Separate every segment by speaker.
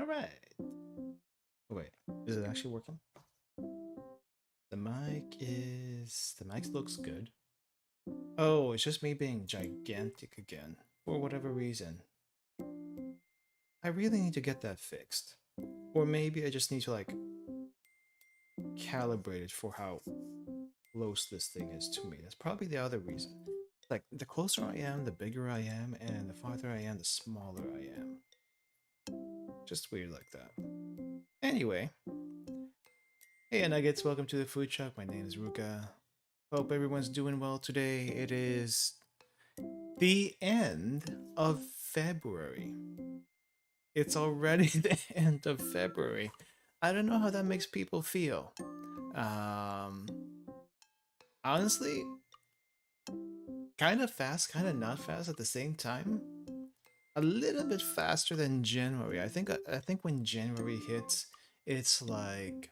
Speaker 1: right. Wait, is it actually working? The mic looks good. Oh, it's just me being gigantic again for whatever reason. I really need to get that fixed. Or maybe I just need to like calibrate it for how close this thing is to me. That's probably the other reason. Like the closer I am, the bigger I am, and the farther I am, the smaller I am. Just weird like that. Anyway, hey Nuggets, welcome to the food truck. My name is Ruka. Hope everyone's doing well today. It is the end of February. It's already the end of February. I don't know how that makes people feel. Um, Honestly, kind of fast, kind of not fast at the same time. A little bit faster than January. I think when January hits, it's like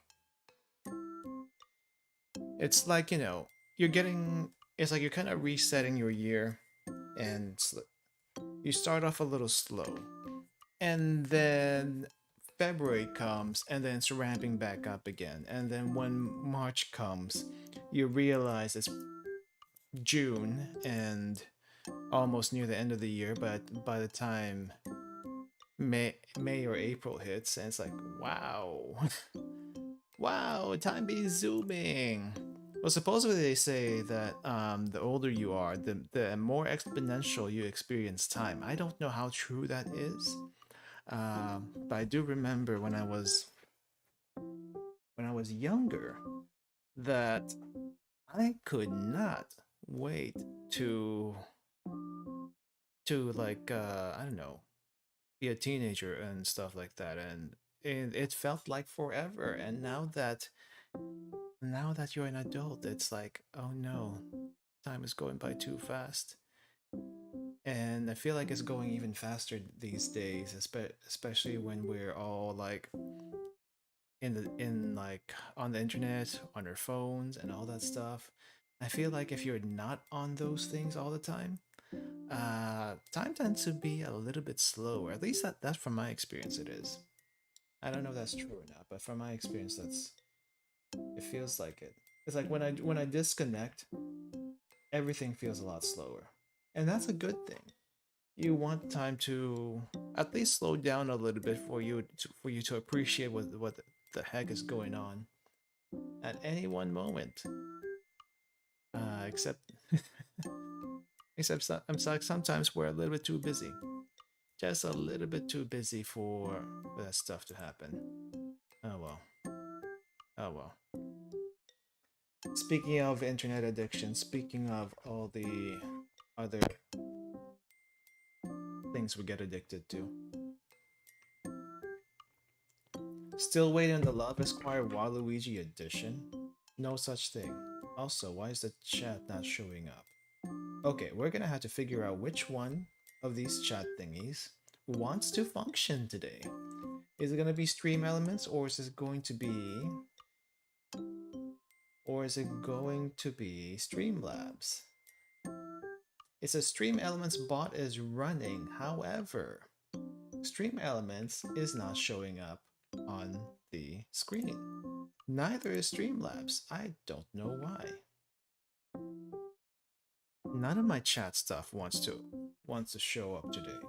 Speaker 1: you know, you're getting it's like you're kind of resetting your year and you start off a little slow. And then February comes and then it's ramping back up again. And then when March comes, you realize it's June and almost near the end of the year, but by the time May or April hits, and it's like, wow, wow, time be zooming. Well, supposedly they say that the older you are, the more exponential you experience time. I don't know how true that is, but I do remember when I was younger that I could not wait to like I don't know, be a teenager and stuff like that, and it felt like forever. And now that you're an adult, it's like, oh no, time is going by too fast. And I feel like it's going even faster these days, especially when we're all like in like on the internet, on our phones and all that stuff. I feel like if you're not on those things all the time, time tends to be a little bit slower. At least that's from my experience it is. I don't know if that's true or not, but from my experience it feels like it. It's like when I disconnect, everything feels a lot slower. And that's a good thing. You want time to at least slow down a little bit for you to appreciate what the heck is going on at any one moment. Except I'm sorry, sometimes we're a little bit too busy. Just a little bit too busy for that stuff to happen. Oh well. Oh well. Speaking of internet addiction, speaking of all the other things we get addicted to. Still waiting on the Love Esquire Waluigi edition? No such thing. Also, why is the chat not showing up? Okay, we're gonna have to figure out which one of these chat thingies wants to function today. Is it gonna be Stream Elements or is it going to be Streamlabs? It says Stream Elements bot is running, however, Stream Elements is not showing up on the screen. Neither is Streamlabs. I don't know why. None of my chat stuff wants to show up today.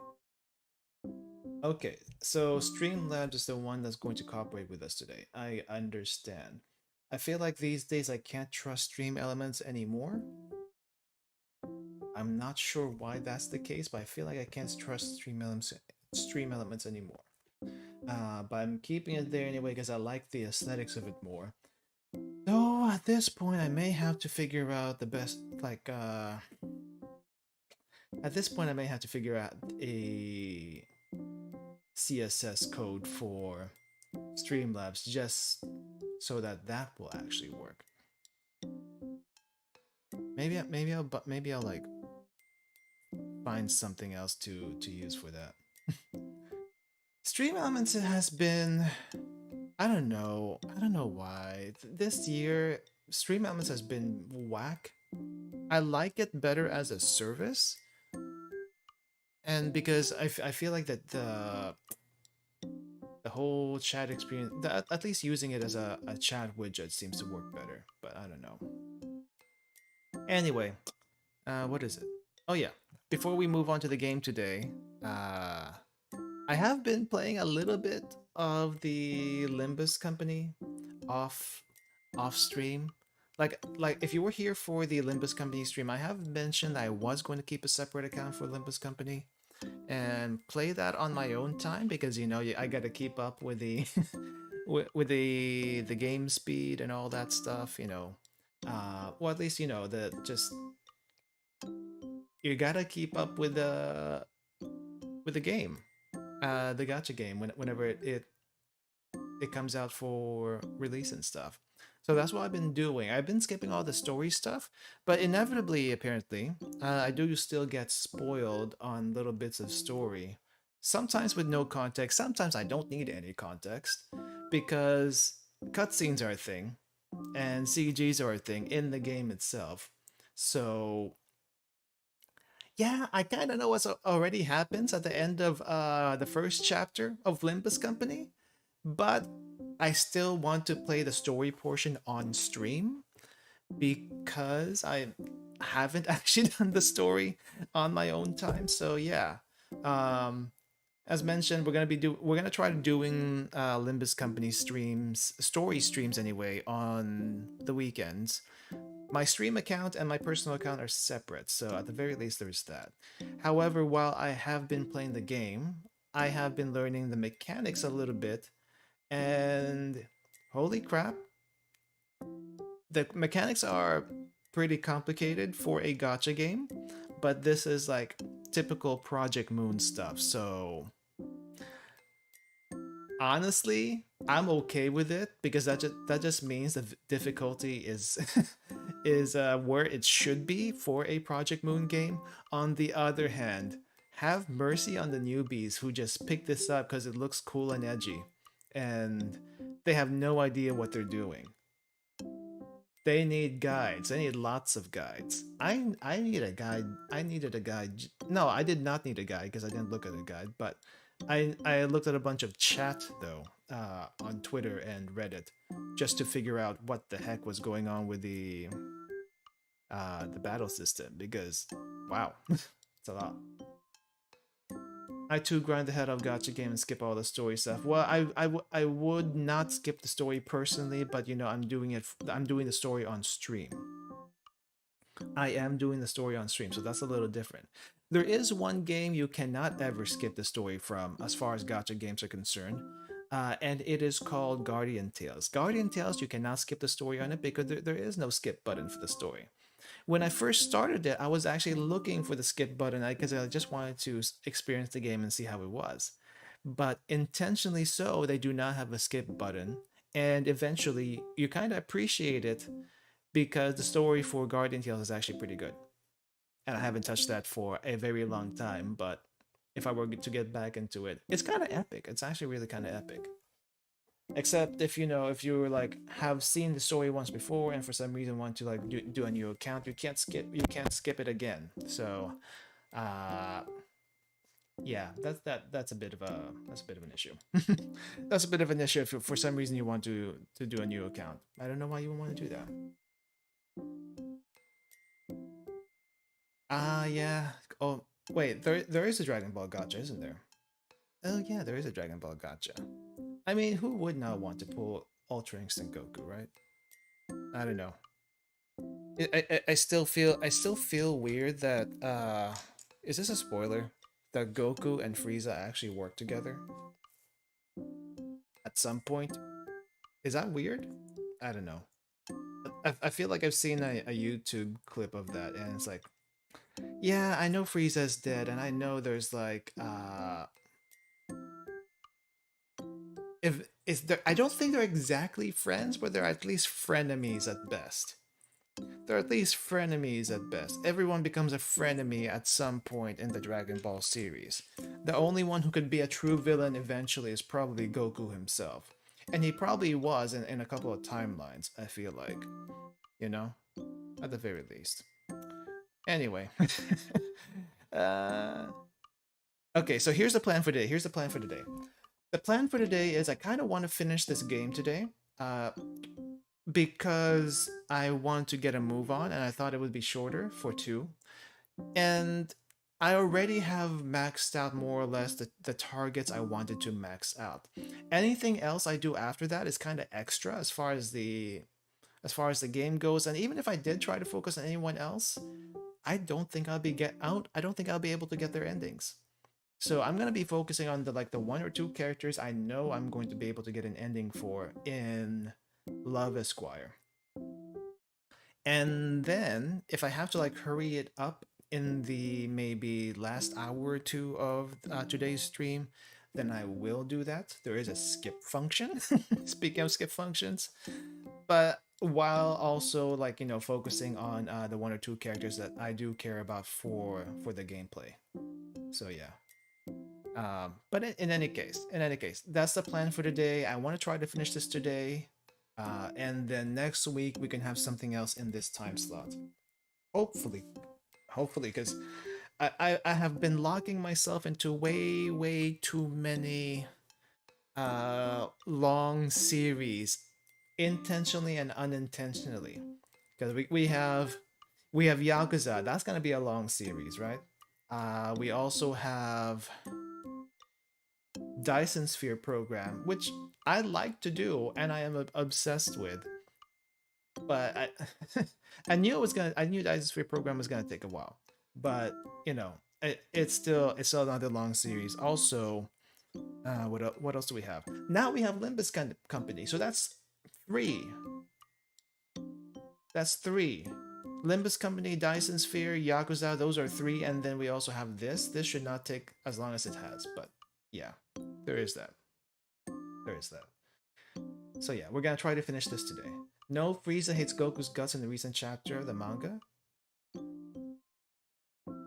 Speaker 1: Okay, so Streamlabs is the one that's going to cooperate with us today. I understand. I feel like these days I can't trust Stream Elements anymore. I'm not sure why that's the case, but I feel like I can't trust Stream Elements anymore. But I'm keeping it there anyway because I like the aesthetics of it more. Though at this point I may have to figure out the best, like at this point I may have to figure out a CSS code for Streamlabs just so that will actually work. Maybe I'll like find something else to use for that. Stream Elements has been, I don't know why. This year Stream Elements has been whack. I like it better as a service, and because I feel like that the the whole chat experience, at least using it as a chat widget seems to work better, but I don't know. Anyway, what is it? Oh yeah, before we move on to the game today, uh, I have been playing a little bit of the Limbus Company off off stream. Like if you were here for the Limbus Company stream, I have mentioned I was going to keep a separate account for Limbus Company and play that on my own time because you know I got to keep up with the with the game speed and all that stuff. You know, well at least you know the just you gotta keep up with the game, the gotcha game whenever it comes out for release and stuff. So that's what I've been doing. I've been skipping all the story stuff, but inevitably, apparently, I do still get spoiled on little bits of story. Sometimes with no context, sometimes I don't need any context because cutscenes are a thing and CGs are a thing in the game itself. So yeah, I kind of know what's already happens at the end of the first chapter of Limbus Company, but I still want to play the story portion on stream because I haven't actually done the story on my own time. So yeah, um, as mentioned, we're gonna try doing Limbus Company streams, story streams anyway, on the weekends. My stream account and my personal account are separate, so at the very least there's that. However, while I have been playing the game, I have been learning the mechanics a little bit, and holy crap, the mechanics are pretty complicated for a gotcha game, but this is like typical Project Moon stuff, so honestly, I'm okay with it because that just means the difficulty is is where it should be for a Project Moon game. On the other hand, have mercy on the newbies who just pick this up because it looks cool and edgy, and they have no idea what they're doing. They need guides. They need lots of guides. I need a guide. I needed a guide. No, I did not need a guide because I didn't look at a guide. But I looked at a bunch of chat though on Twitter and Reddit just to figure out what the heck was going on with the battle system because wow, it's a lot. I too grind the head of gotcha game and skip all the story stuff. Well, I would not skip the story personally, but you know I'm doing it. I'm doing the story on stream. I am doing the story on stream, so that's a little different. There is one game you cannot ever skip the story from, as far as gotcha games are concerned, and it is called Guardian Tales. Guardian Tales, you cannot skip the story on it because there is no skip button for the story. When I first started it, I was actually looking for the skip button because I just wanted to experience the game and see how it was. But intentionally so, they do not have a skip button. And eventually, you kind of appreciate it because the story for Guardian Tales is actually pretty good. And I haven't touched that for a very long time, but if I were to get back into it, it's kind of epic. It's actually really kind of epic. Except if you know, if you like have seen the story once before and for some reason want to like do a new account, you can't skip it again. So uh yeah, that's a bit of a that's a bit of an issue. That's a bit of an issue if for some reason you want to do a new account. I don't know why you would want to do that. Yeah. Oh wait, there is a Dragon Ball Gotcha, isn't there? Oh yeah, there is a Dragon Ball Gotcha. I mean, who would not want to pull Ultra Instinct Goku, right? I don't know. I still feel weird that is this a spoiler? That Goku and Frieza actually work together at some point. Is that weird? I don't know. I feel like I've seen a YouTube clip of that and it's like, yeah, I know Frieza's dead and I know there's like if is there I don't think they're exactly friends, but they're at least frenemies at best. They're at least frenemies at best. Everyone becomes a frenemy at some point in the Dragon Ball series. The only one who could be a true villain eventually is probably Goku himself. And he probably was in a couple of timelines, I feel like. You know? At the very least. Anyway. uh, okay, so here's the plan for today. Here's the plan for today. The plan for today is I kind of want to finish this game today. Uh, because I want to get a move on and I thought it would be shorter for 2. And I already have maxed out more or less the targets I wanted to max out. Anything else I do after that is kind of extra as far as the game goes. And even if I did try to focus on anyone else, I don't think I don't think I'll be able to get their endings. So I'm gonna be focusing on the 1 or 2 characters I know I'm going to be able to get an ending for in Love Esquire. And then if I have to like hurry it up in the maybe last hour or 2 of today's stream, then I will do that. There is a skip function. Speaking of skip functions, but while also like focusing on the 1 or 2 characters that I do care about for the gameplay. So yeah. But in any case, that's the plan for today. I want to try to finish this today. And then next week we can have something else in this time slot. Hopefully, because I have been locking myself into way too many long series, intentionally and unintentionally. Because we have Yakuza. That's gonna be a long series, right? We also have Dyson Sphere program, which I like to do and I am obsessed with. But I knew it was gonna. I knew Dyson Sphere program was gonna take a while. But it's still another long series. Also, what else do we have? Now we have Limbus Company, so that's 3. That's 3. Limbus Company, Dyson Sphere, Yakuza, those are 3, and then we also have this. This should not take as long as it has, but yeah, there is that. There is that. So yeah, we're gonna try to finish this today. No, Frieza hits Goku's guts in the recent chapter of the manga.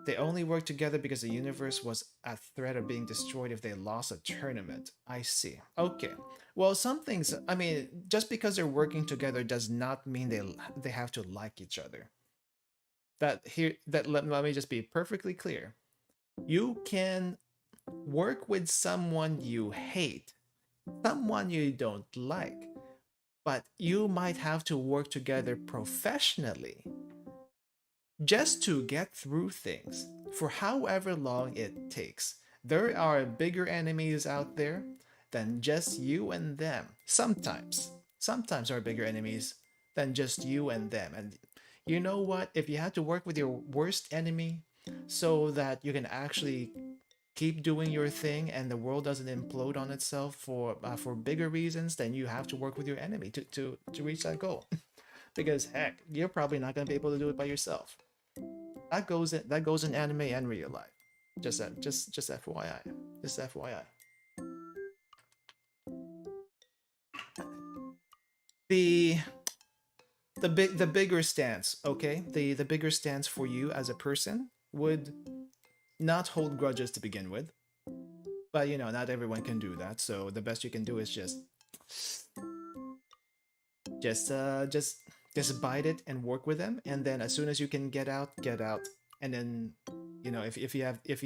Speaker 1: They only worked together because the universe was at threat of being destroyed if they lost a tournament. I see. Okay. Well, some things, I mean, just because they're working together does not mean they have to like each other. Let me just be perfectly clear. You can work with someone you hate, someone you don't like, but you might have to work together professionally just to get through things for however long it takes. There are bigger enemies out there than just you and them. Sometimes there are bigger enemies than just you and them. And you know what? If you have to work with your worst enemy so that you can actually keep doing your thing and the world doesn't implode on itself for bigger reasons, then you have to work with your enemy to reach that goal. Because heck, you're probably not going to be able to do it by yourself. That goes in anime and real life. Just FYI. Just FYI. The the bigger stance, okay? The bigger stance for you as a person would not hold grudges to begin with. But not everyone can do that. So the best you can do is just bite it and work with them, and then as soon as you can get out, and then if you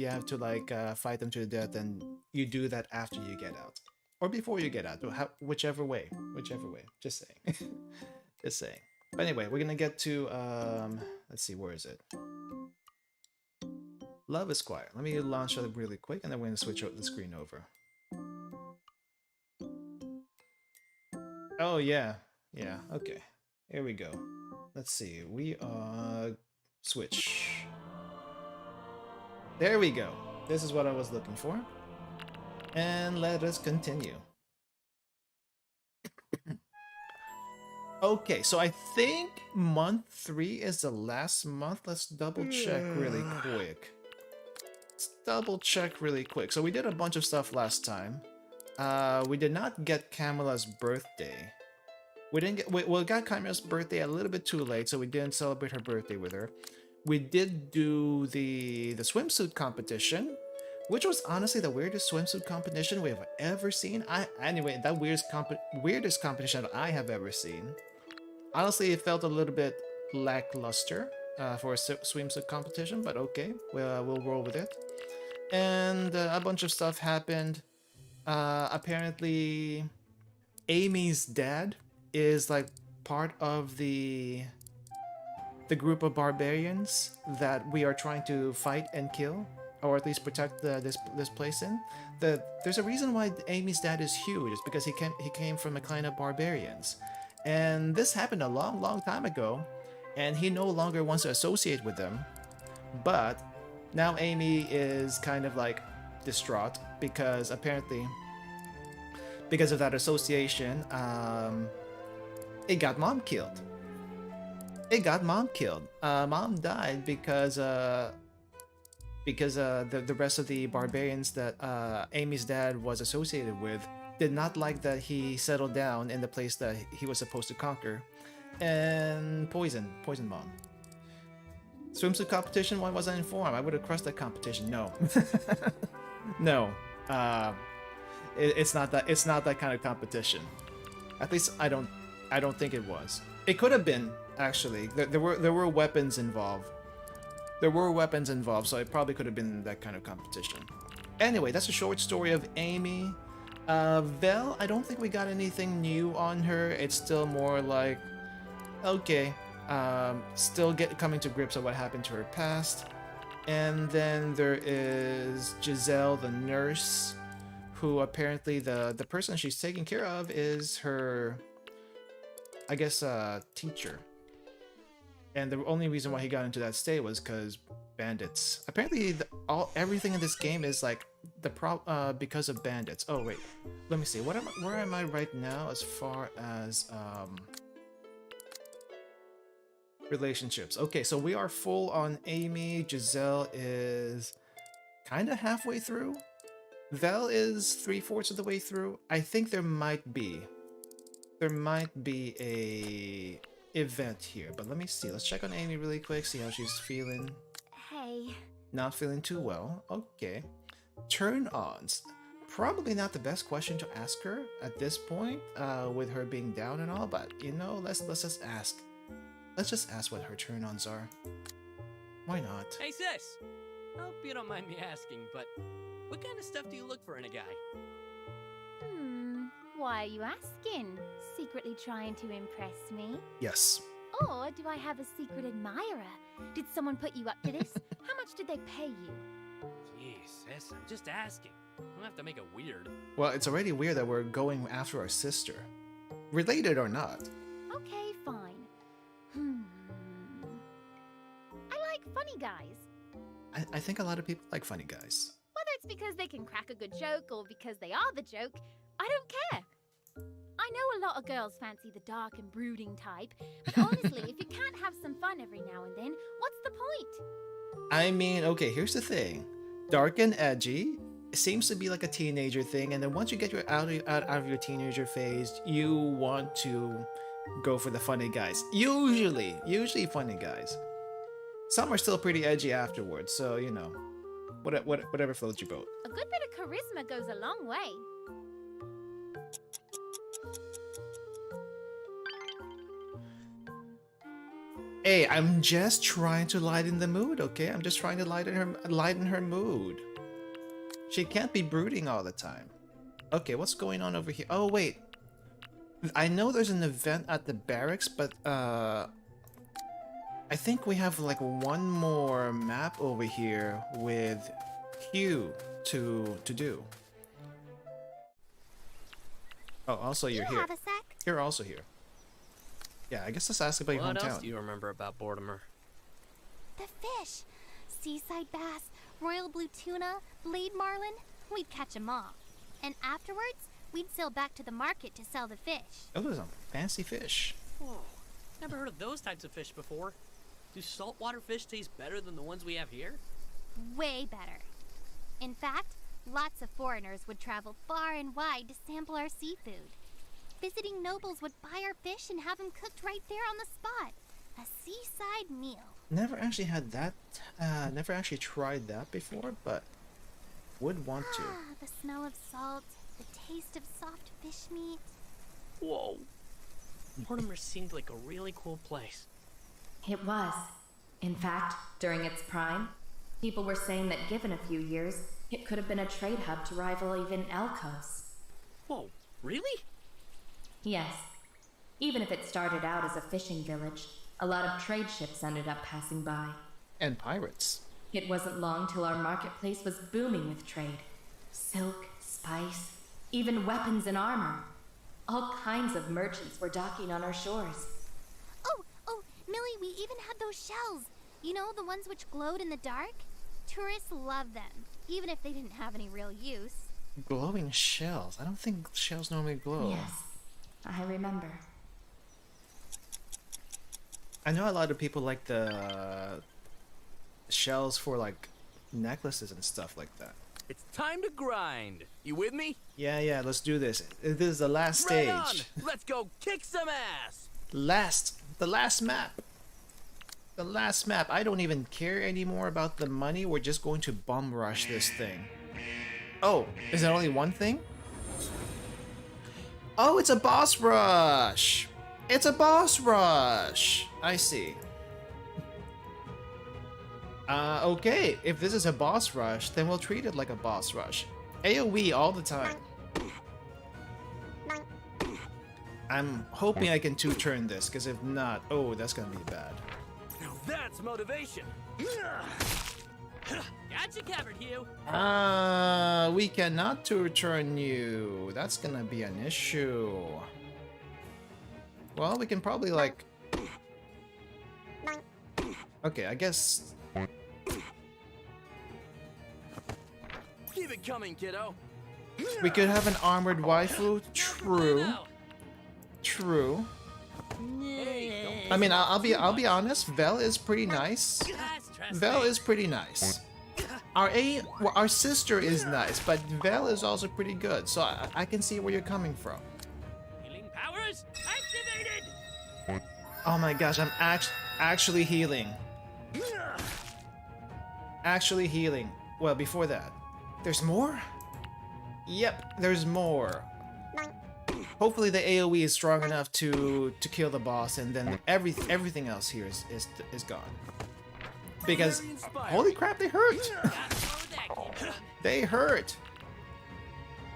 Speaker 1: have to like fight them to the death, then you do that after you get out or before you get out, whichever way. Just saying. Just saying. But anyway, we're gonna get to let's see, where is it? Love Esquire. Let me launch it really quick, and then we're gonna switch the screen over. Oh yeah, okay. Here we go. Let's see. We switch. There we go. This is what I was looking for. And let us continue. Okay, so I think month 3 is the last month. Let's double check really quick. So we did a bunch of stuff last time. We did not get Camilla's birthday. We got Camilla's birthday a little bit too late, so we didn't celebrate her birthday with her. We did do the swimsuit competition, which was honestly the weirdest swimsuit competition we have ever seen. Anyway, that weirdest competition that I have ever seen. Honestly, it felt a little bit lackluster for a swimsuit competition, but okay, we'll roll with it. And a bunch of stuff happened. Apparently, Amy's dad is like part of the group of barbarians that we are trying to fight and kill, or at least protect this place in. There's a reason why Amy's dad is huge. It's because he came from a clan of barbarians, and this happened a long time ago, and he no longer wants to associate with them. But now Amy is kind of like distraught because apparently because of that association, it got mom killed. Mom died because the rest of the barbarians that Amy's dad was associated with did not like that he settled down in the place that he was supposed to conquer, and poisoned mom. Swimsuit competition? Why wasn't I informed? I would have crushed that competition. No, no. It's not that. It's not that kind of competition. At least I don't think it was. It could have been, actually. There were weapons involved. So it probably could have been that kind of competition. Anyway, that's a short story of Amy. Vel, I don't think we got anything new on her. It's still more like, okay, still coming to grips with what happened to her past. And then there is Giselle, the nurse, who apparently the person she's taking care of is her, I guess, teacher. And the only reason why he got into that state was because bandits. Apparently, everything in this game is like because of bandits. Oh wait, let me see. Where am I right now as far as relationships? Okay, so we are full on Amy. Giselle is kind of halfway through. Vel is 3/4 of the way through. I think there might be a event here, but let me see. Let's check on Amy really quick, see how she's feeling.
Speaker 2: Hey.
Speaker 1: Not feeling too well. Okay. Turn-ons. Probably not the best question to ask her at this point, with her being down and all, but you know, let's just ask. Let's just ask what her turn-ons are. Why not?
Speaker 3: Hey sis! I hope you don't mind me asking, but what kind of stuff do you look for in a guy?
Speaker 2: Why are you asking? Secretly trying to impress me?
Speaker 1: Yes.
Speaker 2: Or do I have a secret admirer? Did someone put you up to this? How much did they pay you?
Speaker 3: Jeez, sis, I'm just asking. Don't have to make it weird.
Speaker 1: Well, it's already weird that we're going after our sister. Related or not.
Speaker 2: Okay, fine. I like funny guys.
Speaker 1: I think a lot of people like funny guys.
Speaker 2: Whether it's because they can crack a good joke or because they are the joke, I don't care. I know a lot of girls fancy the dark and brooding type, but honestly, if you can't have some fun every now and then, what's the point?
Speaker 1: I mean, okay, here's the thing. Dark and edgy seems to be like a teenager thing, and then once you get out of your teenager phase, you want to go for the funny guys. Usually funny guys. Some are still pretty edgy afterwards, so you know, whatever floats your boat.
Speaker 2: A good bit of charisma goes a long way.
Speaker 1: Hey, I'm just trying to lighten the mood, okay? I'm just trying to lighten her mood. She can't be brooding all the time. Okay, what's going on over here? Oh wait, I know there's an event at the barracks, but I think we have like one more map over here with Q to do. Oh, also you're here.
Speaker 2: Have a sec?
Speaker 1: You're also here. Yeah, I guess let's ask about your hometown.
Speaker 3: What else do you remember about Mortimer?
Speaker 2: The fish. Seaside bass, royal blue tuna, blade marlin. We'd catch 'em all. And afterwards, we'd sail back to the market to sell the fish.
Speaker 1: Oh, those are fancy fish.
Speaker 3: Whoa, never heard of those types of fish before. Do saltwater fish taste better than the ones we have here?
Speaker 2: Way better. In fact, lots of foreigners would travel far and wide to sample our seafood. Visiting nobles would buy our fish and have them cooked right there on the spot. A seaside meal.
Speaker 1: Never actually had that, never actually tried that before, but would want to.
Speaker 2: The smell of salt, the taste of soft fish meat.
Speaker 3: Whoa. Mortimer seemed like a really cool place.
Speaker 4: It was. In fact, during its prime, people were saying that given a few years, It could have been a trade hub to rival even Elkos.
Speaker 3: Whoa, really?
Speaker 4: Yes. Even if it started out as a fishing village, a lot of trade ships ended up passing by.
Speaker 1: And pirates.
Speaker 4: It wasn't long till our marketplace was booming with trade. Silk, spice, even weapons and armor. All kinds of merchants were docking on our shores.
Speaker 2: Oh, Millie, we even had those shells. You know, the ones which glowed in the dark? Tourists love them, even if they didn't have any real use.
Speaker 1: Glowing shells? I don't think shells normally glow.
Speaker 4: Yes, I remember.
Speaker 1: I know a lot of people like the shells for like necklaces and stuff like that.
Speaker 5: It's time to grind. You with me?
Speaker 1: Yeah, let's do this. This is the last stage.
Speaker 5: Right on. Let's go kick some ass.
Speaker 1: The last map. The last map. I don't even care anymore about the money. We're just going to bum rush this thing. Oh, is there only one thing? Oh, it's a boss rush. It's a boss rush. I see. Okay, if this is a boss rush, then we'll treat it like a boss rush. AoE all the time. I'm hoping I can two-turn this, because if not, oh, that's gonna be bad.
Speaker 5: Now that's motivation.
Speaker 3: Gotcha covered, Hugh.
Speaker 1: We cannot two-turn you. That's gonna be an issue. Well, we can probably like... Okay, I guess...
Speaker 5: Keep it coming, kiddo.
Speaker 1: We could have an armored waifu. True. True.
Speaker 5: Hey,
Speaker 1: I mean, I'll be honest. Vel is pretty nice. Vel is pretty nice. Our sister is nice, but Vel is also pretty good. So I can see where you're coming from.
Speaker 3: Healing powers activated.
Speaker 1: Oh my gosh, I'm actually healing. Actually healing. Well, before that, there's more? Yep, there's more. Hopefully the AoE is strong enough to kill the boss, and then everything else here is gone. Because holy crap, they hurt. They hurt.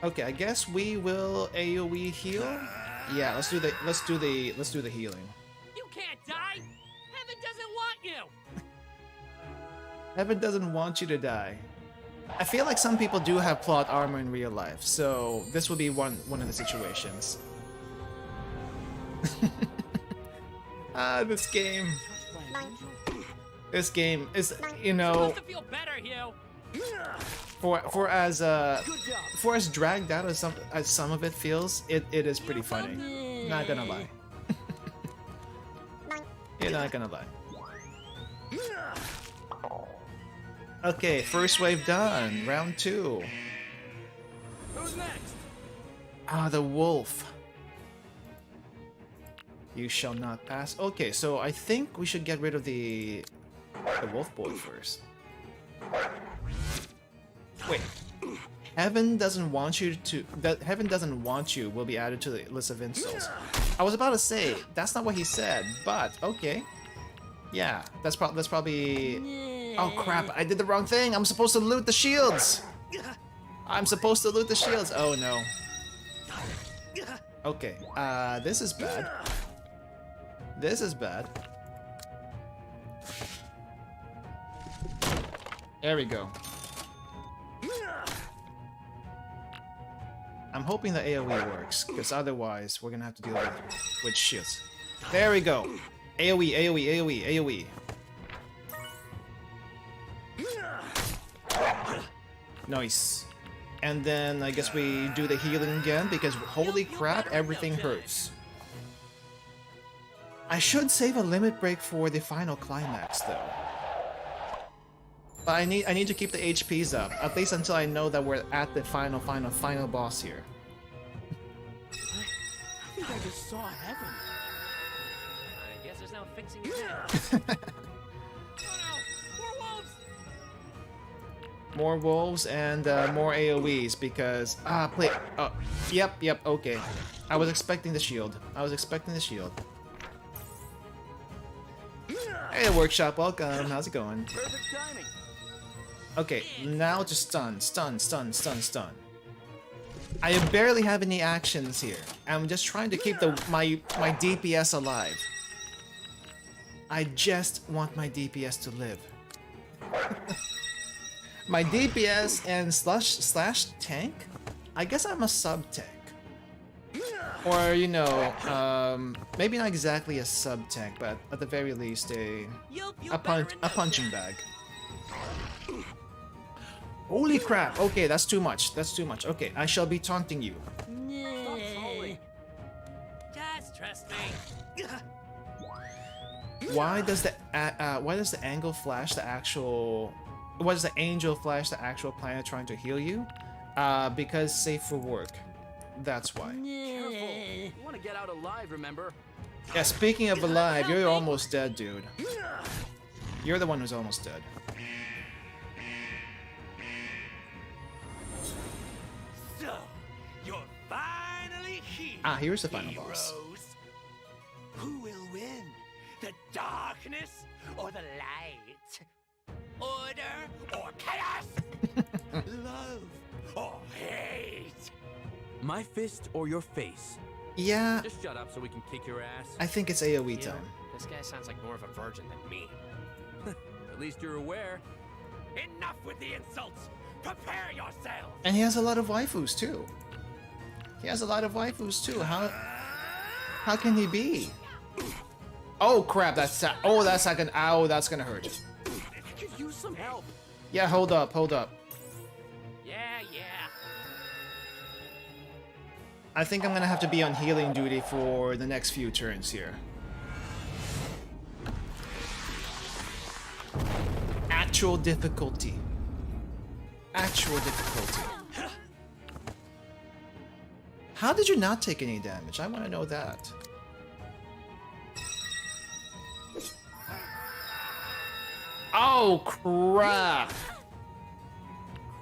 Speaker 1: Okay, I guess we will AoE heal. Yeah, let's do the healing.
Speaker 3: You can't die. Heaven doesn't want you.
Speaker 1: Heaven doesn't want you to die. I feel like some people do have plot armor in real life, so this will be one of the situations. This game. This game is, you know,
Speaker 3: Supposed to feel better, Hugh.
Speaker 1: for as dragged out as some of it feels, it is pretty funny. Not gonna lie. You're not gonna lie. Okay, first wave done. Round 2.
Speaker 5: who's next?
Speaker 1: Ah, the wolf. You shall not pass. Okay, so I think we should get rid of the wolf boy first. Wait. Heaven doesn't want you to... Heaven doesn't want you will be added to the list of insults. I was about to say, that's not what he said, but okay. Yeah, that's probably... Oh crap, I did the wrong thing. I'm supposed to loot the shields. I'm supposed to loot the shields. Oh no. Okay, this is bad. This is bad. There we go. I'm hoping the AoE works, because otherwise we're gonna have to deal with shields. There we go. AoE, AoE, AoE, AoE. Nice. And then I guess we do the healing again, because holy crap, everything hurts. I should save a limit break for the final climax though. But I need to keep the HPs up, at least until I know that we're at the final boss here.
Speaker 5: I think I just saw heaven.
Speaker 3: I guess there's no fixing it.
Speaker 1: More wolves and more AoEs because yep, okay. I was expecting the shield. Hey, workshop, welcome. How's it going?
Speaker 5: Perfect timing.
Speaker 1: Okay, now to stun, stun, stun, stun, stun. I barely have any actions here. I'm just trying to keep my DPS alive. I just want my DPS to live. My DPS and slash tank? I guess I'm a sub tank. Or, you know, maybe not exactly a sub tank, but at the very least a punching bag. Holy crap! Okay, that's too much. That's too much. Okay, I shall be taunting you.
Speaker 3: Stop trolling. Just trust me.
Speaker 1: Why does the angle flash the actual? Why does the angel flash the actual planet trying to heal you? Because safe for work. That's why.
Speaker 5: Careful. You want to get out alive, remember?
Speaker 1: Yeah. Speaking of alive, you're almost dead, dude. You're the one who's almost dead.
Speaker 5: So, you're finally here.
Speaker 1: Ah, here's the final boss.
Speaker 5: heroes. Who will win? The darkness or the light? Order or chaos? Love or hate? My fist or your face?
Speaker 1: Yeah,
Speaker 5: Just shut up so we can kick your ass.
Speaker 1: I think it's AoE
Speaker 6: You know,
Speaker 1: time.
Speaker 6: this guy sounds like more of a virgin than me.
Speaker 5: At least you're aware. Enough with the insults. Prepare yourselves.
Speaker 1: And he has a lot of waifus too. He has a lot of waifus too. How can he be? Oh crap! That's not gonna. Ow! That's gonna hurt.
Speaker 5: Could use some help.
Speaker 1: Yeah, hold up, hold up.
Speaker 3: Yeah.
Speaker 1: I think I'm gonna have to be on healing duty for the next few turns here. Actual difficulty. Actual difficulty. How did you not take any damage? I want to know that. Oh crap!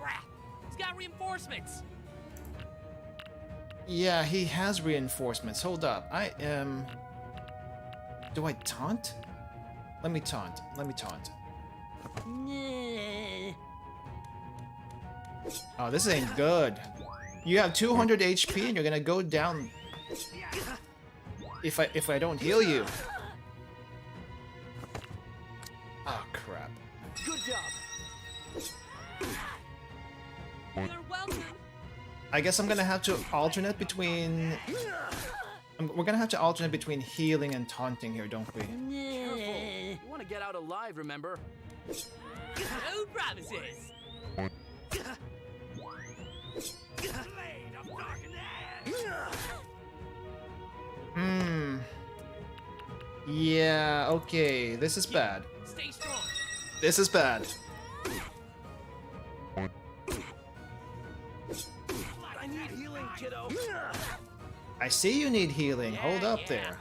Speaker 3: Crap. He's got reinforcements.
Speaker 1: Yeah, he has reinforcements. Hold up. I am... Do I taunt? Let me taunt. Let me taunt. Oh, this ain't good. You have 200 HP and you're gonna go down if I don't heal you. Oh crap.
Speaker 5: Good job.
Speaker 3: You're welcome.
Speaker 1: I guess I'm gonna have to alternate between... We're gonna have to alternate between healing and taunting here, don't we?
Speaker 5: Careful. You want to get out alive, remember?
Speaker 3: No promises.
Speaker 1: Yeah, okay. This is bad.
Speaker 3: Stay strong.
Speaker 1: This is bad.
Speaker 5: I need healing, kiddo.
Speaker 1: I see you need healing. Hold up
Speaker 3: Yeah.
Speaker 1: there.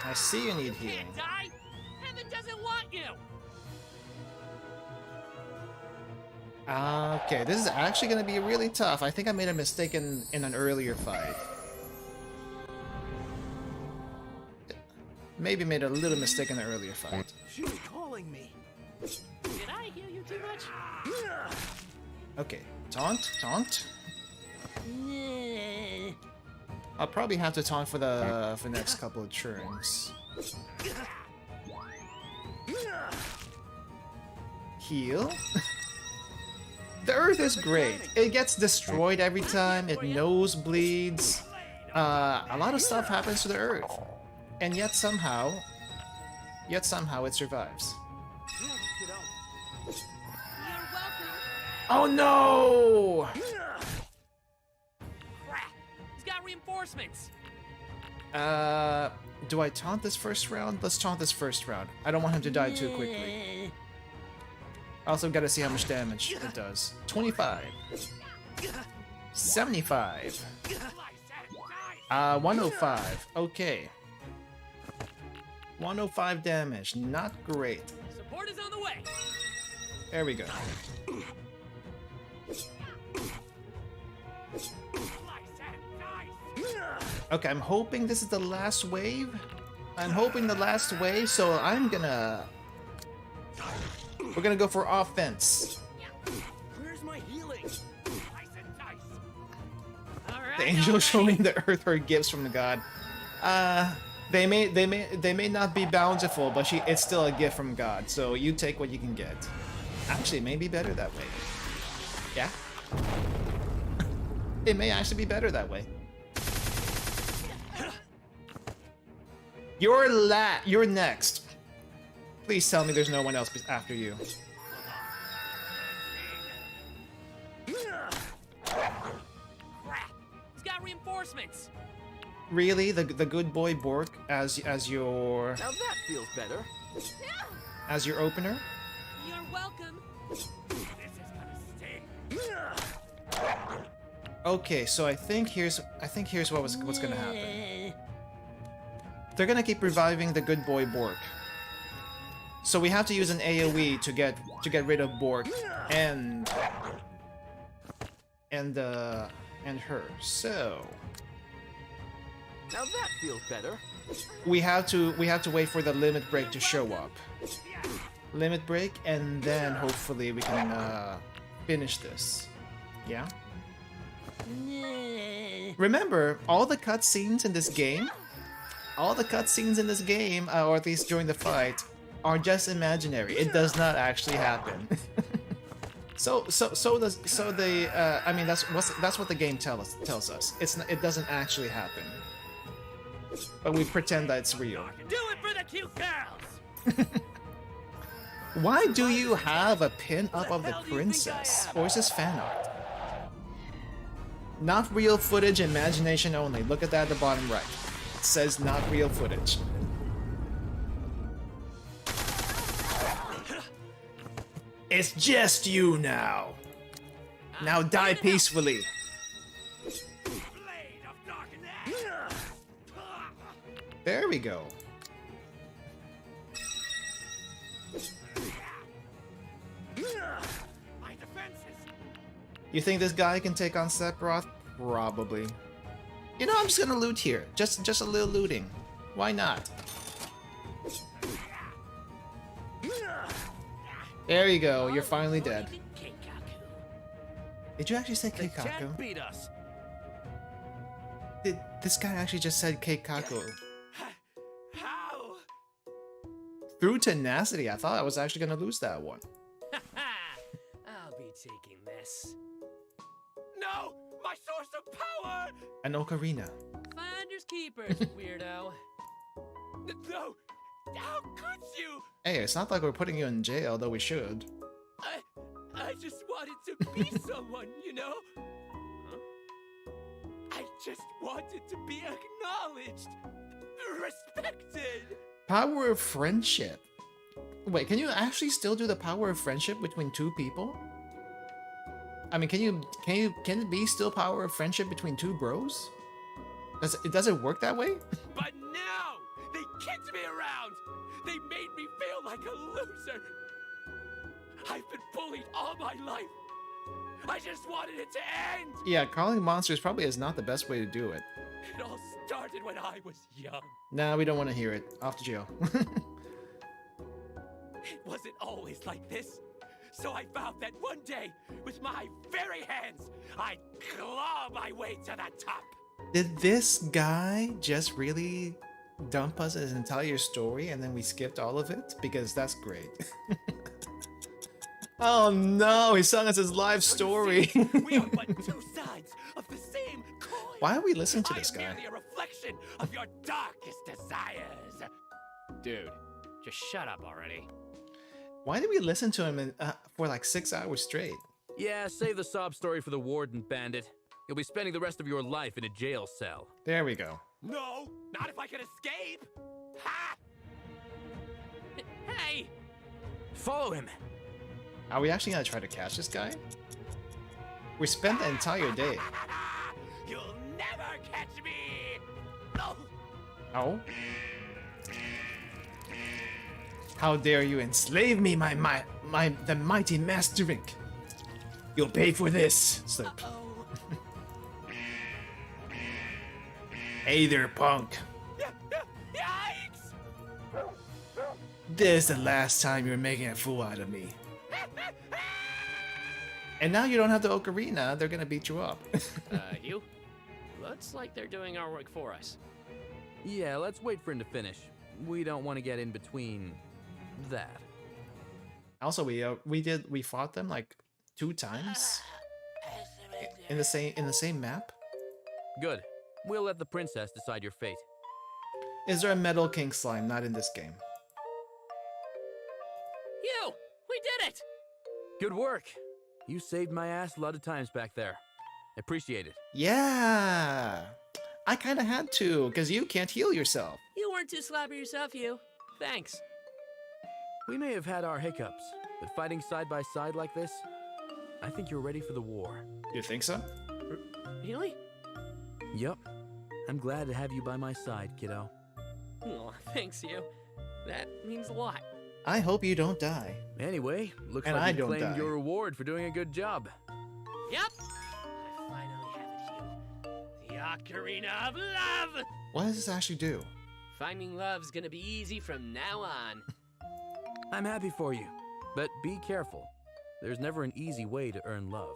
Speaker 1: I see you need healing.
Speaker 3: Can't die. Heaven doesn't want you.
Speaker 1: Okay, this is actually going to be really tough. I think I made a mistake in an earlier fight. Maybe made a little mistake in the earlier fight.
Speaker 5: She's calling me.
Speaker 3: Did I heal you too much?
Speaker 1: Okay, taunt, taunt. I'll probably have to taunt for the next couple of turns. Heal. The Earth is great. It gets destroyed every time. It nosebleeds. A lot of stuff happens to the Earth, and yet somehow it survives.
Speaker 5: Kiddo.
Speaker 3: You're welcome.
Speaker 1: Oh no!
Speaker 3: Crap. He's got reinforcements.
Speaker 1: Do I taunt this first round? Let's taunt this first round. I don't want him to die too quickly. I also gotta see how much damage it does. 25. 75. 105. Okay. 105 damage. Not great.
Speaker 3: Support is on the way.
Speaker 1: There we go. Okay, I'm hoping this is the last wave. I'm hoping the last wave, so I'm gonna... We're gonna go for offense.
Speaker 5: Where's my healing? Dice and dice.
Speaker 3: Alright,
Speaker 1: The angel showing the earth her gifts from the god. They may not be bountiful, but it's still a gift from God. So you take what you can get. Actually, it may be better that way. Yeah. It may actually be better that way. You're next. Please tell me there's no one else after you.
Speaker 3: Crap! He's got reinforcements!
Speaker 1: Really, the good boy Bork as your
Speaker 5: Now that feels better.
Speaker 1: opener?
Speaker 3: You're welcome!
Speaker 5: This is gonna sting.
Speaker 1: Okay, so I think here's what's gonna happen. They're gonna keep reviving the good boy Bork. So we have to use an AoE to get rid of Bork and her. So
Speaker 5: Now that feels better.
Speaker 1: we have to wait for the limit break to show up. Limit break, and then hopefully we can finish this. Yeah. Remember, all the cutscenes in this game, or at least during the fight, are just imaginary. It does not actually happen. I mean, that's what the game tells us. It doesn't actually happen, but we pretend that it's real.
Speaker 3: Do it for the cute girls!
Speaker 1: Why do you have a pin up of the princess? Or is this fan art? Not real footage, imagination only. Look at that at the bottom right. It says not real footage. It's just you now. Now die peacefully.
Speaker 5: Blade of darkness.
Speaker 1: There we go.
Speaker 5: My defenses.
Speaker 1: You think this guy can take on Sephiroth? Probably. You know, I'm just gonna loot here. Just a little looting. Why not? There you go. You're finally dead. Did you actually say
Speaker 5: They
Speaker 1: Keikaku?
Speaker 5: can't beat us.
Speaker 1: This guy actually just said Keikaku.
Speaker 5: How?
Speaker 1: Through tenacity, I thought I was actually gonna lose that one.
Speaker 3: I'll be taking this.
Speaker 5: No! My source of power!
Speaker 1: An ocarina.
Speaker 3: Finders keepers, weirdo.
Speaker 5: No! How could you?
Speaker 1: Hey, it's not like we're putting you in jail, though we should.
Speaker 5: I just wanted to be someone, you know? I just wanted to be acknowledged, respected.
Speaker 1: Power of friendship. Wait, can you actually still do the power of friendship between two people? I mean, can it be still power of friendship between two bros? Does it work that way?
Speaker 5: But now they kicked me around. They made me feel like a loser. I've been bullied all my life. I just wanted it to end.
Speaker 1: Yeah, calling monsters probably is not the best way to do it.
Speaker 5: It all started when I was young.
Speaker 1: Nah, we don't want to hear it. Off to jail.
Speaker 5: It wasn't always like this. So I vowed that one day, with my very hands, I'd claw my way to the top.
Speaker 1: Did this guy just really dump us his entire story and then we skipped all of it? Because that's great. Oh no, he sung us his life story.
Speaker 5: We are but two sides of the same coin.
Speaker 1: Why are we listening to this
Speaker 5: I am
Speaker 1: guy?
Speaker 5: merely a reflection of your darkest desires.
Speaker 6: Dude, just shut up already.
Speaker 1: Why did we listen to him for like 6 hours straight?
Speaker 5: Yeah, save the sob story for the warden, bandit. You'll be spending the rest of your life in a jail cell.
Speaker 1: There we go.
Speaker 5: No, not if I can escape. Ha!
Speaker 3: Hey!
Speaker 5: Follow him.
Speaker 1: Are we actually gonna try to catch this guy? We spent the entire day.
Speaker 5: You'll never catch me. No.
Speaker 1: Oh? How dare you enslave me, the mighty Mastering! You'll pay for this, Slip. Hey there, punk.
Speaker 5: Yikes!
Speaker 1: This is the last time you're making a fool out of me. And now you don't have the ocarina. They're gonna beat you up.
Speaker 6: Hugh? Looks like they're doing our work for us.
Speaker 7: Yeah, let's wait for him to finish. We don't want to get in between that.
Speaker 1: Also, we fought them like 2 times in the same map.
Speaker 7: Good. We'll let the princess decide your fate.
Speaker 1: Is there a Metal King slime? Not in this game.
Speaker 3: Hugh! We did it!
Speaker 7: Good work. You saved my ass a lot of times back there. Appreciate it.
Speaker 1: Yeah, I kind of had to, because you can't heal yourself.
Speaker 3: You weren't too sloppy yourself, Hugh. Thanks.
Speaker 7: We may have had our hiccups, but fighting side by side like this, I think you're ready for the war.
Speaker 1: You think so?
Speaker 3: Really?
Speaker 7: Yup. I'm glad to have you by my side, kiddo.
Speaker 3: Oh, thanks, Hugh. That means a lot.
Speaker 1: I hope you don't die.
Speaker 7: Anyway, looks
Speaker 1: And I
Speaker 7: like you
Speaker 1: don't
Speaker 7: claimed
Speaker 1: die.
Speaker 7: your reward for doing a good job.
Speaker 3: Yep. I finally have it, Hugh. The Ocarina of Love!
Speaker 1: What does this actually do?
Speaker 3: Finding love's gonna be easy from now on.
Speaker 7: I'm happy for you, but be careful. There's never an easy way to earn love.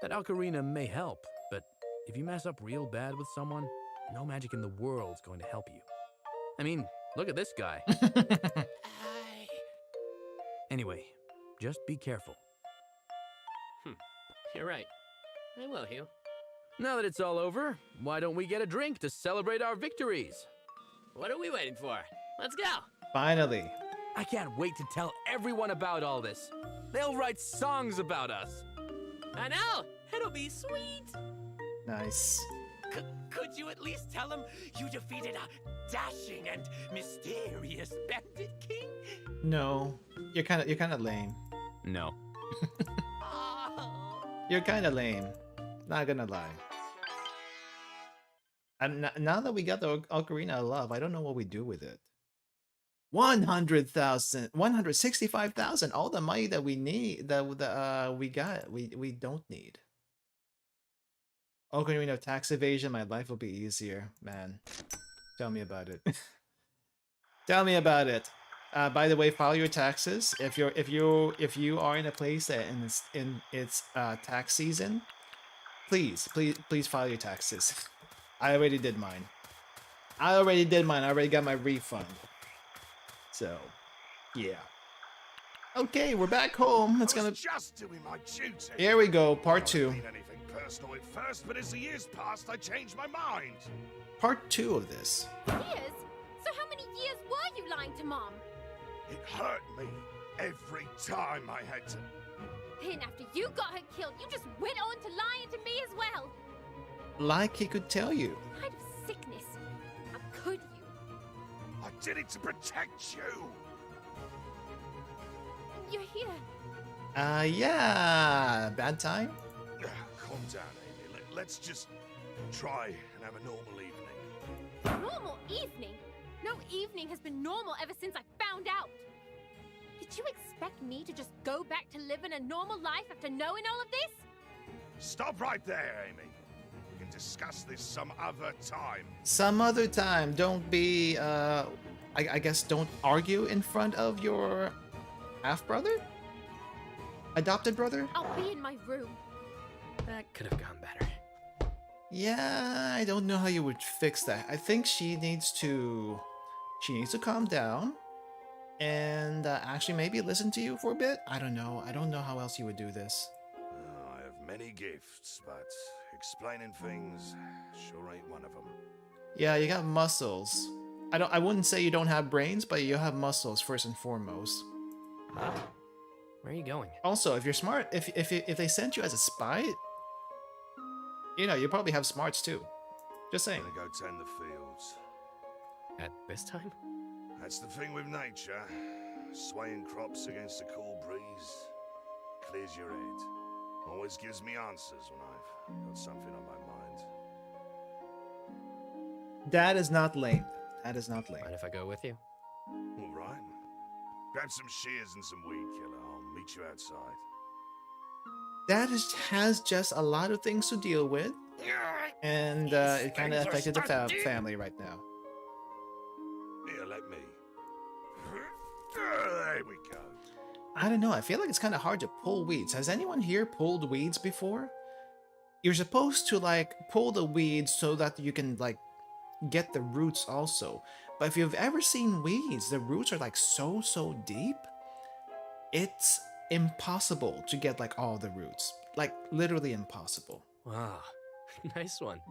Speaker 7: That ocarina may help, but if you mess up real bad with someone, no magic in the world's going to help you. I mean, look at this guy. Anyway, just be careful.
Speaker 3: You're right. I will, Hugh.
Speaker 7: Now that it's all over, why don't we get a drink to celebrate our victories?
Speaker 3: What are we waiting for? Let's go!
Speaker 1: Finally.
Speaker 7: I can't wait to tell everyone about all this. They'll write songs about us.
Speaker 3: I know! It'll be sweet!
Speaker 1: Nice.
Speaker 5: Could you at least tell him you defeated a dashing and mysterious bandit king?
Speaker 1: No, you're kind of lame.
Speaker 7: No.
Speaker 5: Oh.
Speaker 1: You're kind of lame. Not gonna lie. And now that we got the Ocarina of Love, I don't know what we do with it. 100,000, 165,000. All the money that we need, that we got, we don't need. Ocarina of tax evasion. My life will be easier, man. Tell me about it. Tell me about it. By the way, file your taxes. If you are in a place that in its tax season, please file your taxes. I already did mine. I already got my refund. So, yeah. Okay, we're back home. It's gonna.
Speaker 8: Just doing my duty.
Speaker 1: Here we go, part 2.
Speaker 8: Mean anything personal at first, but as the years passed, I changed my mind.
Speaker 1: Part 2 of this.
Speaker 2: Years? So how many years were you lying to Mom?
Speaker 8: It hurt me every time I had to.
Speaker 2: Then after you got her killed, you just went on to lying to me as well.
Speaker 1: Like he could tell you.
Speaker 2: What kind of sickness? How could you?
Speaker 8: I did it to protect you.
Speaker 2: You're here.
Speaker 1: Yeah. Bad time?
Speaker 8: Calm down, Amy. Let's just try and have a normal evening.
Speaker 2: Normal evening? No evening has been normal ever since I found out. Did you expect me to just go back to living a normal life after knowing all of this?
Speaker 8: Stop right there, Amy. We can discuss this some other time.
Speaker 1: Some other time. Don't be, I guess don't argue in front of your half-brother? Adopted brother?
Speaker 2: I'll be in my room.
Speaker 3: That could have gone better.
Speaker 1: Yeah, I don't know how you would fix that. I think she needs to calm down and actually maybe listen to you for a bit. I don't know. I don't know how else you would do this.
Speaker 8: I have many gifts, but explaining things sure ain't one of them.
Speaker 1: Yeah, you got muscles. I wouldn't say you don't have brains, but you have muscles first and foremost.
Speaker 3: Huh? Where are you going?
Speaker 1: Also, if you're smart, if they sent you as a spy, you know, you probably have smarts too. Just saying.
Speaker 8: I'm gonna go tend the fields.
Speaker 3: At this time?
Speaker 8: That's the thing with nature. Swaying crops against a cool breeze clears your head. Always gives me answers when I've got something on my mind.
Speaker 1: That is not lame. That is not lame.
Speaker 3: Mind if I go with you?
Speaker 8: All right. Grab some shears and some weed killer. I'll meet you outside.
Speaker 1: That has just a lot of things to deal with, and it kind of affected the family right now.
Speaker 8: Here, let me. There we go.
Speaker 1: I don't know. I feel like it's kind of hard to pull weeds. Has anyone here pulled weeds before? You're supposed to like pull the weeds so that you can like get the roots also. But if you've ever seen weeds, the roots are like so deep. It's impossible to get like all the roots. Like literally impossible.
Speaker 6: Wow, nice one.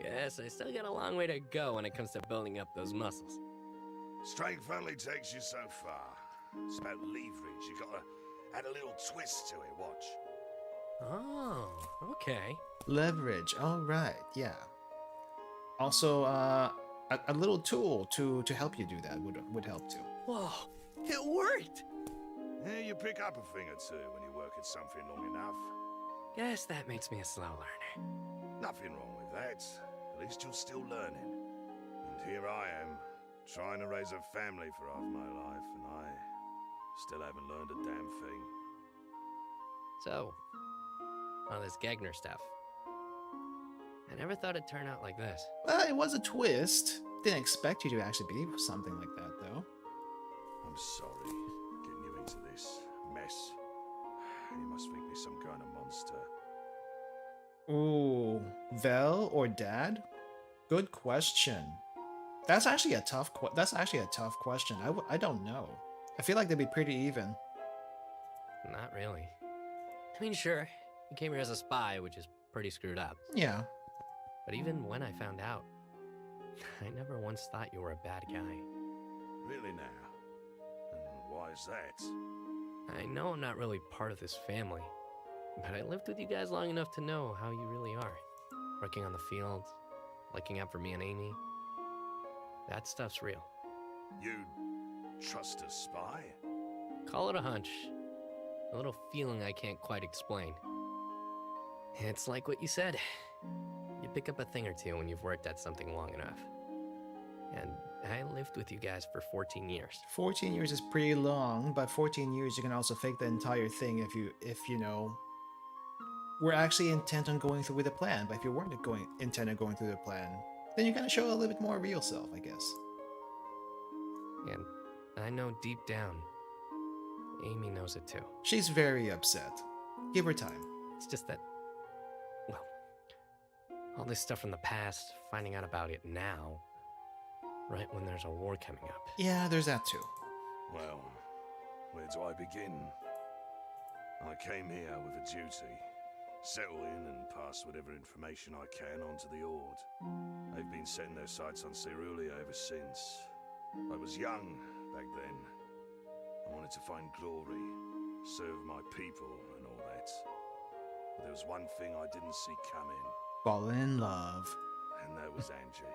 Speaker 6: Yes, I still got a long way to go when it comes to building up those muscles.
Speaker 8: Strength only takes you so far. It's about leverage. You gotta add a little twist to it, watch.
Speaker 6: Oh, okay.
Speaker 1: Leverage. All right. Yeah. Also, a little tool to help you do that would help too.
Speaker 6: Whoa, it worked!
Speaker 8: Yeah, you pick up a thing or two when you work at something long enough.
Speaker 6: Guess that makes me a slow learner.
Speaker 8: Nothing wrong with that. At least you're still learning. And here I am, trying to raise a family for half my life, and I still haven't learned a damn thing.
Speaker 6: So, all this Gegner stuff. I never thought it'd turn out like this.
Speaker 1: Well, it was a twist. Didn't expect you to actually be something like that, though.
Speaker 8: I'm sorry, getting you into this mess. You must think me some kind of monster.
Speaker 1: Ooh, Vel or Dad? Good question. That's actually a tough question. I don't know. I feel like they'd be pretty even.
Speaker 6: Not really. I mean, sure, you came here as a spy, which is pretty screwed up.
Speaker 1: Yeah.
Speaker 6: But even when I found out, I never once thought you were a bad guy.
Speaker 8: Really now? And why is that?
Speaker 6: I know I'm not really part of this family, but I lived with you guys long enough to know how you really are. Working on the field, looking out for me and Amy. That stuff's real.
Speaker 8: You trust a spy?
Speaker 6: Call it a hunch. A little feeling I can't quite explain. It's like what you said. You pick up a thing or two when you've worked at something long enough. And I lived with you guys for 14 years.
Speaker 1: 14 years is pretty long, but 14 years you can also fake the entire thing if you know we're actually intent on going through with the plan. But if you weren't intent on going through the plan, then you're gonna show a little bit more real self, I guess.
Speaker 6: And I know deep down, Amy knows it too.
Speaker 1: She's very upset. Give her time.
Speaker 6: It's just that, well, all this stuff from the past, finding out about it now, right when there's a war coming up.
Speaker 1: Yeah, there's that too.
Speaker 8: Well, where do I begin? I came here with a duty. Settle in and pass whatever information I can onto the Horde. They've been setting their sights on Cerulia ever since. I was young back then. I wanted to find glory, serve my people and all that. But there was one thing I didn't see coming.
Speaker 1: Fallen in love.
Speaker 8: And that was Angie.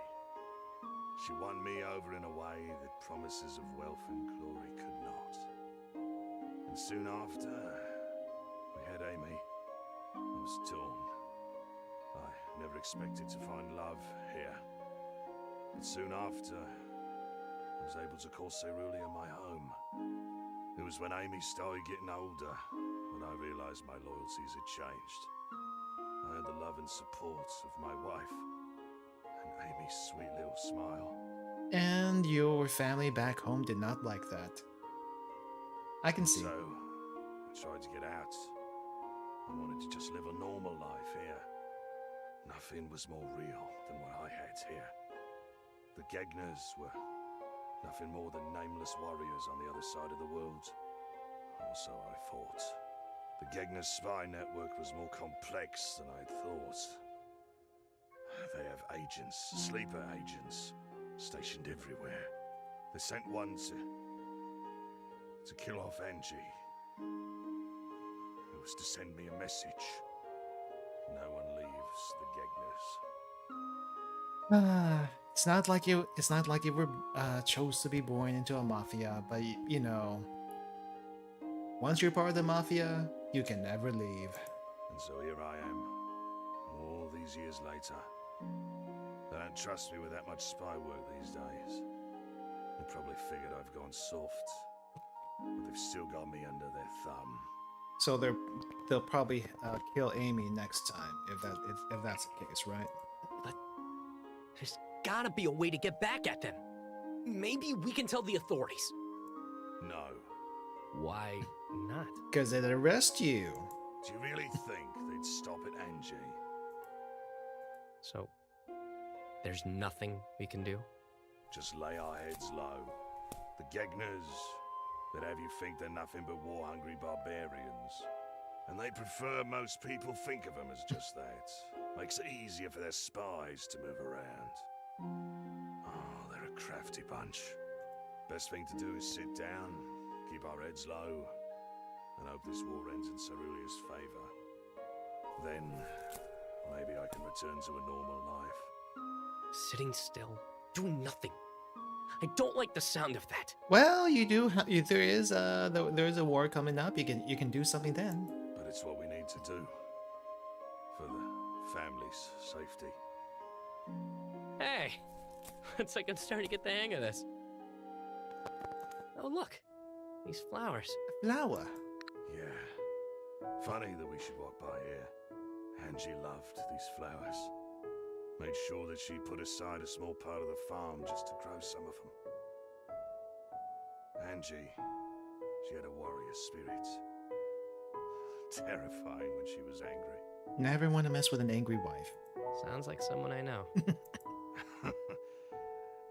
Speaker 8: She won me over in a way that promises of wealth and glory could not. And soon after, we had Amy. I was torn. I never expected to find love here. But soon after, I was able to call Cerulia my home. It was when Amy started getting older that I realized my loyalties had changed. I had the love and support of my wife, and Amy's sweet little smile.
Speaker 1: And your family back home did not like that. I can see.
Speaker 8: So, I tried to get out. I wanted to just live a normal life here. Nothing was more real than what I had here. The Gegners were nothing more than nameless warriors on the other side of the world. Or so I thought. The Gegner spy network was more complex than I'd thought. They have agents, sleeper agents, stationed everywhere. They sent one to kill off Angie. It was to send me a message. No one leaves the Gegners.
Speaker 1: It's not like you were chose to be born into a mafia, but you know, once you're part of the mafia, you can never leave.
Speaker 8: And so here I am, all these years later. They don't trust me with that much spy work these days. They probably figured I've gone soft, but they've still got me under their thumb.
Speaker 1: So they'll probably kill Amy next time if that's the case, right?
Speaker 6: But there's gotta be a way to get back at them. Maybe we can tell the authorities.
Speaker 8: No.
Speaker 6: Why not?
Speaker 1: Because they'd arrest you.
Speaker 8: Do you really think they'd stop at Angie?
Speaker 6: So, there's nothing we can do?
Speaker 8: Just lay our heads low. The Gegners, they'd have you think they're nothing but war-hungry barbarians. And they prefer most people think of them as just that. Makes it easier for their spies to move around. Oh, they're a crafty bunch. Best thing to do is sit down, keep our heads low, and hope this war ends in Cerulea's favor. Then, maybe I can return to a normal life.
Speaker 6: Sitting still, doing nothing. I don't like the sound of that.
Speaker 1: Well, you do. There is a war coming up. You can do something then.
Speaker 8: But it's what we need to do. For the family's safety.
Speaker 6: Hey, it's like I'm starting to get the hang of this. Oh, look, these flowers.
Speaker 1: Flower.
Speaker 8: Yeah. Funny that we should walk by here. Angie loved these flowers. Made sure that she put aside a small part of the farm just to grow some of them. Angie, she had a warrior spirit. Terrifying when she was angry.
Speaker 1: Never want to mess with an angry wife.
Speaker 6: Sounds like someone I know.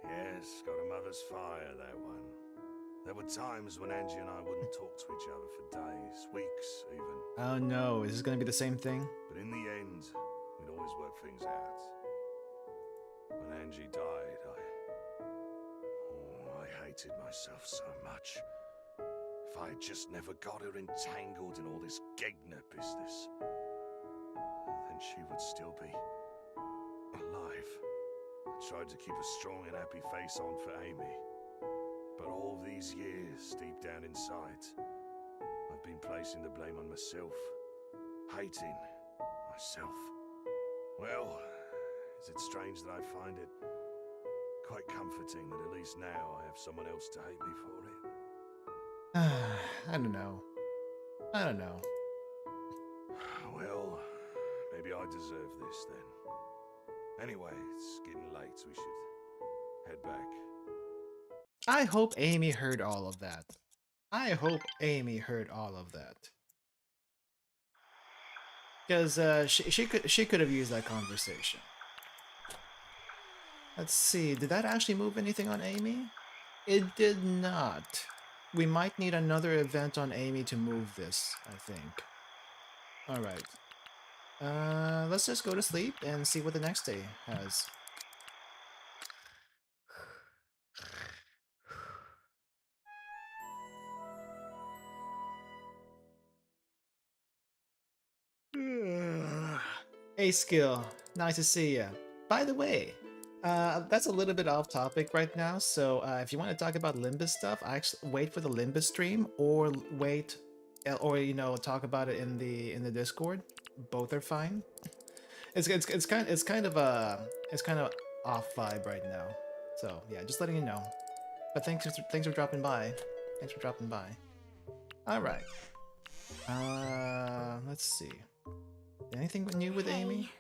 Speaker 8: Yes, got a mother's fire, that one. There were times when Angie and I wouldn't talk to each other for days, weeks even.
Speaker 1: Oh no, is this going to be the same thing?
Speaker 8: But in the end, we'd always work things out. When Angie died, I hated myself so much. If I had just never got her entangled in all this Gegner business, then she would still be alive. I tried to keep a strong and happy face on for Amy. But all these years, deep down inside, I've been placing the blame on myself. Hating myself. Well, is it strange that I find it quite comforting that at least now I have someone else to hate me for it?
Speaker 1: I don't know. I don't know.
Speaker 8: Well, maybe I deserve this then. Anyway, it's getting late, so we should head back.
Speaker 1: I hope Amy heard all of that. I hope Amy heard all of that. Because she could have used that conversation. Let's see, did that actually move anything on Amy? It did not. We might need another event on Amy to move this, I think. Alright. Let's just go to sleep and see what the next day has. Hey Skill, nice to see ya. By the way, that's a little bit off topic right now, so if you want to talk about Limbus stuff, I actually wait for the Limbus stream, or wait, or you know, talk about it in the Discord. Both are fine. It's kind of off vibe right now. So yeah, just letting you know. But thanks for dropping by. Thanks for dropping by. All right. Let's see. Anything new with Amy?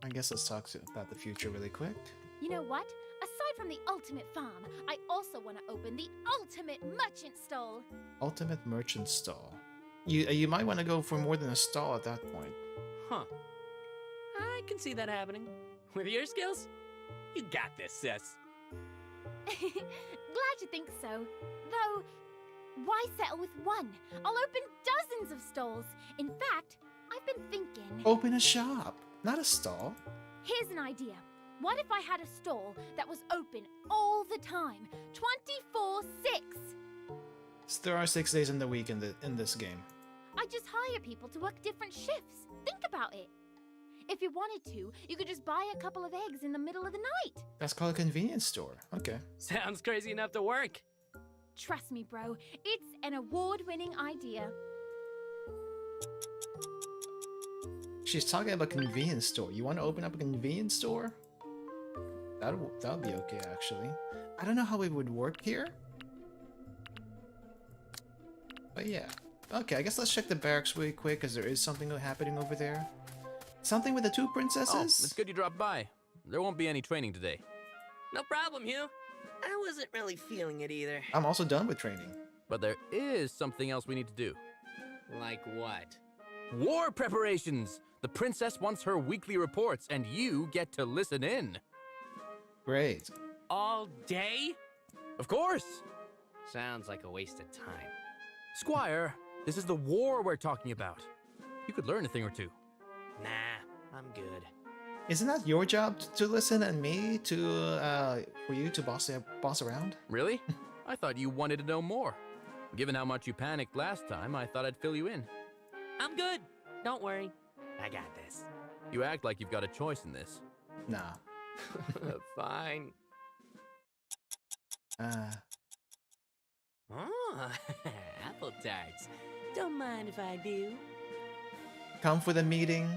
Speaker 1: I guess let's talk about the future really quick.
Speaker 2: You know what? Aside from the ultimate farm, I also want to open the ultimate merchant stall.
Speaker 1: Ultimate merchant stall. You might want to go for more than a stall at that point.
Speaker 3: Huh. I can see that happening. With your skills? You got this, sis.
Speaker 2: Glad you think so. Though, why settle with one? I'll open dozens of stalls. In fact, I've been thinking...
Speaker 1: Open a shop, not a stall.
Speaker 2: Here's an idea. What if I had a stall that was open all the time, 24/6?
Speaker 1: So there are 6 days in the week in this game.
Speaker 2: I just hire people to work different shifts. Think about it. If you wanted to, you could just buy a couple of eggs in the middle of the night.
Speaker 1: That's called a convenience store. Okay.
Speaker 3: Sounds crazy enough to work.
Speaker 2: Trust me, bro. It's an award-winning idea.
Speaker 1: She's talking about convenience store. You want to open up a convenience store? That'll be okay, actually. I don't know how it would work here. But yeah. Okay, I guess let's check the barracks really quick, because there is something happening over there. Something with the two princesses?
Speaker 7: Oh, it's good you dropped by. There won't be any training today.
Speaker 3: No problem, Hugh.
Speaker 9: I wasn't really feeling it either.
Speaker 1: I'm also done with training.
Speaker 7: But there is something else we need to do.
Speaker 6: Like what?
Speaker 7: War preparations! The princess wants her weekly reports, and you get to listen in.
Speaker 1: Great.
Speaker 3: All day?
Speaker 7: Of course!
Speaker 6: Sounds like a waste of time.
Speaker 7: Squire, this is the war we're talking about. You could learn a thing or two.
Speaker 6: Nah, I'm good.
Speaker 1: Isn't that your job to listen and me to, for you to boss around?
Speaker 7: Really? I thought you wanted to know more. Given how much you panicked last time, I thought I'd fill you in.
Speaker 3: I'm good. Don't worry. I got this.
Speaker 7: You act like you've got a choice in this.
Speaker 1: Nah.
Speaker 6: Fine.
Speaker 3: Oh, apple tarts. Don't mind if I do.
Speaker 1: Come for the meeting.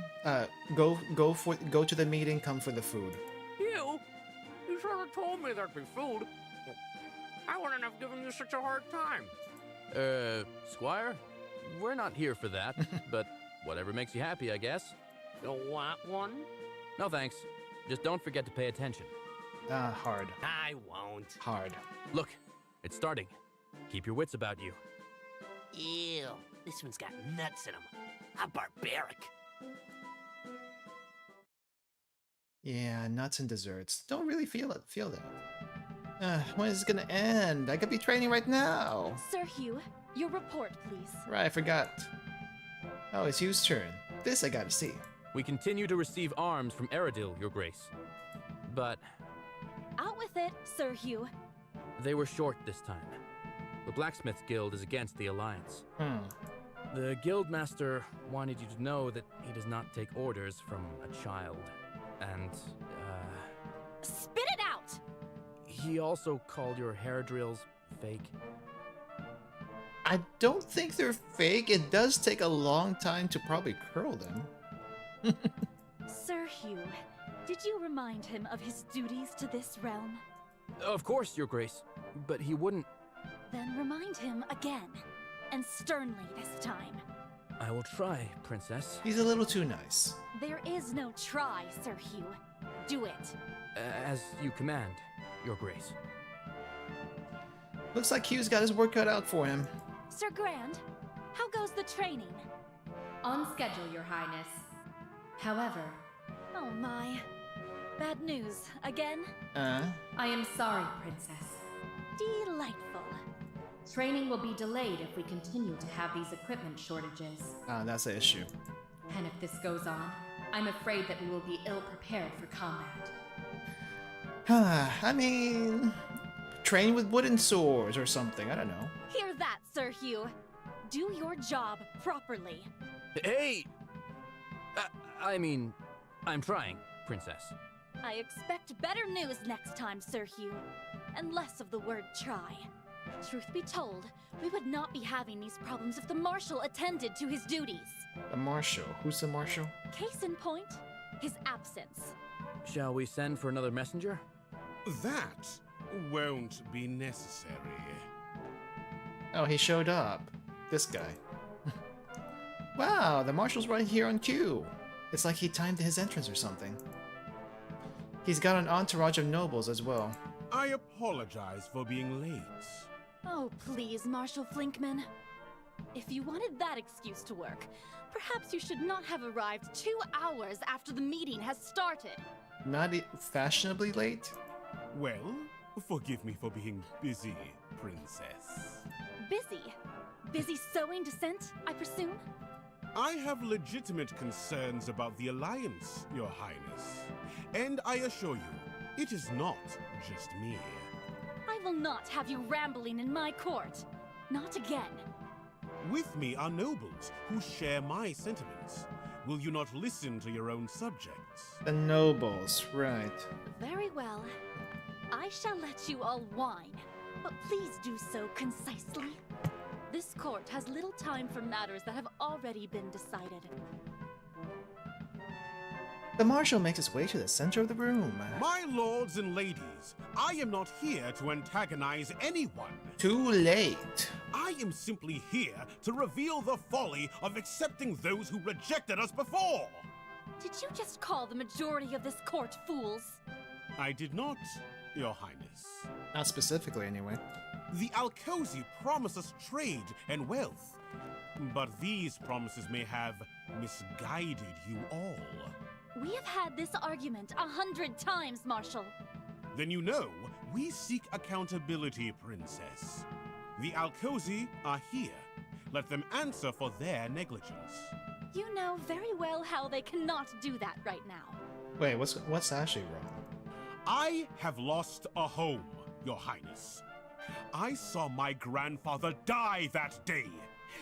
Speaker 1: Go to the meeting. Come for the food.
Speaker 3: You should have told me there'd be food. I wouldn't have given you such a hard time.
Speaker 7: Squire? We're not here for that, but whatever makes you happy, I guess.
Speaker 3: You want one?
Speaker 7: No thanks. Just don't forget to pay attention.
Speaker 1: Hard.
Speaker 3: I won't.
Speaker 1: Hard.
Speaker 7: Look, it's starting. Keep your wits about you.
Speaker 3: Ew, this one's got nuts in them. How barbaric.
Speaker 1: Yeah, nuts and desserts. Don't really feel that. When is it gonna end? I could be training right now.
Speaker 9: Sir Hugh, your report, please.
Speaker 1: Right, I forgot. Oh, it's Hugh's turn. This I gotta see.
Speaker 7: We continue to receive arms from Eredil, Your Grace. But
Speaker 9: Out with it, Sir Hugh.
Speaker 7: they were short this time. The Blacksmith's Guild is against the Alliance. The Guildmaster wanted you to know that he does not take orders from a child. And,
Speaker 9: Spit it out!
Speaker 7: he also called your hair drills fake.
Speaker 1: I don't think they're fake. It does take a long time to probably curl them.
Speaker 9: Sir Hugh, did you remind him of his duties to this realm?
Speaker 7: Of course, Your Grace, but he wouldn't.
Speaker 9: Then remind him again, and sternly this time.
Speaker 7: I will try, Princess.
Speaker 1: He's a little too nice.
Speaker 9: There is no try, Sir Hugh. Do it.
Speaker 7: As you command, Your Grace.
Speaker 1: Looks like Hugh's got his work cut out for him.
Speaker 9: Sir Grand, how goes the training?
Speaker 4: On schedule, Your Highness. However,
Speaker 9: Oh my. Bad news again?
Speaker 4: I am sorry, Princess.
Speaker 9: Delightful.
Speaker 4: Training will be delayed if we continue to have these equipment shortages.
Speaker 1: That's the issue.
Speaker 4: And if this goes on, I'm afraid that we will be ill-prepared for combat.
Speaker 1: I mean, train with wooden swords or something. I don't know.
Speaker 9: Hear that, Sir Hugh. Do your job properly.
Speaker 7: Hey! I mean, I'm trying, Princess.
Speaker 9: I expect better news next time, Sir Hugh, and less of the word try. Truth be told, we would not be having these problems if the Marshal attended to his duties.
Speaker 1: The Marshal. Who's the Marshal?
Speaker 9: Case in point, his absence.
Speaker 7: Shall we send for another messenger?
Speaker 10: That won't be necessary.
Speaker 1: Oh, he showed up. This guy. Wow, the Marshal's right here on cue. It's like he timed his entrance or something. He's got an entourage of nobles as well.
Speaker 10: I apologize for being late.
Speaker 9: Oh, please, Marshal Flinkman. If you wanted that excuse to work, perhaps you should not have arrived 2 hours after the meeting has started.
Speaker 1: Not fashionably late?
Speaker 10: Well, forgive me for being busy, Princess.
Speaker 9: Busy? Busy sowing dissent, I presume?
Speaker 10: I have legitimate concerns about the Alliance, Your Highness. And I assure you, it is not just me.
Speaker 9: I will not have you rambling in my court. Not again.
Speaker 10: With me are nobles who share my sentiments. Will you not listen to your own subjects?
Speaker 1: The nobles, right.
Speaker 9: Very well. I shall let you all whine, but please do so concisely. This court has little time for matters that have already been decided.
Speaker 1: The Marshal makes his way to the center of the room.
Speaker 10: My lords and ladies, I am not here to antagonize anyone.
Speaker 1: Too late.
Speaker 10: I am simply here to reveal the folly of accepting those who rejected us before.
Speaker 9: Did you just call the majority of this court fools?
Speaker 10: I did not, Your Highness.
Speaker 1: Not specifically, anyway.
Speaker 10: The Alkozi promise us trade and wealth. But these promises may have misguided you all.
Speaker 9: We have had this argument 100 times, Marshal.
Speaker 10: Then you know, we seek accountability, Princess. The Alkozi are here. Let them answer for their negligence.
Speaker 9: You know very well how they cannot do that right now.
Speaker 1: Wait, what's actually wrong?
Speaker 10: I have lost a home, Your Highness. I saw my grandfather die that day.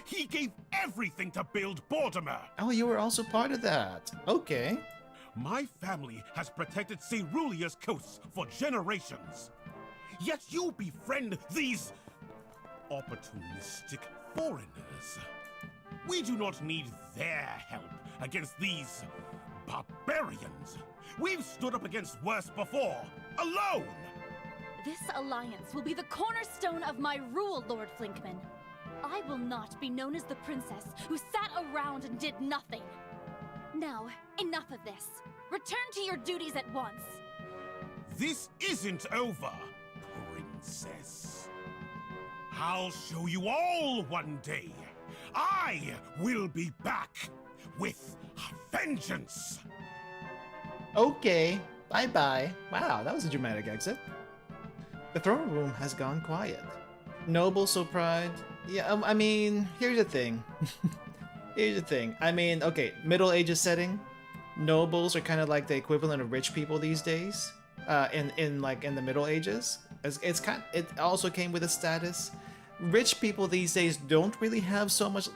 Speaker 10: He gave everything to build Mortimer.
Speaker 1: Oh, you were also part of that. Okay.
Speaker 10: My family has protected Cerulea's coasts for generations. Yet you befriend these opportunistic foreigners. We do not need their help against these barbarians. We've stood up against worse before, alone!
Speaker 9: This alliance will be the cornerstone of my rule, Lord Flinkman. I will not be known as the princess who sat around and did nothing. Now, enough of this. Return to your duties at once.
Speaker 10: This isn't over, Princess. I'll show you all one day. I will be back with a vengeance.
Speaker 1: Okay, bye-bye. Wow, that was a dramatic exit. The throne room has gone quiet. Noble so pride. Yeah, I mean, here's the thing. Here's the thing. I mean, okay, Middle Ages setting. Nobles are kind of like the equivalent of rich people these days. In the Middle Ages, it also came with a status. Rich people these days don't really have so much,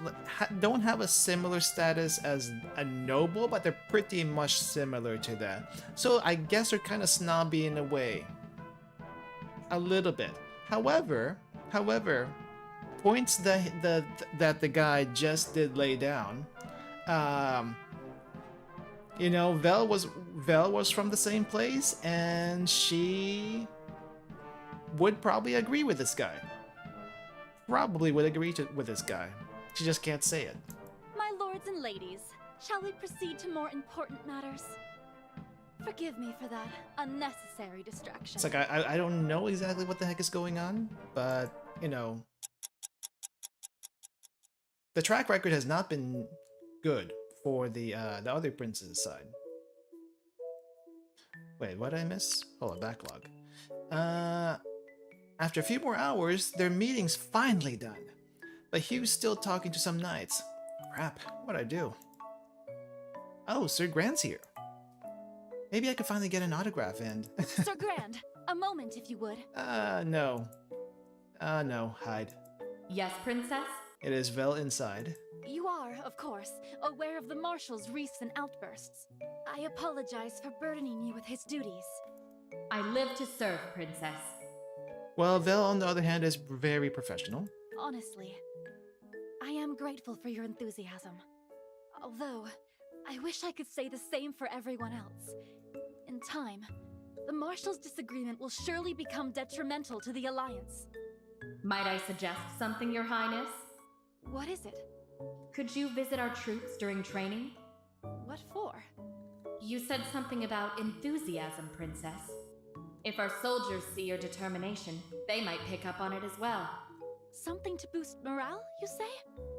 Speaker 1: don't have a similar status as a noble, but they're pretty much similar to that. So I guess they're kind of snobby in a way. A little bit. However, points that the guy just did lay down. You know, Vel was from the same place, and she would probably agree with this guy. Probably would agree with this guy. She just can't say it.
Speaker 9: My lords and ladies, shall we proceed to more important matters? Forgive me for that unnecessary distraction.
Speaker 1: It's like I don't know exactly what the heck is going on, but you know, the track record has not been good for the other prince's side. Wait, what did I miss? Oh, a backlog. After a few more hours, their meeting's finally done. But Hugh's still talking to some knights. Crap, what'd I do? Oh, Sir Grant's here. Maybe I could finally get an autograph and...
Speaker 9: Sir Grand, a moment if you would.
Speaker 1: No. No, hide.
Speaker 4: Yes, Princess?
Speaker 1: It is Vel inside.
Speaker 9: You are, of course, aware of the Marshal's recent outbursts. I apologize for burdening you with his duties.
Speaker 4: I live to serve, Princess.
Speaker 1: Well, Vel, on the other hand, is very professional.
Speaker 9: Honestly, I am grateful for your enthusiasm. Although, I wish I could say the same for everyone else. In time, the Marshal's disagreement will surely become detrimental to the Alliance.
Speaker 4: Might I suggest something, Your Highness?
Speaker 9: What is it?
Speaker 4: Could you visit our troops during training?
Speaker 9: What for?
Speaker 4: You said something about enthusiasm, Princess. If our soldiers see your determination, they might pick up on it as well.
Speaker 9: Something to boost morale, you say?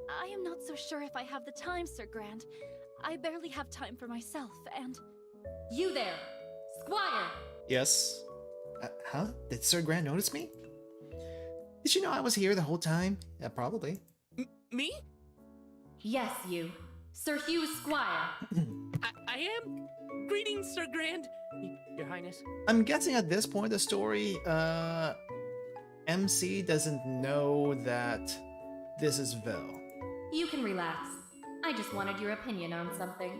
Speaker 9: I am not so sure if I have the time, Sir Grand. I barely have time for myself, and...
Speaker 4: You there! Squire!
Speaker 1: Yes? Huh? Did Sir Grant notice me? Did she know I was here the whole time? Yeah, probably.
Speaker 3: Me?
Speaker 4: Yes, you. Sir Hugh Squire.
Speaker 3: I am? Greetings, Sir Grand. Your Highness.
Speaker 1: I'm guessing at this point of the story, MC doesn't know that this is Vel.
Speaker 4: You can relax. I just wanted your opinion on something.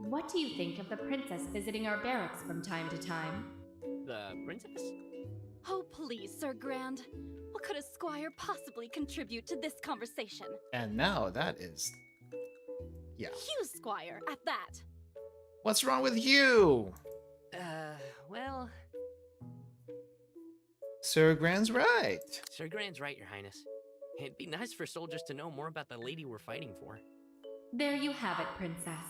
Speaker 4: What do you think of the princess visiting our barracks from time to time?
Speaker 3: The princess?
Speaker 9: Oh, please, Sir Grand. What could a squire possibly contribute to this conversation?
Speaker 1: And now that is... yeah.
Speaker 9: Hugh Squire, at that.
Speaker 1: What's wrong with you?
Speaker 6: Well...
Speaker 1: Sir Grant's right.
Speaker 6: Sir Grant's right, Your Highness. It'd be nice for soldiers to know more about the lady we're fighting for.
Speaker 4: There you have it, Princess.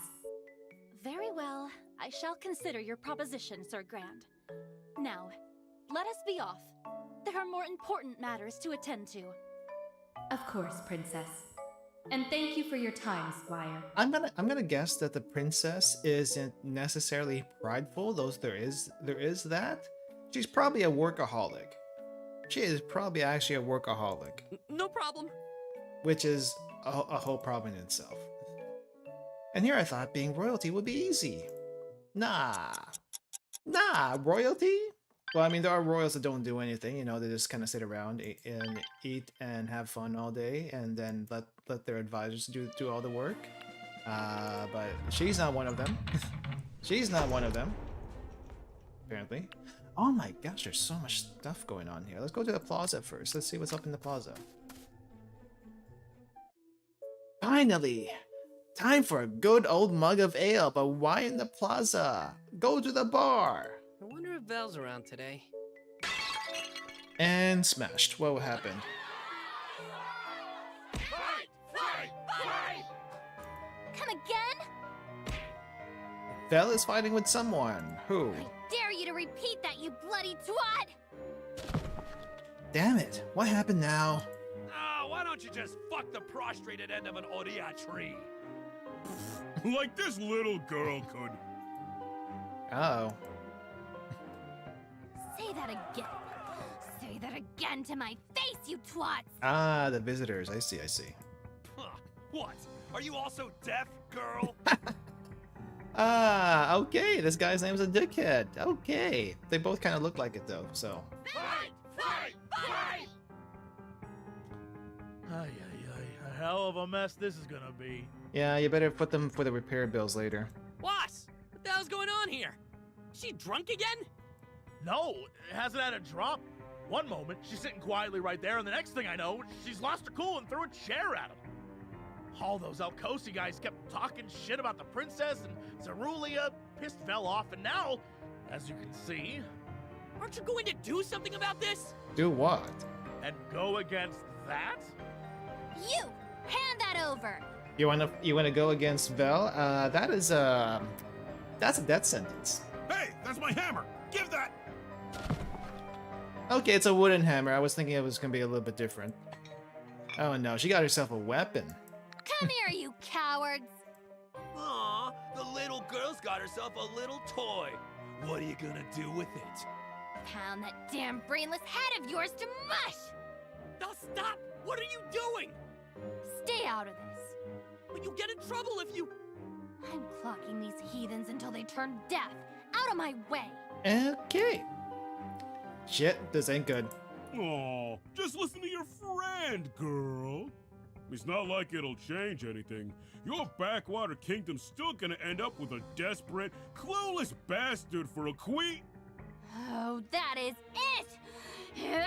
Speaker 9: Very well. I shall consider your proposition, Sir Grand. Now, let us be off. There are more important matters to attend to.
Speaker 4: Of course, Princess. And thank you for your time, Squire.
Speaker 1: I'm gonna guess that the princess isn't necessarily prideful, though there is that. She's probably a workaholic. She is probably actually a workaholic,
Speaker 3: No problem.
Speaker 1: which is a whole problem in itself. And here I thought being royalty would be easy. Nah, royalty? Well, I mean, there are royals that don't do anything, you know, they just kind of sit around and eat and have fun all day and then let their advisors do all the work. But she's not one of them. She's not one of them, apparently. Oh my gosh, there's so much stuff going on here. Let's go to the plaza first. Let's see what's up in the plaza. Finally! Time for a good old mug of ale, but why in the plaza? Go to the bar!
Speaker 6: I wonder if Val's around today.
Speaker 1: And smashed. What happened?
Speaker 5: Fight! Fight! Fight!
Speaker 2: Come again?
Speaker 1: Vel is fighting with someone. Who?
Speaker 2: I dare you to repeat that, you bloody twat!
Speaker 1: Damn it. What happened now?
Speaker 5: Oh, why don't you just fuck the prostrated end of an Oria tree?
Speaker 10: Like this little girl could.
Speaker 1: Oh.
Speaker 2: Say that again. Say that again to my face, you twats!
Speaker 1: Ah, the visitors. I see, I see.
Speaker 5: Huh. What? Are you also deaf, girl?
Speaker 1: Ah, okay. This guy's name's a dickhead. Okay. They both kind of look like it, though, so.
Speaker 5: Fight! Fight! Fight!
Speaker 11: Ay, a hell of a mess this is gonna be.
Speaker 1: Yeah, you better put them for the repair bills later.
Speaker 3: Boss, what the hell's going on here? Is she drunk again?
Speaker 11: No, it hasn't had a drop. One moment, she's sitting quietly right there, and the next thing I know, she's lost her cool and threw a chair at him. All those Alcosi guys kept talking shit about the princess, and Cerulia pissed Vel off, and now, as you can see...
Speaker 3: Aren't you going to do something about this?
Speaker 1: Do what?
Speaker 11: And go against that?
Speaker 2: You! Hand that over!
Speaker 1: You wanna go against Vel? That's a death sentence.
Speaker 10: Hey, that's my hammer. Give that.
Speaker 1: Okay, it's a wooden hammer. I was thinking it was gonna be a little bit different. Oh no, she got herself a weapon.
Speaker 2: Come here, you cowards!
Speaker 5: Aw, the little girl's got herself a little toy. What are you gonna do with it?
Speaker 2: Pound that damn brainless head of yours to mush!
Speaker 3: Now stop! What are you doing?
Speaker 2: Stay out of this.
Speaker 3: But you'll get in trouble if you...
Speaker 2: I'm clocking these heathens until they turn deaf. Out of my way!
Speaker 1: Okay. Shit, this ain't good.
Speaker 10: Aw, just listen to your friend, girl. It's not like it'll change anything. Your backwater kingdom's still gonna end up with a desperate, clueless bastard for a queen.
Speaker 2: Oh, that is it!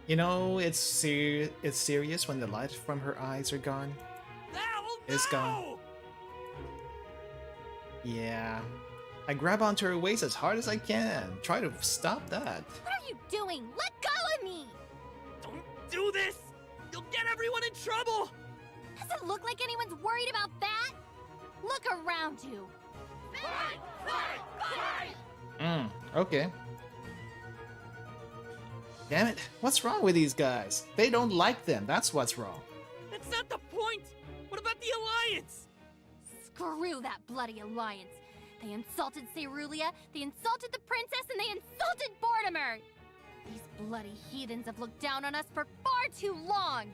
Speaker 1: You know, it's serious when the light from her eyes are gone. It's gone. Yeah. I grab onto her waist as hard as I can. Try to stop that.
Speaker 2: What are you doing? Let go of me!
Speaker 3: Don't do this! You'll get everyone in trouble!
Speaker 2: Does it look like anyone's worried about that? Look around you.
Speaker 5: Fight! Fight! Fight!
Speaker 1: Okay. Damn it, what's wrong with these guys? They don't like them, that's what's wrong.
Speaker 3: That's not the point! What about the Alliance?
Speaker 2: Screw that bloody alliance. They insulted Cerulia, they insulted the princess, and they insulted Mortimer! These bloody heathens have looked down on us for far too long!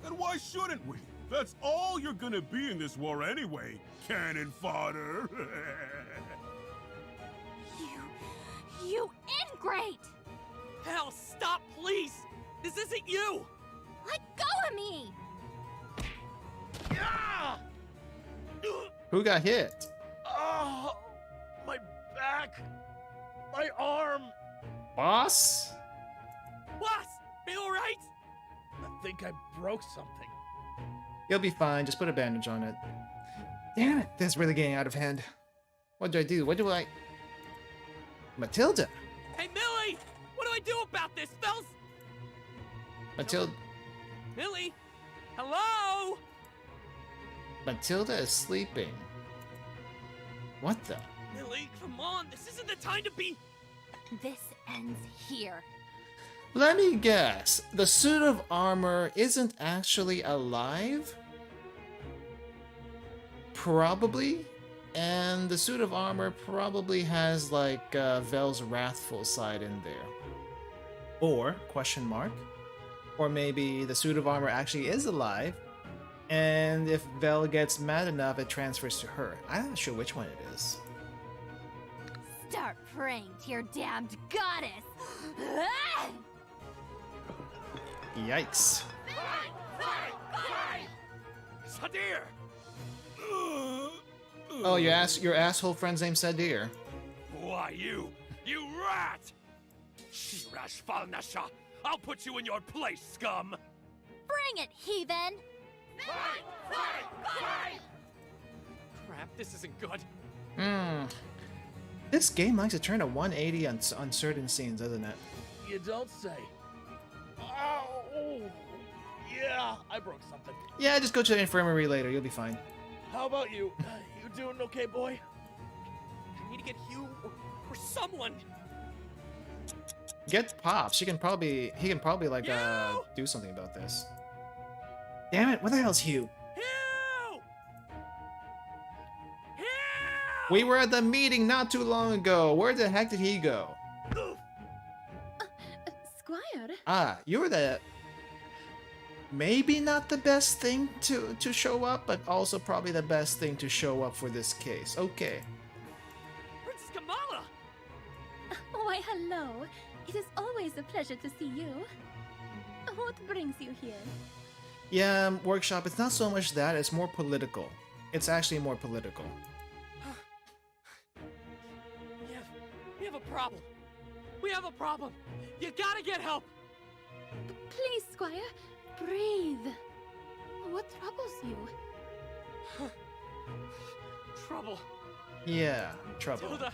Speaker 10: And why shouldn't we? That's all you're gonna be in this war anyway, cannon fodder.
Speaker 2: You ingrate!
Speaker 3: Hell, stop, please! This isn't you!
Speaker 2: Let go of me!
Speaker 3: Ah!
Speaker 1: Who got hit?
Speaker 11: Oh, my back, my arm.
Speaker 1: Boss?
Speaker 3: Boss, are you alright?
Speaker 11: I think I broke something.
Speaker 1: You'll be fine, just put a bandage on it. Damn it, this is really getting out of hand. What do I do? What do I... Matilda!
Speaker 3: Hey, Millie! What do I do about this, Fells?
Speaker 1: Matilda...
Speaker 3: Millie? Hello?
Speaker 1: Matilda is sleeping. What the?
Speaker 3: Millie, come on, this isn't the time to be...
Speaker 2: This ends here.
Speaker 1: Let me guess. The suit of armor isn't actually alive? Probably. And the suit of armor probably has like Vel's wrathful side in there. Or, question mark, or maybe the suit of armor actually is alive, and if Vel gets mad enough, it transfers to her. I'm not sure which one it is.
Speaker 2: Start praying to your damned goddess!
Speaker 1: Yikes.
Speaker 5: Sadir!
Speaker 1: Oh, your asshole friend's name Sadir.
Speaker 5: Why, you rat! Shirash Falnasha! I'll put you in your place, scum!
Speaker 2: Bring it, heathen!
Speaker 5: Crap, this isn't good.
Speaker 1: This game likes to turn a 180 on certain scenes, doesn't it?
Speaker 11: You don't say. Oh, yeah, I broke something.
Speaker 1: Yeah, just go to the infirmary later, you'll be fine.
Speaker 11: How about you? You doing okay, boy?
Speaker 5: I need to get Hugh or someone.
Speaker 1: Get Pops. He can probably like do something about this. Damn it! What the hell's Hugh?
Speaker 5: Hugh! Hugh!
Speaker 1: We were at the meeting not too long ago. Where the heck did he go?
Speaker 9: Squire?
Speaker 1: Ah, you're the maybe not the best thing to show up, but also probably the best thing to show up for this case. Okay.
Speaker 5: Princess Kamala!
Speaker 9: Why, hello. It is always a pleasure to see you. What brings you here?
Speaker 1: Yeah, workshop. It's not so much that; it's more political. It's actually more political.
Speaker 5: We have a problem. We have a problem. You gotta get help.
Speaker 9: Please, Squire, breathe. What troubles you?
Speaker 5: Trouble.
Speaker 1: Yeah, trouble.
Speaker 5: Tilda,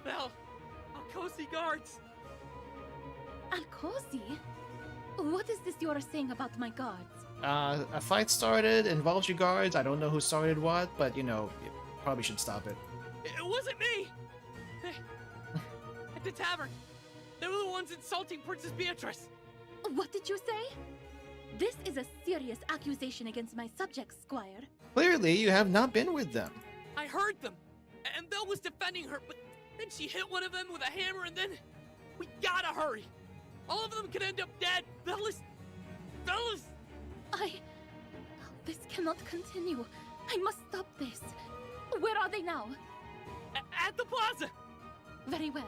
Speaker 5: Belle, Alcosi guards.
Speaker 9: Alcosi? What is this you are saying about my guards?
Speaker 1: A fight started, involves your guards. I don't know who started what, but you know, you probably should stop it.
Speaker 5: It wasn't me. At the tavern, they were the ones insulting Princess Beatrice.
Speaker 9: What did you say? This is a serious accusation against my subjects, Squire.
Speaker 1: Clearly, you have not been with them.
Speaker 5: I heard them, and Belle was defending her, but then she hit one of them with a hammer, and then we gotta hurry. All of them could end up dead. Belle is.
Speaker 9: This cannot continue. I must stop this. Where are they now?
Speaker 5: At the plaza.
Speaker 9: Very well.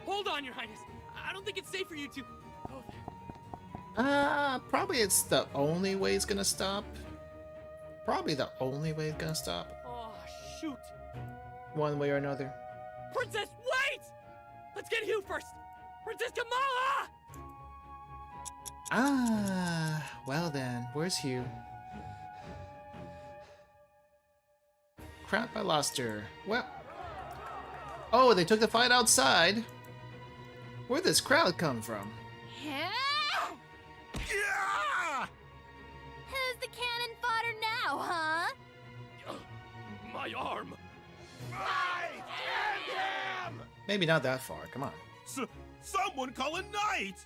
Speaker 5: Hold on, Your Highness. I don't think it's safe for you to go there.
Speaker 1: Probably it's the only way it's gonna stop. Probably the only way it's gonna stop.
Speaker 5: Oh, shoot.
Speaker 1: One way or another.
Speaker 5: Princess, wait! Let's get Hugh first. Princess Kamala!
Speaker 1: Well then, where's Hugh? Crap, I lost her. Well. Oh, they took the fight outside. Where'd this crowd come from?
Speaker 2: Yeah! Who's the cannon fodder now, huh?
Speaker 5: My arm.
Speaker 1: Maybe not that far, come on.
Speaker 10: Someone call a knight!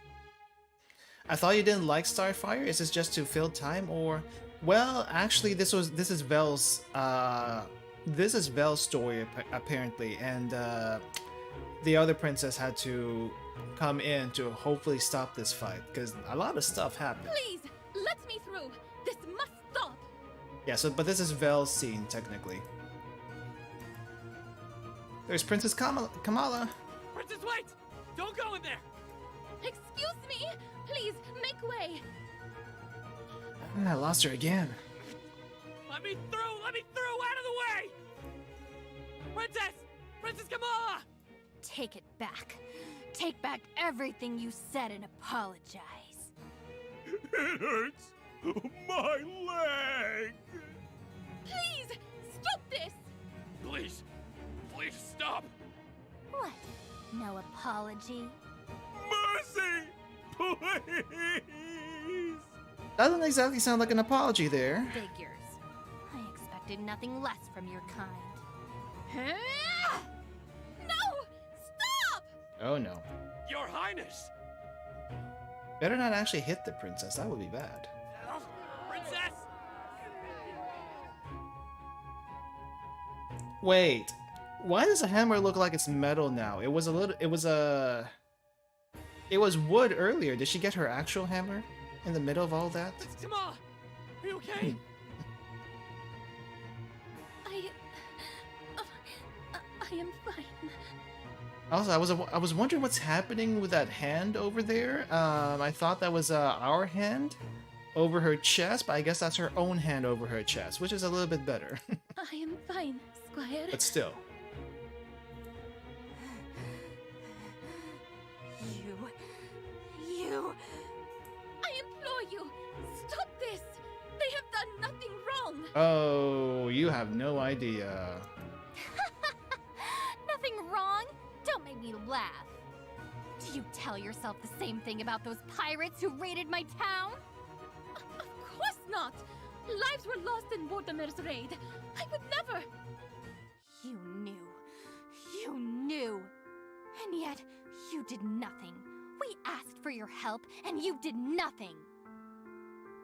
Speaker 1: I thought you didn't like Starfire. Is this just to fill time, or? Well, actually, this is Vel's story apparently, and the other princess had to come in to hopefully stop this fight because a lot of stuff happened.
Speaker 9: Please, let me through. This must stop.
Speaker 1: Yeah. But this is Vel's scene technically. There's Princess Kamala.
Speaker 5: Princess, wait! Don't go in there.
Speaker 9: Excuse me. Please, make way.
Speaker 1: I lost her again.
Speaker 5: Let me through! Let me through! Out of the way! Princess! Princess Kamala!
Speaker 2: Take it back. Take back everything you said and apologize.
Speaker 10: It hurts! My leg!
Speaker 9: Please, stop this!
Speaker 5: Please! Please stop!
Speaker 2: What? No apology?
Speaker 10: Mercy! Please!
Speaker 1: Doesn't exactly sound like an apology there.
Speaker 2: Figures. I expected nothing less from your kind.
Speaker 9: No! Stop!
Speaker 1: Oh no.
Speaker 5: Your Highness!
Speaker 1: Better not actually hit the princess, that would be bad.
Speaker 5: Princess!
Speaker 1: Wait, why does the hammer look like it's metal now? It was wood earlier. Did she get her actual hammer in the middle of all that?
Speaker 5: Come on! Are you okay?
Speaker 9: I am fine.
Speaker 1: Also, I was wondering what's happening with that hand over there. I thought that was our hand over her chest, but I guess that's her own hand over her chest, which is a little bit better.
Speaker 9: I am fine, Squire.
Speaker 1: But still.
Speaker 9: You. I implore you, stop this. They have done nothing wrong.
Speaker 1: Oh, you have no idea.
Speaker 2: Nothing wrong? Don't make me laugh. Do you tell yourself the same thing about those pirates who raided my town?
Speaker 9: Of course not. Lives were lost in Mortimer's raid. I would never.
Speaker 2: You knew. You knew. And yet, you did nothing. We asked for your help, and you did nothing.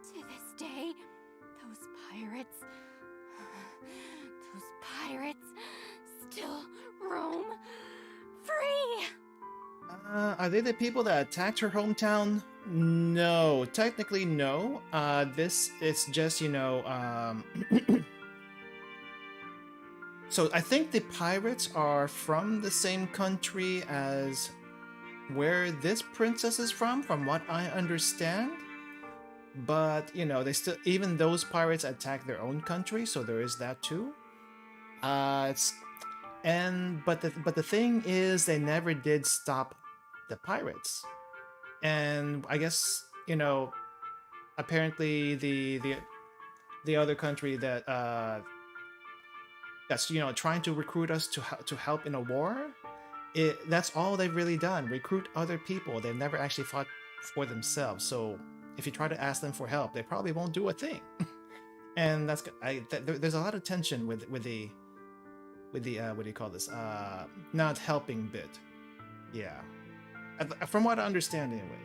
Speaker 2: To this day, those pirates still roam free.
Speaker 1: Are they the people that attacked her hometown? No, technically no. This is just, you know, So I think the pirates are from the same country as where this princess is from what I understand. But, you know, they still, even those pirates attack their own country, so there is that too. But the thing is, they never did stop the pirates. And I guess, you know, apparently the other country that that's, you know, trying to recruit us to help in a war, that's all they've really done, recruit other people. They've never actually fought for themselves. So if you try to ask them for help, they probably won't do a thing. And there's a lot of tension with the what do you call this, not helping bit. Yeah, from what I understand anyway.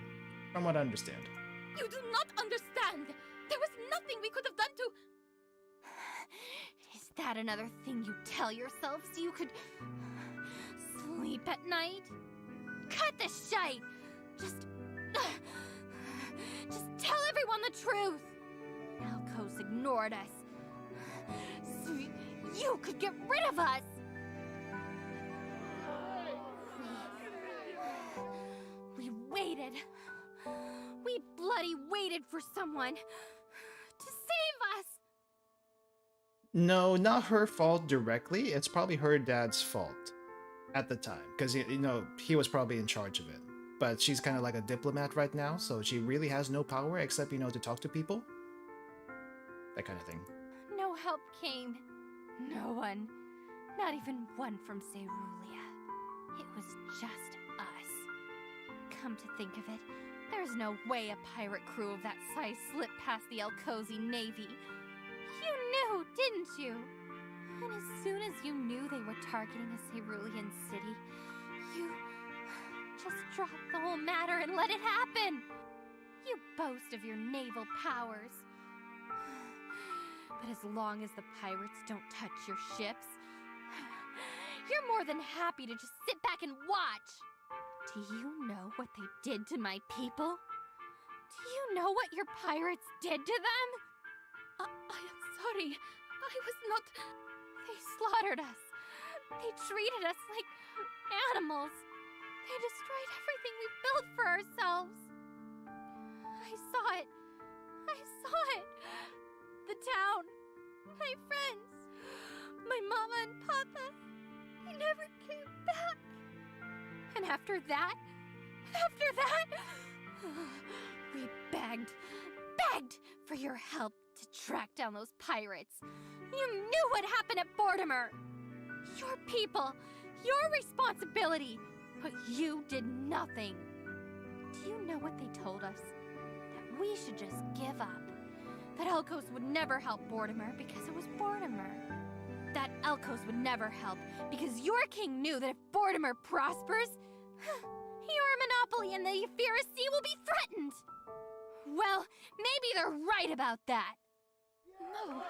Speaker 1: From what I understand.
Speaker 9: You do not understand. There was nothing we could have done to.
Speaker 2: Is that another thing you tell yourself so you could sleep at night? Cut the shite! Just tell everyone the truth! Alcos ignored us, so you could get rid of us! We waited. We bloody waited for someone to save us!
Speaker 1: No, not her fault directly. It's probably her dad's fault at the time, because, you know, he was probably in charge of it. But she's kind of like a diplomat right now, so she really has no power except, you know, to talk to people. That kind of thing.
Speaker 2: No help came. No one. Not even one from Cerulia. It was just us. Come to think of it, there's no way a pirate crew of that size slipped past the Alcosi Navy. You knew, didn't you? And as soon as you knew they were targeting a Cerulean city, you just dropped the whole matter and let it happen. You boast of your naval powers. But as long as the pirates don't touch your ships, you're more than happy to just sit back and watch. Do you know what they did to my people? Do you know what your pirates did to them?
Speaker 9: I am sorry. I was not.
Speaker 2: They slaughtered us. They treated us like animals. They destroyed everything we built for ourselves. I saw it. I saw it. The town. My friends. My mama and papa. They never came back. And after that, we begged for your help to track down those pirates. You knew what happened at Mortimer. Your people, your responsibility, but you did nothing. Do you know what they told us? That we should just give up. That Elkos would never help Mortimer because it was Mortimer. That Elkos would never help because your king knew that if Mortimer prospers, Your monopoly in the Euphorus Sea will be threatened! Well, maybe they're right about that.
Speaker 9: No,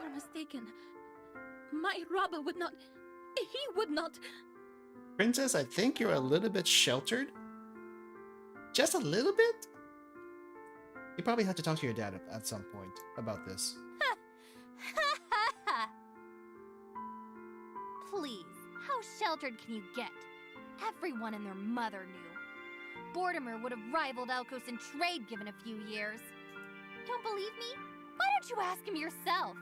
Speaker 9: you're mistaken. My Rabba would not... He would not...
Speaker 1: Princess, I think you're a little bit sheltered. Just a little bit? You probably have to talk to your dad at some point about this.
Speaker 2: Please, how sheltered can you get? Everyone and their mother knew. Mortimer would have rivaled Elkos in trade given a few years. Don't believe me? Why don't you ask him yourself?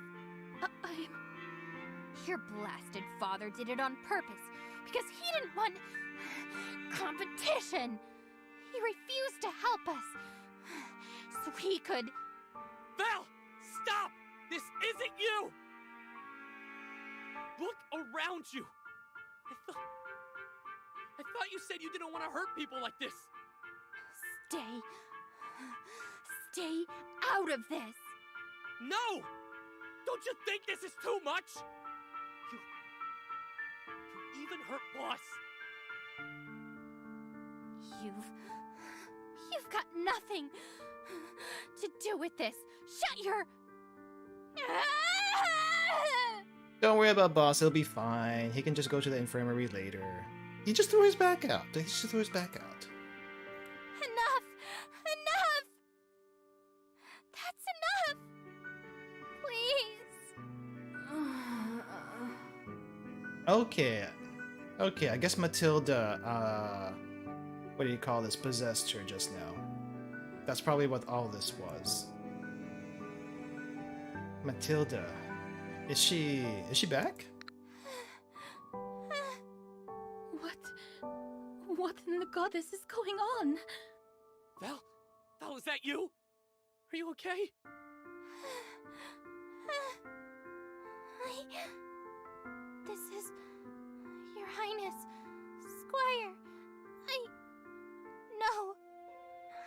Speaker 2: Your blasted father did it on purpose because he didn't want competition. He refused to help us so he could...
Speaker 5: Val! Stop! This isn't you! Look around you! I thought you said you didn't want to hurt people like this!
Speaker 2: Stay out of this!
Speaker 5: No! Don't you think this is too much? You even hurt Boss!
Speaker 2: You've got nothing to do with this. Shut your...
Speaker 1: Don't worry about Boss, he'll be fine. He can just go to the infirmary later. He just threw his back out.
Speaker 2: Enough! That's enough! Please!
Speaker 1: Okay, I guess Matilda, what do you call this, possessed her just now. That's probably what all this was. Matilda, is she back?
Speaker 9: What in the goddess is going on?
Speaker 5: Val, is that you? Are you okay?
Speaker 2: This is... Your Highness, Squire. No.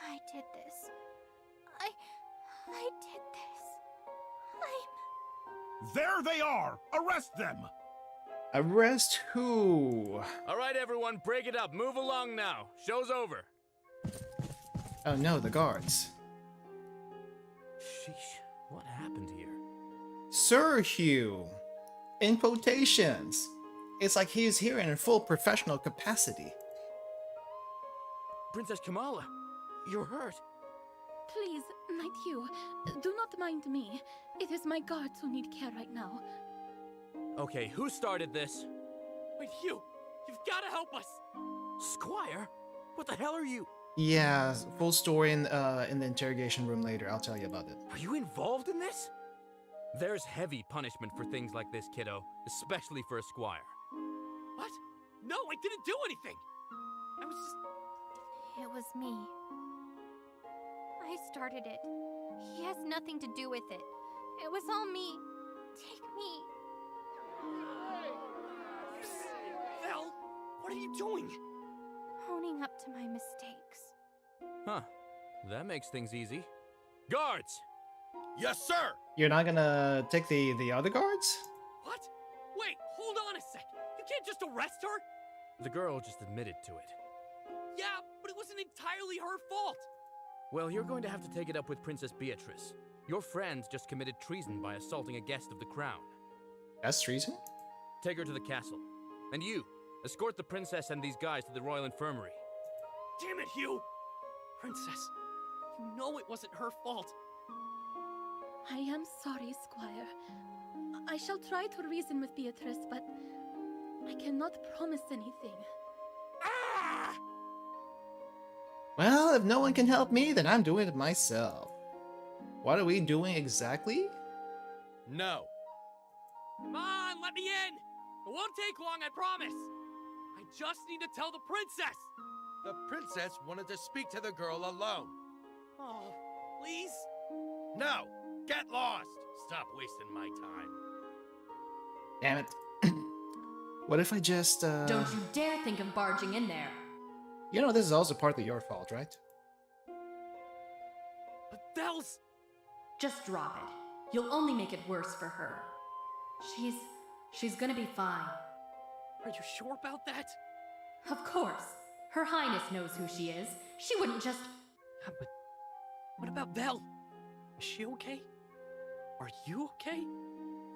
Speaker 2: I did this. I did this.
Speaker 10: There they are! Arrest them!
Speaker 1: Arrest who?
Speaker 7: All right, everyone, break it up. Move along now. Show's over.
Speaker 1: Oh no, the guards.
Speaker 7: Sheesh, what happened here?
Speaker 1: Sir Hugh! In quotations. It's like he's here in a full professional capacity.
Speaker 7: Princess Kamala, you're hurt.
Speaker 9: Please, Knight Hugh, do not mind me. It is my guards who need care right now.
Speaker 7: Okay, who started this?
Speaker 5: Wait, Hugh, you've got to help us!
Speaker 7: Squire? What the hell are you?
Speaker 1: Yeah, full story in the interrogation room later. I'll tell you about it.
Speaker 7: Are you involved in this? There's heavy punishment for things like this, kiddo, especially for a squire.
Speaker 5: What? No, I didn't do anything! I was just...
Speaker 2: It was me. I started it. He has nothing to do with it. It was all me. Take me.
Speaker 5: Val, what are you doing?
Speaker 2: Owning up to my mistakes.
Speaker 7: Huh. That makes things easy. Guards!
Speaker 11: Yes, sir!
Speaker 1: You're not gonna take the other guards?
Speaker 5: What? Wait, hold on a sec. You can't just arrest her?
Speaker 7: The girl just admitted to it.
Speaker 5: Yeah, but it wasn't entirely her fault.
Speaker 7: Well, you're going to have to take it up with Princess Beatrice. Your friend just committed treason by assaulting a guest of the crown.
Speaker 1: That's treason?
Speaker 7: Take her to the castle. And you, escort the princess and these guys to the royal infirmary.
Speaker 5: Damn it, Hugh! Princess, you know it wasn't her fault.
Speaker 9: I am sorry, Squire. I shall try to reason with Beatrice, but I cannot promise anything.
Speaker 5: Ah!
Speaker 1: Well, if no one can help me, then I'm doing it myself. What are we doing exactly?
Speaker 11: No.
Speaker 5: Come on, let me in! It won't take long, I promise! I just need to tell the princess!
Speaker 11: The princess wanted to speak to the girl alone.
Speaker 5: Oh, please?
Speaker 11: No! Get lost! Stop wasting my time.
Speaker 1: Damn it. What if I just,
Speaker 4: Don't you dare think of barging in there.
Speaker 1: You know, this is also partly your fault, right?
Speaker 5: But Belle's...
Speaker 4: Just drop it. You'll only make it worse for her. She's gonna be fine.
Speaker 5: Are you sure about that?
Speaker 4: Of course. Her Highness knows who she is. She wouldn't just...
Speaker 6: But what about Vel? Is she okay? Are you okay?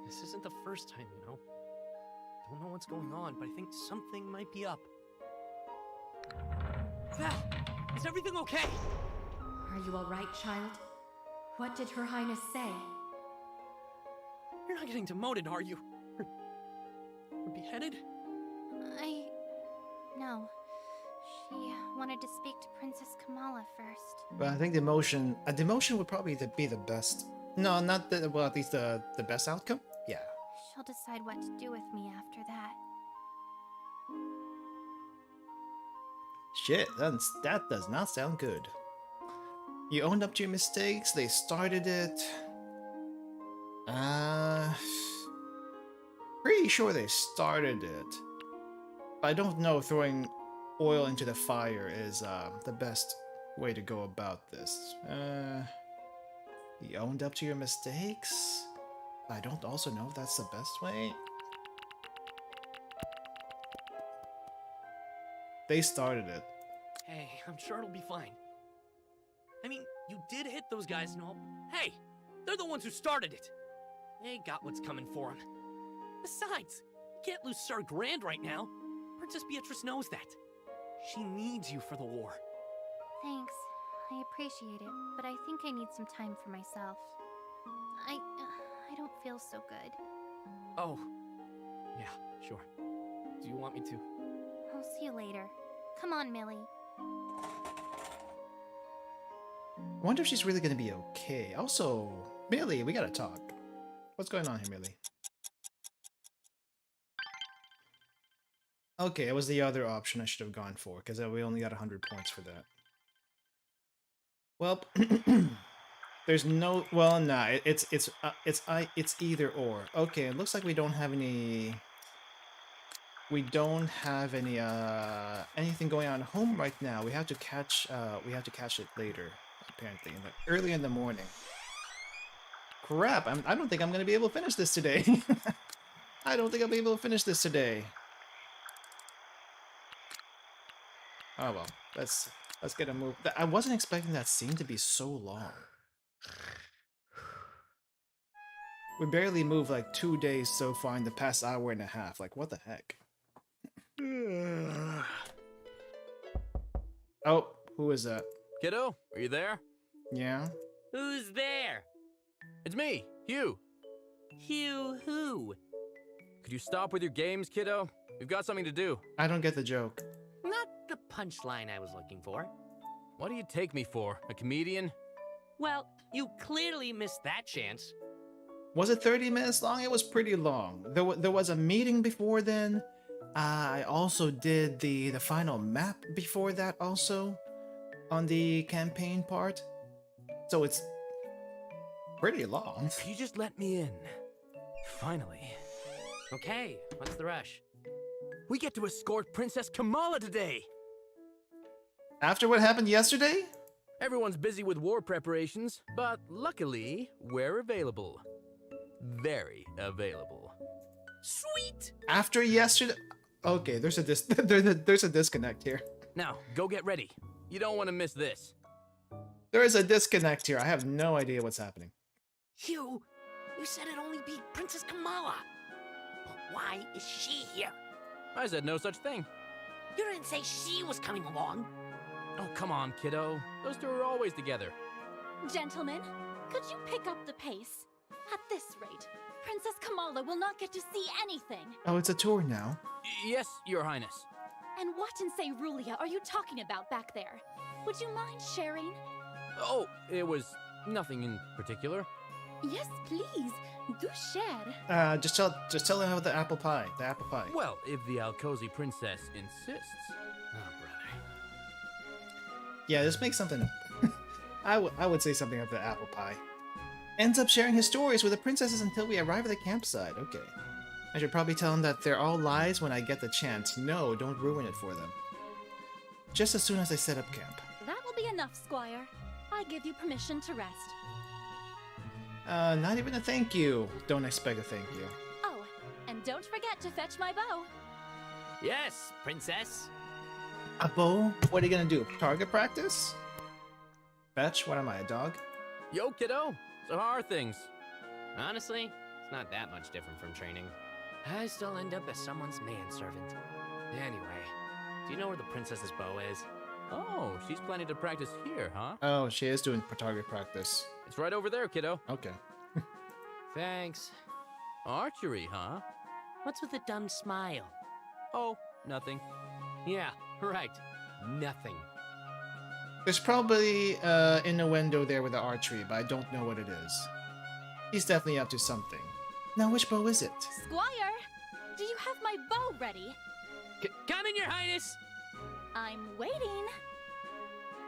Speaker 6: This isn't the first time, you know. Don't know what's going on, but I think something might be up. Vel, is everything okay?
Speaker 4: Are you all right, child? What did Her Highness say?
Speaker 6: You're not getting demoted, are you? Or beheaded?
Speaker 2: No. She wanted to speak to Princess Kamala first.
Speaker 1: But I think a demotion would probably be the best. No, not the, well, at least the best outcome? Yeah.
Speaker 2: She'll decide what to do with me after that.
Speaker 1: Shit, that does not sound good. You owned up to your mistakes, they started it. Pretty sure they started it. But I don't know if throwing oil into the fire is the best way to go about this. You owned up to your mistakes? I don't also know if that's the best way. They started it.
Speaker 6: Hey, I'm sure it'll be fine. I mean, you did hit those guys and all. Hey, they're the ones who started it. They got what's coming for them. Besides, you can't lose Sir Grand right now. Princess Beatrice knows that. She needs you for the war.
Speaker 2: Thanks. I appreciate it, but I think I need some time for myself. I don't feel so good.
Speaker 6: Oh. Yeah, sure. Do you want me to?
Speaker 2: I'll see you later. Come on, Millie.
Speaker 1: I wonder if she's really gonna be okay. Also, Millie, we gotta talk. What's going on here, Millie? Okay, it was the other option I should have gone for, because we only got 100 points for that. Well, there's no... Well, nah, it's either or. Okay, it looks like we don't have any... We don't have any anything going on at home right now. We have to catch it later, apparently, early in the morning. Crap! I don't think I'm gonna be able to finish this today. I don't think I'll be able to finish this today. Oh well, let's get a move. I wasn't expecting that scene to be so long. We barely moved like 2 days so far in the past hour and a half. Like, what the heck? Oh, who is that?
Speaker 7: Kiddo, are you there?
Speaker 1: Yeah?
Speaker 6: Who's there?
Speaker 7: It's me, Hugh.
Speaker 6: Hugh who?
Speaker 7: Could you stop with your games, kiddo? We've got something to do.
Speaker 1: I don't get the joke.
Speaker 6: Not the punchline I was looking for.
Speaker 7: What do you take me for, a comedian?
Speaker 6: Well, you clearly missed that chance.
Speaker 1: Was it 30 minutes long? It was pretty long. There was a meeting before then. I also did the final map before that also on the campaign part. So it's pretty long.
Speaker 7: You just let me in. Finally.
Speaker 6: Okay, what's the rush?
Speaker 7: We get to escort Princess Kamala today!
Speaker 1: After what happened yesterday?
Speaker 7: Everyone's busy with war preparations, but luckily, we're available. Very available.
Speaker 6: Sweet!
Speaker 1: After yesterday? Okay, there's a there's a disconnect here.
Speaker 7: Now, go get ready. You don't want to miss this.
Speaker 1: There is a disconnect here. I have no idea what's happening.
Speaker 5: Hugh, you said it'd only be Princess Kamala. But why is she here?
Speaker 7: I said no such thing.
Speaker 5: You didn't say she was coming along.
Speaker 7: Oh, come on, kiddo. Those two are always together.
Speaker 9: Gentlemen, could you pick up the pace? At this rate, Princess Kamala will not get to see anything.
Speaker 1: Oh, it's a tour now.
Speaker 7: Yes, Your Highness.
Speaker 9: And what in Cerulean are you talking about back there? Would you mind sharing?
Speaker 7: Oh, it was nothing in particular.
Speaker 9: Yes, please. Do share.
Speaker 1: Just tell them about the apple pie. The apple pie.
Speaker 7: Well, if the Alcozy princess insists.
Speaker 6: Oh, brother.
Speaker 1: Yeah, just make something up. I would say something of the apple pie. Ends up sharing his stories with the princesses until we arrive at the campsite. Okay. I should probably tell them that they're all lies when I get the chance. No, don't ruin it for them. Just as soon as I set up camp.
Speaker 9: That will be enough, Squire. I give you permission to rest.
Speaker 1: Not even a thank you. Don't expect a thank you.
Speaker 9: Oh, and don't forget to fetch my bow.
Speaker 6: Yes, princess.
Speaker 1: A bow? What are you gonna do? Target practice? Fetch? What am I, a dog?
Speaker 7: Yo, kiddo. So how are things?
Speaker 6: Honestly, it's not that much different from training. I still end up as someone's manservant. Anyway, do you know where the princess's bow is?
Speaker 7: Oh, she's planning to practice here, huh?
Speaker 1: Oh, she is doing target practice.
Speaker 7: It's right over there, kiddo.
Speaker 1: Okay.
Speaker 6: Thanks.
Speaker 7: Archery, huh?
Speaker 6: What's with the dumb smile?
Speaker 7: Oh, nothing.
Speaker 6: Yeah, right. Nothing.
Speaker 1: There's probably in the window there with the archery, but I don't know what it is. He's definitely up to something. Now, which bow is it?
Speaker 9: Squire, do you have my bow ready?
Speaker 6: Coming, Your Highness!
Speaker 9: I'm waiting.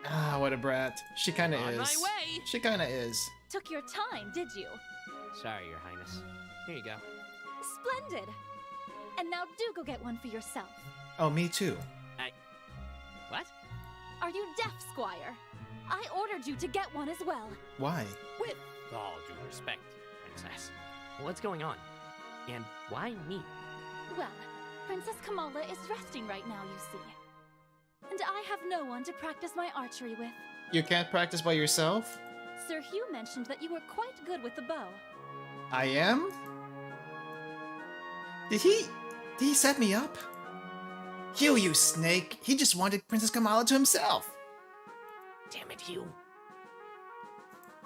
Speaker 1: Ah, what a brat. She kinda
Speaker 6: On
Speaker 1: is.
Speaker 6: my way!
Speaker 1: She kinda is.
Speaker 9: Took your time, did you?
Speaker 6: Sorry, Your Highness. Here you go.
Speaker 9: Splendid. And now do go get one for yourself.
Speaker 1: Oh, me too.
Speaker 6: What?
Speaker 9: Are you deaf, Squire? I ordered you to get one as well.
Speaker 1: Why?
Speaker 6: With all due respect, Princess. What's going on? And why me?
Speaker 9: Well, Princess Kamala is resting right now, you see. And I have no one to practice my archery with.
Speaker 1: You can't practice by yourself?
Speaker 9: Sir Hugh mentioned that you were quite good with the bow.
Speaker 1: I am? Did he set me up? Hugh, you snake! He just wanted Princess Kamala to himself!
Speaker 6: Damn it, Hugh.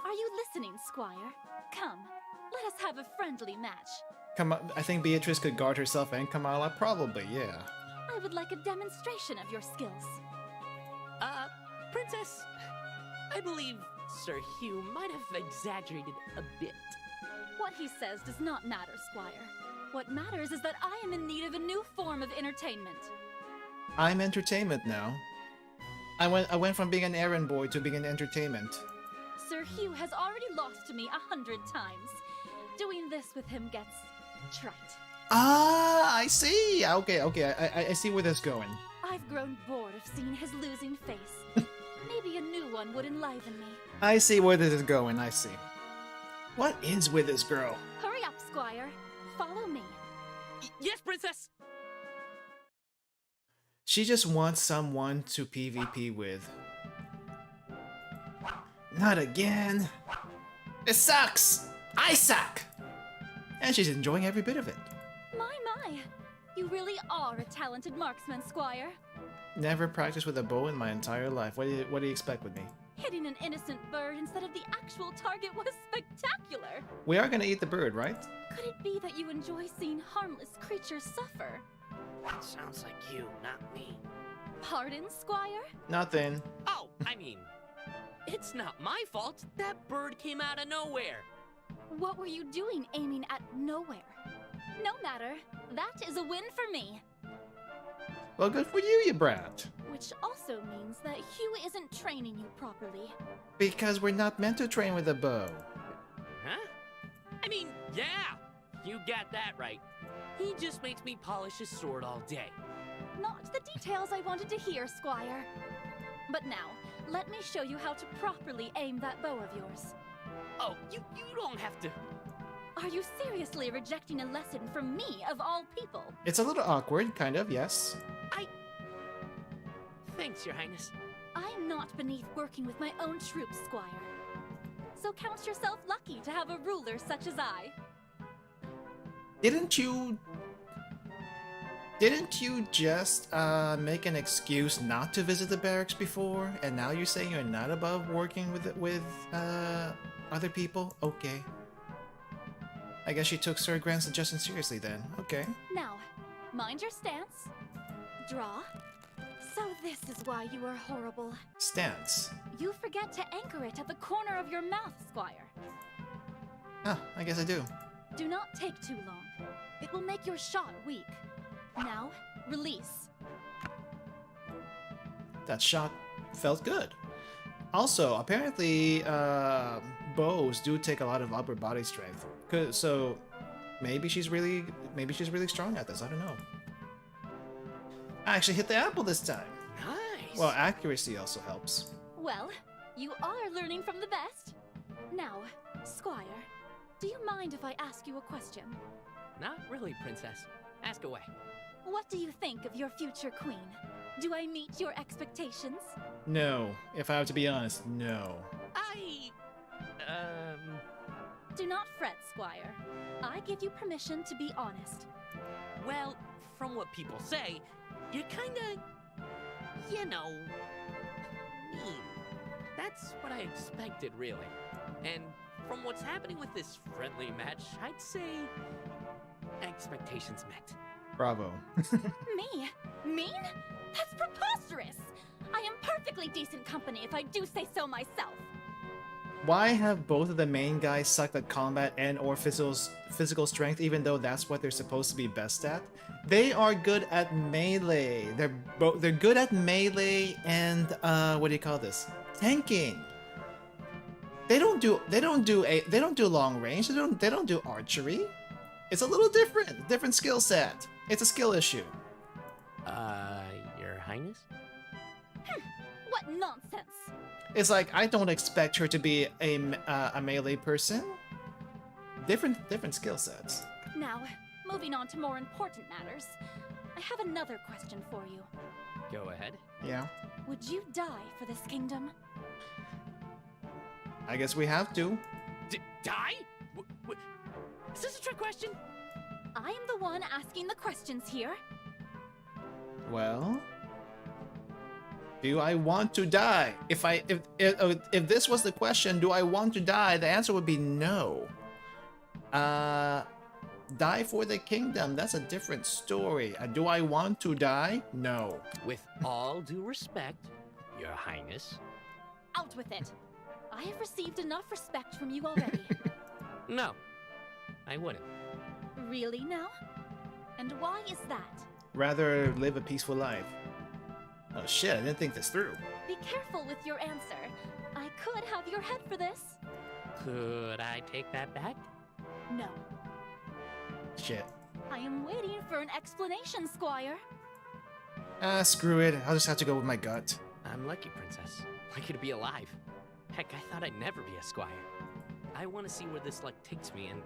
Speaker 9: Are you listening, Squire? Come, let us have a friendly match.
Speaker 1: I think Beatrice could guard herself and Kamala? Probably, yeah.
Speaker 9: I would like a demonstration of your skills.
Speaker 6: Princess, I believe Sir Hugh might have exaggerated a bit.
Speaker 9: What he says does not matter, Squire. What matters is that I am in need of a new form of entertainment.
Speaker 1: I'm entertainment now. I went from being an errand boy to being an entertainment.
Speaker 9: Sir Hugh has already lost to me 100 times. Doing this with him gets trite.
Speaker 1: Ah, I see! Okay, I see where this is going.
Speaker 9: I've grown bored of seeing his losing face. Maybe a new one would enliven me.
Speaker 1: I see where this is going, I see. What is with this girl?
Speaker 9: Hurry up, Squire. Follow me.
Speaker 6: Yes, Princess!
Speaker 1: She just wants someone to PvP with. Not again. It sucks! I suck! And she's enjoying every bit of it.
Speaker 9: My. You really are a talented marksman, Squire.
Speaker 1: Never practiced with a bow in my entire life. What do you expect with me?
Speaker 9: Hitting an innocent bird instead of the actual target was spectacular.
Speaker 1: We are gonna eat the bird, right?
Speaker 9: Could it be that you enjoy seeing harmless creatures suffer?
Speaker 6: That sounds like you, not me.
Speaker 9: Pardon, Squire?
Speaker 1: Nothing.
Speaker 6: Oh, I mean, it's not my fault. That bird came out of nowhere.
Speaker 9: What were you doing aiming at nowhere? No matter. That is a win for me.
Speaker 1: Well, good for you, you brat.
Speaker 9: Which also means that Hugh isn't training you properly.
Speaker 1: Because we're not meant to train with a bow.
Speaker 6: Huh? I mean, yeah, you got that right. He just makes me polish his sword all day.
Speaker 9: Not the details I wanted to hear, Squire. But now, let me show you how to properly aim that bow of yours.
Speaker 6: Oh, you don't have to.
Speaker 9: Are you seriously rejecting a lesson from me, of all people?
Speaker 1: It's a little awkward, kind of, yes.
Speaker 6: Thanks, Your Highness.
Speaker 9: I am not beneath working with my own troops, Squire. So count yourself lucky to have a ruler such as I.
Speaker 1: Didn't you just make an excuse not to visit the barracks before, and now you're saying you're not above working with other people? Okay. I guess you took Sir Grant's suggestion seriously then. Okay.
Speaker 9: Now, mind your stance. Draw. So this is why you are horrible.
Speaker 1: Stance.
Speaker 9: You forget to anchor it at the corner of your mouth, Squire.
Speaker 1: Huh, I guess I do.
Speaker 9: Do not take too long. It will make your shot weak. Now, release.
Speaker 1: That shot felt good. Also, apparently, bows do take a lot of upper body strength. So, maybe she's really strong at this. I don't know. I actually hit the apple this time.
Speaker 6: Nice.
Speaker 1: Well, accuracy also helps.
Speaker 9: Well, you are learning from the best. Now, Squire, do you mind if I ask you a question?
Speaker 6: Not really, Princess. Ask away.
Speaker 9: What do you think of your future queen? Do I meet your expectations?
Speaker 1: No. If I have to be honest, no.
Speaker 9: Do not fret, Squire. I give you permission to be honest.
Speaker 5: Well, from what people say, you're kinda, you know, mean. That's what I expected, really. And from what's happening with this friendly match, I'd say expectations met.
Speaker 1: Bravo.
Speaker 9: Me? Mean? That's preposterous! I am perfectly decent company if I do say so myself.
Speaker 1: Why have both of the main guys sucked at combat and or physical strength, even though that's what they're supposed to be best at? They are good at melee. They're good at melee and what do you call this? Tanking. They don't do long range. They don't do archery. It's a little different skill set. It's a skill issue.
Speaker 6: Your Highness?
Speaker 9: What nonsense!
Speaker 1: It's like, I don't expect her to be a melee person. Different skill sets.
Speaker 9: Now, moving on to more important matters, I have another question for you.
Speaker 6: Go ahead.
Speaker 1: Yeah.
Speaker 9: Would you die for this kingdom?
Speaker 1: I guess we have to.
Speaker 5: Die? Is this a trick question?
Speaker 9: I am the one asking the questions here.
Speaker 1: Well, do I want to die? If this was the question, do I want to die? The answer would be no. Die for the kingdom. That's a different story. Do I want to die? No.
Speaker 6: With all due respect, Your Highness.
Speaker 9: Out with it. I have received enough respect from you already.
Speaker 6: No, I wouldn't.
Speaker 9: Really now? And why is that?
Speaker 1: Rather live a peaceful life. Oh shit, I didn't think this through.
Speaker 9: Be careful with your answer. I could have your head for this.
Speaker 6: Could I take that back?
Speaker 9: No.
Speaker 1: Shit.
Speaker 9: I am waiting for an explanation, Squire.
Speaker 1: Screw it. I'll just have to go with my gut.
Speaker 6: I'm lucky, Princess. Lucky to be alive. Heck, I thought I'd never be a squire. I want to see where this luck takes me, and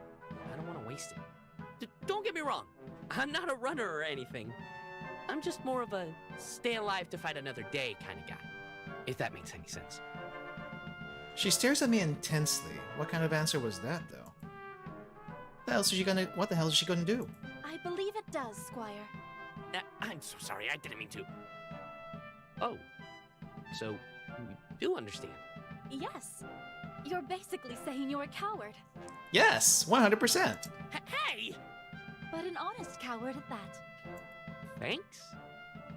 Speaker 6: I don't want to waste it. Don't get me wrong. I'm not a runner or anything. I'm just more of a stay alive to fight another day kind of guy. If that makes any sense.
Speaker 1: She stares at me intensely. What kind of answer was that, though? What the hell is she gonna do?
Speaker 9: I believe it does, Squire.
Speaker 6: I'm so sorry, I didn't mean to. Oh, so you do understand?
Speaker 9: Yes. You're basically saying you're a coward.
Speaker 1: Yes, 100%.
Speaker 5: Hey!
Speaker 9: But an honest coward at that.
Speaker 6: Thanks,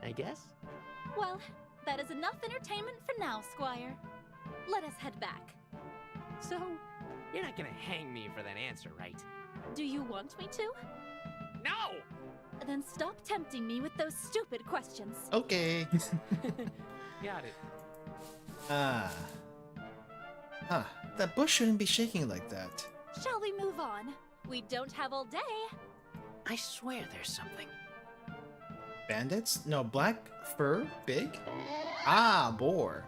Speaker 6: I guess.
Speaker 9: Well, that is enough entertainment for now, Squire. Let us head back.
Speaker 6: So, you're not gonna hang me for that answer, right?
Speaker 9: Do you want me to?
Speaker 5: No!
Speaker 9: Then stop tempting me with those stupid questions.
Speaker 1: Okay.
Speaker 6: Got it.
Speaker 1: Huh. That bush shouldn't be shaking like that.
Speaker 9: Shall we move on? We don't have all day.
Speaker 6: I swear there's something.
Speaker 1: Bandits? No, black fur? Big? Ah, boar.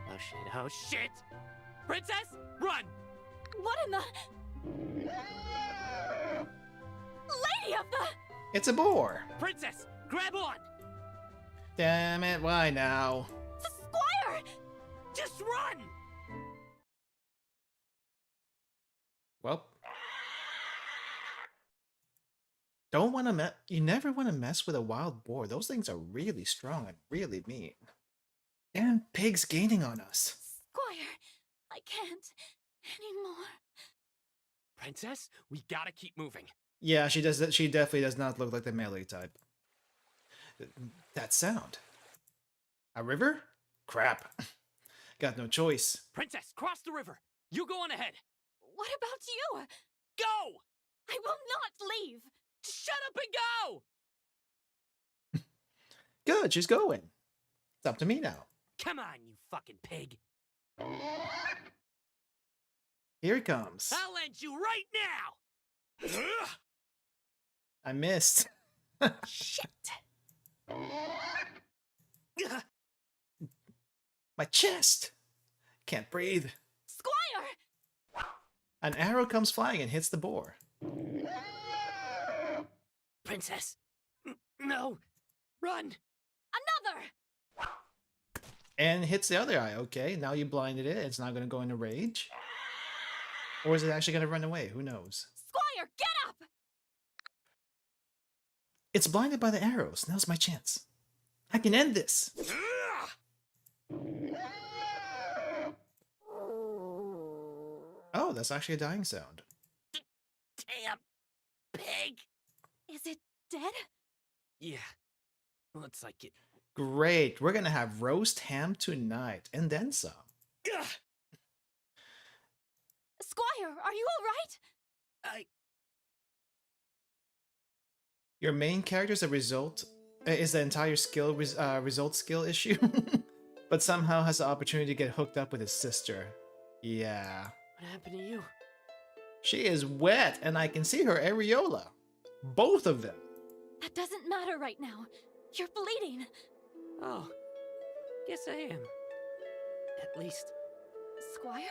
Speaker 6: Oh shit, oh shit!
Speaker 5: Princess, run!
Speaker 9: What in the... Lady of the...
Speaker 1: It's a boar.
Speaker 5: Princess, grab on!
Speaker 1: Damn it, why now?
Speaker 9: Squire!
Speaker 5: Just run!
Speaker 1: Well. You never want to mess with a wild boar. Those things are really strong and really mean. Damn pigs gaining on us.
Speaker 9: Squire, I can't anymore.
Speaker 5: Princess, we gotta keep moving.
Speaker 1: Yeah, she does. She definitely does not look like the melee type. That sound. A river? Crap. Got no choice.
Speaker 5: Princess, cross the river. You go on ahead.
Speaker 9: What about you?
Speaker 5: Go!
Speaker 9: I will not leave.
Speaker 5: Shut up and go!
Speaker 1: Good, she's going. It's up to me now.
Speaker 5: Come on, you fucking pig.
Speaker 1: Here he comes.
Speaker 5: I'll end you right now!
Speaker 1: I missed.
Speaker 5: Shit.
Speaker 1: My chest. Can't breathe.
Speaker 9: Squire!
Speaker 1: An arrow comes flying and hits the boar.
Speaker 5: Princess, no, run!
Speaker 9: Another!
Speaker 1: And hits the other eye. Okay, now you blinded it. It's not going to go into rage. Or is it actually going to run away? Who knows?
Speaker 9: Squire, get up!
Speaker 1: It's blinded by the arrows. Now's my chance. I can end this. Oh, that's actually a dying sound.
Speaker 5: Damn pig!
Speaker 9: Is it dead?
Speaker 5: Yeah, looks like it.
Speaker 1: Great. We're going to have roast ham tonight. And then some.
Speaker 5: Ugh.
Speaker 9: Squire, are you alright?
Speaker 1: Your main character is a result is the entire skill result skill issue, but somehow has the opportunity to get hooked up with his sister. Yeah.
Speaker 5: What happened to you?
Speaker 1: She is wet, and I can see her areola. Both of them.
Speaker 9: That doesn't matter right now. You're bleeding.
Speaker 5: Oh, guess I am. At least.
Speaker 9: Squire?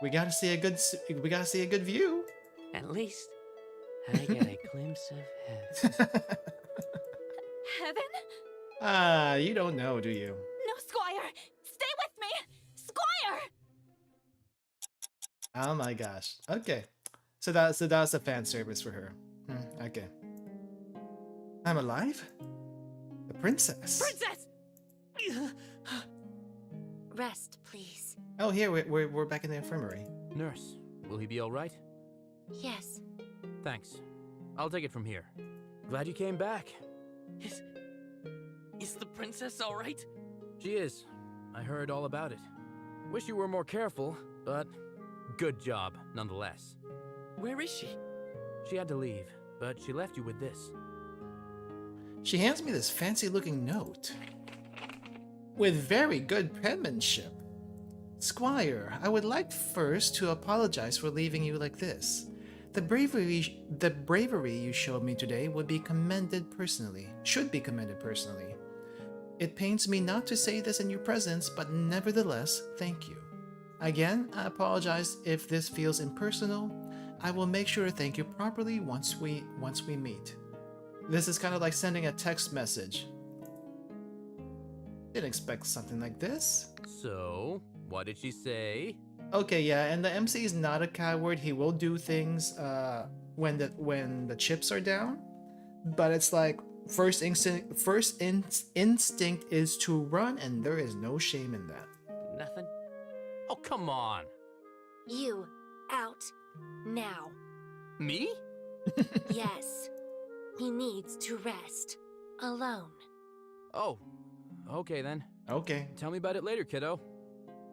Speaker 1: We gotta see a good view.
Speaker 5: At least, I got a glimpse of heaven.
Speaker 9: Heaven?
Speaker 1: You don't know, do you?
Speaker 9: No, Squire! Stay with me! Squire!
Speaker 1: Oh my gosh. Okay. So that's a fan service for her. Okay. I'm alive? The princess.
Speaker 5: Princess!
Speaker 12: Rest, please.
Speaker 1: Oh, here we're back in the infirmary.
Speaker 7: Nurse, will he be all right?
Speaker 12: Yes.
Speaker 7: Thanks. I'll take it from here. Glad you came back.
Speaker 5: Is the princess all right?
Speaker 7: She is. I heard all about it. Wish you were more careful, but good job, nonetheless.
Speaker 5: Where is she?
Speaker 7: She had to leave, but she left you with this.
Speaker 1: She hands me this fancy-looking note. With very good penmanship. Squire, I would like first to apologize for leaving you like this. The bravery you showed me today should be commended personally. It pains me not to say this in your presence, but nevertheless, thank you. Again, I apologize if this feels impersonal. I will make sure to thank you properly once we meet. This is kind of like sending a text message. Didn't expect something like this.
Speaker 7: So, what did she say?
Speaker 1: Okay, yeah, and the MC is not a coward. He will do things when the chips are down, but it's like first instinct is to run, and there is no shame in that.
Speaker 5: Nothing?
Speaker 7: Oh, come on.
Speaker 12: You, out, now.
Speaker 7: Me?
Speaker 12: Yes. He needs to rest. Alone.
Speaker 7: Oh, okay then.
Speaker 1: Okay.
Speaker 7: Tell me about it later, kiddo.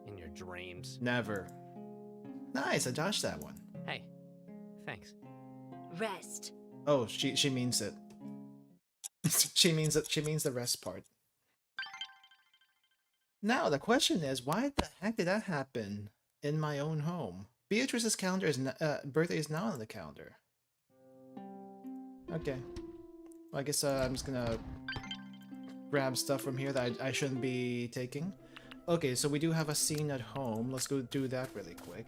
Speaker 5: In your dreams.
Speaker 1: Never. Nice, I dodged that one.
Speaker 5: Hey, thanks.
Speaker 12: Rest.
Speaker 1: Oh, she means it. she means the rest part. Now the question is, why the heck did that happen in my own home? Beatrice's calendar is birthday is not on the calendar. Okay. Well, I guess I'm just gonna grab stuff from here that I shouldn't be taking. Okay, so we do have a scene at home. Let's go do that really quick.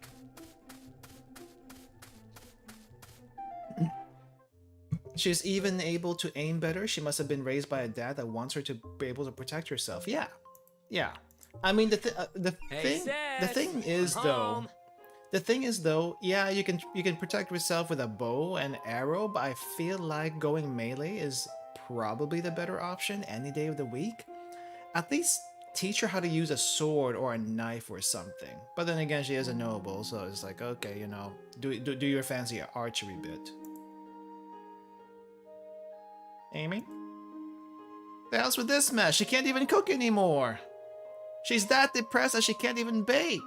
Speaker 1: She's even able to aim better. She must have been raised by a dad that wants her to be able to protect herself. Yeah. Yeah. I mean, the thing is though, yeah, you can protect yourself with a bow and arrow, but I feel like going melee is probably the better option any day of the week. At least teach her how to use a sword or a knife or something. But then again, she is a noble, so it's like, okay, you know, do your fancy archery bit. Amy? The hell's with this mess? She can't even cook anymore. She's that depressed that she can't even bake.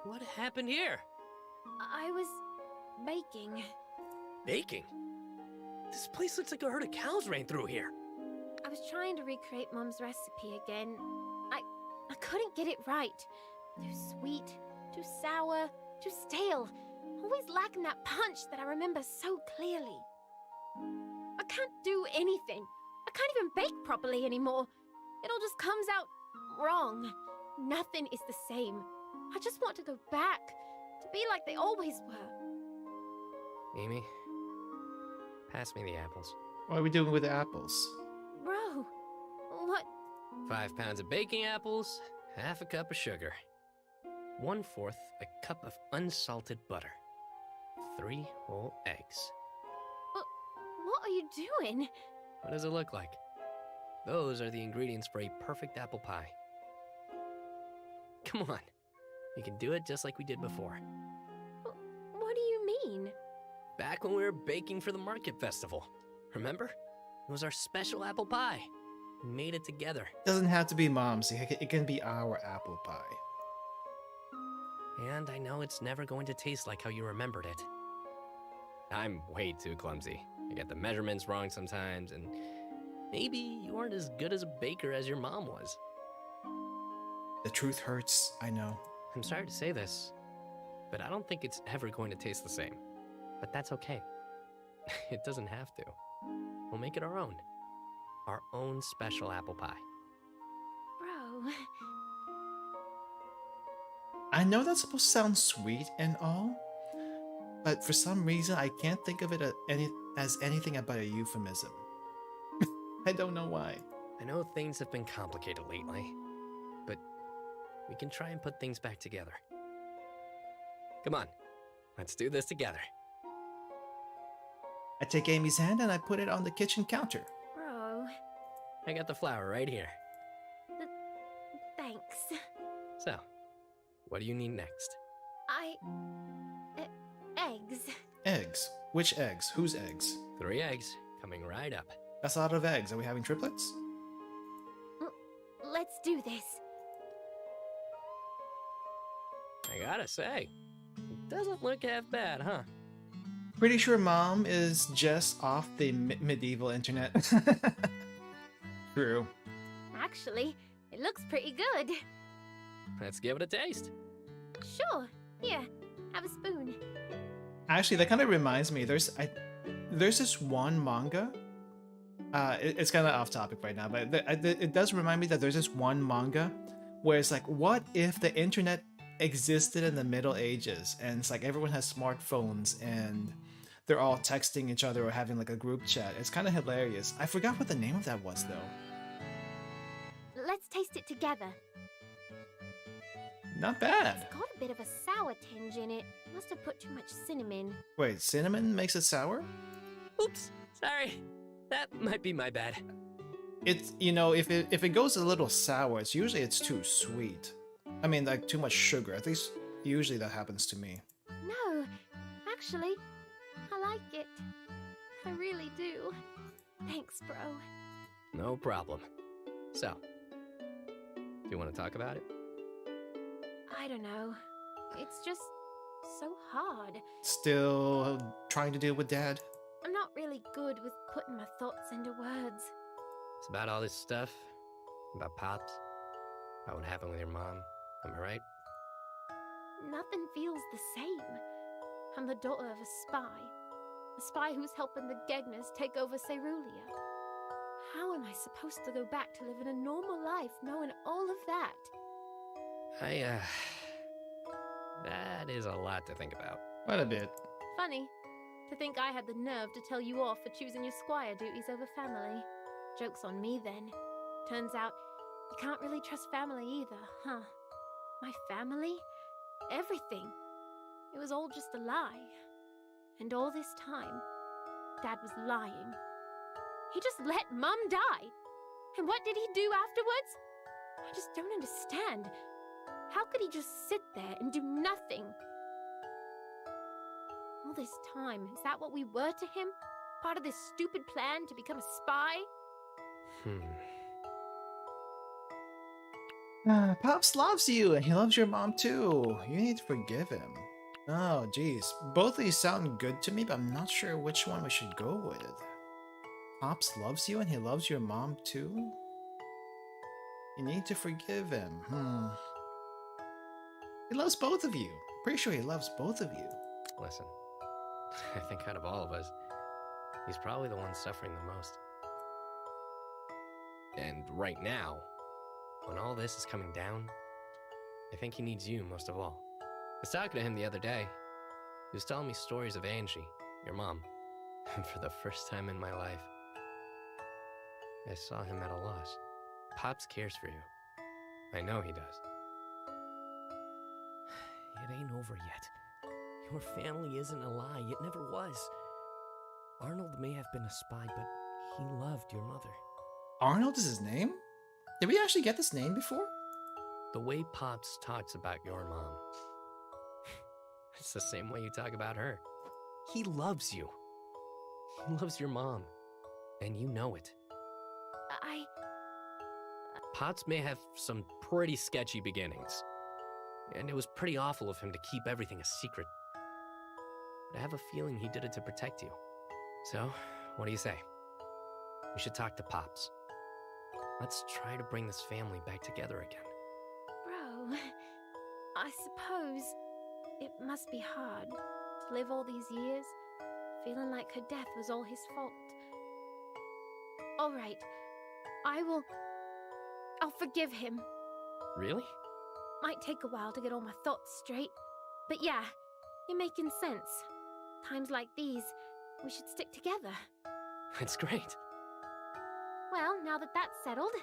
Speaker 5: What happened here?
Speaker 9: I was baking.
Speaker 5: Baking? This place looks like a herd of cows ran through here.
Speaker 2: I was trying to recreate Mom's recipe again. I couldn't get it right. Too sweet, too sour, too stale. Always lacking that punch that I remember so clearly. I can't do anything. I can't even bake properly anymore. It all just comes out wrong. Nothing is the same. I just want to go back, to be like they always were.
Speaker 6: Amy, pass me the apples.
Speaker 1: What are we doing with the apples?
Speaker 2: Bro, what
Speaker 6: 5 pounds of baking apples, half a cup of sugar, 1/4 a cup of unsalted butter, 3 whole eggs.
Speaker 2: What are you doing?
Speaker 6: What does it look like? Those are the ingredients for a perfect apple pie. Come on, you can do it just like we did before.
Speaker 2: What do you mean?
Speaker 6: Back when we were baking for the market festival. Remember? It was our special apple pie. We made it together.
Speaker 1: Doesn't have to be Mom's. It can be our apple pie.
Speaker 6: And I know it's never going to taste like how you remembered it. I'm way too clumsy. I get the measurements wrong sometimes, and maybe you aren't as good as a baker as your mom was.
Speaker 1: The truth hurts, I know.
Speaker 6: I'm sorry to say this, but I don't think it's ever going to taste the same. But that's okay. It doesn't have to. We'll make it our own. Our own special apple pie.
Speaker 2: Bro.
Speaker 1: I know that's supposed to sound sweet and all, but for some reason I can't think of it as anything but a euphemism. I don't know why.
Speaker 6: I know things have been complicated lately, but we can try and put things back together. Come on, let's do this together.
Speaker 1: I take Amy's hand and I put it on the kitchen counter.
Speaker 2: Bro.
Speaker 6: I got the flour right here.
Speaker 2: Thanks.
Speaker 6: So, what do you need next?
Speaker 2: Eggs.
Speaker 1: Eggs? Which eggs? Whose eggs?
Speaker 6: 3 eggs, coming right up.
Speaker 1: That's a lot of eggs. Are we having triplets?
Speaker 2: Let's do this.
Speaker 6: I gotta say, it doesn't look half bad, huh?
Speaker 1: Pretty sure Mom is just off the medieval internet. True.
Speaker 2: Actually, it looks pretty good.
Speaker 6: Let's give it a taste.
Speaker 2: Sure. Here, have a spoon.
Speaker 1: Actually, that kind of reminds me. There's this one manga. It's kind of off topic right now, but it does remind me that there's this one manga where it's like, what if the internet existed in the Middle Ages, and it's like everyone has smartphones and they're all texting each other or having like a group chat. It's kind of hilarious. I forgot what the name of that was though.
Speaker 2: Let's taste it together.
Speaker 1: Not bad.
Speaker 2: It's got a bit of a sour tinge in it. Must have put too much cinnamon.
Speaker 1: Wait, cinnamon makes it sour?
Speaker 6: Oops, sorry. That might be my bad.
Speaker 1: It's, you know, if it goes a little sour, it's usually too sweet. I mean, like too much sugar. At least usually that happens to me.
Speaker 2: No, actually, I like it. I really do. Thanks, bro.
Speaker 6: No problem. So, do you want to talk about it?
Speaker 2: I don't know. It's just so hard.
Speaker 1: Still trying to deal with Dad?
Speaker 2: I'm not really good with putting my thoughts into words.
Speaker 6: It's about all this stuff. About Pops. About what happened with your mom. Am I right?
Speaker 2: Nothing feels the same. I'm the daughter of a spy who's helping the Gegners take over Cerulia. How am I supposed to go back to living a normal life knowing all of that?
Speaker 6: That is a lot to think about.
Speaker 1: Quite a bit.
Speaker 2: Funny, to think I had the nerve to tell you off for choosing your squire duties over family. Joke's on me then. Turns out, you can't really trust family either, huh? My family? Everything. It was all just a lie. And all this time, Dad was lying. He just let Mum die. And what did he do afterwards? I just don't understand. How could he just sit there and do nothing? All this time, is that what we were to him? Part of this stupid plan to become a spy?
Speaker 1: Pops loves you, and he loves your mom too. You need to forgive him. Oh, geez. Both of these sound good to me, but I'm not sure which one we should go with. Pops loves you, and he loves your mom too? You need to forgive him. He loves both of you. Pretty sure he loves both of you.
Speaker 6: Listen, I think out of all of us, he's probably the one suffering the most. And right now, when all this is coming down, I think he needs you most of all. I was talking to him the other day. He was telling me stories of Angie, your mom. And for the first time in my life, I saw him at a loss. Pops cares for you. I know he does. It ain't over yet. Your family isn't a lie. It never was. Arnold may have been a spy, but he loved your mother.
Speaker 1: Arnold is his name? Did we actually get this name before?
Speaker 6: The way Pops talks about your mom, it's the same way you talk about her. He loves you. He loves your mom, and you know it. Pops may have some pretty sketchy beginnings, and it was pretty awful of him to keep everything a secret. But I have a feeling he did it to protect you. So, what do you say? We should talk to Pops. Let's try to bring this family back together again.
Speaker 13: Bro, I suppose it must be hard to live all these years feeling like her death was all his fault. All right, I'll forgive him.
Speaker 6: Really?
Speaker 13: Might take a while to get all my thoughts straight, but yeah, you're making sense. Times like these, we should stick together.
Speaker 6: That's great.
Speaker 13: Well, now that that's settled,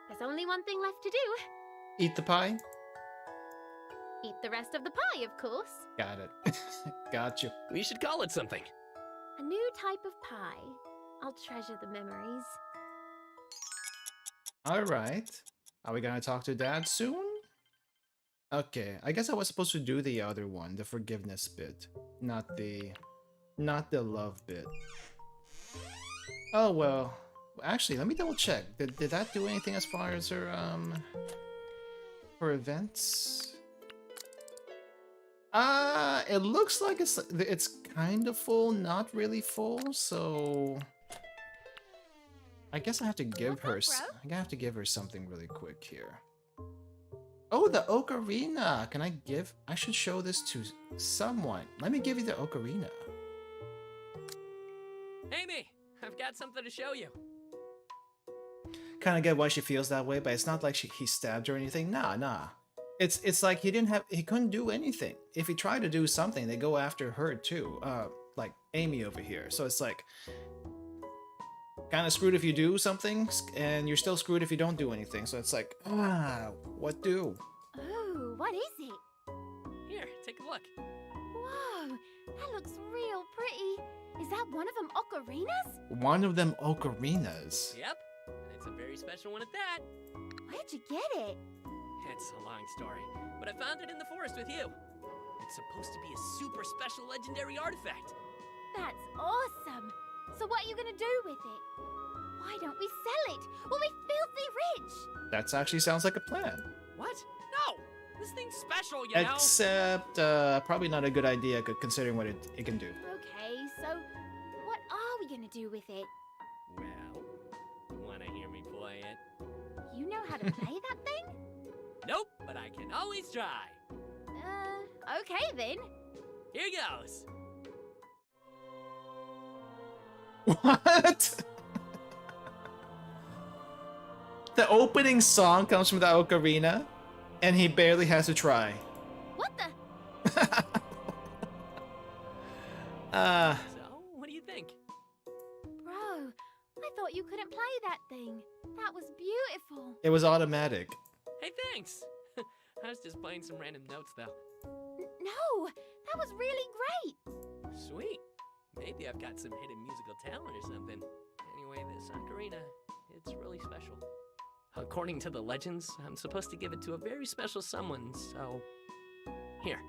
Speaker 13: there's only one thing left to do.
Speaker 1: Eat the pie?
Speaker 13: Eat the rest of the pie, of course.
Speaker 1: Got it. Got you.
Speaker 6: We should call it something.
Speaker 13: A new type of pie. I'll treasure the memories.
Speaker 1: Alright. Are we gonna talk to Dad soon? Okay, I guess I was supposed to do the other one, the forgiveness bit. Not the love bit. Oh well. Actually, let me double check. Did that do anything as far as her events? It looks like it's kind of full, not really full, so I guess I have to give her I have to give her something really quick here. Oh, the ocarina. I should show this to someone. Let me give you the ocarina.
Speaker 6: Amy, I've got something to show you.
Speaker 1: Kind of get why she feels that way, but it's not like he stabbed her or anything. Nah. It's like he couldn't do anything. If he tried to do something, they go after her too. Like Amy over here. So it's like kind of screwed if you do something, and you're still screwed if you don't do anything. So it's like, what do?
Speaker 2: Ooh, what is it?
Speaker 6: Here, take a look.
Speaker 2: Whoa, that looks real pretty. Is that one of them ocarinas?
Speaker 1: One of them ocarinas.
Speaker 6: Yep, and it's a very special one at that.
Speaker 2: Where'd you get it?
Speaker 6: It's a long story, but I found it in the forest with you. It's supposed to be a super special legendary artifact.
Speaker 2: That's awesome. So what are you gonna do with it? Why don't we sell it? We'll be filthy rich.
Speaker 1: That actually sounds like a plan.
Speaker 6: What? No! This thing's special, you know?
Speaker 1: Except, probably not a good idea considering what it can do.
Speaker 2: Okay, so what are we gonna do with it?
Speaker 6: Well, wanna hear me play it?
Speaker 2: You know how to play that thing?
Speaker 6: Nope, but I can always try.
Speaker 2: Okay then.
Speaker 6: Here goes.
Speaker 1: What? The opening song comes from the ocarina, and he barely has to try.
Speaker 2: What the?
Speaker 6: So, what do you think?
Speaker 2: Bro, I thought you couldn't play that thing. That was beautiful.
Speaker 1: It was automatic.
Speaker 6: Hey, thanks. I was just playing some random notes, though.
Speaker 2: No, that was really great.
Speaker 6: Sweet. Maybe I've got some hidden musical talent or something. Anyway, this ocarina, it's really special. According to the legends, I'm supposed to give it to a very special someone, so... Here,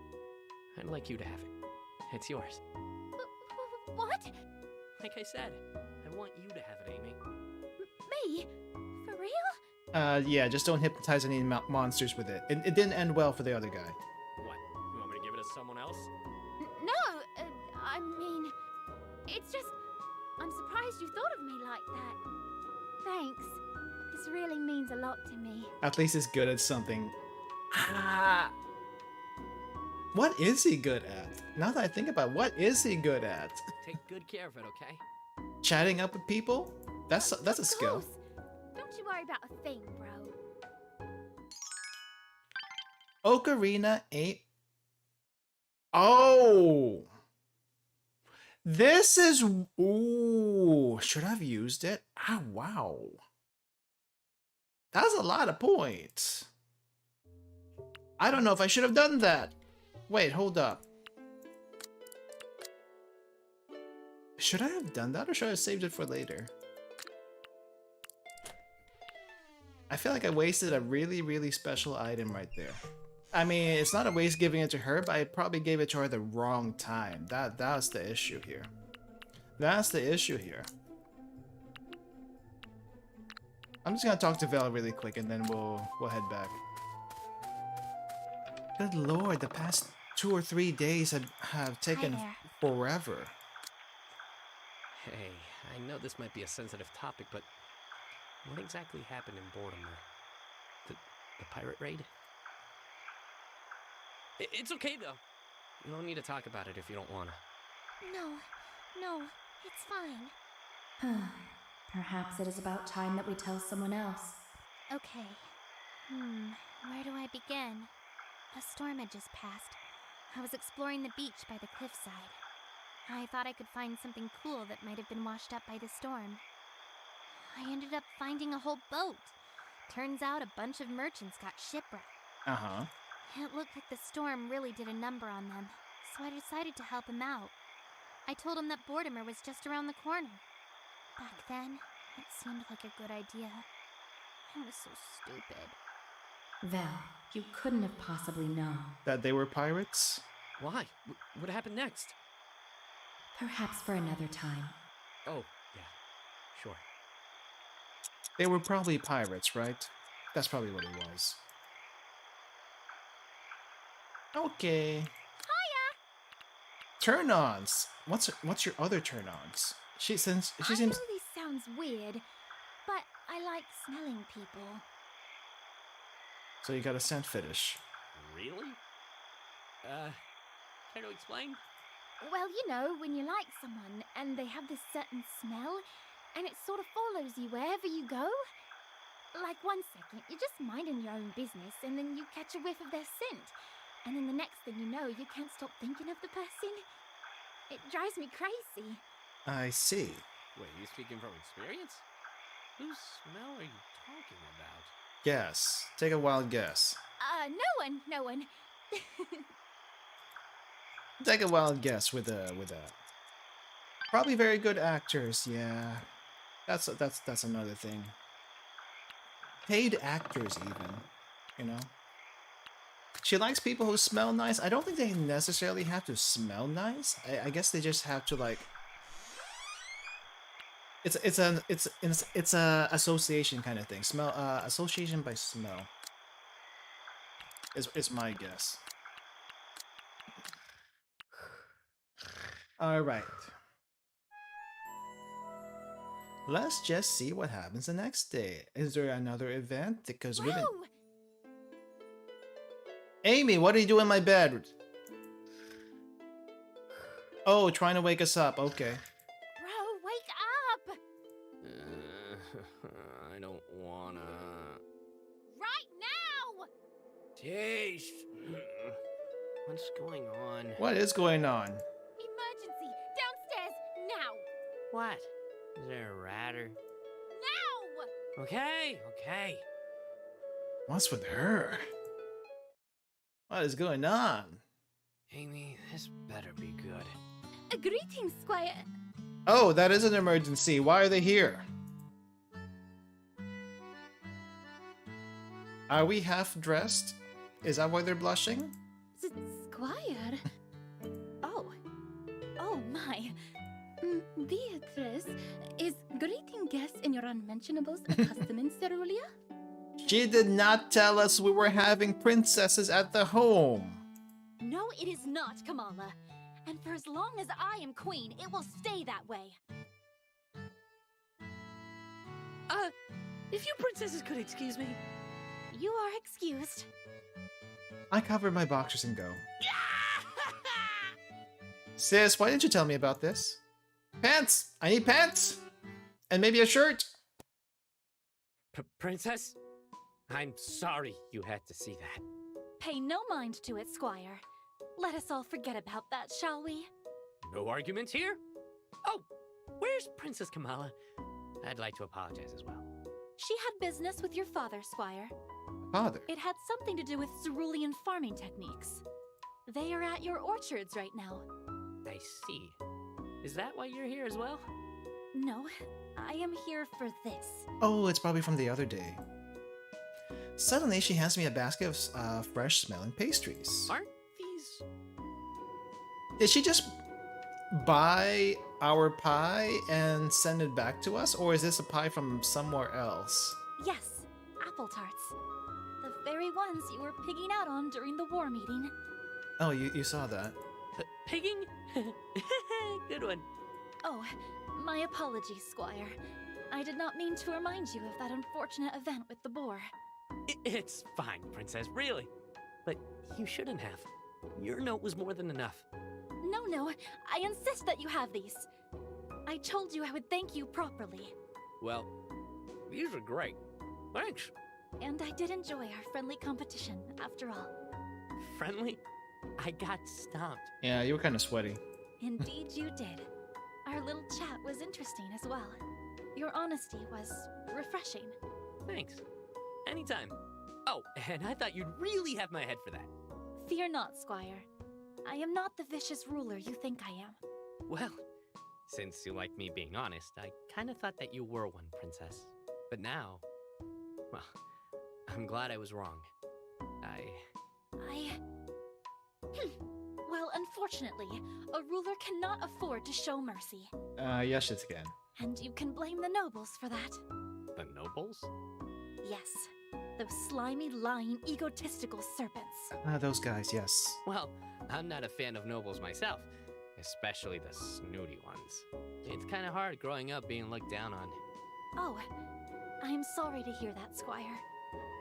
Speaker 6: I'd like you to have it. It's yours.
Speaker 2: What?
Speaker 6: Like I said, I want you to have it, Amy.
Speaker 2: Me? For real?
Speaker 1: Yeah, just don't hypnotize any monsters with it. It didn't end well for the other guy.
Speaker 6: What? You want me to give it to someone else?
Speaker 2: No, I mean, it's just, I'm surprised you thought of me like that. Thanks. This really means a lot to me.
Speaker 1: At least he's good at something. What is he good at? Now that I think about it, what is he good at?
Speaker 6: Take good care of it, okay?
Speaker 1: Chatting up with people? That's a skill.
Speaker 2: Don't you worry about a thing, bro.
Speaker 1: Ocarina ain't... Oh! This is... Ooh, should I have used it? Ah, wow. That's a lot of points. I don't know if I should have done that. Wait, hold up. Should I have done that or should I have saved it for later? I feel like I wasted a really, really special item right there. I mean, it's not a waste giving it to her, but I probably gave it to her the wrong time. That's the issue here. That's the issue here. I'm just gonna talk to Vel really quick and then we'll head back. Good lord, the past 2 or 3 days have taken forever.
Speaker 6: Hey, I know this might be a sensitive topic, but what exactly happened in Mortimer? The pirate raid? It's okay, though. You don't need to talk about it if you don't wanna.
Speaker 2: No, it's fine.
Speaker 4: Perhaps it is about time that we tell someone else.
Speaker 2: Okay. Where do I begin? A storm had just passed. I was exploring the beach by the cliffside. I thought I could find something cool that might have been washed up by the storm. I ended up finding a whole boat. Turns out a bunch of merchants got shipwrecked.
Speaker 1: Uh-huh.
Speaker 2: It looked like the storm really did a number on them, so I decided to help him out. I told him that Mortimer was just around the corner. Back then, it seemed like a good idea. I was so stupid.
Speaker 4: Vel, you couldn't have possibly known.
Speaker 1: That they were pirates?
Speaker 6: Why? What happened next?
Speaker 4: Perhaps for another time.
Speaker 6: Oh, yeah. Sure.
Speaker 1: They were probably pirates, right? That's probably what it was. Okay.
Speaker 2: Hiya!
Speaker 1: Turn-ons. What's your other turn-ons? She seems.
Speaker 2: I know this sounds weird, but I like smelling people.
Speaker 1: So you got a scent fetish.
Speaker 6: Really? Care to explain?
Speaker 13: Well, you know, when you like someone and they have this certain smell, and it sort of follows you wherever you go. Like 1 second, you're just minding your own business, and then you catch a whiff of their scent. And then the next thing you know, you can't stop thinking of the person. It drives me crazy.
Speaker 1: I see.
Speaker 6: Wait, you speaking from experience? Whose smell are you talking about?
Speaker 1: Guess. Take a wild guess.
Speaker 13: No one.
Speaker 1: Take a wild guess with a. Probably very good actors, yeah. That's another thing. Paid actors even, you know. She likes people who smell nice. I don't think they necessarily have to smell nice. I guess they just have to like. It's a association kind of thing. Smell association by smell. Is my guess. All right. Let's just see what happens the next day. Is there another event? Because we've been... Amy, what do you do in my bed? Oh, trying to wake us up. Okay.
Speaker 13: Bro, wake up!
Speaker 6: I don't wanna.
Speaker 13: Right now!
Speaker 6: Jeez. What's going on?
Speaker 1: What is going on?
Speaker 13: Emergency! Downstairs! Now!
Speaker 6: What? Is there a rat or...
Speaker 13: Now!
Speaker 6: Okay.
Speaker 1: What's with her? What is going on?
Speaker 6: Amy, this better be good.
Speaker 13: Greetings, Squire.
Speaker 1: Oh, that is an emergency. Why are they here? Are we half dressed? Is that why they're blushing?
Speaker 13: Squire? Oh my. Beatrice, is greeting guests in your unmentionables a custom in Cerulia?
Speaker 1: She did not tell us we were having princesses at the home.
Speaker 9: No, it is not, Kamala. And for as long as I am queen, it will stay that way.
Speaker 5: If you princesses could excuse me.
Speaker 9: You are excused.
Speaker 1: I cover my boxers and go. Sis, why didn't you tell me about this? Pants! I need pants! And maybe a shirt!
Speaker 6: Princess? I'm sorry you had to see that.
Speaker 9: Pay no mind to it, Squire. Let us all forget about that, shall we?
Speaker 6: No arguments here? Oh, where's Princess Kamala? I'd like to apologize as well.
Speaker 9: She had business with your father, Squire.
Speaker 1: Father?
Speaker 9: It had something to do with cerulean farming techniques. They are at your orchards right now.
Speaker 6: I see. Is that why you're here as well?
Speaker 9: No, I am here for this.
Speaker 1: Oh, it's probably from the other day. Suddenly, she hands me a basket of fresh-smelling pastries.
Speaker 6: Aren't these...
Speaker 1: Did she just buy our pie and send it back to us? Or is this a pie from somewhere else?
Speaker 9: Yes, apple tarts. The very ones you were pigging out on during the war meeting.
Speaker 1: Oh, you saw that.
Speaker 6: Pigging? Good one.
Speaker 9: Oh, my apologies, Squire. I did not mean to remind you of that unfortunate event with the boar.
Speaker 6: It's fine, Princess, really. But you shouldn't have. Your note was more than enough.
Speaker 9: No, I insist that you have these. I told you I would thank you properly.
Speaker 6: Well, these are great. Thanks.
Speaker 9: And I did enjoy our friendly competition, after all.
Speaker 6: Friendly? I got stomped.
Speaker 1: Yeah, you were kind of sweaty.
Speaker 9: Indeed you did. Our little chat was interesting as well. Your honesty was refreshing.
Speaker 6: Thanks. Anytime. Oh, and I thought you'd really have my head for that.
Speaker 9: Fear not, Squire. I am not the vicious ruler you think I am.
Speaker 6: Well, since you like me being honest, I kind of thought that you were one, Princess. But now, well, I'm glad I was wrong.
Speaker 9: Well, unfortunately, a ruler cannot afford to show mercy.
Speaker 1: Yes, it's again.
Speaker 9: And you can blame the nobles for that.
Speaker 6: The nobles?
Speaker 9: Yes. Those slimy, lying, egotistical serpents.
Speaker 1: Those guys, yes.
Speaker 6: Well, I'm not a fan of nobles myself, especially the snooty ones. It's kind of hard growing up being looked down on.
Speaker 9: Oh, I am sorry to hear that, Squire.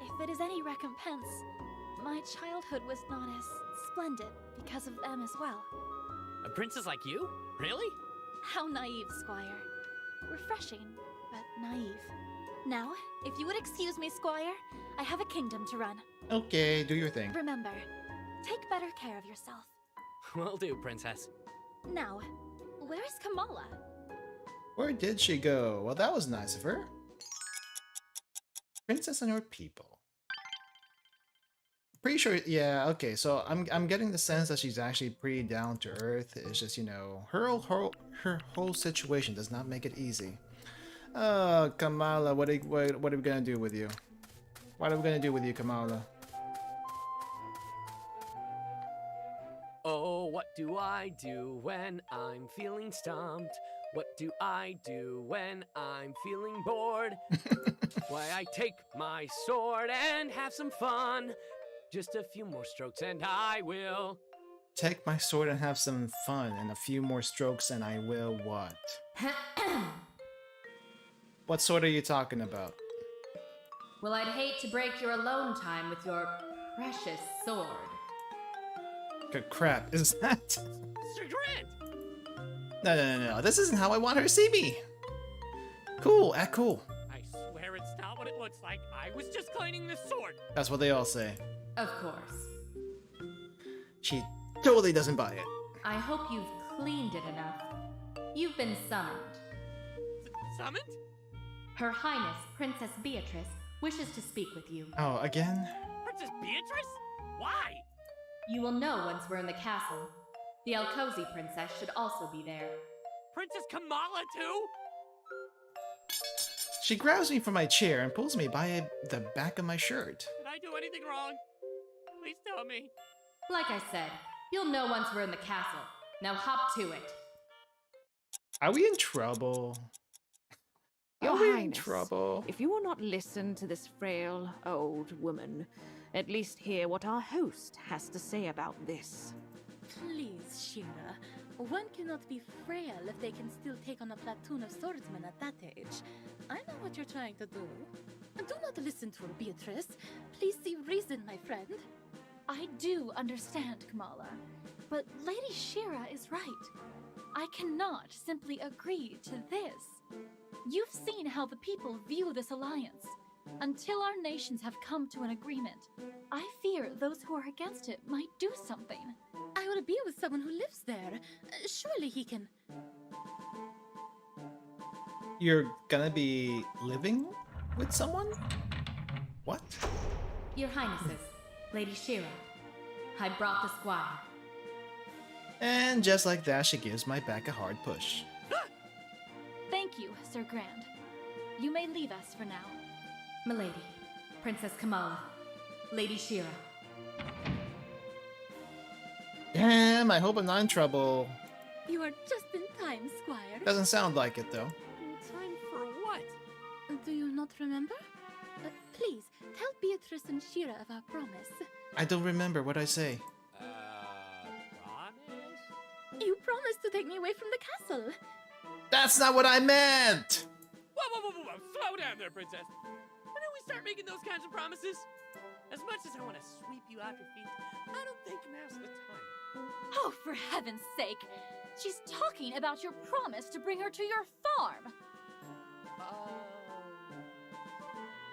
Speaker 9: If it is any recompense, my childhood was not as splendid because of them as well.
Speaker 6: A princess like you? Really?
Speaker 9: How naive, Squire. Refreshing, but naive. Now, if you would excuse me, Squire, I have a kingdom to run.
Speaker 1: Okay, do your thing.
Speaker 9: Remember, take better care of yourself.
Speaker 6: Will do, Princess.
Speaker 9: Now, where is Kamala?
Speaker 1: Where did she go? Well, that was nice of her. Princess and her people. Pretty sure, yeah, okay, so I'm getting the sense that she's actually pretty down to earth. It's just, you know, her whole situation does not make it easy. Oh, Kamala, what are we gonna do with you? What are we gonna do with you, Kamala?
Speaker 6: Oh, what do I do when I'm feeling stumped? What do I do when I'm feeling bored? Why, I take my sword and have some fun. Just a few more strokes and I will...
Speaker 1: Take my sword and have some fun, and a few more strokes and I will what? What sword are you talking about?
Speaker 4: Well, I'd hate to break your alone time with your precious sword.
Speaker 1: Good crap, is that?
Speaker 6: Sir Grant!
Speaker 1: No. This isn't how I want her to see me. Cool, act cool.
Speaker 3: I swear it's not what it looks like. I was just cleaning this sword.
Speaker 1: That's what they all say.
Speaker 4: Of course.
Speaker 1: She totally doesn't buy it.
Speaker 4: I hope you've cleaned it enough. You've been summoned.
Speaker 3: Summoned?
Speaker 4: Her Highness, Princess Beatrice, wishes to speak with you.
Speaker 1: Oh, again?
Speaker 3: Princess Beatrice? Why?
Speaker 4: You will know once we're in the castle. The Alcozy princess should also be there.
Speaker 3: Princess Kamala, too?
Speaker 1: She grabs me from my chair and pulls me by the back of my shirt.
Speaker 3: Did I do anything wrong? Please tell me.
Speaker 4: Like I said, you'll know once we're in the castle. Now hop to it.
Speaker 1: Are we in trouble?
Speaker 14: Your
Speaker 1: Are we in
Speaker 14: Highness,
Speaker 1: trouble?
Speaker 14: if you will not listen to this frail old woman, at least hear what our host has to say about this.
Speaker 15: Please, Shira. One cannot be frail if they can still take on a platoon of swordsmen at that age. I know what you're trying to do. Do not listen to her, Beatrice. Please see reason, my friend.
Speaker 9: I do understand, Kamala. But Lady Shira is right. I cannot simply agree to this. You've seen how the people view this alliance. Until our nations have come to an agreement, I fear those who are against it might do something.
Speaker 15: I will be with someone who lives there. Surely he can...
Speaker 1: You're gonna be living with someone? What?
Speaker 4: Your Highnesses, Lady Shira, I brought the squire.
Speaker 1: And just like that, she gives my back a hard push.
Speaker 9: Thank you, Sir Grand. You may leave us for now.
Speaker 4: Milady, Princess Kamala, Lady Shira.
Speaker 1: Damn, I hope I'm not in trouble.
Speaker 15: You are just in time, Squire.
Speaker 1: Doesn't sound like it though.
Speaker 5: Time for what?
Speaker 15: Do you not remember? Please, tell Beatrice and Shira of our promise.
Speaker 1: I don't remember what I say.
Speaker 5: Promise?
Speaker 15: You promised to take me away from the castle.
Speaker 1: That's not what I meant!
Speaker 5: Whoa. Slow down there, princess. When do we start making those kinds of promises? As much as I want to sweep you off your feet, I don't think now's the time.
Speaker 9: Oh, for heaven's sake! She's talking about your promise to bring her to your farm!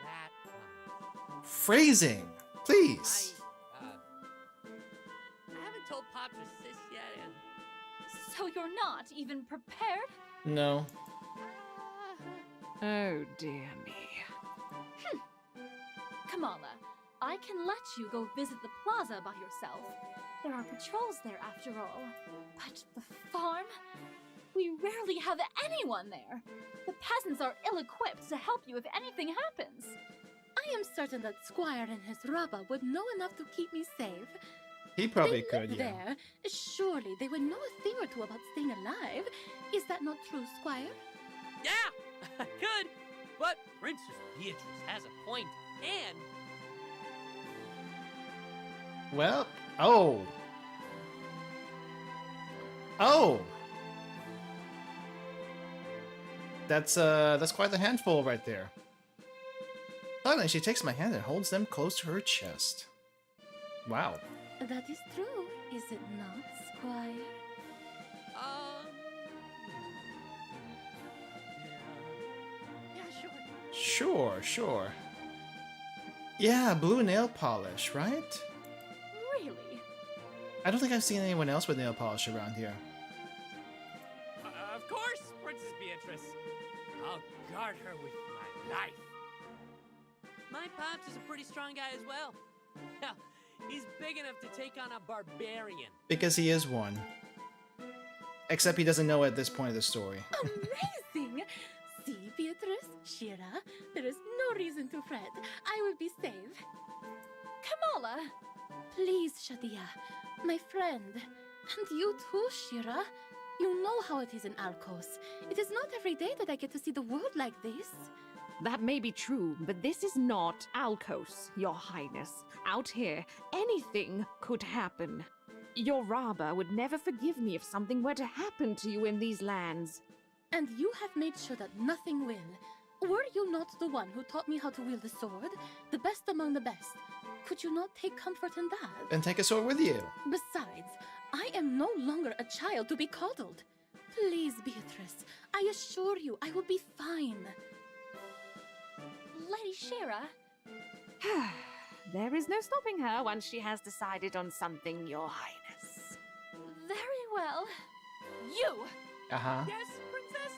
Speaker 5: That one.
Speaker 1: Phrasing, please.
Speaker 5: I haven't told Pops or Sis yet, and...
Speaker 9: So you're not even prepared?
Speaker 1: No.
Speaker 14: Oh dear me.
Speaker 9: Kamala, I can let you go visit the plaza by yourself. There are patrols there after all. But the farm? We rarely have anyone there. The peasants are ill-equipped to help you if anything happens.
Speaker 15: I am certain that Squire and his Rabba would know enough to keep me safe.
Speaker 1: He probably
Speaker 15: They
Speaker 1: could,
Speaker 15: live
Speaker 1: yeah.
Speaker 15: there. Surely they would know a thing or two about staying alive. Is that not true, Squire?
Speaker 5: Yeah, I could. But Princess Beatrice has a point, and...
Speaker 1: Well, oh. That's quite the handful right there. Suddenly, she takes my hand and holds them close to her chest. Wow.
Speaker 15: That is true, is it not, Squire?
Speaker 5: Yeah,
Speaker 1: Sure. Yeah, blue nail polish, right?
Speaker 9: Really?
Speaker 1: I don't think I've seen anyone else with nail polish around here.
Speaker 5: Of course, Princess Beatrice. I'll guard her with my life. My Pops is a pretty strong guy as well. Hell, he's big enough to take on a barbarian.
Speaker 1: Because he is one. Except he doesn't know at this point of the story.
Speaker 15: Amazing! See, Beatrice, Shira, there is no reason to fret. I will be safe.
Speaker 9: Kamala!
Speaker 15: Please, Shadia, my friend. And you too, Shira. You know how it is in Alcos. It is not every day that I get to see the world like this.
Speaker 14: That may be true, but this is not Alcos, Your Highness. Out here, anything could happen. Your Rabba would never forgive me if something were to happen to you in these lands.
Speaker 15: And you have made sure that nothing will. Were you not the one who taught me how to wield the sword? The best among the best. Could you not take comfort in that?
Speaker 1: Then take a sword with you.
Speaker 15: Besides, I am no longer a child to be coddled. Please, Beatrice, I assure you I will be fine.
Speaker 9: Lady Shira?
Speaker 14: There is no stopping her once she has decided on something, Your Highness.
Speaker 9: Very well. You!
Speaker 1: Uh-huh.
Speaker 5: Yes, Princess?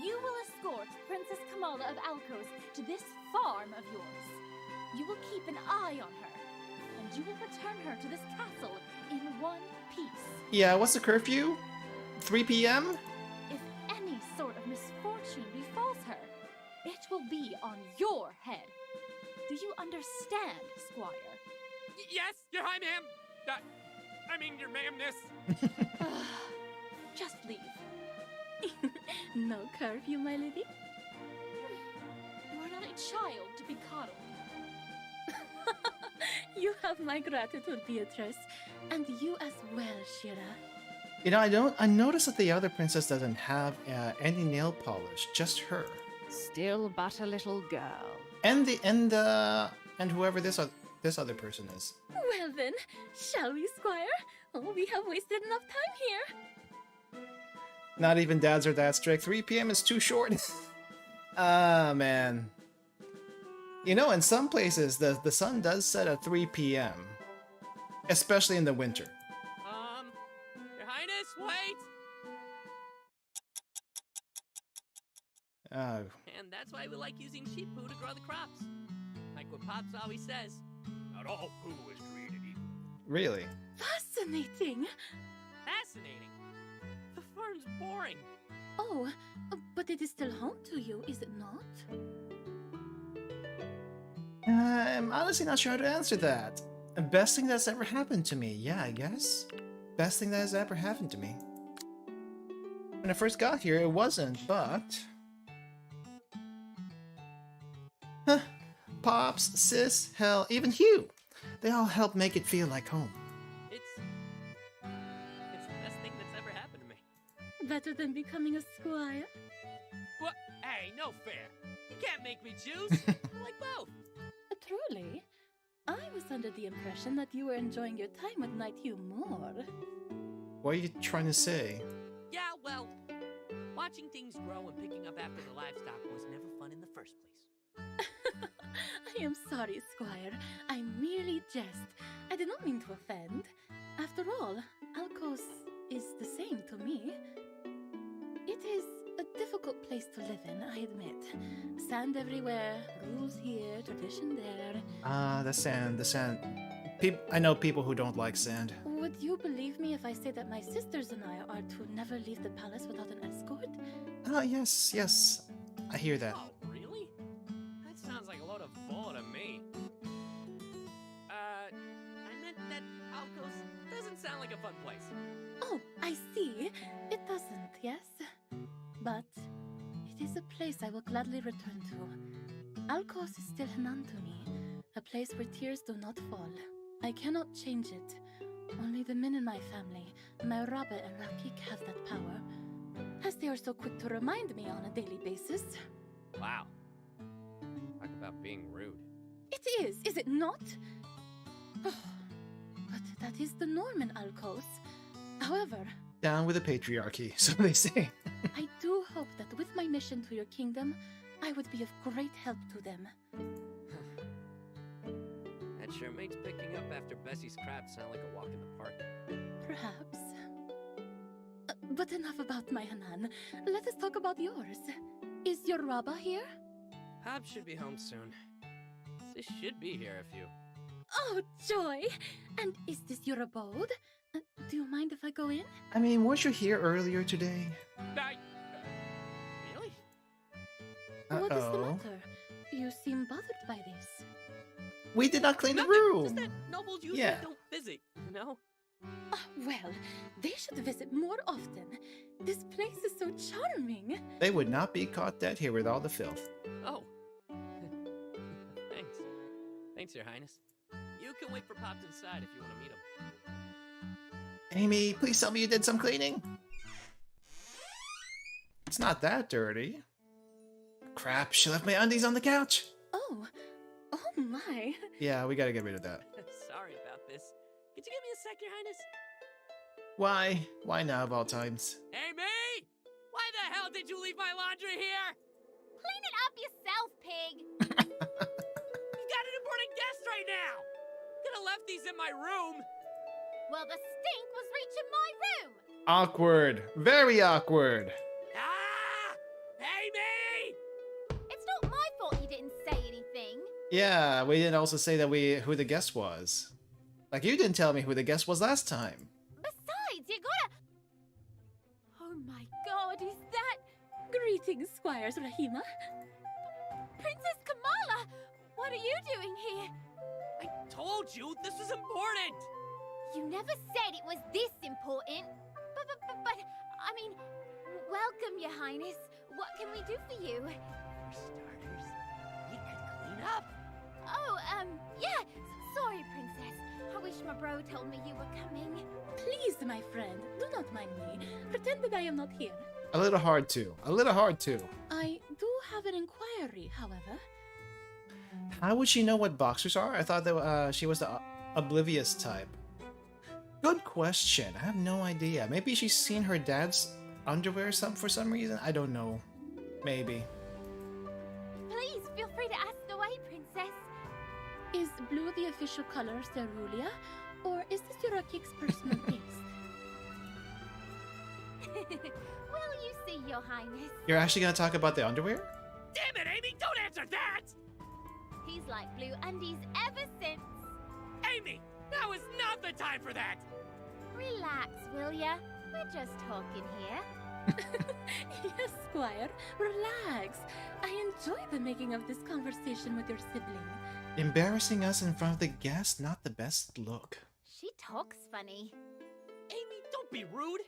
Speaker 9: You will escort Princess Kamala of Alcos to this farm of yours. You will keep an eye on her, and you will return her to this castle in one piece.
Speaker 1: Yeah, what's the curfew? 3 p.m.?
Speaker 9: If any sort of misfortune befalls her, it will be on your head. Do you understand, Squire?
Speaker 5: Yes, your high ma'am. Your ma'amness.
Speaker 9: Just leave.
Speaker 15: No curfew, my lady?
Speaker 9: You are not a child to be coddled.
Speaker 15: You have my gratitude, Beatrice. And you as well, Shira.
Speaker 1: You know, I noticed that the other princess doesn't have any nail polish, just her.
Speaker 14: Still but a little girl.
Speaker 1: And whoever this other person is.
Speaker 15: Well then, shall we, Squire? Oh, we have wasted enough time here.
Speaker 1: Not even dads are that strict. 3 p.m. is too short. Ah, man. You know, in some places, the sun does set at 3 p.m. Especially in the winter.
Speaker 5: Your Highness, wait!
Speaker 1: Oh.
Speaker 5: And That's why we like using sheep poo to grow the crops. Like what Pops always says.
Speaker 3: Not all poo is created equal.
Speaker 1: Really?
Speaker 15: Fascinating!
Speaker 5: Fascinating. The farm's boring.
Speaker 15: Oh, but it is still home to you, is it not?
Speaker 1: I'm honestly not sure how to answer that. Best thing that's ever happened to me, yeah, I guess. Best thing that has ever happened to me. When I first got here, it wasn't, but... Huh. Pops, Sis, hell, even Hugh. They all help make it feel like home.
Speaker 5: It's the best thing that's ever happened to me.
Speaker 15: Better than becoming a squire?
Speaker 5: What? Hey, no fair. You can't make me choose. I like both.
Speaker 15: Truly? I was under the impression that you were enjoying your time with Night Hugh more.
Speaker 1: What are you trying to say?
Speaker 5: Yeah, well, watching things grow and picking up after the livestock was never fun in the first place.
Speaker 15: I am sorry, Squire. I merely jest. I did not mean to offend. After all, Alcos is the same to me. It is a difficult place to live in, I admit. Sand everywhere, rules here, tradition there.
Speaker 1: The sand, I know people who don't like sand.
Speaker 15: Would you believe me if I say that my sisters and I are to never leave the palace without an escort?
Speaker 1: Yes. I hear that.
Speaker 5: Oh, really? That sounds like a load of bull to me. I meant that Alcos doesn't sound like a fun place.
Speaker 15: Oh, I see. It doesn't, yes? But it is a place I will gladly return to. Alcos is still Hanan to me, a place where tears do not fall. I cannot change it. Only the men in my family, my Rabbe and Rakik, have that power, as they are so quick to remind me on a daily basis.
Speaker 5: Wow. Talk about being rude.
Speaker 15: It is it not? Oh, but that is the norm in Alcos. However...
Speaker 1: Down with the patriarchy, so they say.
Speaker 15: I do hope that with my mission to your kingdom, I would be of great help to them.
Speaker 5: That sure makes picking up after Bessie's crap sound like a walk in the park.
Speaker 15: Perhaps. But enough about my Hanan. Let us talk about yours. Is your Rabba here?
Speaker 5: Pop should be home soon. This should be here if you...
Speaker 15: Oh, joy! And is this your abode? Do you mind if I go in?
Speaker 1: I mean, weren't you here earlier today?
Speaker 5: Really?
Speaker 15: What is the matter? You seem bothered by this.
Speaker 1: We did not clean
Speaker 5: Nothing.
Speaker 1: the room!
Speaker 5: Just that nobles usually don't visit, you know?
Speaker 15: Well, they should visit more often. This place is so charming.
Speaker 1: They would not be caught dead here with all the filth.
Speaker 5: Oh. Thanks. Thanks, Your Highness. You can wait for Pops inside if you want to meet him.
Speaker 1: Amy, please tell me you did some cleaning. It's not that dirty. Crap, she left my undies on the couch.
Speaker 15: Oh my.
Speaker 1: Yeah, we gotta get rid of that.
Speaker 5: Sorry about this. Could you give me a sec, Your Highness?
Speaker 1: Why? Why now of all times?
Speaker 5: Amy! Why the hell did you leave my laundry here?
Speaker 2: Clean it up yourself, pig!
Speaker 5: You've got an important guest right now! Could have left these in my room.
Speaker 2: Well, the stink was reaching my room!
Speaker 1: Awkward. Very awkward.
Speaker 5: Ah! Amy!
Speaker 2: It's not my fault you didn't say anything.
Speaker 1: Yeah, we didn't also say that who the guest was. Like, you didn't tell me who the guest was last time.
Speaker 2: Besides, you gotta... Oh my god, is that...
Speaker 15: Greetings, Squires Rahima.
Speaker 2: Princess Kamala! What are you doing here?
Speaker 5: I told you this was important!
Speaker 2: You never said it was this important. But I mean, welcome, Your Highness. What can we do for you?
Speaker 5: For starters, you could clean up.
Speaker 2: Oh, yeah. Sorry, Princess. I wish my bro told me you were coming.
Speaker 15: Please, my friend, do not mind me. Pretend that I am not here.
Speaker 1: A little hard to. A little hard to.
Speaker 15: I do have an inquiry, however.
Speaker 1: How would she know what boxers are? I thought that she was the oblivious type. Good question. I have no idea. Maybe she's seen her dad's underwear for some reason? I don't know. Maybe.
Speaker 2: Please feel free to ask away, Princess.
Speaker 15: Is blue the official color of Cerulia, or is this Yurakik's personal taste?
Speaker 2: Well, you see, Your Highness.
Speaker 1: You're actually gonna talk about the underwear?
Speaker 5: Damn it, Amy!
Speaker 3: answer that!
Speaker 2: He's like blue undies ever since.
Speaker 3: Amy, now is not the time for that!
Speaker 2: Relax, will ya? We're just talking here.
Speaker 15: Yes, Squire, relax. I enjoy the making of this conversation with your sibling.
Speaker 1: Embarrassing us in front of the guest, not the best look.
Speaker 2: She talks funny.
Speaker 5: Amy, don't be rude.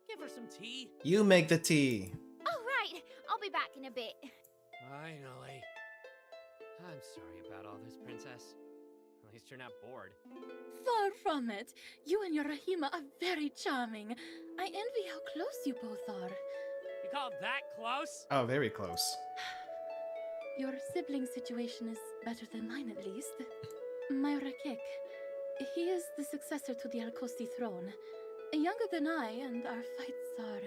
Speaker 5: Give her some tea.
Speaker 1: You make the tea.
Speaker 2: Oh, right. I'll be back in a bit.
Speaker 6: Finally. I'm sorry about all this, Princess. At least you're not bored.
Speaker 15: Far from it. You and YUruHYPE are very charming. I envy how close you both are.
Speaker 3: You call that close?
Speaker 1: Oh, very close.
Speaker 15: Your sibling situation is better than mine, at least. My Rakik. He is the successor to the Alkosi throne. Younger than I, and our fights are...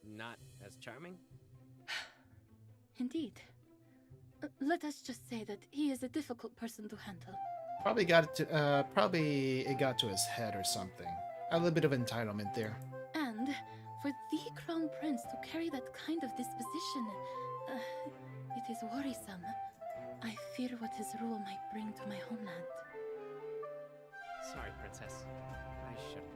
Speaker 6: Not as charming?
Speaker 15: Indeed. Let us just say that he is a difficult person to handle.
Speaker 1: Probably it got to his head or something. A little bit of entitlement there.
Speaker 15: And for the Crown Prince to carry that kind of disposition, it is worrisome. I fear what his rule might bring to my homeland.
Speaker 6: Sorry, Princess. I should.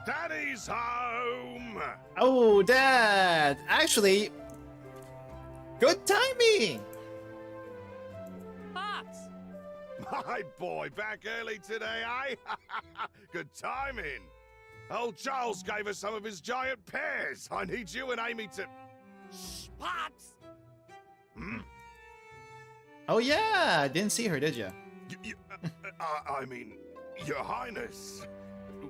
Speaker 8: Daddy's home!
Speaker 1: Oh, Dad! Actually, good timing!
Speaker 3: Pops!
Speaker 8: My boy, back early today, eh? Good timing. Old Charles gave us some of his giant pears. I need you and Amy to...
Speaker 3: Shh, Pops!
Speaker 8: Hmm?
Speaker 1: Oh yeah, didn't see her, did ya?
Speaker 8: I mean, Your Highness.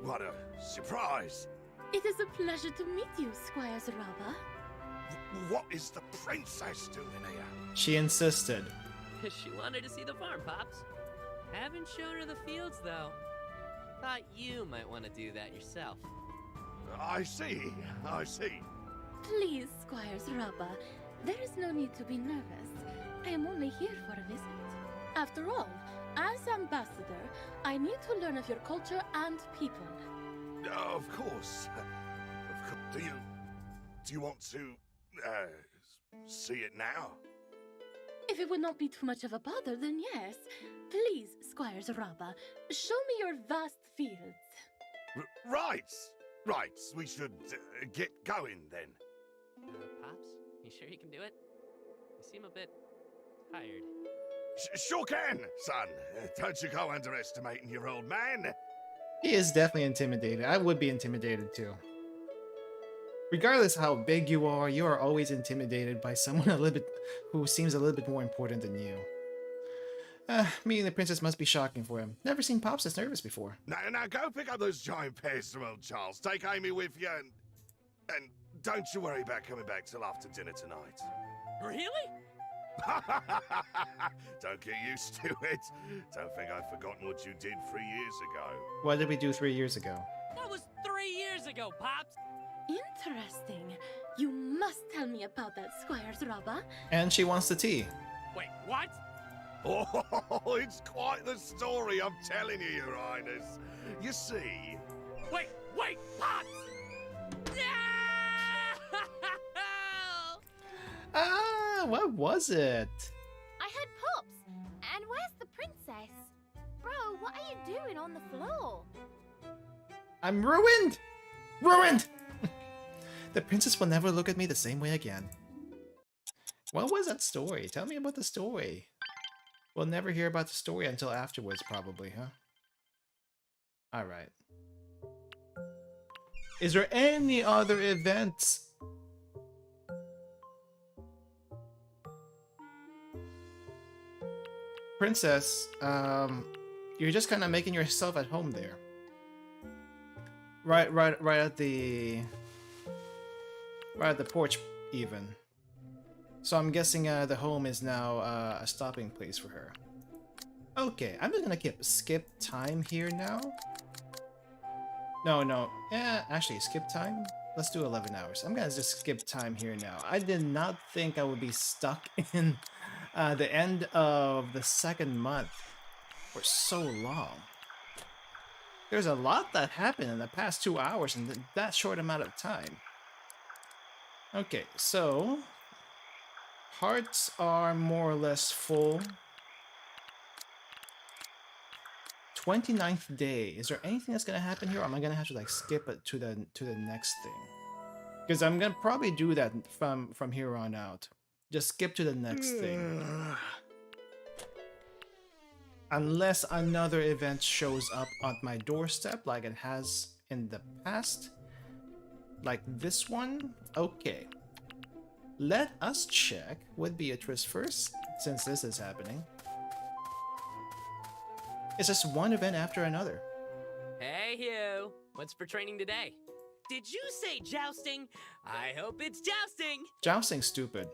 Speaker 8: What a surprise.
Speaker 15: It is a pleasure to meet you, Squire Zaraba.
Speaker 8: What is the princess doing here?
Speaker 1: She insisted.
Speaker 5: She wanted to see the farm, Pops. Haven't shown her the fields, though. Thought you might want to do that yourself.
Speaker 8: I see.
Speaker 15: Please, Squire Zaraba, there is no need to be nervous. I am only here for a visit. After all, as ambassador, I need to learn of your culture and people.
Speaker 8: Of course. Do you want to, see it now?
Speaker 15: If it would not be too much of a bother, then yes. Please, Squire Zaraba, show me your vast fields.
Speaker 8: Right. We should get going then.
Speaker 5: Pops, you sure you can do it? You seem a bit tired.
Speaker 8: Sure can, son. Don't you go underestimating your old man.
Speaker 1: He is definitely intimidated. I would be intimidated too. Regardless how big you are always intimidated by someone who seems a little bit more important than you. Meeting the princess must be shocking for him. Never seen Pops this nervous before.
Speaker 8: Now go pick up those giant pears from old Charles. Take Amy with you and don't you worry about coming back till after dinner tonight.
Speaker 3: Really?
Speaker 8: Don't get used to it. Don't think I've forgotten what you did 3 years ago.
Speaker 1: What did we do 3 years ago?
Speaker 3: That was 3 years ago, Pops!
Speaker 15: Interesting. You must tell me about that, Squire Zaraba.
Speaker 1: And she wants the tea.
Speaker 3: Wait, what?
Speaker 8: Oh, it's quite the story, I'm telling you, Your Highness. You see...
Speaker 3: Wait, Pops!
Speaker 1: What was it?
Speaker 2: I heard pops. And where's the princess? Bro, what are you doing on the floor?
Speaker 1: I'm ruined! Ruined! The princess will never look at me the same way again. What was that story? Tell me about the story. We'll never hear about the story until afterwards, probably, huh? Alright. Is there any other events? Princess, you're just kind of making yourself at home there. Right at the porch, even. So I'm guessing the home is now a stopping place for her. Okay, I'm just gonna skip time here now. No, yeah, actually skip time. Let's do 11 hours. I'm gonna just skip time here now. I did not think I would be stuck in the end of the second month for so long. There's a lot that happened in the past 2 hours in that short amount of time. Okay, so Hearts are more or less full. 29th day. Is there anything that's gonna happen here? Or am I gonna have to like skip it to the next thing? Because I'm gonna probably do that from here on out. Just skip to the next thing. Unless another event shows up on my doorstep like it has in the past. Like this one. Okay. Let us check with Beatrice first, since this is happening. It's just one event after another.
Speaker 5: Hey, Hugh. What's for training today? Did you say jousting? I hope it's jousting.
Speaker 1: Jousting's stupid.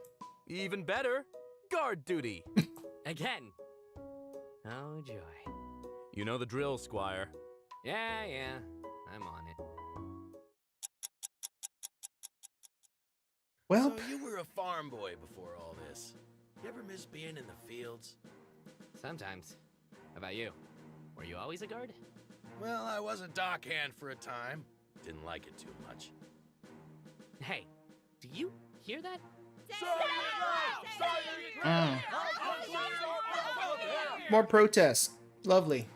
Speaker 7: Even better, guard duty.
Speaker 5: Again. Oh, joy.
Speaker 7: You know the drill, Squire.
Speaker 5: Yeah, I'm on it.
Speaker 1: Well,
Speaker 16: so you were a farm boy before all this. You ever miss being in the fields?
Speaker 5: Sometimes. How about you? Were you always a guard?
Speaker 16: Well, I was a dockhand for a time. Didn't like it too much.
Speaker 5: Hey, do you hear that?
Speaker 1: More protests. Lovely.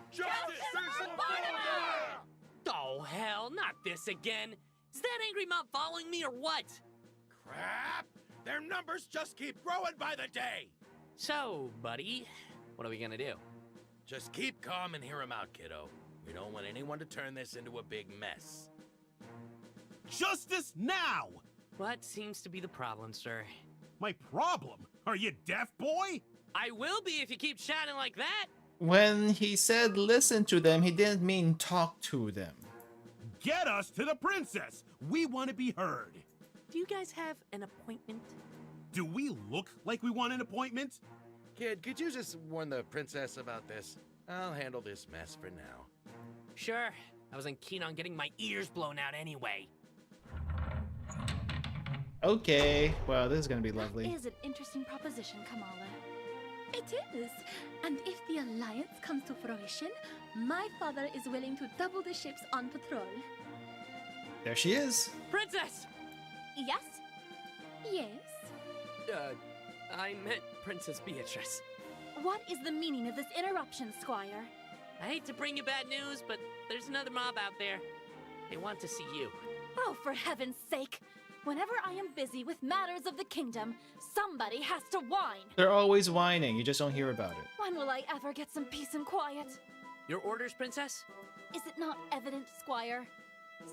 Speaker 5: Oh, hell, not this again. Is that angry mob following me or what?
Speaker 16: Crap! Their numbers just keep growing by the day!
Speaker 5: So, buddy, what are we gonna do?
Speaker 16: Just keep calm and hear him out, kiddo. We don't want anyone to turn this into a big mess.
Speaker 10: Justice now!
Speaker 5: What seems to be the problem, sir?
Speaker 10: My problem? Are you deaf, boy?
Speaker 5: I will be if you keep shouting like that.
Speaker 1: When he said listen to them, he didn't mean talk to them.
Speaker 10: Get us to the princess! We want to be heard.
Speaker 5: Do you guys have an appointment?
Speaker 10: Do we look like we want an appointment?
Speaker 16: Kid, could you just warn the princess about this? I'll handle this mess for now.
Speaker 5: Sure. I wasn't keen on getting my ears blown out anyway.
Speaker 1: Okay, well, this is gonna be lovely.
Speaker 9: That is an interesting proposition, Kamala. It is. And if the alliance comes to fruition, my father is willing to double the ships on patrol.
Speaker 1: There she is.
Speaker 5: Princess!
Speaker 9: Yes? Yes?
Speaker 5: I meant Princess Beatrice.
Speaker 9: What is the meaning of this interruption, Squire?
Speaker 5: I hate to bring you bad news, but there's another mob out there. They want to see you.
Speaker 9: Oh, for heaven's sake! Whenever I am busy with matters of the kingdom, somebody has to whine.
Speaker 1: They're always whining, you just don't hear about it.
Speaker 9: When will I ever get some peace and quiet?
Speaker 5: Your orders, Princess?
Speaker 9: Is it not evident, Squire?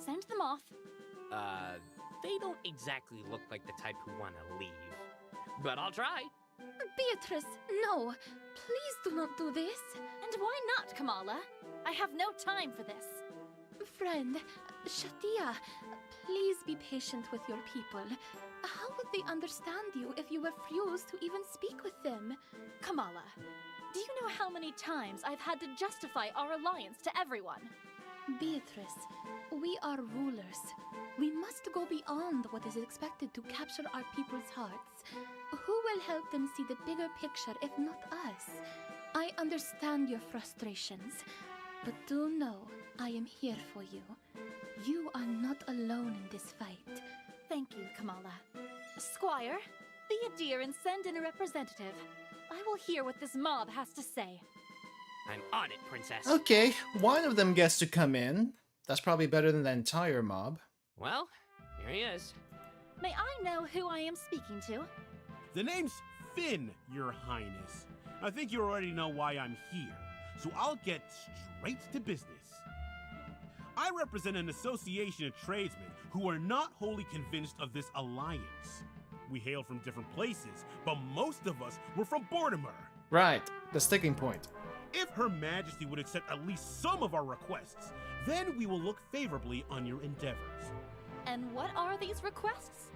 Speaker 9: Send them off.
Speaker 5: They don't exactly look like the type who want to leave. But I'll try.
Speaker 9: Beatrice, no. Please do not do this. And why not, Kamala? I have no time for this. Friend, Shatia, please be patient with your people. How would they understand you if you refuse to even speak with them? Kamala, do you know how many times I've had to justify our alliance to everyone? Beatrice, we are rulers. We must go beyond what is expected to capture our people's hearts. Who will help them see the bigger picture if not us? I understand your frustrations, but do know I am here for you. You are not alone in this fight. Thank you, Kamala. Squire, be a dear and send in a representative. I will hear what this mob has to say.
Speaker 5: I'm on it, Princess.
Speaker 1: Okay, one of them gets to come in. That's probably better than the entire mob.
Speaker 5: Well, here he is.
Speaker 9: May I know who I am speaking to?
Speaker 10: The name's Finn, Your Highness. I think you already know why I'm here, so I'll get straight to business. I represent an association of tradesmen who are not wholly convinced of this alliance. We hail from different places, but most of us were from Mortimer.
Speaker 1: Right, the sticking point.
Speaker 10: If Her Majesty would accept at least some of our requests, then we will look favorably on your endeavors.
Speaker 9: And what are these requests?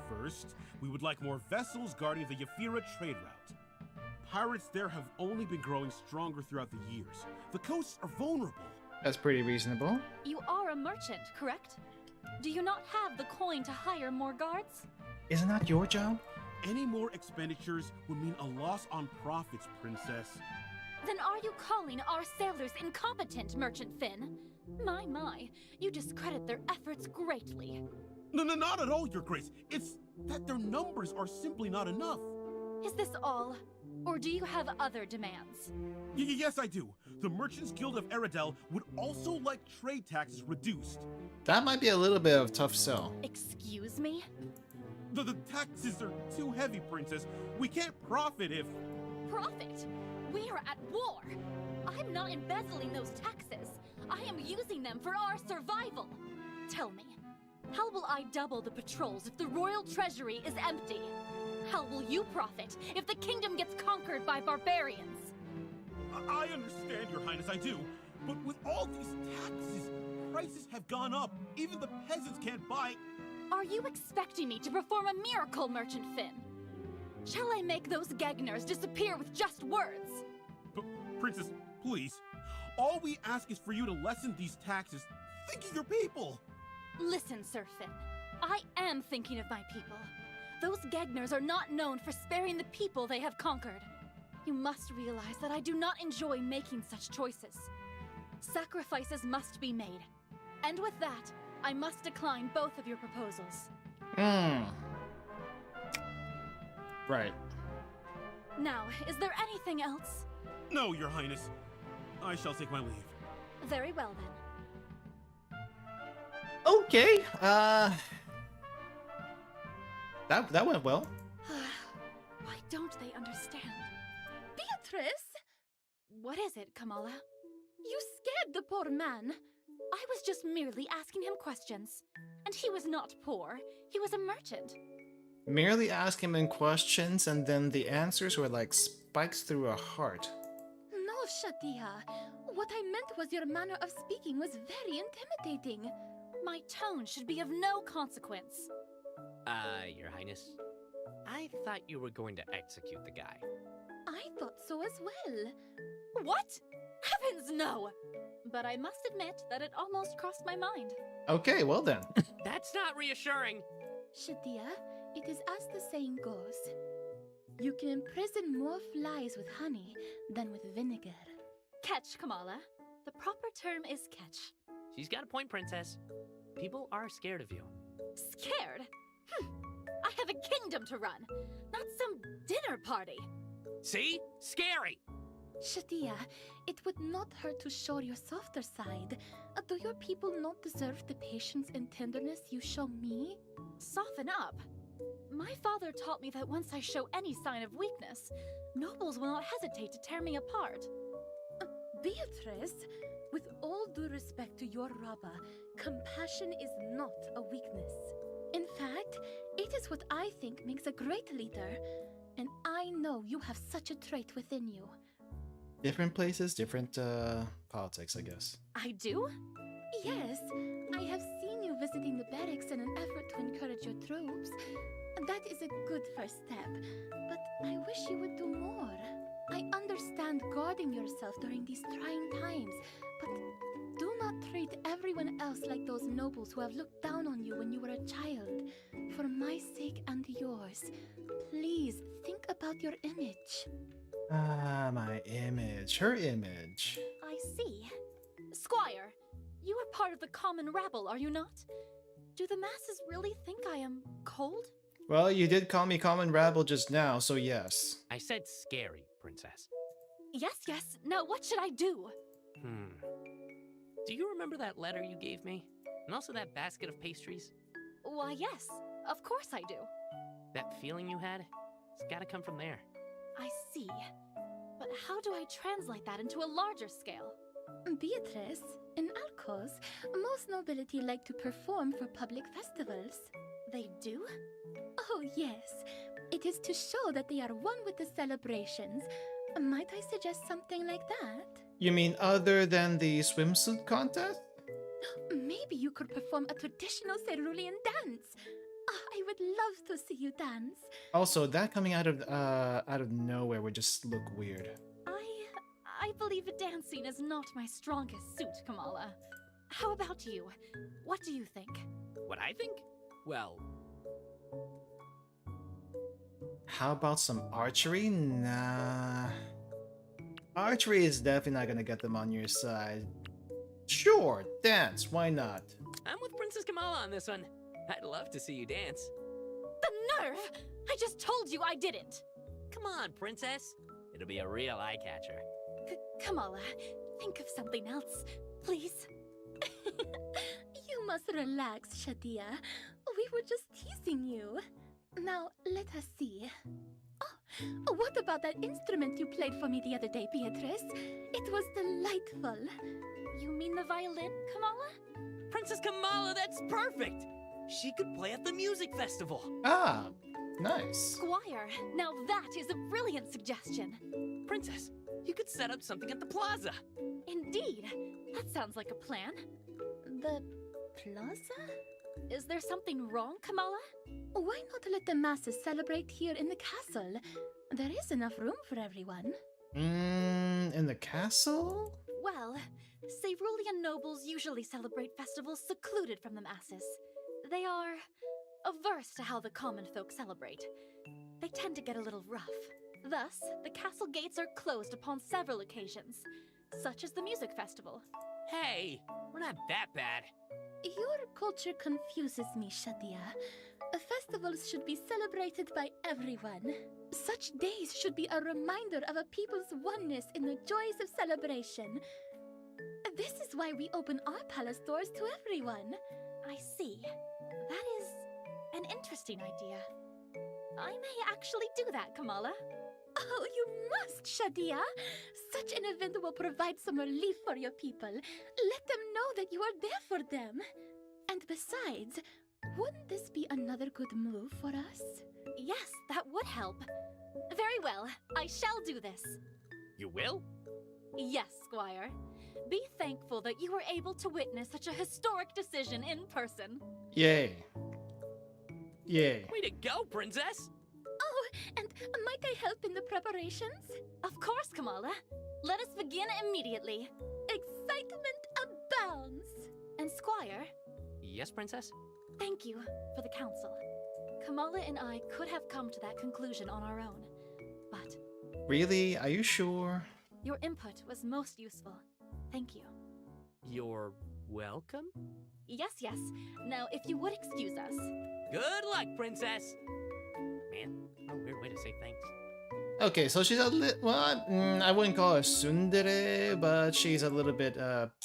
Speaker 10: First, we would like more vessels guarding the Yafira trade route. Pirates there have only been growing stronger throughout the years. The coasts are vulnerable.
Speaker 1: That's pretty reasonable.
Speaker 9: You are a merchant, correct? Do you not have the coin to hire more guards?
Speaker 1: Isn't that your job?
Speaker 10: Any more expenditures would mean a loss on profits, Princess.
Speaker 9: Then are you calling our sailors incompetent, Merchant Finn? My, you discredit their efforts greatly.
Speaker 10: No, not at all, Your Grace. It's that their numbers are simply not enough.
Speaker 9: Is this all? Or do you have other demands?
Speaker 11: Yes, I do. The Merchants Guild of Eridel would also like trade taxes reduced.
Speaker 1: That might be a little bit of a tough sell.
Speaker 9: Excuse me?
Speaker 11: The taxes are too heavy, Princess. We can't profit if...
Speaker 9: Profit? We are at war! I'm not embezzling those taxes. I am using them for our survival. Tell me, how will I double the patrols if the royal treasury is empty? How will you profit if the kingdom gets conquered by barbarians?
Speaker 11: I understand, Your Highness, I do. But with all these taxes, prices have gone up. Even the peasants can't buy...
Speaker 9: Are you expecting me to perform a miracle, Merchant Finn? Shall I make those Gegners disappear with just words?
Speaker 11: Princess, please. All we ask is for you to lessen these taxes. Think of your people!
Speaker 9: Listen, Sir Finn. I am thinking of my people. Those Gegners are not known for sparing the people they have conquered. You must realize that I do not enjoy making such choices. Sacrifices must be made. And with that, I must decline both of your proposals.
Speaker 1: Right.
Speaker 9: Now, is there anything else?
Speaker 11: No, Your Highness. I shall take my leave.
Speaker 9: Very well, then.
Speaker 1: Okay, that went well.
Speaker 9: Why don't they understand? Beatrice! What is it, Kamala? You scared the poor man. I was just merely asking him questions. And he was not poor. He was a merchant.
Speaker 1: Merely ask him in questions, and then the answers were like spikes through a heart.
Speaker 15: No, Shatia. What I meant was your manner of speaking was very intimidating.
Speaker 9: My tone should be of no consequence.
Speaker 5: Your Highness, I thought you were going to execute the guy.
Speaker 15: I thought so as well.
Speaker 9: What? Heavens, no! But I must admit that it almost crossed my mind.
Speaker 1: Okay, well then.
Speaker 5: That's not reassuring.
Speaker 15: Shatia, it is as the saying goes. You can imprison more flies with honey than with vinegar.
Speaker 9: Catch, Kamala. The proper term is catch.
Speaker 5: She's got a point, Princess. People are scared of you.
Speaker 9: Scared? I have a kingdom to run, not some dinner party.
Speaker 5: See? Scary!
Speaker 15: Shatia, it would not hurt to show your softer side. Do your people not deserve the patience and tenderness you show me?
Speaker 9: Soften up. My father taught me that once I show any sign of weakness, nobles will not hesitate to tear me apart.
Speaker 15: Beatrice, with all due respect to your Rabba, compassion is not a weakness. In fact, it is what I think makes a great leader, and I know you have such a trait within you.
Speaker 1: Different places, different politics, I guess.
Speaker 9: I do?
Speaker 15: Yes, I have seen you visiting the barracks in an effort to encourage your troops. That is a good first step, but I wish you would do more. I understand guarding yourself during these trying times, but do not treat everyone else like those nobles who have looked down on you when you were a child. For my sake and yours, please think about your image.
Speaker 1: Ah, my image. Her image.
Speaker 9: I see. Squire, you are part of the common rabble, are you not? Do the masses really think I am cold?
Speaker 1: Well, you did call me common rabble just now, so yes.
Speaker 5: I said scary, Princess.
Speaker 9: Yes. Now what should I do?
Speaker 5: Do you remember that letter you gave me? And also that basket of pastries?
Speaker 9: Why, yes. Of course I do.
Speaker 5: That feeling you had? It's gotta come from there.
Speaker 9: I see. But how do I translate that into a larger scale?
Speaker 15: Beatrice, in Alcos, most nobility like to perform for public festivals.
Speaker 9: They do?
Speaker 15: Oh, yes. It is to show that they are one with the celebrations. Might I suggest something like that?
Speaker 1: You mean other than the swimsuit contest?
Speaker 15: Maybe you could perform a traditional cerulean dance. I would love to see you dance.
Speaker 1: Also, that coming out of nowhere would just look weird.
Speaker 9: I believe dancing is not my strongest suit, Kamala. How about you? What do you think?
Speaker 5: What I think? Well...
Speaker 1: How about some archery? Nah. Archery is definitely not gonna get them on your side. Sure, dance, why not?
Speaker 5: I'm with Princess Kamala on this one. I'd love to see you dance.
Speaker 9: The nerve! I just told you I didn't!
Speaker 5: Come on, princess. It'll be a real eye-catcher.
Speaker 9: Kamala, think of something else, please. You must relax, Shadia. We were just teasing you. Now, let us see. Oh, what about that instrument you played for me the other day, Beatrice? It was delightful. You mean the violin, Kamala?
Speaker 5: Princess Kamala, that's perfect! She could play at the music festival.
Speaker 1: Ah, nice.
Speaker 9: Squire, now that is a brilliant suggestion.
Speaker 5: Princess, you could set up something at the plaza.
Speaker 9: Indeed. That sounds like a plan. The plaza? Is there something wrong, Kamala? Why not let the masses celebrate here in the castle? There is enough room for everyone.
Speaker 1: In the castle?
Speaker 9: Well, Cerulean nobles usually celebrate festivals secluded from the masses. They are averse to how the common folk celebrate. They tend to get a little rough. Thus, the castle gates are closed upon several occasions, such as the music festival.
Speaker 5: Hey, we're not that bad.
Speaker 9: Your culture confuses me, Shadia. Festivals should be celebrated by everyone. Such days should be a reminder of a people's oneness in the joys of celebration. This is why we open our palace doors to everyone. I see. That is an interesting idea. I may actually do that, Kamala. Oh, you must, Shadia. Such an event will provide some relief for your people. Let them know that you are there for them. And besides, wouldn't this be another good move for us? Yes, that would help. Very well, I shall do this.
Speaker 5: You will?
Speaker 9: Yes, Squire. Be thankful that you were able to witness such a historic decision in person.
Speaker 1: Yay. Yay.
Speaker 5: Way to go, princess!
Speaker 9: Oh, and might I help in the preparations? Of course, Kamala. Let us begin immediately. Excitement abounds. And Squire?
Speaker 5: Yes, princess?
Speaker 9: Thank you for the counsel. Kamala and I could have come to that conclusion on our own, but...
Speaker 1: Really? Are you sure?
Speaker 9: Your input was most useful. Thank you.
Speaker 5: You're welcome?
Speaker 9: Yes, yes. Now, if you would excuse us.
Speaker 5: Good luck, princess! Man, what a weird way to say thanks.
Speaker 1: Okay, so she's a little... Well, I wouldn't call her tsundere, but she's a little bit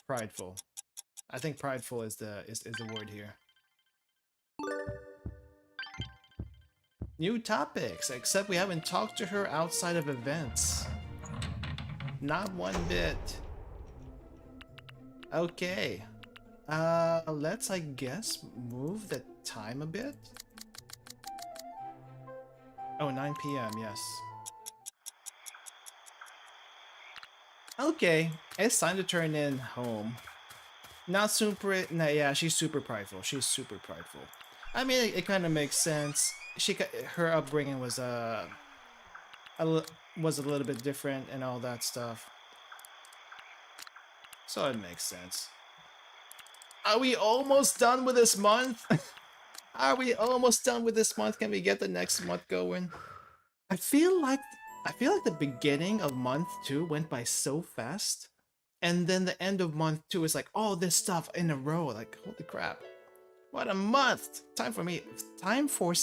Speaker 1: prideful. I think prideful is the word here. New topics, except we haven't talked to her outside of events. Not one bit. Okay. Let's, I guess, move the time a bit. Oh, 9 p.m., yes. Okay, it's time to turn in home. Not super, nah, yeah, she's super prideful. She's super prideful. I mean, it kind of makes sense. Her upbringing was a little bit different and all that stuff. So it makes sense. Are we almost done with this month? Are we almost done with this month? Can we get the next month going? I feel like the beginning of month 2 went by so fast. And then the end of month 2 is like all this stuff in a row. Like, holy crap. What a month. Time for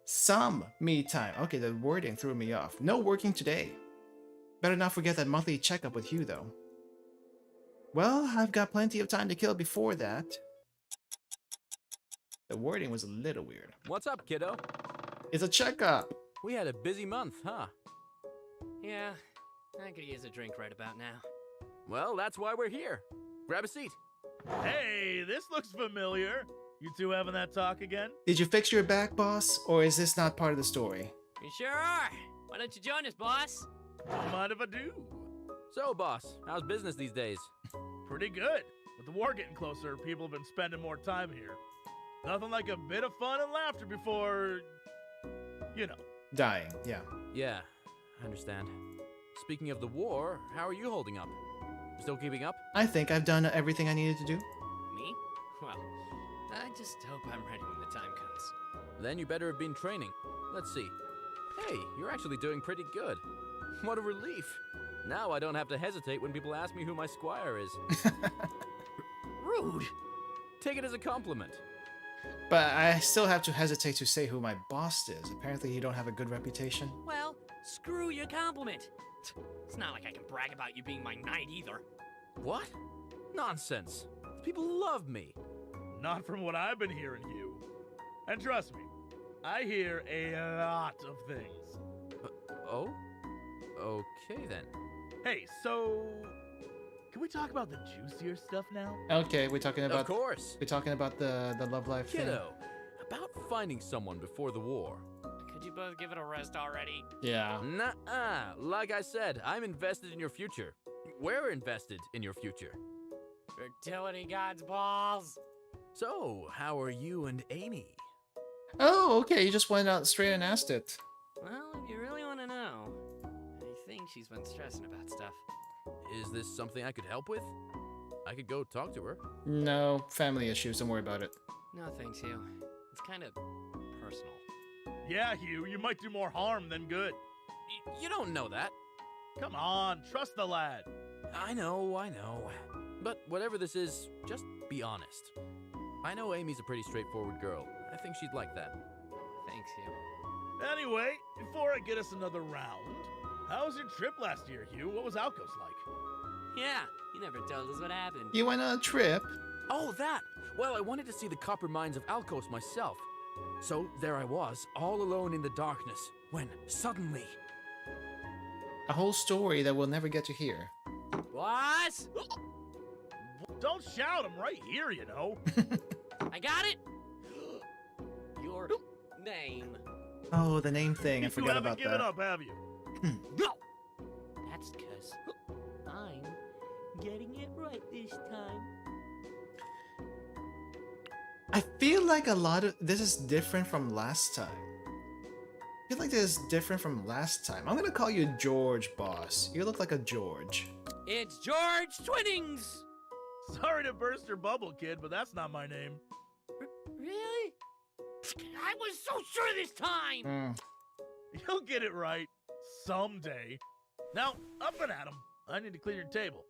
Speaker 1: some me time. Okay, the wording threw me off. No working today. Better not forget that monthly checkup with Hugh, though. Well, I've got plenty of time to kill before that. The wording was a little weird.
Speaker 7: What's up, kiddo?
Speaker 1: It's a checkup.
Speaker 7: We had a busy month, huh?
Speaker 5: Yeah, I could use a drink right about now.
Speaker 7: Well, that's why we're here. Grab a seat.
Speaker 11: Hey, this looks familiar. You two having that talk again?
Speaker 1: Did you fix your back, boss? Or is this not part of the story?
Speaker 5: We sure are. Why don't you join us, boss?
Speaker 11: Don't mind if I do.
Speaker 7: So, boss, how's business these days?
Speaker 11: Pretty good. With the war getting closer, people have been spending more time here. Nothing like a bit of fun and laughter before, you know.
Speaker 1: Dying, yeah.
Speaker 7: Yeah, I understand. Speaking of the war, how are you holding up? Still keeping up?
Speaker 1: I think I've done everything I needed to do.
Speaker 5: Me? Well, I just hope I'm ready when the time comes.
Speaker 7: Then you better have been training. Let's see. Hey, you're actually doing pretty good. What a relief. Now I don't have to hesitate when people ask me who my squire is.
Speaker 5: Rude.
Speaker 7: Take it as a compliment.
Speaker 1: But I still have to hesitate to say who my boss is. Apparently you don't have a good reputation.
Speaker 5: Well, screw your compliment. It's not like I can brag about you being my knight either.
Speaker 7: What? Nonsense. People love me.
Speaker 11: Not from what I've been hearing, Hugh. And trust me, I hear a lot of things.
Speaker 7: Oh? Okay then.
Speaker 11: Hey, so can we talk about the juicier stuff now?
Speaker 1: Okay, we're talking about.
Speaker 7: Of course.
Speaker 1: We're talking about the love life thing.
Speaker 7: Kiddo, about finding someone before the war.
Speaker 5: Could you both give it a rest already?
Speaker 1: Yeah.
Speaker 7: Nuh-uh. Like I said, I'm invested in your future. We're invested in your future.
Speaker 5: Fertility gods balls.
Speaker 7: So, how are you and Amy?
Speaker 1: Oh, okay. You just went out straight and asked it.
Speaker 5: Well, if you really want to know, I think she's been stressing about stuff.
Speaker 7: Is this something I could help with? I could go talk to her.
Speaker 1: No, family issues. Don't worry about it.
Speaker 5: No thanks, Hugh. It's kind of personal.
Speaker 11: Yeah, Hugh, you might do more harm than good.
Speaker 7: You don't know that.
Speaker 11: Come on, trust the lad.
Speaker 7: I know. But whatever this is, just be honest. I know Amy's a pretty straightforward girl. I think she'd like that.
Speaker 5: Thanks, Hugh.
Speaker 11: Anyway, before I get us another round, how was your trip last year, Hugh? What was Alcos like?
Speaker 5: Yeah, you never told us what happened.
Speaker 1: You went on a trip?
Speaker 7: Oh, that! Well, I wanted to see the copper mines of Alcos myself. So there I was, all alone in the darkness, when suddenly...
Speaker 1: A whole story that we'll never get to hear.
Speaker 5: What?
Speaker 11: Don't shout, I'm right here, you know.
Speaker 5: I got it! Your name.
Speaker 1: Oh, the name thing. I forgot about that.
Speaker 11: You haven't given up, have you?
Speaker 5: No! That's because I'm getting it right this time.
Speaker 1: I feel like a lot of this is different from last time. I feel like this is different from last time. I'm gonna call you George, boss. You look like a George.
Speaker 5: It's George Twinnings!
Speaker 11: Sorry to burst your bubble, kid, but that's not my name.
Speaker 5: Really? I was so sure this time!
Speaker 11: You'll get it right someday. Now, up and at 'em. I need to clean your table.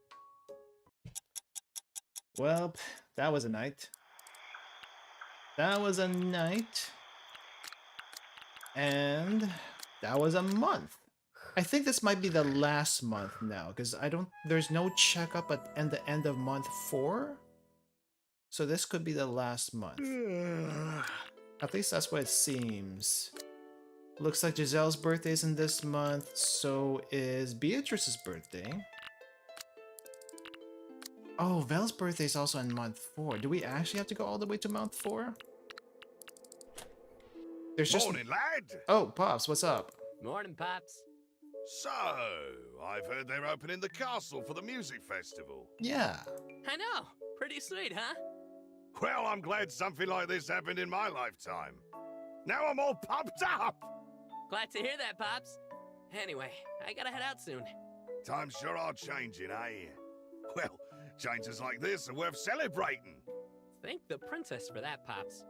Speaker 1: Well, that was a night. That was a night. And that was a month. I think this might be the last month now, because there's no checkup at the end of month 4. So this could be the last month. At least that's what it seems. Looks like Giselle's birthday isn't this month, so is Beatrice's birthday. Oh, Vel's birthday is also in month 4. Do we actually have to go all the way to month 4? There's just...
Speaker 8: Morning, lad!
Speaker 1: Oh, Pops, what's up?
Speaker 5: Morning, Pops.
Speaker 8: So, I've heard they're opening the castle for the music festival.
Speaker 1: Yeah.
Speaker 5: I know. Pretty sweet, huh?
Speaker 8: Well, I'm glad something like this happened in my lifetime. Now I'm all pumped up!
Speaker 5: Glad to hear that, Pops. Anyway, I gotta head out soon.
Speaker 8: Times sure are changing, eh? Well, changes like this are worth celebrating.
Speaker 5: Thank the princess for that, Pops.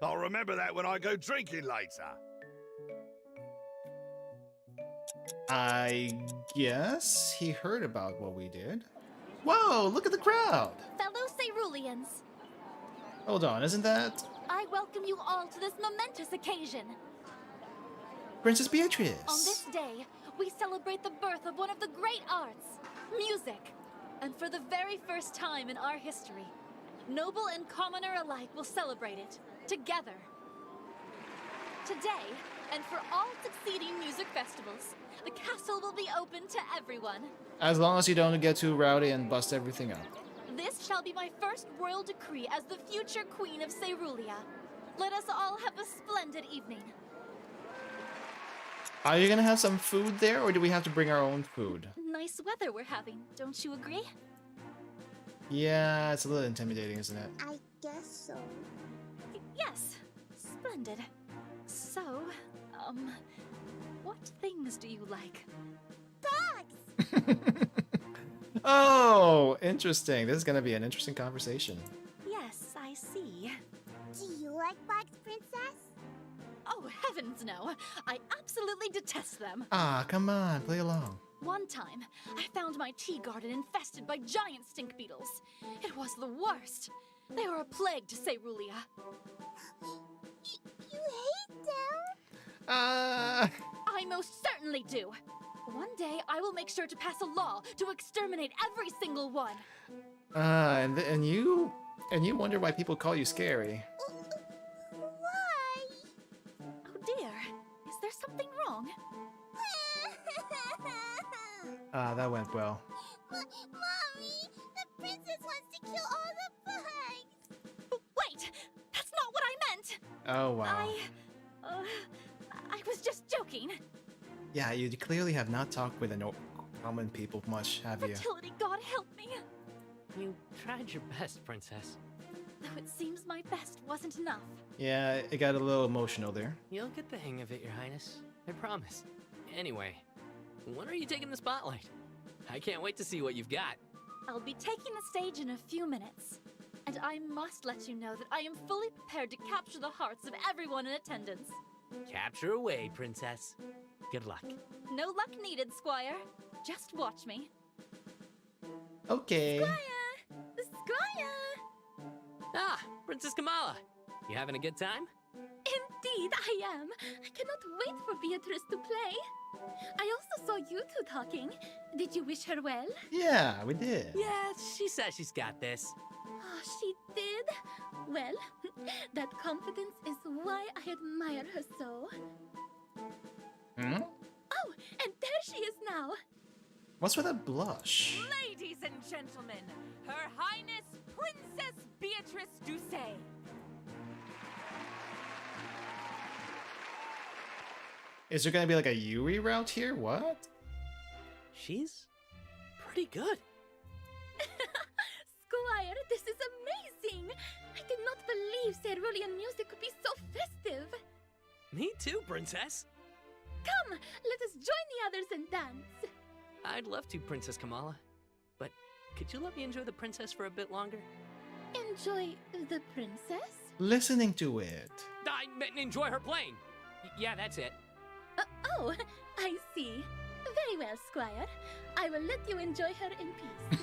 Speaker 8: I'll remember that when I go drinking later.
Speaker 1: I guess he heard about what we did. Whoa, look at the crowd!
Speaker 9: Fellow Ceruleans,
Speaker 1: Hold on, isn't that
Speaker 9: I welcome you all to this momentous occasion.
Speaker 1: Princess Beatrice?
Speaker 9: On this day, we celebrate the birth of one of the great arts, music. And for the very first time in our history, noble and commoner alike will celebrate it, together. Today, and for all succeeding music festivals, the castle will be open to everyone.
Speaker 1: As long as you don't get too rowdy and bust everything up.
Speaker 9: This shall be my first royal decree as the future queen of Cerulia. Let us all have a splendid evening.
Speaker 1: Are you gonna have some food there, or do we have to bring our own food?
Speaker 9: Nice weather we're having, don't you agree?
Speaker 1: Yeah, it's a little intimidating, isn't it?
Speaker 2: I guess so.
Speaker 9: Yes, splendid. So, what things do you like?
Speaker 2: Dogs!
Speaker 1: Oh, interesting. This is gonna be an interesting conversation.
Speaker 9: Yes, I see.
Speaker 2: Do you like bugs, Princess?
Speaker 9: Oh, heavens no. I absolutely detest them.
Speaker 1: Ah, come on, play along.
Speaker 9: One time, I found my tea garden infested by giant stink beetles. It was the worst. They are a plague to Cerulia.
Speaker 2: You hate them?
Speaker 9: I most certainly do. One day, I will make sure to pass a law to exterminate every single one.
Speaker 1: And you wonder why people call you scary.
Speaker 2: Why?
Speaker 9: Oh dear, is there something wrong?
Speaker 1: That went well.
Speaker 2: Mommy, the princess wants to kill all the bugs.
Speaker 9: Wait, that's not what I meant.
Speaker 1: Oh wow.
Speaker 9: I was just joking.
Speaker 1: Yeah, you clearly have not talked with the common people much, have you?
Speaker 9: Fertility God help me.
Speaker 6: You tried your best, Princess.
Speaker 9: Though it seems my best wasn't enough.
Speaker 1: Yeah, it got a little emotional there.
Speaker 6: You'll get the hang of it, Your Highness. I promise. Anyway, when are you taking the spotlight? I can't wait to see what you've got.
Speaker 9: I'll be taking the stage in a few minutes. And I must let you know that I am fully prepared to capture the hearts of everyone in attendance.
Speaker 6: Capture away, Princess. Good luck.
Speaker 9: No luck needed, Squire. Just watch me.
Speaker 1: Okay.
Speaker 9: Squire!
Speaker 6: Ah, Princess Kamala. You having a good time?
Speaker 13: Indeed, I am. I cannot wait for Beatrice to play. I also saw you two talking. Did you wish her well?
Speaker 1: Yeah, we did.
Speaker 6: Yeah, she says she's got this.
Speaker 13: Oh, she did? Well, that confidence is why I admire her so.
Speaker 1: Hmm?
Speaker 13: Oh, and there she is now.
Speaker 1: What's with that blush?
Speaker 17: Ladies and gentlemen, Her Highness Princess Beatrice Doucet.
Speaker 1: Is there gonna be like a Yuri route here? What?
Speaker 6: She's pretty good.
Speaker 13: Squire, this is amazing! I did not believe cerulean music could be so festive.
Speaker 6: Me too, Princess.
Speaker 13: Come, let us join the others and dance.
Speaker 6: I'd love to, Princess Kamala. But could you let me enjoy the princess for a bit longer?
Speaker 13: Enjoy the princess?
Speaker 1: Listening to it.
Speaker 6: I meant enjoy her playing. Yeah, that's it.
Speaker 13: Oh, I see. Very well, Squire. I will let you enjoy her in peace.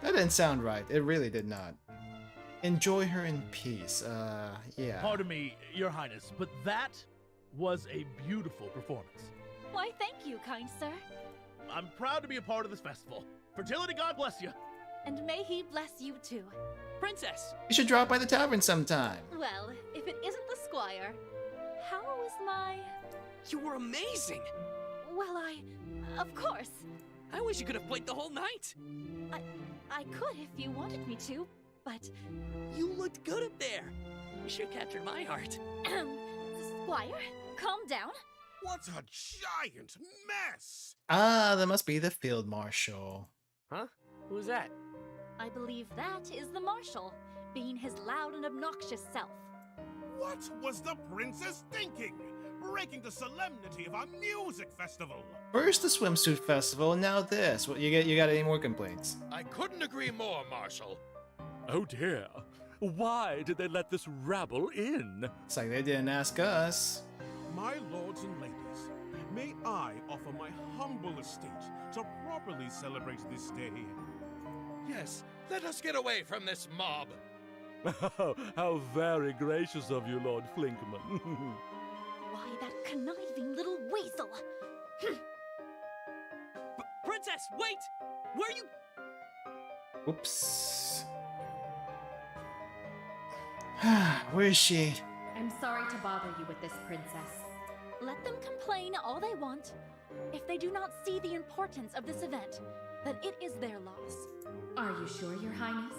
Speaker 1: That didn't sound right. It really did not. Enjoy her in peace. Yeah.
Speaker 11: Pardon me, Your Highness, but that was a beautiful performance.
Speaker 9: Why, thank you, kind sir.
Speaker 11: I'm proud to be a part of this festival. Fertility, God bless you.
Speaker 9: And may he bless you too.
Speaker 6: Princess!
Speaker 1: You should drop by the tavern sometime.
Speaker 9: Well, if it isn't the Squire, how was my...
Speaker 6: You were amazing!
Speaker 9: Well, of course.
Speaker 6: I wish you could have played the whole night.
Speaker 9: I could if you wanted me to, but...
Speaker 6: You looked good up there. You sure captured my heart.
Speaker 9: Squire, calm down.
Speaker 10: What a giant mess!
Speaker 1: Ah, that must be the field marshal.
Speaker 6: Huh? Who's that?
Speaker 9: I believe that is the Marshal, being his loud and obnoxious self.
Speaker 10: What was the princess thinking? Breaking the solemnity of our music festival!
Speaker 1: First the swimsuit festival, now this. What you got any more complaints?
Speaker 16: I couldn't agree more, Marshal.
Speaker 10: Oh dear. Why did they let this rabble in?
Speaker 1: It's like they didn't ask us.
Speaker 10: My lords and ladies, may I offer my humble estate to properly celebrate this day?
Speaker 16: Yes, let us get away from this mob.
Speaker 10: How very gracious of you, Lord Flinkman.
Speaker 9: Why, that conniving little weasel!
Speaker 6: Princess, wait! Where are you?
Speaker 1: Oops. Where is she?
Speaker 4: I'm sorry to bother you with this, Princess.
Speaker 9: Let them complain all they want. If they do not see the importance of this event, then it is their loss.
Speaker 4: Are you sure, Your Highness?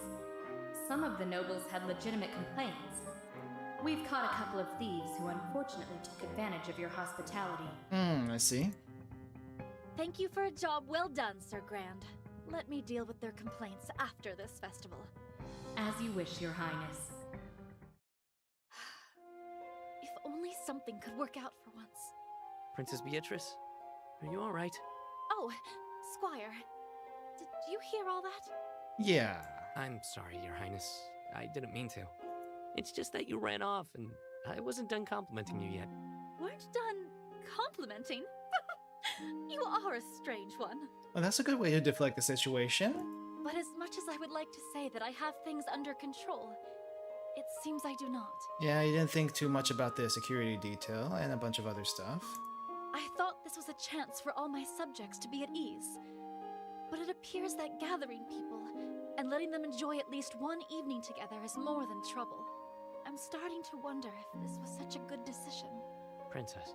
Speaker 4: Some of the nobles had legitimate complaints. We've caught a couple of thieves who unfortunately took advantage of your hospitality.
Speaker 1: I see.
Speaker 9: Thank you for a job well done, Sir Grand. Let me deal with their complaints after this festival.
Speaker 4: As you wish, Your Highness.
Speaker 9: If only something could work out for once.
Speaker 6: Princess Beatrice, are you all right?
Speaker 9: Oh, Squire, did you hear all that?
Speaker 1: Yeah.
Speaker 6: I'm sorry, Your Highness. I didn't mean to. It's just that you ran off and I wasn't done complimenting you yet.
Speaker 9: Weren't done complimenting? You are a strange one.
Speaker 1: Well, that's a good way to deflect the situation.
Speaker 9: But as much as I would like to say that I have things under control, it seems I do not.
Speaker 1: Yeah, you didn't think too much about the security detail and a bunch of other stuff.
Speaker 9: I thought this was a chance for all my subjects to be at ease. But it appears that gathering people and letting them enjoy at least one evening together is more than trouble. I'm starting to wonder if this was such a good decision.
Speaker 6: Princess.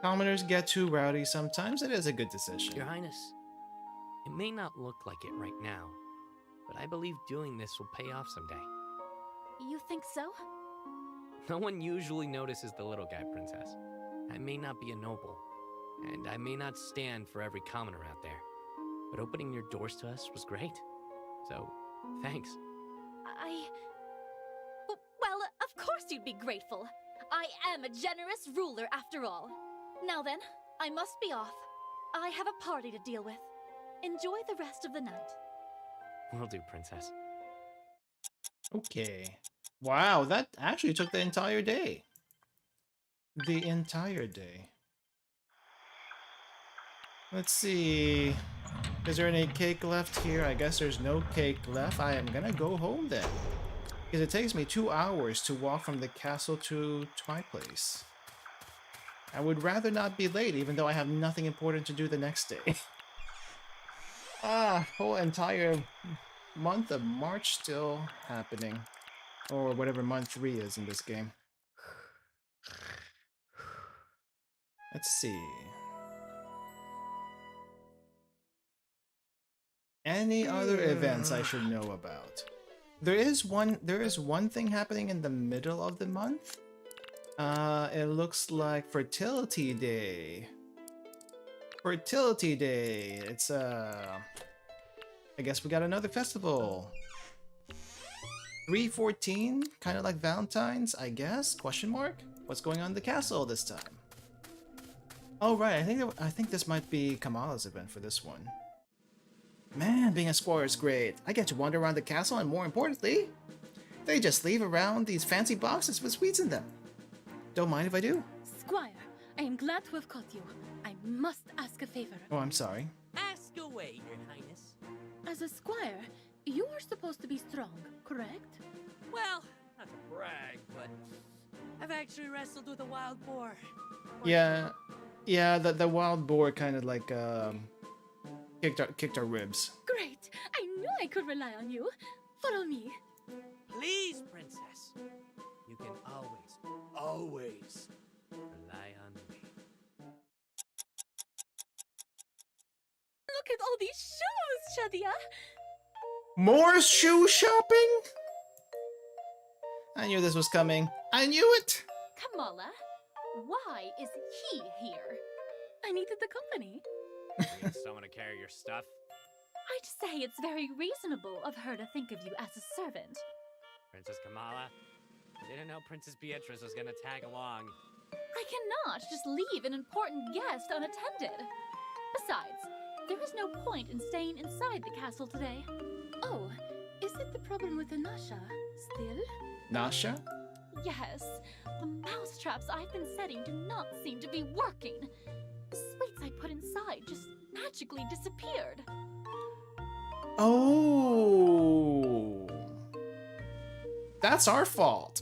Speaker 1: Commoners get too rowdy sometimes. It is a good decision.
Speaker 6: Your Highness, it may not look like it right now, but I believe doing this will pay off someday.
Speaker 9: You think so?
Speaker 6: No one usually notices the little guy, Princess. I may not be a noble, and I may not stand for every commoner out there, but opening your doors to us was great. So, thanks.
Speaker 9: Well, of course you'd be grateful. I am a generous ruler after all. Now then, I must be off. I have a party to deal with. Enjoy the rest of the night.
Speaker 6: Will do, Princess.
Speaker 1: Okay. Wow, that actually took the entire day. The entire day. Let's see. Is there any cake left here? I guess there's no cake left. I am gonna go home then. Because it takes me 2 hours to walk from the castle to my place. I would rather not be late, even though I have nothing important to do the next day. Whole entire month of March still happening. Or whatever month 3 is in this game. Let's see. Any other events I should know about? There is one thing happening in the middle of the month. It looks like Fertility Day. Fertility Day. It's I guess we got another festival. 3/14, kind of like Valentine's, I guess? Question mark? What's going on in the castle this time? Oh right, I think this might be Kamala's event for this one. Man, being a squire is great. I get to wander around the castle, and more importantly, they just leave around these fancy boxes with sweets in them. Don't mind if I do.
Speaker 15: Squire, I am glad to have caught you. I must ask a favor.
Speaker 1: Oh, I'm sorry.
Speaker 5: Ask away, Your Highness.
Speaker 15: As a squire, you are supposed to be strong, correct?
Speaker 5: Well, not to brag, but I've actually wrestled with a wild boar.
Speaker 1: Yeah, the wild boar kind of like kicked our ribs.
Speaker 15: Great! I knew I could rely on you. Follow me.
Speaker 5: Please, Princess. You can always rely on me.
Speaker 15: Look at all these shoes, Shadia!
Speaker 1: More shoe shopping? I knew this was coming. I knew it!
Speaker 9: Kamala, why is he here?
Speaker 15: I needed the company.
Speaker 6: You need someone to carry your stuff?
Speaker 9: I'd say it's very reasonable of her to think of you as a servant.
Speaker 6: Princess Kamala, I didn't know Princess Beatrice was gonna tag along.
Speaker 9: I cannot just leave an important guest unattended. Besides, there is no point in staying inside the castle today.
Speaker 15: Oh, is it the problem with the Nasha still?
Speaker 1: Nasha?
Speaker 9: Yes, the mousetraps I've been setting do not seem to be working. The sweets I put inside just magically disappeared.
Speaker 1: Oh, that's our fault.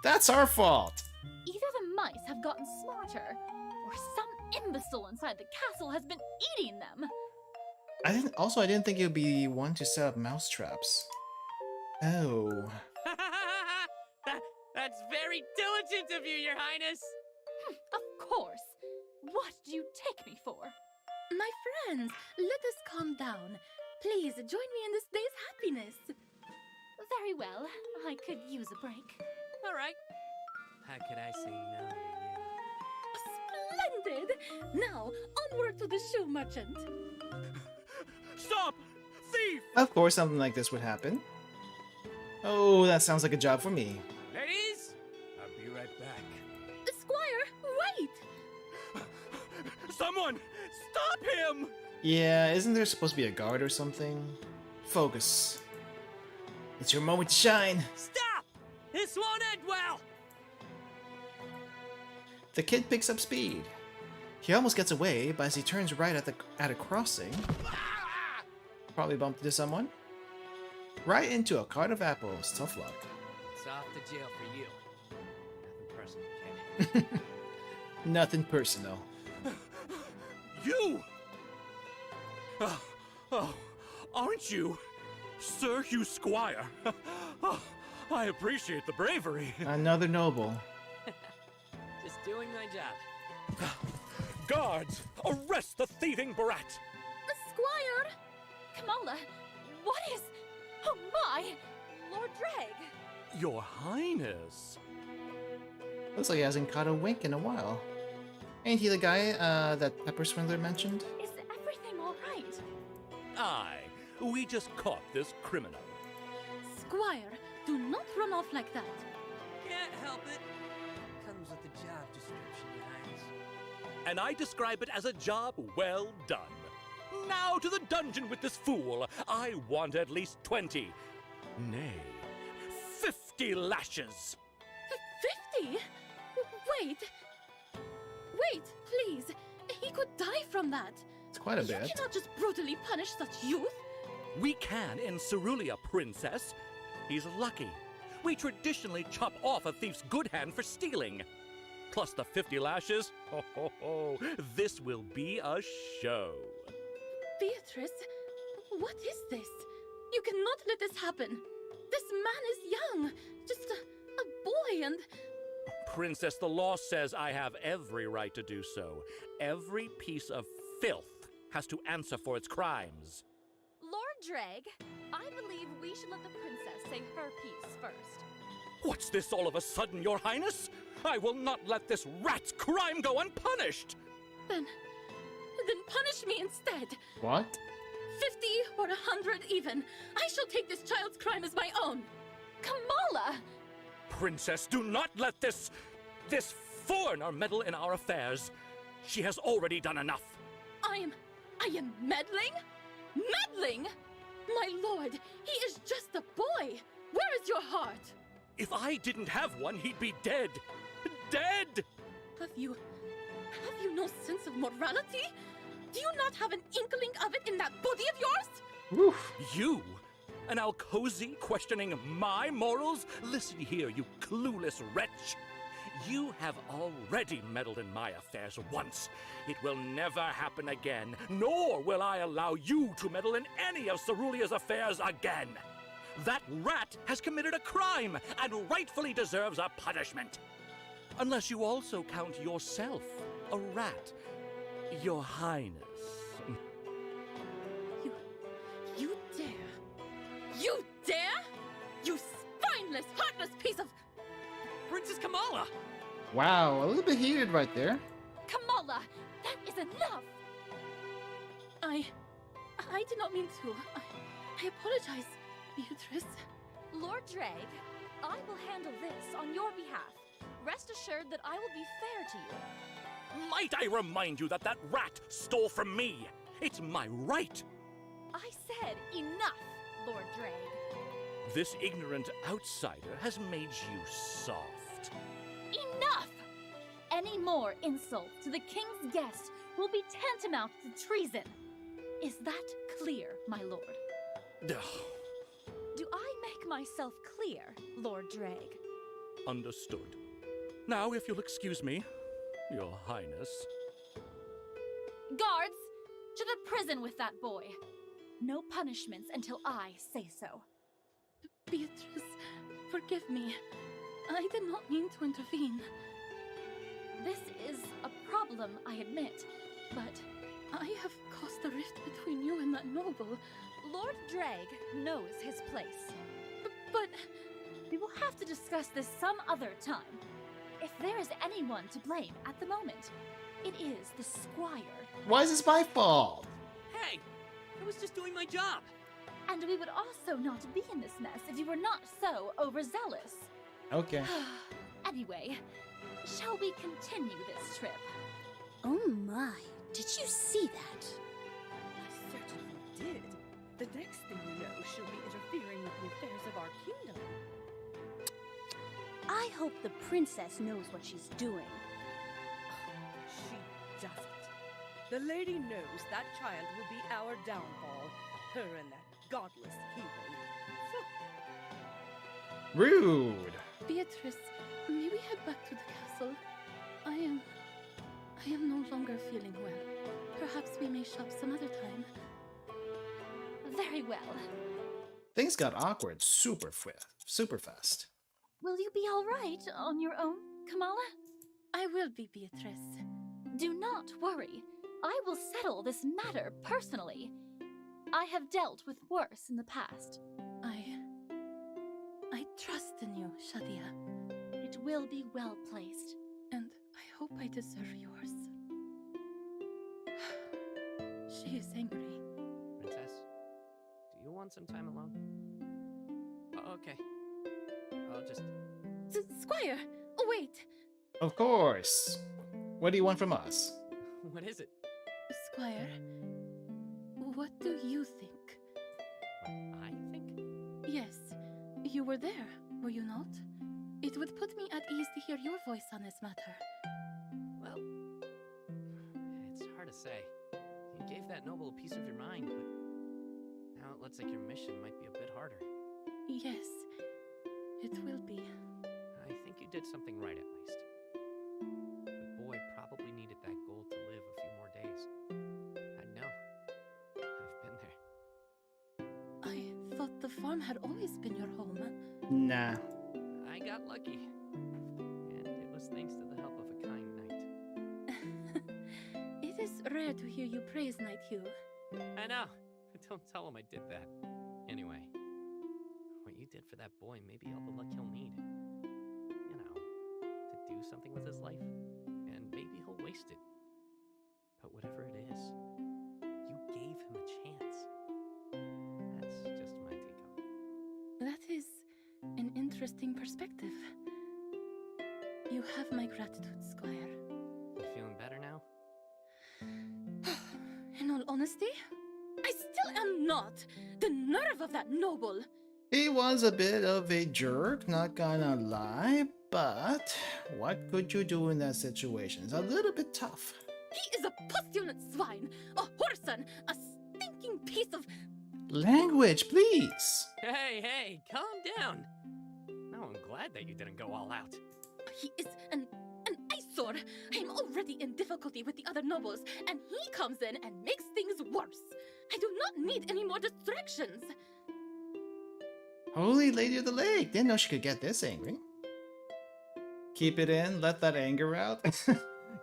Speaker 1: That's our fault.
Speaker 9: Either the mice have gotten smarter, or some imbecile inside the castle has been eating them.
Speaker 1: I didn't think you'd be one to set up mousetraps. Oh.
Speaker 5: That's very diligent of you, Your Highness.
Speaker 9: Of course. What do you take me for?
Speaker 15: My friends, let us calm down. Please join me in this day's happiness.
Speaker 9: Very well. I could use a break.
Speaker 5: All right.
Speaker 6: How could I say no to you?
Speaker 15: Splendid! Now, onward to the shoe merchant.
Speaker 11: Stop! Thief!
Speaker 1: Of course something like this would happen. Oh, that sounds like a job for me.
Speaker 5: Ladies,
Speaker 16: I'll be right back.
Speaker 15: Squire, wait!
Speaker 11: Someone! Stop him!
Speaker 1: Yeah, isn't there supposed to be a guard or something? Focus. It's your moment to shine.
Speaker 5: stop! This won't end well.
Speaker 1: The kid picks up speed. He almost gets away, but as he turns right at a crossing, probably bumped into someone. Right into a cart of apples. Tough luck.
Speaker 5: It's off to jail for you. Nothing personal, kid.
Speaker 1: Nothing personal.
Speaker 18: You! Aren't you Sir Hugh Squire? I appreciate the bravery.
Speaker 1: Another noble.
Speaker 5: Just doing my job.
Speaker 18: Guards, arrest the thieving brat!
Speaker 9: Squire! Kamala, what is... Oh my!
Speaker 17: Lord Dreg!
Speaker 18: Your Highness.
Speaker 1: Looks like he hasn't caught a wink in a while. Ain't he the guy that Pepper Swindler mentioned?
Speaker 9: Is everything alright?
Speaker 18: Aye, we just caught this criminal.
Speaker 9: Squire, do not run off like that.
Speaker 5: Can't help it. Comes with the job description, Your Highness.
Speaker 18: And I describe it as a job well done. Now to the dungeon with this fool. I want at least 20. Nay, 50 lashes.
Speaker 9: 50? Wait. Wait, please. He could die from that.
Speaker 1: It's quite a bit.
Speaker 9: You cannot just brutally punish such youth.
Speaker 18: We can in Cerulia, Princess. He's lucky. We traditionally chop off a thief's good hand for stealing. Plus the 50 lashes. Ho, ho, ho. This will be a show.
Speaker 9: Beatrice, what is this? You cannot let this happen. This man is young. Just a boy and...
Speaker 18: Princess, the law says I have every right to do so. Every piece of filth has to answer for its crimes.
Speaker 17: Lord Dreg, I believe we should let the princess say her piece first.
Speaker 18: What's this all of a sudden, Your Highness? I will not let this rat's crime go unpunished!
Speaker 9: Then punish me instead.
Speaker 1: What?
Speaker 9: 50 or 100 even. I shall take this child's crime as my own. Kamala!
Speaker 18: Princess, do not let this foreigner meddle in our affairs. She has already done enough.
Speaker 9: I am meddling? Meddling? My lord, he is just a boy. Where is your heart?
Speaker 18: If I didn't have one, he'd be dead. Dead!
Speaker 9: Have you no sense of morality? Do you not have an inkling of it in that body of yours?
Speaker 1: Oof.
Speaker 18: You? An Alcosi questioning my morals? Listen here, you clueless wretch. You have already meddled in my affairs once. It will never happen again, nor will I allow you to meddle in any of Cerulea's affairs again. That rat has committed a crime and rightfully deserves a punishment. Unless you also count yourself a rat, Your Highness.
Speaker 9: You dare? You dare? You spineless, heartless piece of...
Speaker 5: Princess Kamala!
Speaker 1: Wow, a little bit heated right there.
Speaker 9: Kamala, that is enough! I did not mean to. I apologize, Beatrice.
Speaker 17: Lord Dreg, I will handle this on your behalf. Rest assured that I will be fair to you.
Speaker 18: Might I remind you that rat stole from me? It's my right.
Speaker 17: I said enough, Lord Dreg.
Speaker 18: This ignorant outsider has made you soft.
Speaker 9: Enough! Any more insult to the king's guest will be tantamount to treason. Is that clear, my lord?
Speaker 17: Do I make myself clear, Lord Dreg?
Speaker 18: Understood. Now, if you'll excuse me, Your Highness.
Speaker 9: Guards, to the prison with that boy. No punishments until I say so. Beatrice, forgive me. I did not mean to intervene. This is a problem, I admit, but I have caused a rift between you and that noble.
Speaker 17: Lord Dreg knows his place.
Speaker 9: But we will have to discuss this some other time. If there is anyone to blame at the moment, it is the squire.
Speaker 1: Why is this my fault?
Speaker 5: Hey, I was just doing my job.
Speaker 9: And we would also not be in this mess if you were not so overzealous.
Speaker 1: Okay.
Speaker 9: Anyway, shall we continue this trip?
Speaker 12: Oh my, did you see that?
Speaker 15: I certainly did. The next thing you know, she'll be interfering with the affairs of our kingdom.
Speaker 12: I hope the princess knows what she's doing.
Speaker 15: She just
Speaker 19: The lady knows that child will be our downfall. Her and that godless heathen.
Speaker 1: Rude.
Speaker 15: Beatrice, may we head back to the castle? I am no longer feeling well. Perhaps we may shop some other time.
Speaker 2: Very well.
Speaker 1: Things got awkward super fast.
Speaker 9: Will you be all right on your own, Kamala?
Speaker 15: I will be, Beatrice.
Speaker 9: Do not worry. I will settle this matter personally. I have dealt with worse in the past.
Speaker 15: I trust in you, Shadia.
Speaker 9: It will be well placed.
Speaker 15: And I hope I deserve yours. She is angry.
Speaker 6: Princess, do you want some time alone? Oh, okay. I'll just...
Speaker 15: Squire! Oh, wait!
Speaker 1: Of course. What do you want from us?
Speaker 6: What is it?
Speaker 15: Squire, what do you think?
Speaker 6: What I think?
Speaker 15: Yes, you were there, were you not? It would put me at ease to hear your voice on this matter.
Speaker 6: Well, it's hard to say. You gave that noble a piece of your mind, but now it looks like your mission might be a bit harder.
Speaker 15: Yes, it will be.
Speaker 6: I think you did something right at least. The boy probably needed that gold to live a few more days. I know. I've been there.
Speaker 15: I thought the farm had always been your home.
Speaker 1: Nah.
Speaker 6: I got lucky. And it was thanks to the help of a kind knight.
Speaker 15: It is rare to hear you praise Knight Hugh.
Speaker 6: I know. Don't tell him I did that. Anyway, what you did for that boy may be all the luck he'll need. You know, to do something with his life. And maybe he'll waste it. But whatever it is, you gave him a chance. That's just my take on it.
Speaker 15: That is an interesting perspective. You have my gratitude, Squire.
Speaker 6: You feeling better now?
Speaker 15: In all honesty, I still am not. The nerve of that noble!
Speaker 1: He was a bit of a jerk, not gonna lie, but what could you do in that situation? It's a little bit tough.
Speaker 15: He is a pustulant swine, a whoreson, a stinking piece of...
Speaker 1: Language, please!
Speaker 6: Hey, calm down. Now I'm glad that you didn't go all out.
Speaker 15: He is an eyesore. I am already in difficulty with the other nobles, and he comes in and makes things worse. I do not need any more distractions.
Speaker 1: Holy Lady of the Lake! Didn't know she could get this angry. Keep it in, let that anger out.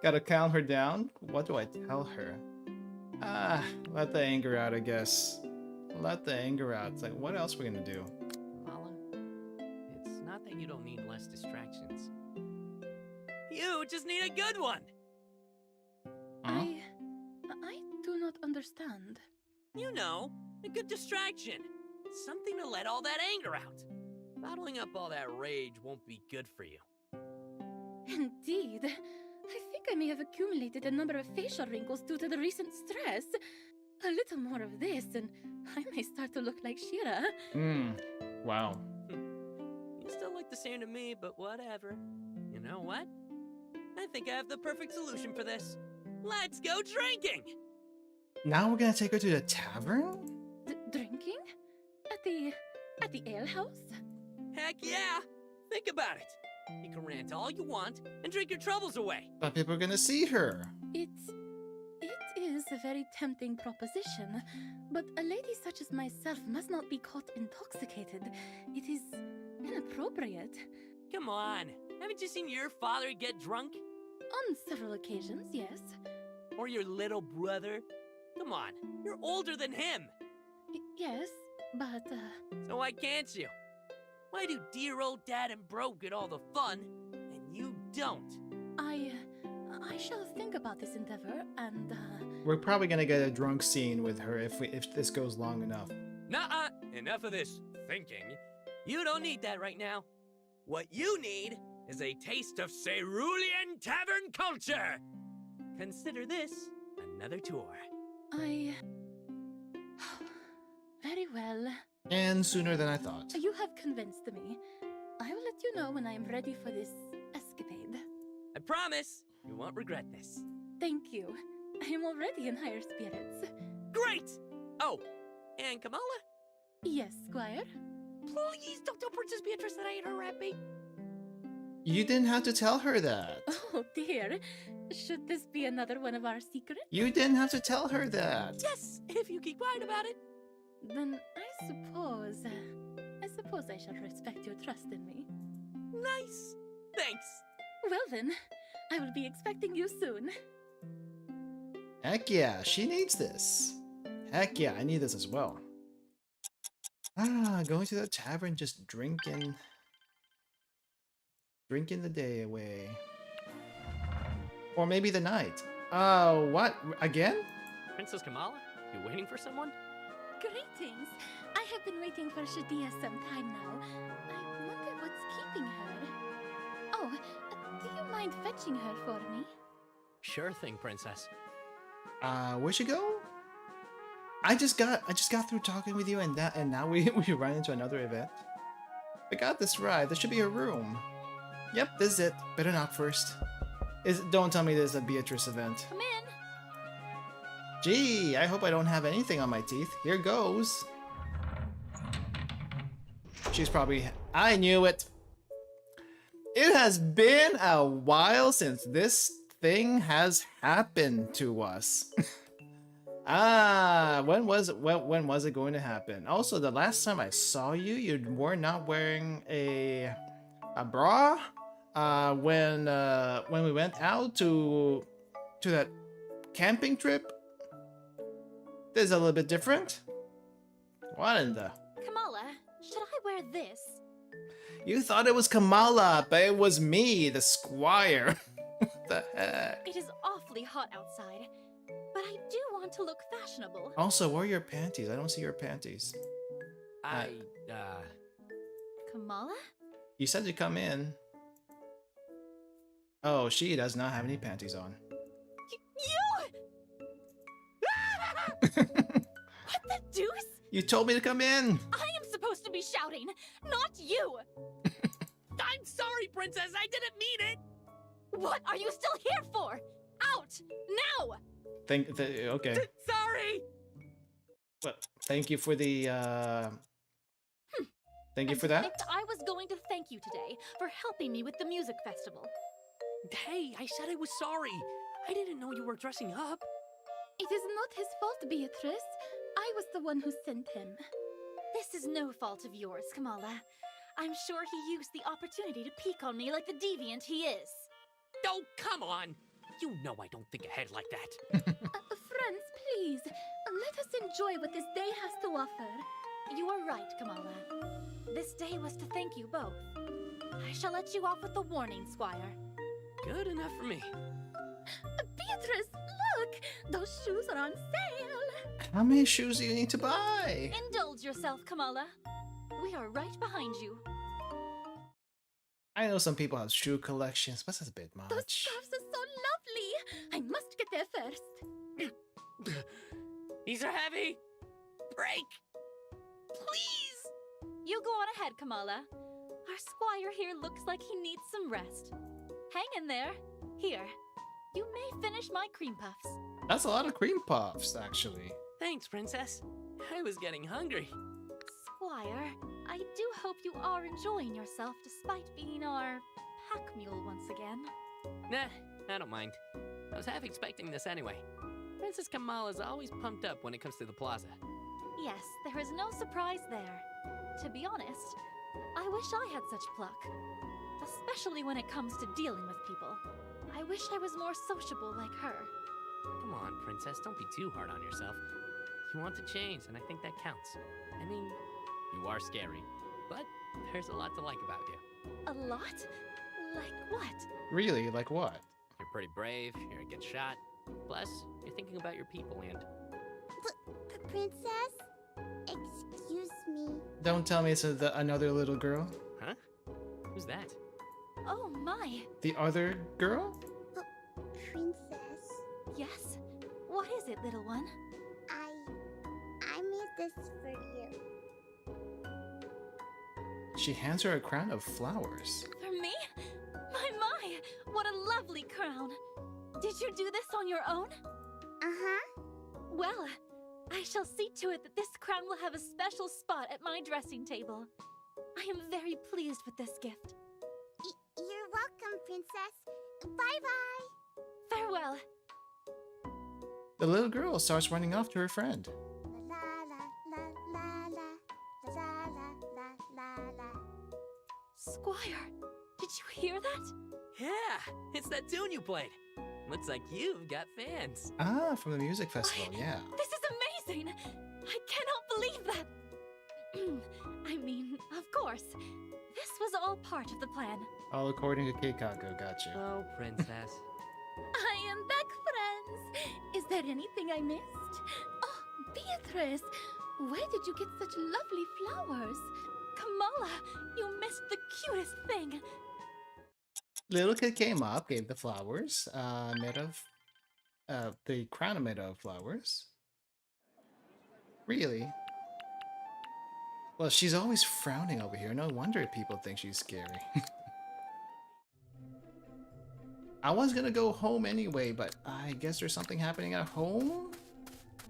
Speaker 1: Gotta calm her down. What do I tell her? Let the anger out, I guess. Let the anger out. It's like, what else are we gonna do?
Speaker 6: Kamala, it's not that you don't need less distractions. You just need a good one!
Speaker 1: Huh?
Speaker 15: I do not understand.
Speaker 6: You know, a good distraction. Something to let all that anger out. Bottling up all that rage won't be good for you.
Speaker 15: Indeed. I think I may have accumulated a number of facial wrinkles due to the recent stress. A little more of this, and I may start to look like Shira.
Speaker 1: Wow.
Speaker 6: You still look the same to me, but whatever. You know what? I think I have the perfect solution for this. Let's go drinking!
Speaker 1: Now we're gonna take her to the tavern?
Speaker 15: Drinking? At the ale house?
Speaker 6: Heck yeah! Think about it. You can rant all you want and drink your troubles away.
Speaker 1: But people are gonna see her.
Speaker 15: It is a very tempting proposition, but a lady such as myself must not be caught intoxicated. It is inappropriate.
Speaker 6: Come on, haven't you seen your father get drunk?
Speaker 15: On several occasions, yes.
Speaker 6: Or your little brother? Come on, you're older than him.
Speaker 15: Yes, but
Speaker 6: So why can't you? Why do dear old Dad and Bro get all the fun, and you don't?
Speaker 15: I shall think about this endeavor, and
Speaker 1: We're probably gonna get a drunk scene with her if this goes long enough.
Speaker 6: Nuh-uh, enough of this thinking. You don't need that right now. What you need is a taste of Cerulean tavern culture. Consider this another tour.
Speaker 15: Very well.
Speaker 1: And sooner than I thought.
Speaker 15: You have convinced me. I will let you know when I am ready for this escapade.
Speaker 6: I promise you won't regret this.
Speaker 15: Thank you. I am already in higher spirits.
Speaker 5: Great! Oh, and Kamala?
Speaker 15: Yes, Squire?
Speaker 5: Please don't tell Princess Beatrice that I ate her rat bait.
Speaker 1: You didn't have to tell her that.
Speaker 15: Oh dear. Should this be another one of our secrets?
Speaker 1: You didn't have to tell her that.
Speaker 5: Yes, if you keep quiet about it.
Speaker 15: Then I suppose I shall respect your trust in me.
Speaker 5: Nice. Thanks.
Speaker 15: Well then, I will be expecting you soon.
Speaker 1: Heck yeah, she needs this. Heck yeah, I need this as well. Going to the tavern, just drinking the day away. Or maybe the night. What? Again?
Speaker 6: Princess Kamala? You waiting for someone?
Speaker 15: Greetings. I have been waiting for Shadia some time now. I wonder what's keeping her. Oh, do you mind fetching her for me?
Speaker 6: Sure thing, Princess.
Speaker 1: Where'd she go? I just got through talking with you, and now we run into another event. I got this right. There should be a room. Yep, this is it. Better knock first. Don't tell me there's a Beatrice event.
Speaker 2: Come in.
Speaker 1: Gee, I hope I don't have anything on my teeth. Here goes. She's probably... I knew it. It has been a while since this thing has happened to us. When was it going to happen? Also, the last time I saw you, you were not wearing a bra. When we went out to that camping trip. This is a little bit different. What in the...
Speaker 9: Kamala, should I wear this?
Speaker 1: You thought it was Kamala, but it was me, the Squire. What the heck?
Speaker 9: It is awfully hot outside, but I do want to look fashionable.
Speaker 1: Also, where are your panties? I don't see your panties.
Speaker 9: Kamala?
Speaker 1: You said to come in. Oh, she does not have any panties on.
Speaker 9: What the deuce?
Speaker 1: You told me to come in.
Speaker 9: I am supposed to be shouting, not you!
Speaker 5: I'm sorry, Princess. I didn't mean it.
Speaker 9: What are you still here for? Out! Now!
Speaker 1: Okay.
Speaker 5: Sorry!
Speaker 1: Well, thank you for the, Thank you for that.
Speaker 9: I was going to thank you today for helping me with the music festival.
Speaker 5: Hey, I said I was sorry. I didn't know you were dressing up.
Speaker 15: It is not his fault, Beatrice. I was the one who sent him.
Speaker 9: This is no fault of yours, Kamala. I'm sure he used the opportunity to peek on me like the deviant he is.
Speaker 5: Oh, come on. You know I don't think ahead like that.
Speaker 15: Friends, please, let us enjoy what this day has to offer.
Speaker 9: You are right, Kamala. This day was to thank you both. I shall let you off with a warning, Squire.
Speaker 5: Good enough for me.
Speaker 15: Beatrice, look! Those shoes are on sale!
Speaker 1: How many shoes do you need to buy?
Speaker 9: Indulge yourself, Kamala. We are right behind you.
Speaker 1: I know some people have shoe collections, but that's a bit much.
Speaker 15: Those scarves are so lovely! I must get there first.
Speaker 5: These are heavy! Break! Please!
Speaker 9: You go on ahead, Kamala. Our Squire here looks like he needs some rest. Hang in there. Here, you may finish my cream puffs.
Speaker 1: That's a lot of cream puffs, actually.
Speaker 5: Thanks, Princess. I was getting hungry.
Speaker 9: Squire, I do hope you are enjoying yourself despite being our pack mule once again.
Speaker 6: Nah, I don't mind. I was half expecting this anyway. Princess Kamala's always pumped up when it comes to the plaza.
Speaker 9: Yes, there is no surprise there. To be honest, I wish I had such pluck. Especially when it comes to dealing with people. I wish I was more sociable like her.
Speaker 6: Come on, Princess, don't be too hard on yourself. You want to change, and I think that counts. I mean, you are scary, but there's a lot to like about you.
Speaker 9: A lot? Like what?
Speaker 1: Really? Like what?
Speaker 6: You're pretty brave, you're a good shot. Plus, you're thinking about your people, and...
Speaker 2: Princess? Excuse me.
Speaker 1: Don't tell me it's another little girl.
Speaker 6: Huh? Who's that?
Speaker 9: Oh my!
Speaker 1: The other girl?
Speaker 2: Princess?
Speaker 9: Yes? What is it, little one?
Speaker 2: I made this for you.
Speaker 1: She hands her a crown of flowers.
Speaker 9: For me? My! What a lovely crown! Did you do this on your own?
Speaker 12: Uh-huh.
Speaker 13: Well, I shall see to it that this crown will have a special spot at my dressing table. I am very pleased with this gift.
Speaker 12: You're welcome, Princess. Bye-bye.
Speaker 13: Farewell.
Speaker 1: The little girl starts running off to her friend.
Speaker 12: La la la la la la la la la.
Speaker 13: Squire, did you hear that?
Speaker 6: Yeah, it's that tune you played. Looks like you've got fans.
Speaker 1: Ah, from the music festival, yeah.
Speaker 13: This is amazing! I cannot believe that! I mean, of course. This was all part of the plan.
Speaker 1: All according to Keikaku, gotcha.
Speaker 6: Oh, princess.
Speaker 9: I am back, friends. Is there anything I missed? Oh, Beatrice, where did you get such lovely flowers?
Speaker 13: Kamala, you missed the cutest thing.
Speaker 1: Little kid came up, gave the flowers, made of, the crown made of flowers. Really? Well, she's always frowning over here. No wonder people think she's scary. I was gonna go home anyway, but I guess there's something happening at home?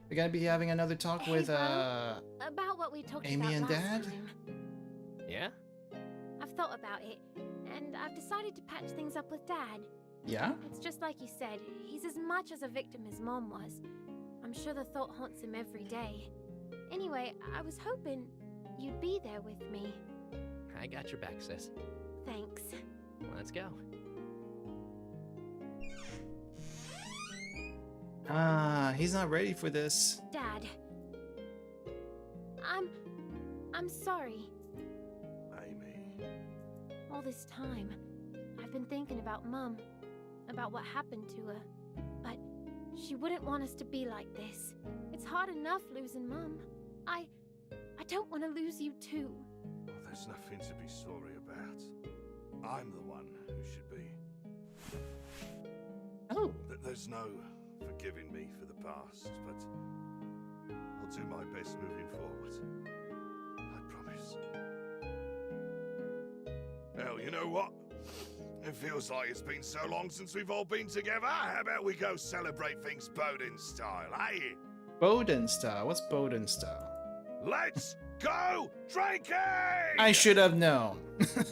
Speaker 1: We're gonna be having another talk with,
Speaker 13: About what we talked
Speaker 1: Amy
Speaker 13: about
Speaker 1: and
Speaker 13: last
Speaker 1: Dad?
Speaker 13: time.
Speaker 6: Yeah?
Speaker 13: I've thought about it, and I've decided to patch things up with Dad.
Speaker 1: Yeah?
Speaker 13: It's just like you said, he's as much as a victim as Mom was. I'm sure the thought haunts him every day. Anyway, I was hoping you'd be there with me.
Speaker 6: I got your back, sis.
Speaker 13: Thanks.
Speaker 6: Let's go.
Speaker 1: Ah, he's not ready for this.
Speaker 13: Dad. I'm sorry.
Speaker 8: Amy.
Speaker 13: All this time, I've been thinking about Mum, about what happened to her. But she wouldn't want us to be like this. It's hard enough losing Mum. I don't want to lose you too.
Speaker 8: Well, there's nothing to be sorry about. I'm the one who should be.
Speaker 1: Oh.
Speaker 8: There's no forgiving me for the past, but I'll do my best moving forward. I promise. Hell, you know what? It feels like it's been so long since we've all been together. How about we go celebrate things Bowden style, eh?
Speaker 1: Bowden style? What's Bowden style?
Speaker 8: Let's go drinking!
Speaker 1: I should have known.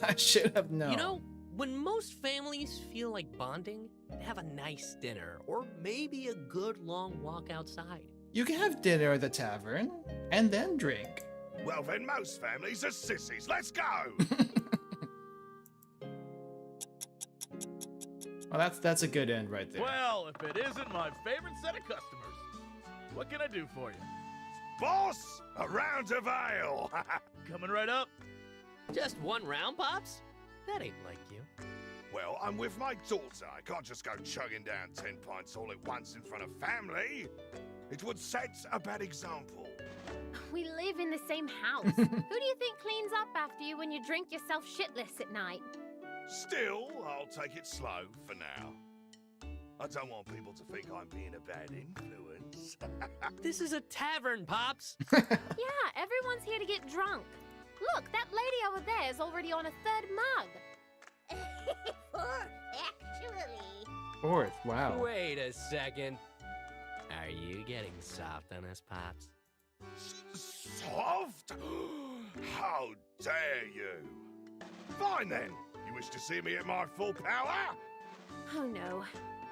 Speaker 1: I should have known.
Speaker 6: You know, when most families feel like bonding, they have a nice dinner, or maybe a good long walk outside.
Speaker 1: You can have dinner at the tavern, and then drink.
Speaker 8: Well then, most families are sissies. Let's go!
Speaker 1: Well, that's a good end right there.
Speaker 11: Well, if it isn't my favorite set of customers, what can I do for you?
Speaker 8: Boss, a round of ale!
Speaker 11: Coming right up.
Speaker 6: Just one round, Pops? That ain't like you.
Speaker 8: Well, I'm with my daughter. I can't just go chugging down 10 pints all at once in front of family. It would set a bad example.
Speaker 13: We live in the same house. Who do you think cleans up after you when you drink yourself shitless at night?
Speaker 8: Still, I'll take it slow for now. I don't want people to think I'm being a bad influence.
Speaker 6: This is a tavern, Pops.
Speaker 13: Yeah, everyone's here to get drunk. Look, that lady over there is already on a third mug.
Speaker 12: Fourth, actually.
Speaker 1: Fourth, wow.
Speaker 6: Wait a second. Are you getting soft on us, Pops?
Speaker 8: Soft? How dare you? Fine then. You wish to see me at my full power?
Speaker 13: Oh no,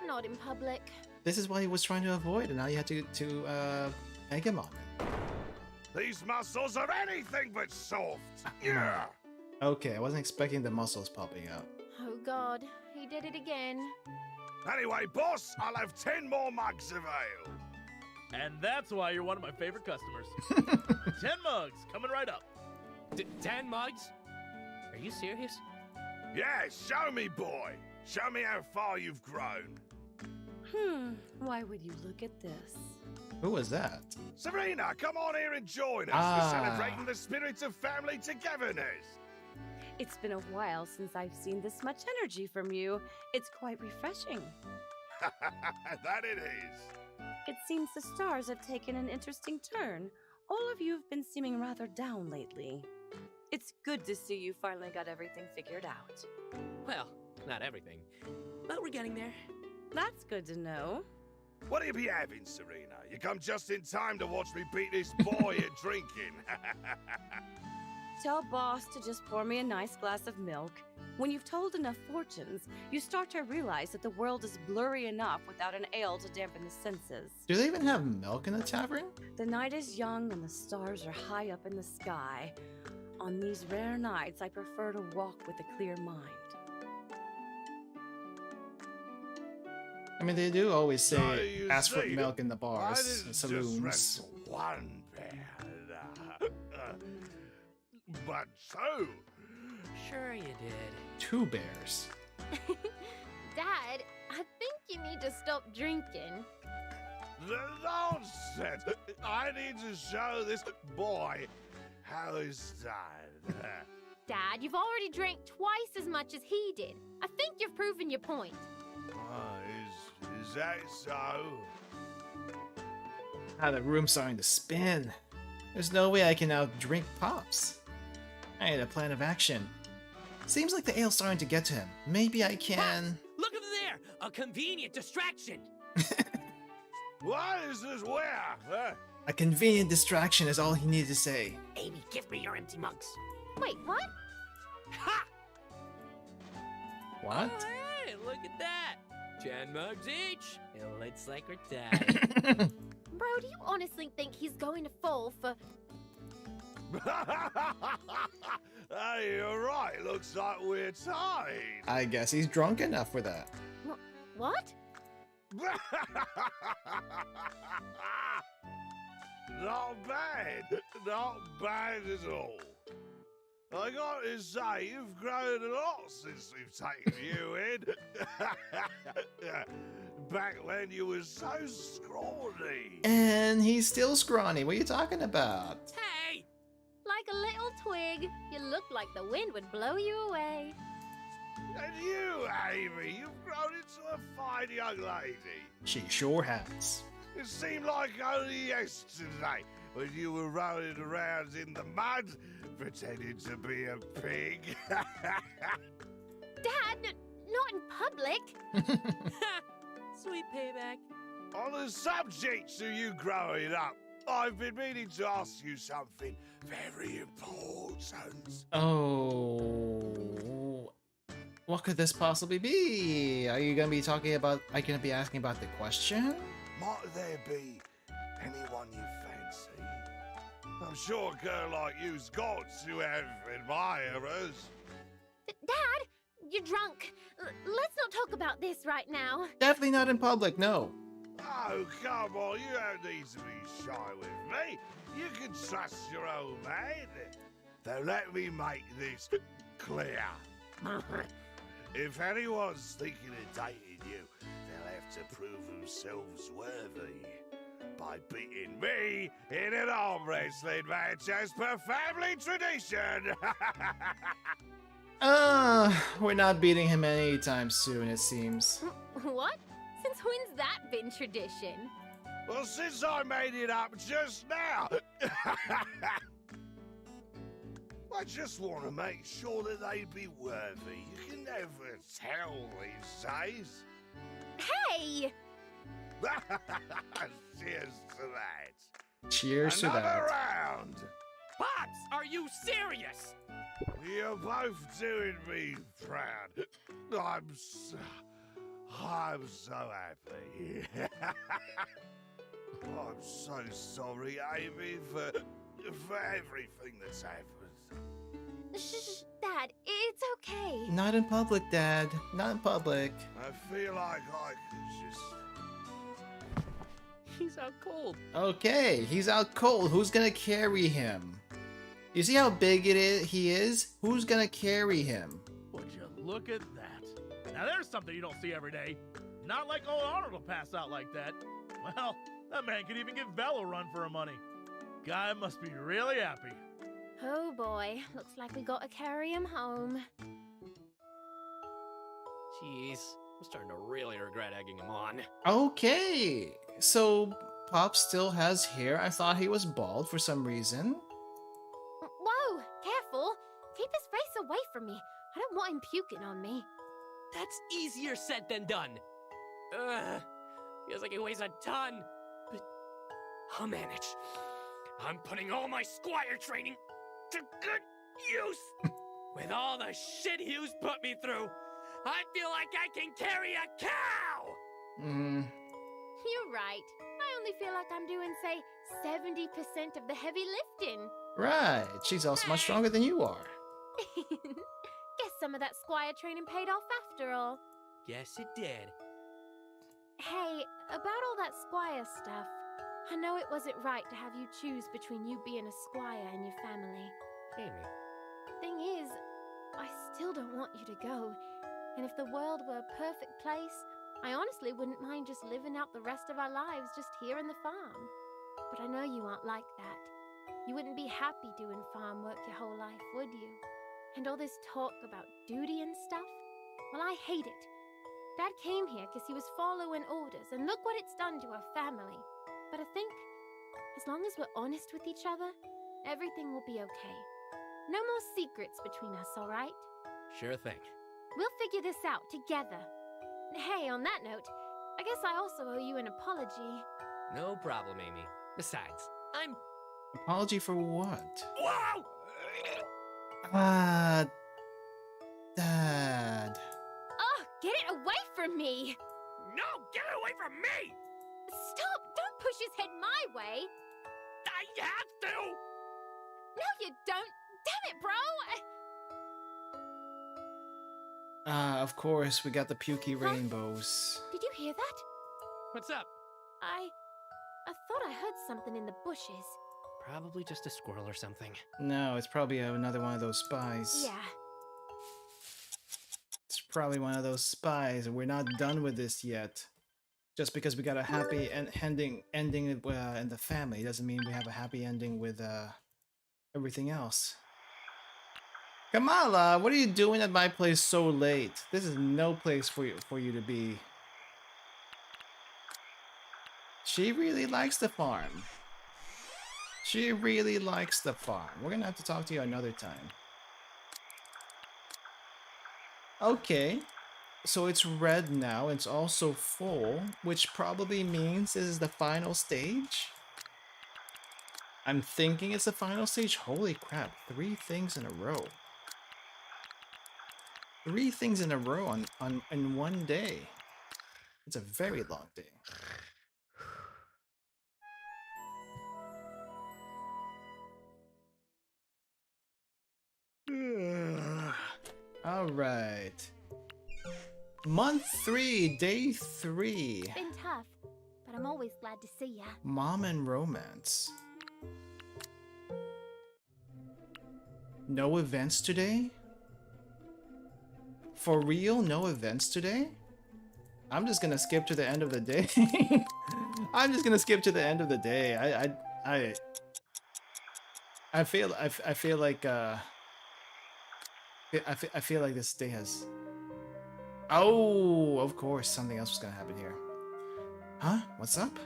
Speaker 13: not in public.
Speaker 1: This is what he was trying to avoid, and now you had to egg him on it.
Speaker 8: These muscles are anything but soft. Yeah.
Speaker 1: Okay, I wasn't expecting the muscles popping out.
Speaker 13: Oh god, he did it again.
Speaker 8: Anyway, boss, I'll have 10 more mugs of ale.
Speaker 11: And that's why you're one of my favorite customers. 10 mugs, coming right up.
Speaker 6: 10 mugs? Are you serious?
Speaker 8: Yeah, show me, boy. Show me how far you've grown.
Speaker 19: Why would you look at this?
Speaker 1: Who was that?
Speaker 8: Serena, come on here and join us
Speaker 1: Ah.
Speaker 8: for celebrating the spirit of family togetherness.
Speaker 19: It's been a while since I've seen this much energy from you. It's quite refreshing.
Speaker 8: That it is.
Speaker 19: It seems the stars have taken an interesting turn. All of you have been seeming rather down lately. It's good to see you finally got everything figured out.
Speaker 6: Well, not everything, but we're getting there.
Speaker 19: That's good to know.
Speaker 8: What'll you be having, Serena? You come just in time to watch me beat this boy at drinking.
Speaker 19: Tell boss to just pour me a nice glass of milk. When you've told enough fortunes, you start to realize that the world is blurry enough without an ale to dampen the senses.
Speaker 1: Do they even have milk in the tavern?
Speaker 19: The night is young and the stars are high up in the sky. On these rare nights, I prefer to walk with a clear mind.
Speaker 1: I mean, they do always say,
Speaker 8: So you
Speaker 1: ask for
Speaker 8: see,
Speaker 1: milk in the
Speaker 8: I
Speaker 1: bars
Speaker 8: didn't
Speaker 1: and
Speaker 8: just
Speaker 1: saloons.
Speaker 8: wrestle one bear, but two.
Speaker 5: Sure you did.
Speaker 1: 2 bears.
Speaker 13: Dad, I think you need to stop drinking.
Speaker 8: The nonsense! I need to show this boy how it's done.
Speaker 13: Dad, you've already drank twice as much as he did. I think you've proven your point.
Speaker 8: Is that so?
Speaker 1: Ah, the room's starting to spin. There's no way I can outdrink Pops. I need a plan of action. Seems like the ale's starting to get to him. Maybe I can...
Speaker 5: Look over there! A convenient distraction!
Speaker 8: What is this where?
Speaker 1: A convenient distraction is all he needed to say.
Speaker 5: Amy, give me your empty mugs.
Speaker 13: Wait, what?
Speaker 5: Ha!
Speaker 1: What?
Speaker 5: Alright, look at that. 10 mugs each. It looks like we're tied.
Speaker 13: Bro, do you honestly think he's going to fall for...
Speaker 8: Hey, you're right. Looks like we're tied.
Speaker 1: I guess he's drunk enough for that.
Speaker 13: What?
Speaker 8: Not bad. Not bad at all. I got to say, you've grown a lot since we've taken you in. Back when you were so scrawny.
Speaker 1: And he's still scrawny. What are you talking about?
Speaker 5: Hey!
Speaker 13: Like a little twig. You look like the wind would blow you away.
Speaker 8: And you, Amy, you've grown into a fine young lady.
Speaker 1: She sure has.
Speaker 8: It seemed like only yesterday when you were rolling around in the mud, pretending to be a pig.
Speaker 13: Dad, not in public.
Speaker 5: Sweet payback.
Speaker 8: On the subject of you growing up, I've been meaning to ask you something very important.
Speaker 1: Oh, what could this possibly be? Are you gonna be talking about? Are you gonna be asking about the question?
Speaker 8: Might there be anyone you fancy? I'm sure a girl like you's got to have admirers.
Speaker 13: Dad, you're drunk. Let's not talk about this right now.
Speaker 1: Definitely not in public. No.
Speaker 8: Oh, come on, you don't need to be shy with me. You can trust your old man. Now let me make this clear. If anyone's thinking of dating you, they'll have to prove themselves worthy by beating me in an arm wrestling match as per family tradition.
Speaker 1: We're not beating him anytime soon, it seems.
Speaker 13: What? Since when's that been tradition?
Speaker 8: Well, since I made it up just now. I just want to make sure that they be worthy. You can never tell these days.
Speaker 13: Hey!
Speaker 8: Cheers to that.
Speaker 1: Cheers to
Speaker 8: Another
Speaker 1: that.
Speaker 8: round.
Speaker 5: Pops, are you serious?
Speaker 8: You're both doing me proud. I'm so happy. I'm so sorry, Amy, for everything that's happened.
Speaker 13: Shh, Dad, it's okay.
Speaker 1: Not in public, Dad. Not in public.
Speaker 8: I feel like I could just...
Speaker 5: He's out cold.
Speaker 1: Okay, he's out cold. Who's gonna carry him? You see how big he is? Who's gonna carry him?
Speaker 11: Would you look at that? Now there's something you don't see every day. Not like old Arnold will pass out like that. Well, that man could even give Vel a run for her money. Guy must be really happy.
Speaker 13: Oh boy, looks like we gotta carry him home.
Speaker 6: Jeez, I'm starting to really regret egging him on.
Speaker 1: Okay, so Pop still has hair. I thought he was bald for some reason.
Speaker 13: Whoa, careful. Keep his face away from me. I don't want him puking on me.
Speaker 5: That's easier said than done. Feels like it weighs a ton. But I'll manage. I'm putting all my squire training to good use. With all the shit Hugh's put me through, I feel like I can carry a cow!
Speaker 13: You're right. I only feel like I'm doing, say, 70% of the heavy lifting.
Speaker 1: Right. She's also much stronger than you are.
Speaker 13: Guess some of that squire training paid off after all.
Speaker 5: Guess it did.
Speaker 13: Hey, about all that squire stuff, I know it wasn't right to have you choose between you being a squire and your family.
Speaker 5: Amy.
Speaker 13: Thing is, I still don't want you to go. And if the world were a perfect place, I honestly wouldn't mind just living out the rest of our lives just here in the farm. But I know you aren't like that. You wouldn't be happy doing farm work your whole life, would you? And all this talk about duty and stuff? Well, I hate it. Dad came here because he was following orders, and look what it's done to our family. But I think, as long as we're honest with each other, everything will be okay. No more secrets between us, all right?
Speaker 5: Sure thing.
Speaker 13: We'll figure this out together. Hey, on that note, I guess I also owe you an apology.
Speaker 5: No problem, Amy. Besides, I'm...
Speaker 1: Apology for what?
Speaker 5: Wow!
Speaker 1: Dad.
Speaker 13: Oh, get it away from me!
Speaker 5: No, get it away from me!
Speaker 13: Stop! Don't push his head my way!
Speaker 5: I have to!
Speaker 13: No, you don't! Damn it, bro!
Speaker 1: Of course, we got the pukey rainbows.
Speaker 13: Did you hear that?
Speaker 5: What's up?
Speaker 13: I thought I heard something in the bushes.
Speaker 6: Probably just a squirrel or something.
Speaker 1: No, it's probably another one of those spies.
Speaker 13: Yeah.
Speaker 1: It's probably one of those spies, and we're not done with this yet. Just because we got a happy ending in the family doesn't mean we have a happy ending with everything else. Kamala, what are you doing at my place so late? This is no place for you to be. She really likes the farm. She really likes the farm. We're gonna have to talk to you another time. Okay. So it's red now. It's also full, which probably means this is the final stage. I'm thinking it's the final stage. Holy crap. 3 things in a row. 3 things in a row in one day. It's a very long day. All right. Month 3, day 3.
Speaker 13: It's been tough, but I'm always glad to see ya.
Speaker 1: Mom and romance. No events today? For real, no events today? I'm just gonna skip to the end of the day. I'm just gonna skip to the end of the day. I feel like I feel like this day has. Oh, of course, something else was gonna happen here. Huh? What's up?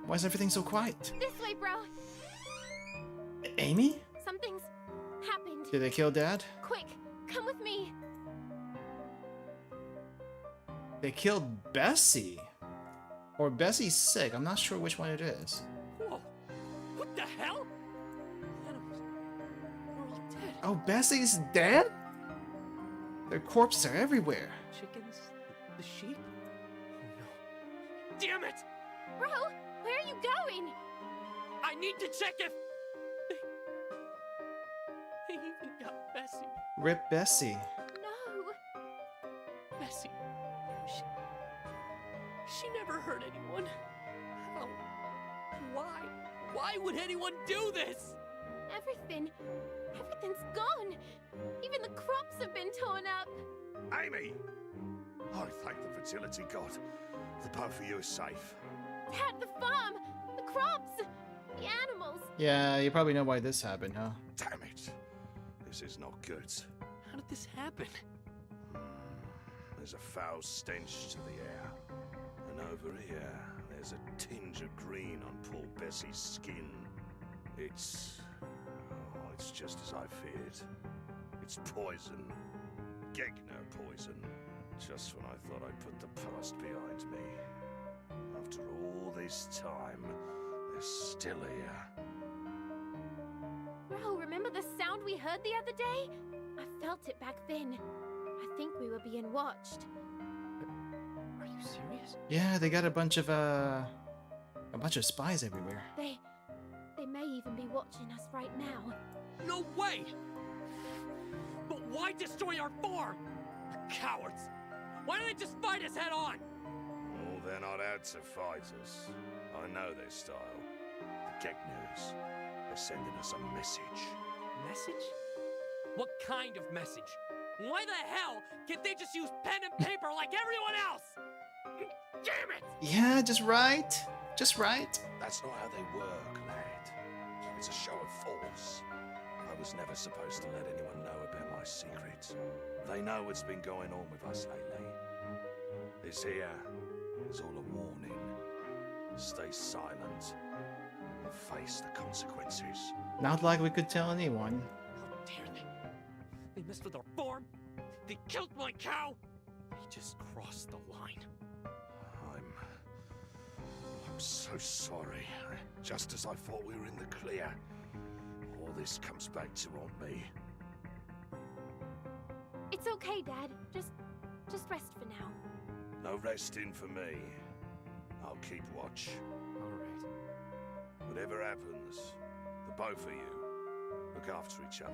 Speaker 1: Why is everything so quiet?
Speaker 13: This way, bro.
Speaker 1: Amy?
Speaker 13: Something's happened.
Speaker 1: Did they kill Dad?
Speaker 13: Quick, come with me.
Speaker 1: They killed Bessie. Or Bessie's sick. I'm not sure which one it is.
Speaker 5: Whoa! What the hell? Animals. They're all dead.
Speaker 1: Oh, Bessie's dead? Their corpses are everywhere.
Speaker 5: Chickens? The sheep? Oh no. Damn it!
Speaker 13: Bro, where are you going?
Speaker 5: I need to check if... They even got Bessie.
Speaker 1: Rip Bessie.
Speaker 13: No.
Speaker 5: Bessie. She never hurt anyone. How? Why? Why would anyone do this?
Speaker 13: Everything's gone. Even the crops have been torn up.
Speaker 8: Amy! I thank the fertility god. The both of you are safe.
Speaker 13: Dad, the farm, the crops, the animals.
Speaker 1: Yeah, you probably know why this happened, huh?
Speaker 8: Damn it. This is not good.
Speaker 5: How did this happen?
Speaker 8: There's a foul stench to the air. And over here, there's a tinge of green on poor Bessie's skin. It's just as I feared. It's poison. Gegner poison. Just when I thought I'd put the past behind me. I've all this time, they're still here.
Speaker 13: Bro, remember the sound we heard the other day? I felt it back then. I think we were being watched.
Speaker 6: Are you serious?
Speaker 1: Yeah, they got a bunch of spies everywhere.
Speaker 13: They may even be watching us right now.
Speaker 5: No way! But why destroy our farm? Cowards! Why don't they just fight us head on?
Speaker 8: Oh, they're not out to fight us. I know their style. The Gegners. They're sending us a message.
Speaker 5: Message? What kind of message? Why the hell can't they just use pen and paper like everyone else? Damn it!
Speaker 1: Yeah, just right. Just right.
Speaker 8: That's not how they work, lad. It's a show of force. I was never supposed to let anyone know about my secret. They know what's been going on with us lately. This here is all a warning. Stay silent and face the consequences.
Speaker 1: Not like we could tell anyone.
Speaker 5: How dare they? They messed with our farm. They killed my cow. They just crossed the line.
Speaker 8: I'm so sorry. Just as I thought we were in the clear, all this comes back to haunt me.
Speaker 13: It's okay, Dad. Just rest for now.
Speaker 8: No resting for me. I'll keep watch.
Speaker 6: All right.
Speaker 8: Whatever happens, the both of you look after each other.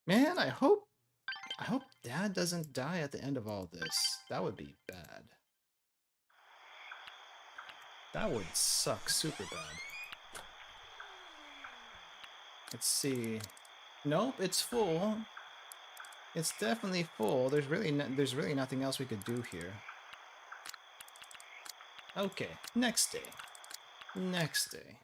Speaker 1: Man, I hope Dad doesn't die at the end of all this. That would be bad. That would suck super bad. Let's see. Nope, it's full. It's definitely full. There's really nothing else we could do here. Okay, next day. Next day.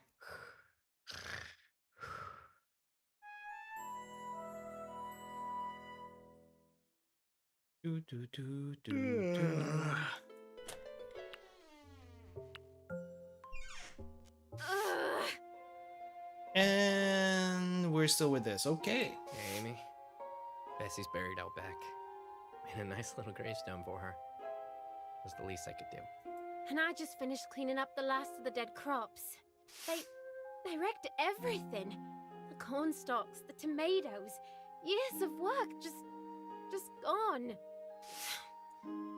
Speaker 1: And we're still with this. Okay.
Speaker 6: Hey, Amy. Bessie's buried out back. Made a nice little gravestone for her. Was the least I could do.
Speaker 13: And I just finished cleaning up the last of the dead crops. They wrecked everything. The corn stalks, the tomatoes, years of work just gone.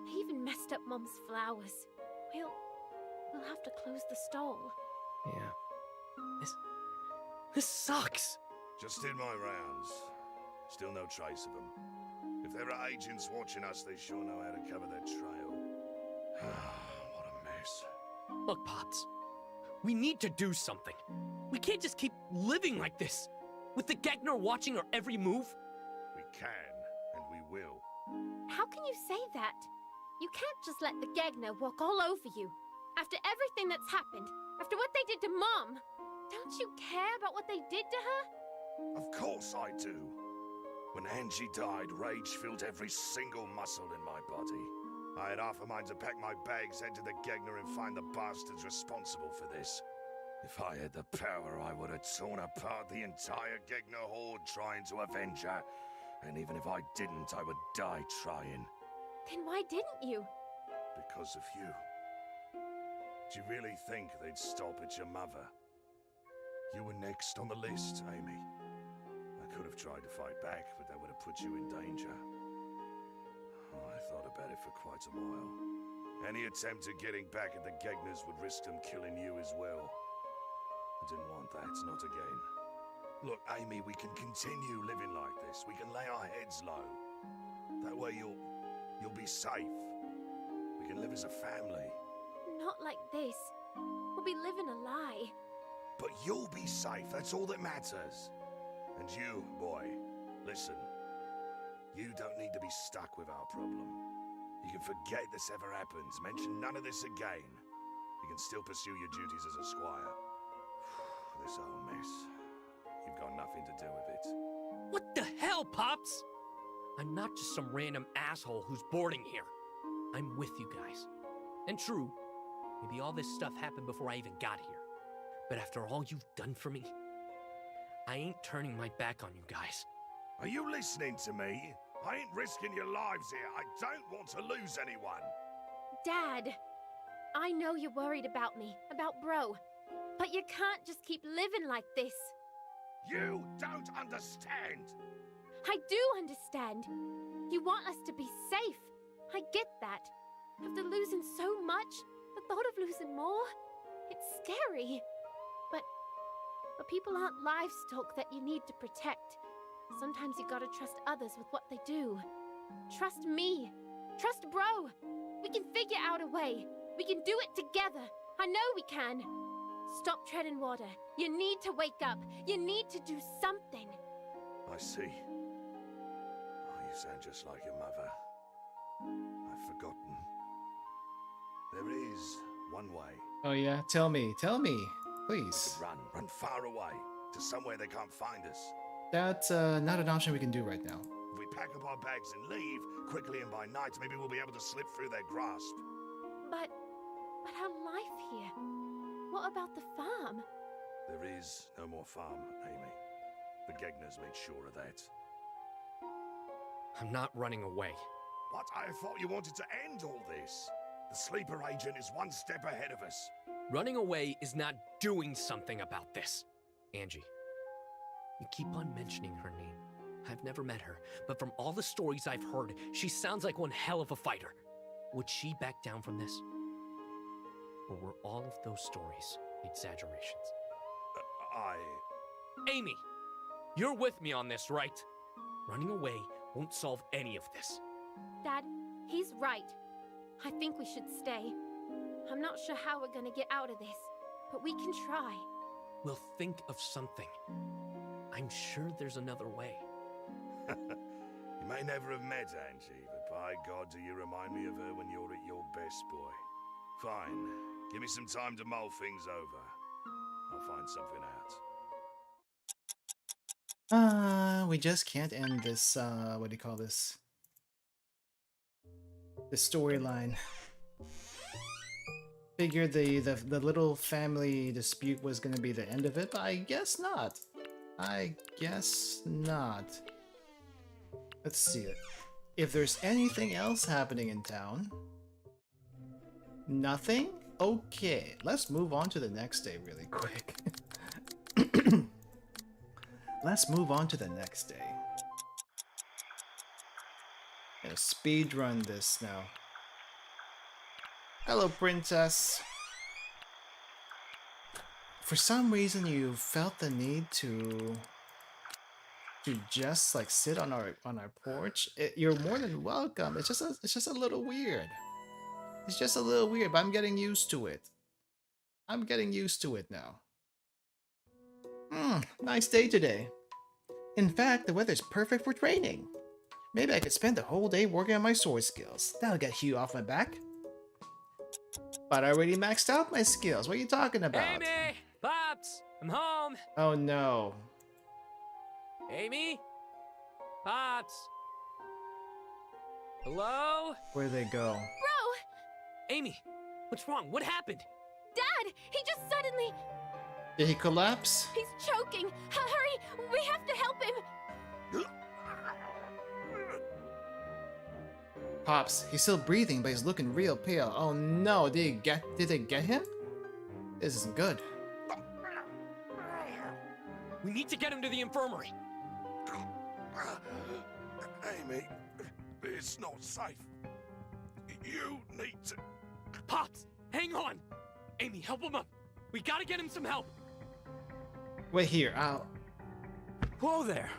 Speaker 13: They even messed up Mom's flowers. We'll have to close the stall.
Speaker 6: Yeah. This sucks.
Speaker 8: Just did my rounds. Still no trace of them. If there are agents watching us, they sure know how to cover their trail. What a mess.
Speaker 5: Look, Pops. We need to do something. We can't just keep living like this. With the Gegner watching our every move.
Speaker 8: We can, and we will.
Speaker 13: How can you say that? You can't just let the Gegner walk all over you. After everything that's happened, after what they did to Mom, don't you care about what they did to her?
Speaker 8: Of course I do. When Angie died, rage filled every single muscle in my body. I had half a mind to pack my bags, head to the Gegner, and find the bastards responsible for this. If I had the power, I would have torn apart the entire Gegner horde trying to avenge her. And even if I didn't, I would die trying.
Speaker 13: Then why didn't you?
Speaker 8: Because of you. Do you really think they'd stop at your mother? You were next on the list, Amy. I could have tried to fight back, but that would have put you in danger. I thought about it for quite a while. Any attempt at getting back at the Gegners would risk them killing you as well. I didn't want that, not again. Look, Amy, we can continue living like this. We can lay our heads low. That way you'll be safe. We can live as a family.
Speaker 13: Not like this. We'll be living a lie.
Speaker 8: But you'll be safe, that's all that matters. And you, boy, listen. You don't need to be stuck with our problem. You can forget this ever happened, mention none of this again. You can still pursue your duties as a squire. This whole mess, you've got nothing to do with it.
Speaker 5: What the hell, Pops? I'm not just some random asshole who's boarding here. I'm with you guys. And true, maybe all this stuff happened before I even got here. But after all you've done for me, I ain't turning my back on you guys.
Speaker 8: Are you listening to me? I ain't risking your lives here. I don't want to lose anyone.
Speaker 13: Dad, I know you're worried about me, about Bro, but you can't just keep living like this.
Speaker 8: You don't understand.
Speaker 13: I do understand. You want us to be safe. I get that. After losing so much, the thought of losing more, it's scary. But people aren't livestock that you need to protect. Sometimes you gotta trust others with what they do. Trust me. Trust Bro. We can figure out a way. We can do it together. I know we can. Stop treading water. You need to wake up. You need to do something.
Speaker 8: I see. Oh, you sound just like your mother. I've forgotten. There is one way.
Speaker 1: Oh yeah? Tell me, please.
Speaker 8: Run far away, to somewhere they can't find us.
Speaker 1: That's not an option we can do right now.
Speaker 8: If we pack up our bags and leave, quickly and by night, maybe we'll be able to slip through their grasp.
Speaker 13: But our life here. What about the farm?
Speaker 8: There is no more farm, Amy. The Gegners made sure of that.
Speaker 6: I'm not running away.
Speaker 8: What? I thought you wanted to end all this. The sleeper agent is one step ahead of us.
Speaker 6: Running away is not doing something about this. Angie, you keep on mentioning her name. I've never met her, but from all the stories I've heard, she sounds like one hell of a fighter. Would she back down from this? Or were all of those stories exaggerations? Amy, you're with me on this, right? Running away won't solve any of this.
Speaker 13: Dad, he's right. I think we should stay. I'm not sure how we're gonna get out of this, but we can try.
Speaker 6: We'll think of something. I'm sure there's another way.
Speaker 8: You may never have met Angie, but by God, do you remind me of her when you're at your best, boy. Fine. Give me some time to mull things over. I'll find something out.
Speaker 1: We just can't end this, what do you call this? The storyline. Figured the little family dispute was gonna be the end of it, but I guess not. I guess not. Let's see it. If there's anything else happening in town. Nothing? Okay, let's move on to the next day really quick. Let's move on to the next day. Gonna speed run this now. Hello, princess. For some reason, you felt the need to just like sit on our porch. You're more than welcome. It's just a little weird. It's just a little weird, but I'm getting used to it. I'm getting used to it now. Nice day today. In fact, the weather's perfect for training. Maybe I could spend the whole day working on my sword skills. That'll get Hugh off my back. But I already maxed out my skills. What are you talking about?
Speaker 6: Amy! Pops! I'm home!
Speaker 1: Oh no.
Speaker 6: Amy? Pops! Hello?
Speaker 1: Where'd they go?
Speaker 13: Bro!
Speaker 6: Amy, what's wrong? What happened?
Speaker 13: Dad! He just suddenly...
Speaker 1: Did he collapse?
Speaker 13: He's choking! Hurry! We have to help him!
Speaker 1: Pops, he's still breathing, but he's looking real pale. Oh no, did they get him? This isn't good.
Speaker 6: We need to get him to the infirmary.
Speaker 8: Amy, it's not safe. You need to...
Speaker 6: Pops, hang on! Amy, help him up! We gotta get him some help!
Speaker 1: Wait here, I'll...
Speaker 7: Whoa there!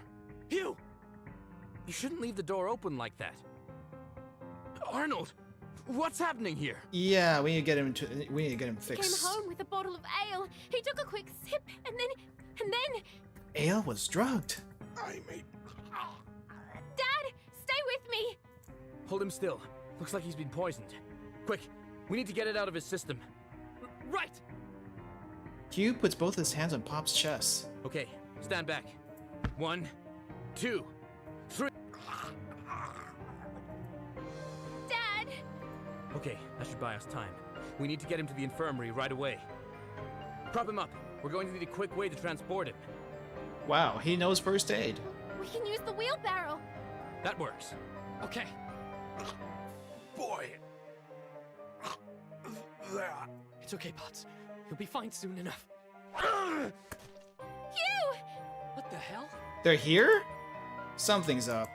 Speaker 6: Hugh!
Speaker 7: You shouldn't leave the door open like that. Arnold! What's happening here?
Speaker 1: Yeah, we need to get him fixed.
Speaker 13: Came home with a bottle of ale. He took a quick sip, and then...
Speaker 1: Ale was drugged.
Speaker 8: Amy...
Speaker 13: Dad, stay with me!
Speaker 7: Hold him still. Looks like he's been poisoned. Quick, we need to get it out of his system.
Speaker 6: Right!
Speaker 1: Hugh puts both his hands on Pop's chest.
Speaker 7: Okay, stand back. 1, 2, 3.
Speaker 13: Dad!
Speaker 7: Okay, that should buy us time. We need to get him to the infirmary right away. Prop him up. We're going to need a quick way to transport him.
Speaker 1: Wow, he knows first aid.
Speaker 13: We can use the wheelbarrow.
Speaker 18: That works.
Speaker 6: Okay.
Speaker 16: Boy. There.
Speaker 6: It's okay, Pops. You'll be fine soon enough.
Speaker 13: Hugh!
Speaker 6: What the hell?
Speaker 1: They're here? Something's up.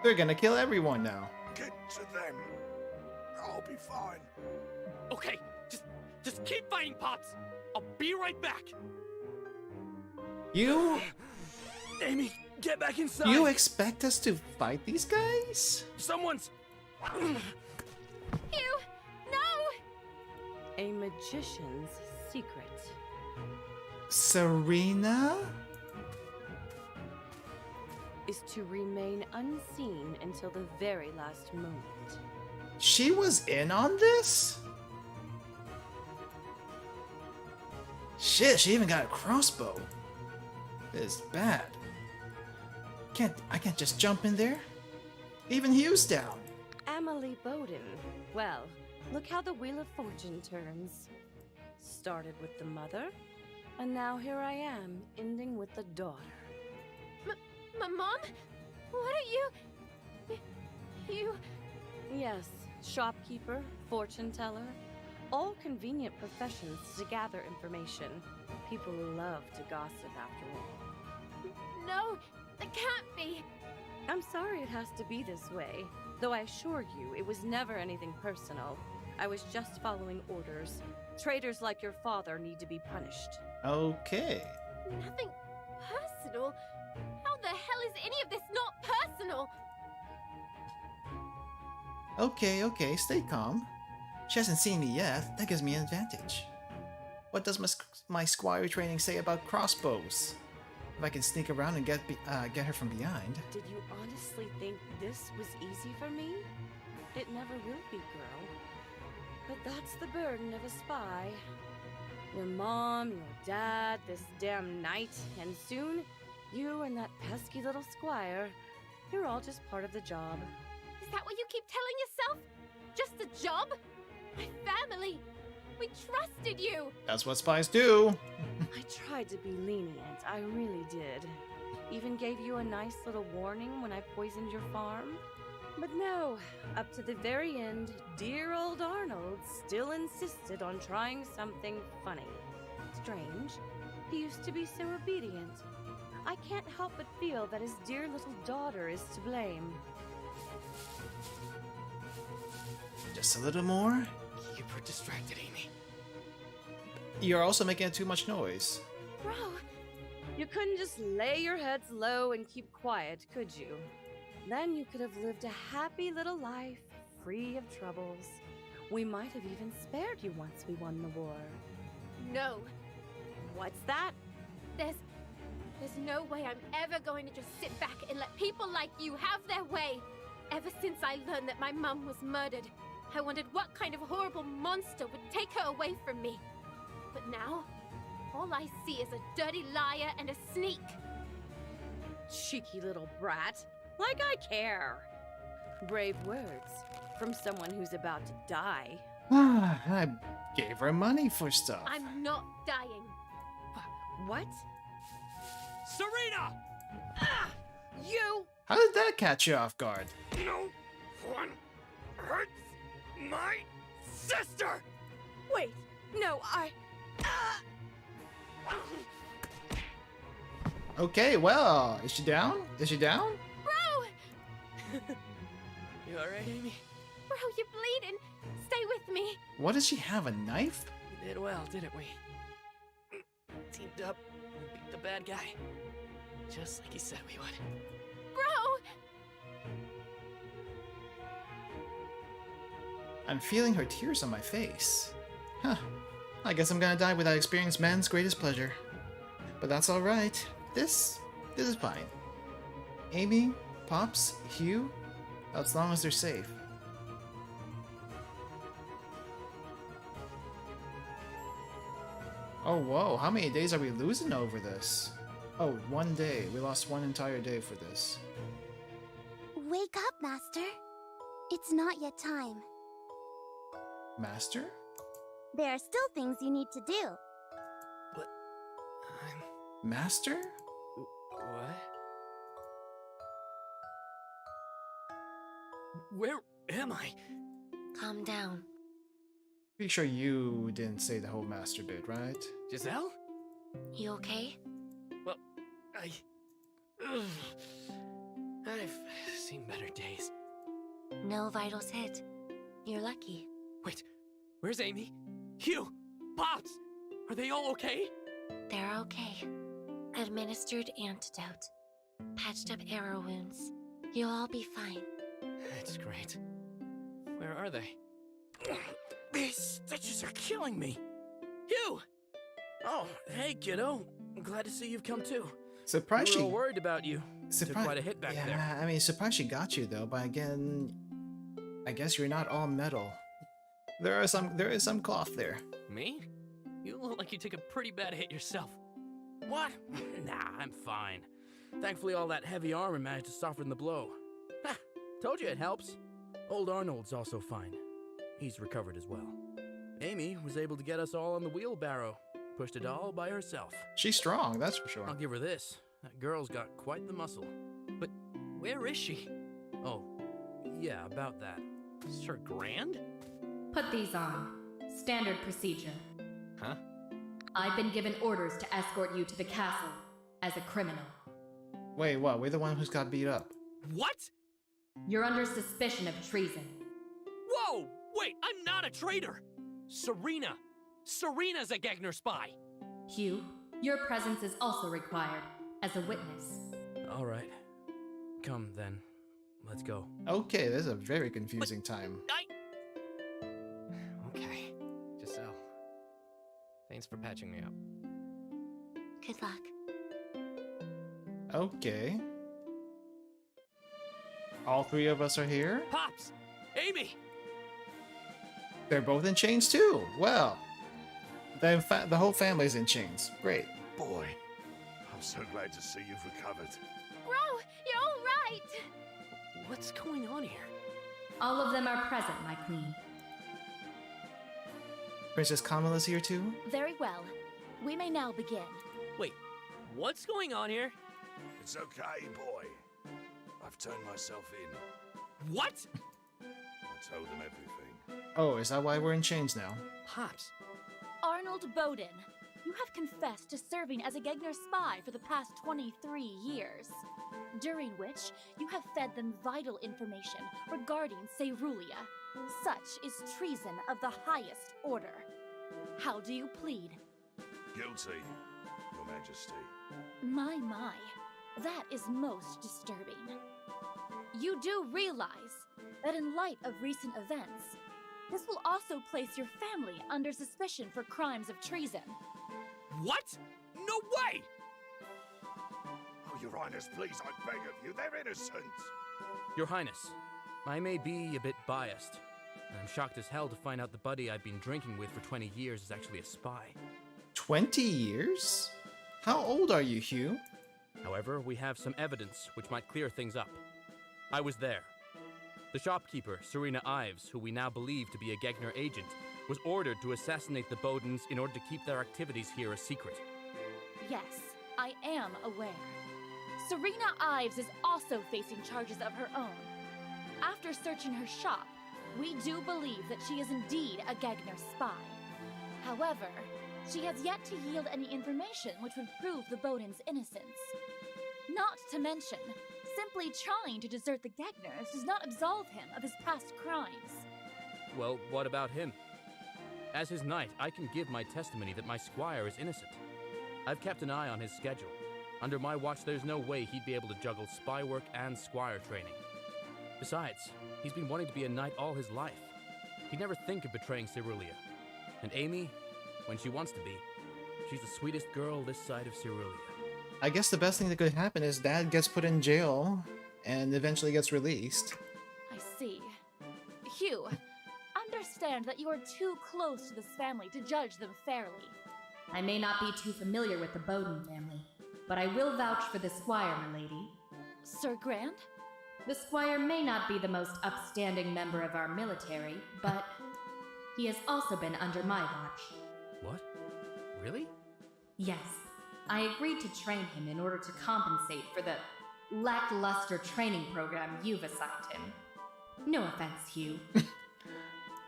Speaker 1: They're gonna kill everyone now.
Speaker 8: Get to them. I'll be fine.
Speaker 6: Okay, just keep fighting, Pops. I'll be right back.
Speaker 1: You?
Speaker 18: Amy, get back inside.
Speaker 1: You expect us to fight these guys?
Speaker 18: Someone's...
Speaker 13: Hugh! No!
Speaker 19: A magician's secret.
Speaker 1: Serena?
Speaker 19: Is to remain unseen until the very last moment.
Speaker 1: She was in on this? Shit, she even got a crossbow. This is bad. I can't just jump in there. Even Hugh's down.
Speaker 19: Emily Bowden. Well, look how the Wheel of Fortune turns. Started with the mother, and now here I am, ending with the daughter.
Speaker 13: Mom? What are you...
Speaker 19: Yes, shopkeeper, fortune teller, all convenient professions to gather information. People love to gossip after all.
Speaker 13: No, it can't be.
Speaker 19: I'm sorry it has to be this way, though I assure you it was never anything personal. I was just following orders. Traitors like your father need to be punished.
Speaker 1: Okay.
Speaker 13: Nothing personal? How the hell is any of this not personal?
Speaker 1: Okay, stay calm. She hasn't seen me yet. That gives me an advantage. What does my squire training say about crossbows? If I can sneak around and get her from behind.
Speaker 19: Did you honestly think this was easy for me? It never will be, girl. But that's the burden of a spy. Your mom, your dad, this damn knight, and soon, you and that pesky little squire. You're all just part of the job.
Speaker 13: Is that what you keep telling yourself? Just a job? My family! We trusted you!
Speaker 1: That's what spies do.
Speaker 19: I tried to be lenient, I really did. Even gave you a nice little warning when I poisoned your farm. But no, up to the very end, dear old Arnold still insisted on trying something funny. Strange, he used to be so obedient. I can't help but feel that his dear little daughter is to blame.
Speaker 1: Just a little more.
Speaker 6: Keep her distracted, Amy.
Speaker 1: You're also making too much noise.
Speaker 19: Bro, you couldn't just lay your heads low and keep quiet, could you? Then you could have lived a happy little life, free of troubles. We might have even spared you once we won the war.
Speaker 13: No.
Speaker 19: What's that?
Speaker 13: There's no way I'm ever going to just sit back and let people like you have their way. Ever since I learned that my mum was murdered, I wondered what kind of horrible monster would take her away from me. But now, all I see is a dirty liar and a sneak.
Speaker 19: Cheeky little brat. Like I care. Brave words from someone who's about to die.
Speaker 1: I gave her money for stuff.
Speaker 13: I'm not dying.
Speaker 19: What?
Speaker 6: Serena!
Speaker 19: You!
Speaker 1: How did that catch you off guard?
Speaker 16: No one hurts my sister!
Speaker 19: Wait, no,
Speaker 1: Okay, well, is she down? Is she down?
Speaker 13: Bro!
Speaker 6: You alright, Amy?
Speaker 13: Bro, you're bleeding. Stay with me.
Speaker 1: What does she have, a knife?
Speaker 6: We did well, didn't we? Teamed up and beat the bad guy. Just like he said we would.
Speaker 13: Bro!
Speaker 1: I'm feeling her tears on my face. Huh. I guess I'm gonna die without experiencing man's greatest pleasure. But that's alright. This is fine. Amy, Pops, Hugh, as long as they're safe. Oh, whoa, how many days are we losing over this? Oh, 1 day. We lost 1 entire day for this.
Speaker 12: Wake up, Master. It's not yet time.
Speaker 1: Master?
Speaker 12: There are still things you need to do.
Speaker 1: Master?
Speaker 6: What? Where am I?
Speaker 4: Calm down.
Speaker 1: Pretty sure you didn't say the whole master bit, right?
Speaker 6: Giselle?
Speaker 4: You okay?
Speaker 6: Well, I've seen better days.
Speaker 4: No vitals hit. You're lucky.
Speaker 6: Wait, where's Amy? Hugh! Pops! Are they all okay?
Speaker 4: They're okay. Administered antidote. Patched up arrow wounds. You'll all be fine.
Speaker 6: That's great. Where are they?
Speaker 7: These stitches are killing me.
Speaker 6: Hugh!
Speaker 7: Oh, hey, kiddo. I'm glad to see you've come too.
Speaker 1: Surprised
Speaker 7: We
Speaker 1: she...
Speaker 7: were all worried about you. Took quite a hit back
Speaker 1: yeah,
Speaker 7: there.
Speaker 1: I mean, surprised she got you though, but again, I guess you're not all metal. There is some cloth there.
Speaker 6: Me? You look like you took a pretty bad hit yourself.
Speaker 7: What? Nah, I'm fine. Thankfully, all that heavy armor managed to soften the blow. Ha! Told you it helps. Old Arnold's also fine. He's recovered as well. Amy was able to get us all on the wheelbarrow. Pushed it all by herself.
Speaker 1: She's strong, that's for sure.
Speaker 7: I'll give her this. That girl's got quite the muscle.
Speaker 6: But where is she?
Speaker 7: Oh, yeah, about that.
Speaker 6: Sir Grand?
Speaker 4: Put these on. Standard procedure.
Speaker 6: Huh?
Speaker 4: I've been given orders to escort you to the castle as a criminal.
Speaker 1: Wait, what? We're the one who's got beat up.
Speaker 6: What?
Speaker 4: You're under suspicion of treason.
Speaker 6: Whoa! Wait, I'm not a traitor! Serena! Serena's a Gegner spy!
Speaker 4: Hugh, your presence is also required as a witness.
Speaker 7: All right. Come then. Let's go.
Speaker 1: Okay, this is a very confusing time.
Speaker 6: Okay. Giselle. Thanks for patching me up.
Speaker 4: Good luck.
Speaker 1: Okay. All three of us are here?
Speaker 6: Pops! Amy!
Speaker 1: They're both in chains too! Well, the whole family's in chains. Great.
Speaker 8: Boy, I'm so glad to see you've recovered.
Speaker 2: Bro, you're all right!
Speaker 6: What's going on here?
Speaker 4: All of them are present, my queen.
Speaker 1: Princess Kamala's here too?
Speaker 9: Very well. We may now begin.
Speaker 6: Wait, what's going on here?
Speaker 8: It's okay, boy. I've turned myself in.
Speaker 6: What?
Speaker 8: I told them everything.
Speaker 1: Oh, is that why we're in chains now?
Speaker 6: Pops.
Speaker 9: Arnold Bowden, you have confessed to serving as a Gegner spy for the past 23 years, during which you have fed them vital information regarding Cerulia. Such is treason of the highest order. How do you plead?
Speaker 8: Guilty, Your Majesty.
Speaker 9: My, that is most disturbing. You do realize that in light of recent events, this will also place your family under suspicion for crimes of treason.
Speaker 6: What? No way!
Speaker 8: Oh, Your Highness, please, I beg of you, they're innocent.
Speaker 7: Your Highness, I may be a bit biased, and I'm shocked as hell to find out the buddy I've been drinking with for 20 years is actually a spy.
Speaker 1: 20 years? How old are you, Hugh?
Speaker 7: However, we have some evidence which might clear things up. I was there. The shopkeeper, Serena Ives, who we now believe to be a Gegner agent, was ordered to assassinate the Bowdens in order to keep their activities here a secret.
Speaker 9: Yes, I am aware. Serena Ives is also facing charges of her own. After searching her shop, we do believe that she is indeed a Gegner spy. However, she has yet to yield any information which would prove the Bowden's innocence. Not to mention, simply trying to desert the Gegners does not absolve him of his past crimes.
Speaker 7: Well, what about him? As his knight, I can give my testimony that my squire is innocent. I've kept an eye on his schedule. Under my watch, there's no way he'd be able to juggle spy work and squire training. Besides, he's been wanting to be a knight all his life. He'd never think of betraying Cerulia. And Amy, when she wants to be, she's the sweetest girl this side of Cerulia.
Speaker 1: I guess the best thing that could happen is Dad gets put in jail and eventually gets released.
Speaker 9: I see. Hugh, understand that you are too close to this family to judge them fairly.
Speaker 4: I may not be too familiar with the Bowden family, but I will vouch for the squire, milady.
Speaker 9: Sir Grand?
Speaker 4: The squire may not be the most upstanding member of our military, but he has also been under my watch.
Speaker 7: What? Really?
Speaker 4: Yes. I agreed to train him in order to compensate for the lackluster training program you've assigned him. No offense, Hugh.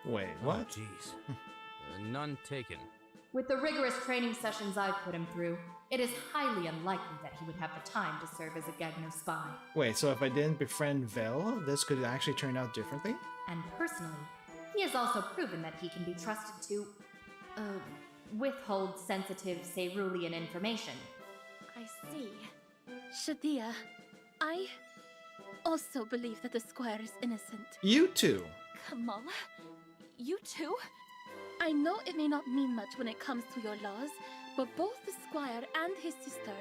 Speaker 1: Wait, what?
Speaker 7: Oh, jeez. None taken.
Speaker 4: With the rigorous training sessions I've put him through, it is highly unlikely that he would have the time to serve as a Gegner spy.
Speaker 1: Wait, so if I didn't befriend Vel, this could actually turn out differently?
Speaker 4: And personally, he has also proven that he can be trusted to, withhold sensitive cerulean information.
Speaker 9: I see. Shadia, I also believe that the Squire is innocent.
Speaker 1: You too.
Speaker 9: Kamala? You too? I know it may not mean much when it comes to your laws, but both the Squire and his sister,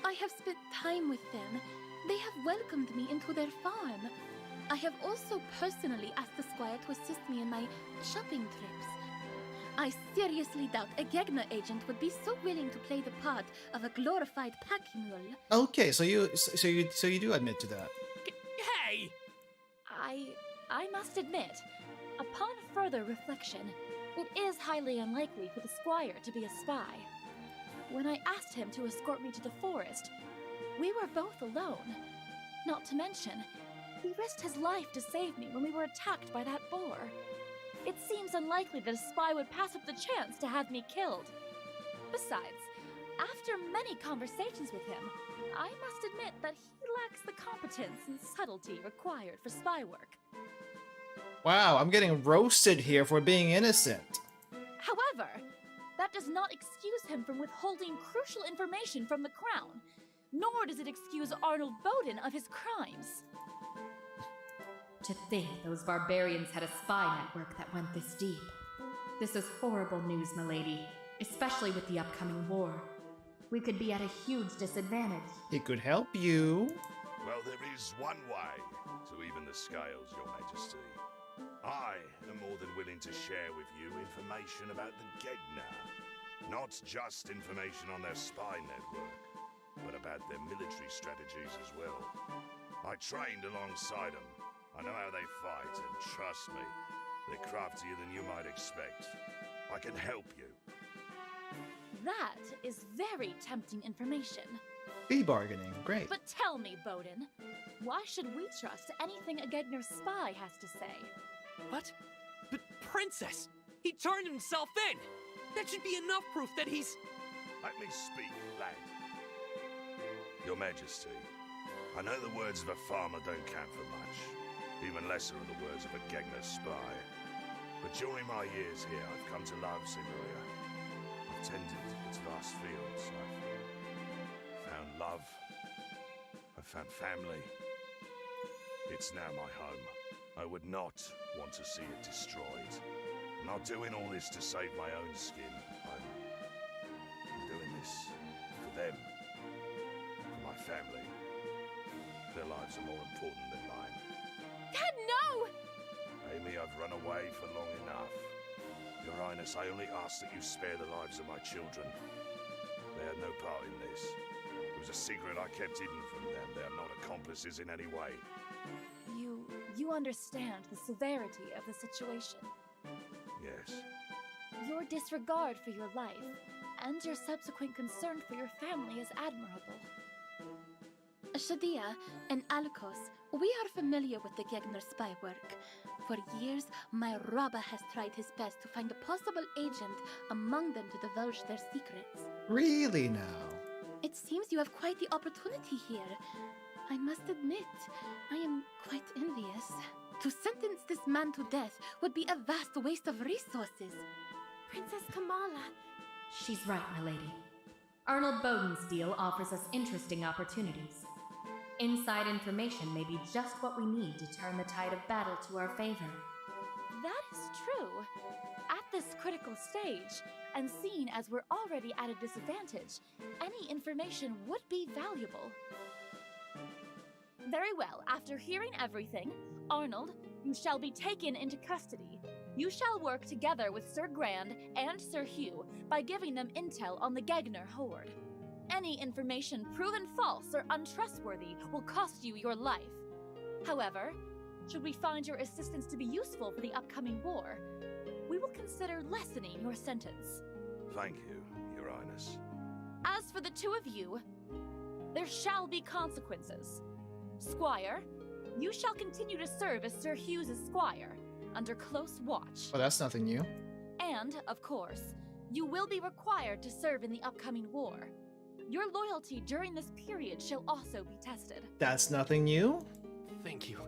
Speaker 9: I have spent time with them. They have welcomed me into their farm. I have also personally asked the Squire to assist me in my shopping trips. I seriously doubt a Gegner agent would be so willing to play the part of a glorified pack mule.
Speaker 1: Okay, so you do admit to that.
Speaker 17: Hey! I must admit, upon further reflection, it is highly unlikely for the Squire to be a spy. When I asked him to escort me to the forest, we were both alone. Not to mention, he risked his life to save me when we were attacked by that boar. It seems unlikely that a spy would pass up the chance to have me killed. Besides, after many conversations with him, I must admit that he lacks the competence and subtlety required for spy work.
Speaker 1: Wow, I'm getting roasted here for being innocent.
Speaker 17: However, that does not excuse him from withholding crucial information from the Crown, nor does it excuse Arnold Bowden of his crimes.
Speaker 4: To think those barbarians had a spy network that went this deep. This is horrible news, milady, especially with the upcoming war. We could be at a huge disadvantage.
Speaker 1: It could help you.
Speaker 8: Well, there is one way to even the scales, Your Majesty. I am more than willing to share with you information about the Gegner. Not just information on their spy network, but about their military strategies as well. I trained alongside them. I know how they fight, and trust me, they're craftier than you might expect. I can help you.
Speaker 17: That is very tempting information.
Speaker 1: Be bargaining, great.
Speaker 17: But tell me, Bowden, why should we trust anything a Gegner spy has to say?
Speaker 5: What? But Princess, he turned himself in! That should be enough proof that he's...
Speaker 8: Let me speak, lad. Your Majesty, I know the words of a farmer don't count for much. Even lesser are the words of a Gegner spy. But during my years here, I've come to love Siberia. I've tended its vast fields. I've found love. I've found family. It's now my home. I would not want to see it destroyed. I'm not doing all this to save my own skin. I'm doing this for them. For my family. Their lives are more important than mine.
Speaker 17: Dad, no!
Speaker 8: Amy, I've run away for long enough. Your Highness, I only ask that you spare the lives of my children. They had no part in this. It was a secret I kept hidden from them. They are not accomplices in any way.
Speaker 17: You understand the severity of the situation.
Speaker 8: Yes.
Speaker 17: Your disregard for your life and your subsequent concern for your family is admirable.
Speaker 9: Shadia and Alkos, we are familiar with the Gegner spy work. For years, my robber has tried his best to find a possible agent among them to divulge their secrets.
Speaker 1: Really now?
Speaker 9: It seems you have quite the opportunity here. I must admit, I am quite envious. To sentence this man to death would be a vast waste of resources.
Speaker 13: Princess Kamala.
Speaker 4: She's right, my lady. Arnold Bowden's deal offers us interesting opportunities. Inside information may be just what we need to turn the tide of battle to our favor.
Speaker 17: That is true. At this critical stage, and seeing as we're already at a disadvantage, any information would be valuable. Very well, after hearing everything, Arnold, you shall be taken into custody. You shall work together with Sir Grand and Sir Hugh by giving them intel on the Gegner horde. Any information proven false or untrustworthy will cost you your life. However, should we find your assistance to be useful for the upcoming war, we will consider lessening your sentence.
Speaker 8: Thank you, Your Highness.
Speaker 17: As for the two of you, there shall be consequences. Squire, You shall continue to serve as Sir Hugh's esquire, under close watch.
Speaker 1: Well, that's nothing new.
Speaker 17: And, of course, you will be required to serve in the upcoming war. Your loyalty during this period shall also be tested.
Speaker 1: That's nothing new.
Speaker 6: Thank you.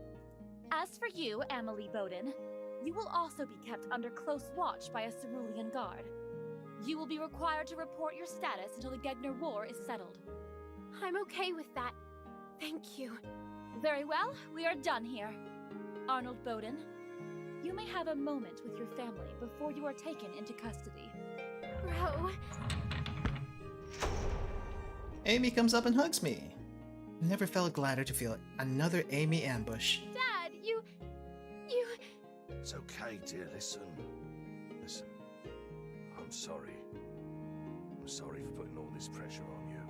Speaker 17: As for you, Amelie Bowden, you will also be kept under close watch by a cerulean guard. You will be required to report your status until the Gegner War is settled.
Speaker 13: I'm okay with that. Thank you.
Speaker 17: Very well, we are done here. Arnold Bowden, you may have a moment with your family before you are taken into custody.
Speaker 13: Bro.
Speaker 1: Amy comes up and hugs me. Never felt gladder to feel another Amy ambush.
Speaker 13: Dad, you...
Speaker 8: It's okay, dear. Listen. I'm sorry. I'm sorry for putting all this pressure on you.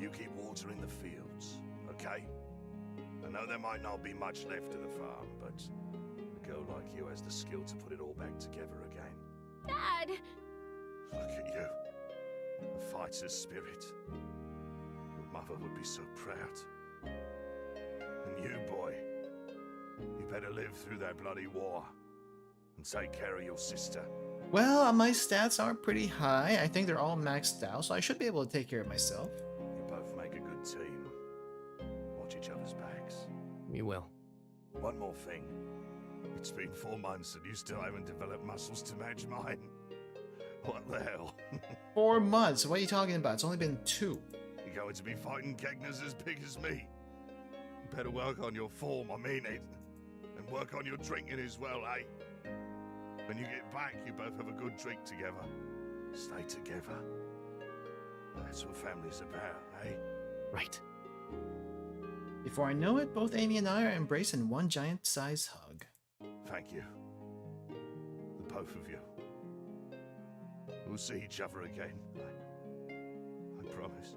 Speaker 8: You keep watering the fields, okay? I know there might not be much left of the farm, but a girl like you has the skill to put it all back together again.
Speaker 13: Dad!
Speaker 8: Look at you. A fighter's spirit. Your mother would be so proud. And you, boy, you better live through that bloody war and take care of your sister.
Speaker 1: Well, my stats are pretty high. I think they're all maxed out, so I should be able to take care of myself.
Speaker 8: You both make a good team. Watch each other's backs.
Speaker 6: We will.
Speaker 8: One more thing. It's been 4 months and you still haven't developed muscles to match mine. What the hell?
Speaker 1: 4 months? What are you talking about? It's only been 2.
Speaker 8: You're going to be fighting Gegners as big as me. You better work on your form, I mean it. And work on your drinking as well, eh? When you get back, you both have a good drink together. Stay together. That's what family's about, eh?
Speaker 6: Right.
Speaker 1: Before I know it, both Amy and I are embraced in one giant-sized hug.
Speaker 8: Thank you. The both of you. We'll see each other again. I promise.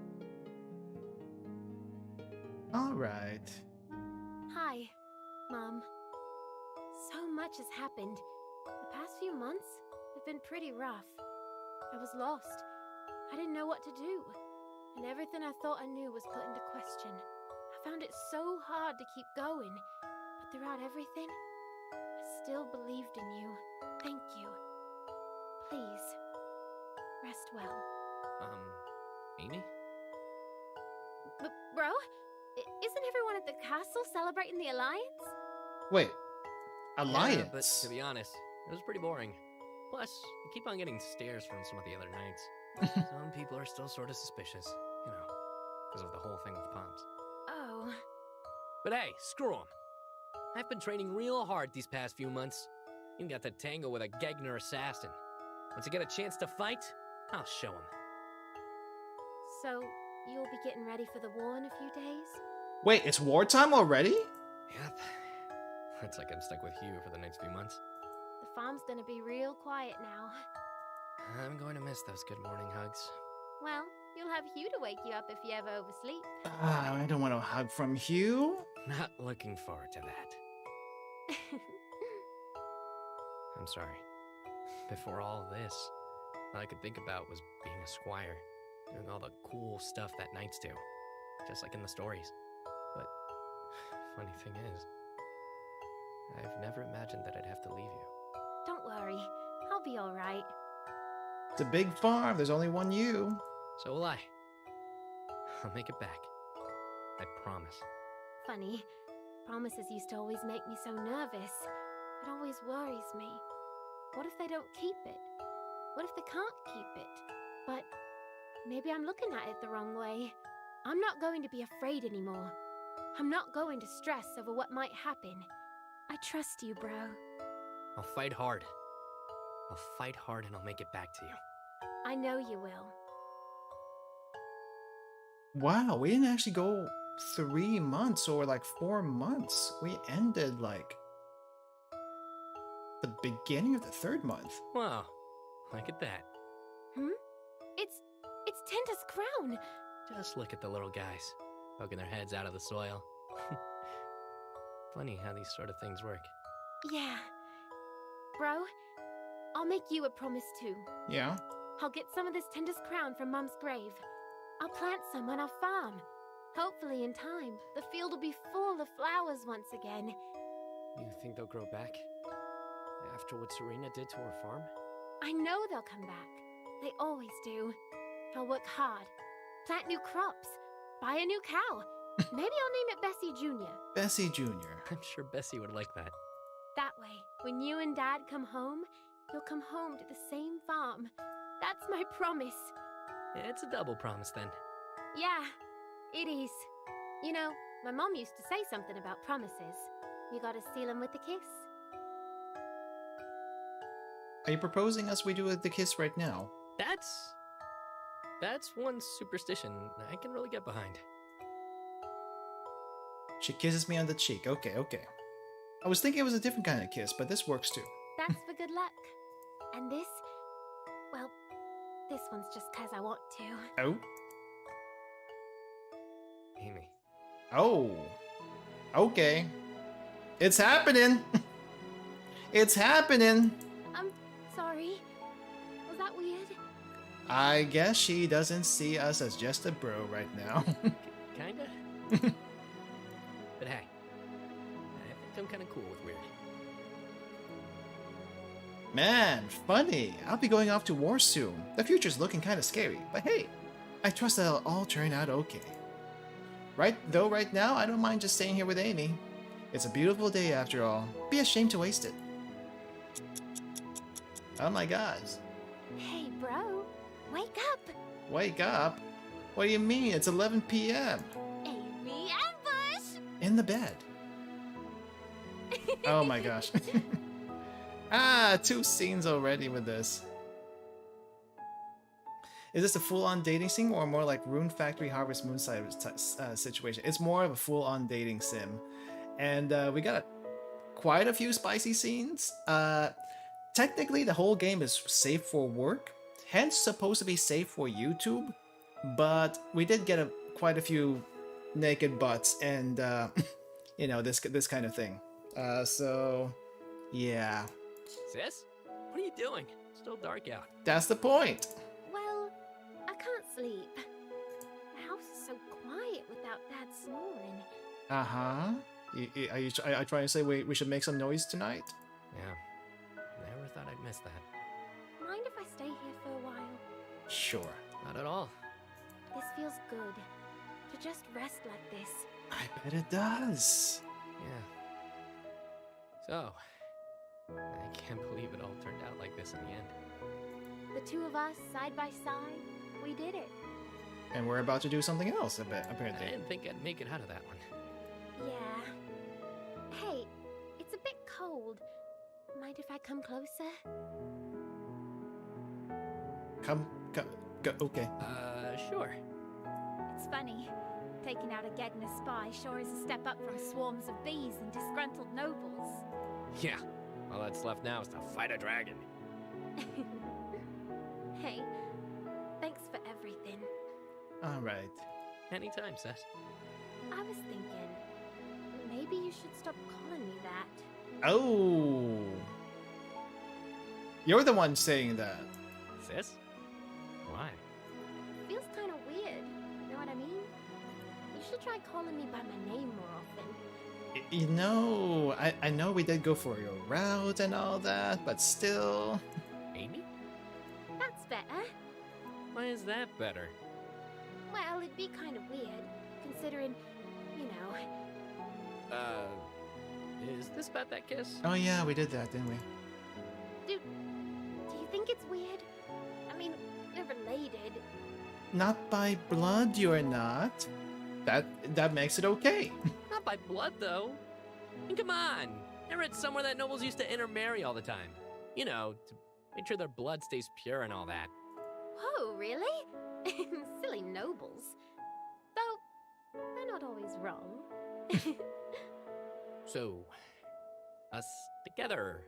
Speaker 1: Alright.
Speaker 13: Hi, Mom. So much has happened. The past few months have been pretty rough. I was lost. I didn't know what to do. And everything I thought I knew was put into question. I found it so hard to keep going. But throughout everything, I still believed in you. Thank you. Please, rest well.
Speaker 6: Amy?
Speaker 13: Bro? Isn't everyone at the castle celebrating the alliance?
Speaker 1: Wait. Alliance?
Speaker 6: Yeah, but to be honest, it was pretty boring. Plus, you keep on getting stares from some of the other knights. Some people are still sort of suspicious, you know, because of the whole thing with Pops.
Speaker 13: Oh.
Speaker 6: But hey, screw them. I've been training real hard these past few months. You got to tango with a Gegner assassin. Once I get a chance to fight, I'll show him.
Speaker 13: So, you'll be getting ready for the war in a few days?
Speaker 1: Wait, it's wartime already?
Speaker 6: Yep. Looks like I'm stuck with Hugh for the next few months.
Speaker 13: The farm's gonna be real quiet now.
Speaker 6: I'm going to miss those good morning hugs.
Speaker 13: Well, you'll have Hugh to wake you up if you ever oversleep.
Speaker 1: I don't want a hug from Hugh.
Speaker 6: Not looking forward to that. I'm sorry. Before all this, all I could think about was being a squire, doing all the cool stuff that knights do, just like in the stories. But funny thing is, I've never imagined that I'd have to leave you.
Speaker 13: Don't worry, I'll be alright.
Speaker 1: It's a big farm. There's only one you.
Speaker 6: So will I. I'll make it back. I promise.
Speaker 13: Funny, promises used to always make me so nervous. It always worries me. What if they don't keep it? What if they can't keep it? But maybe I'm looking at it the wrong way. I'm not going to be afraid anymore. I'm not going to stress over what might happen. I trust you, bro.
Speaker 6: I'll fight hard. I'll fight hard and I'll make it back to you.
Speaker 13: I know you will.
Speaker 1: Wow, we didn't actually go 3 months or like 4 months. We ended like the beginning of the 3rd month.
Speaker 6: Wow, look at that.
Speaker 13: It's Tinta's crown.
Speaker 6: Just look at the little guys, poking their heads out of the soil. Funny how these sort of things work.
Speaker 13: Yeah. Bro, I'll make you a promise too.
Speaker 1: Yeah?
Speaker 13: I'll get some of this Tinta's crown from Mum's grave. I'll plant some on our farm. Hopefully, in time, the field will be full of flowers once again.
Speaker 6: You think they'll grow back? After what Serena did to her farm?
Speaker 13: I know they'll come back. They always do. I'll work hard, plant new crops, buy a new cow. Maybe I'll name it Bessie Jr.
Speaker 1: Bessie Jr.
Speaker 6: I'm sure Bessie would like that.
Speaker 13: That way, when you and Dad come home, you'll come home to the same farm. That's my promise.
Speaker 6: It's a double promise then.
Speaker 13: Yeah, it is. You know, my mom used to say something about promises. You gotta seal them with a kiss.
Speaker 1: Are you proposing us we do the kiss right now?
Speaker 6: That's one superstition I can really get behind.
Speaker 1: She kisses me on the cheek. Okay, okay. I was thinking it was a different kind of kiss, but this works too.
Speaker 13: That's for good luck. And this, well, this one's just 'cause I want to.
Speaker 1: Oh?
Speaker 6: Amy.
Speaker 1: Oh. Okay. It's happening! It's happening!
Speaker 13: I'm sorry. Was that weird?
Speaker 1: I guess she doesn't see us as just a bro right now.
Speaker 6: Kinda? But hey, I think I'm kinda cool with weird.
Speaker 1: Man, funny. I'll be going off to war soon. The future's looking kinda scary, but hey, I trust that'll all turn out okay. Right now, I don't mind just staying here with Amy. It's a beautiful day after all. Be ashamed to waste it. Oh my god.
Speaker 13: Hey, bro. Wake up!
Speaker 1: Wake up? What do you mean? It's 11 p.m.
Speaker 13: Amy ambush!
Speaker 1: In the bed. Oh my gosh. Ah, 2 scenes already with this. Is this a full-on dating sim or more like Rune Factory Harvest Moonside situation? It's more of a full-on dating sim. And we got quite a few spicy scenes. Technically, the whole game is safe for work, hence supposed to be safe for YouTube. But we did get quite a few naked butts and, you know, this kind of thing. So, yeah.
Speaker 6: Sis? What are you doing? It's still dark out.
Speaker 1: That's the point.
Speaker 13: Well, I can't sleep. The house is so quiet without Dad snoring.
Speaker 1: Uh-huh. Are you trying to say we should make some noise tonight?
Speaker 6: Yeah. Never thought I'd miss that.
Speaker 13: Mind if I stay here for a while?
Speaker 1: Sure.
Speaker 6: Not at all.
Speaker 13: This feels good. To just rest like this.
Speaker 1: I bet it does.
Speaker 6: Yeah. So, I can't believe it all turned out like this in the end.
Speaker 13: The two of us, side by side, we did it.
Speaker 1: And we're about to do something else, apparently.
Speaker 6: I didn't think I'd make it out of that one.
Speaker 13: Yeah. Hey, it's a bit cold. Mind if I come closer?
Speaker 1: Go, okay.
Speaker 6: Sure.
Speaker 2: It's funny. Taking out a Ged and a spy sure is a step up from swarms of bees and disgruntled nobles.
Speaker 6: Yeah. All that's left now is to fight a dragon.
Speaker 13: Hey, thanks for everything.
Speaker 1: Alright.
Speaker 6: Anytime, Seth.
Speaker 13: I was thinking, maybe you should stop calling me that.
Speaker 1: Oh. You're the one saying that.
Speaker 6: Sis? Why?
Speaker 13: Feels kind of weird. Know what I mean? You should try calling me by my name more often.
Speaker 1: You know, I know we did go for your route and all that, but still.
Speaker 6: Amy?
Speaker 13: That's better.
Speaker 6: Why is that better?
Speaker 13: Well, it'd be kind of weird, considering, you know.
Speaker 6: Is this about that kiss?
Speaker 1: Oh yeah, we did that, didn't we?
Speaker 13: Do you think it's weird? I mean, we're related.
Speaker 1: Not by blood, you're not. That makes it okay.
Speaker 6: Not by blood, though. And come on! I read somewhere that nobles used to intermarry all the time. You know, to make sure their blood stays pure and all that.
Speaker 13: Whoa, really? Silly nobles. Though, they're not always wrong.
Speaker 6: So, us together.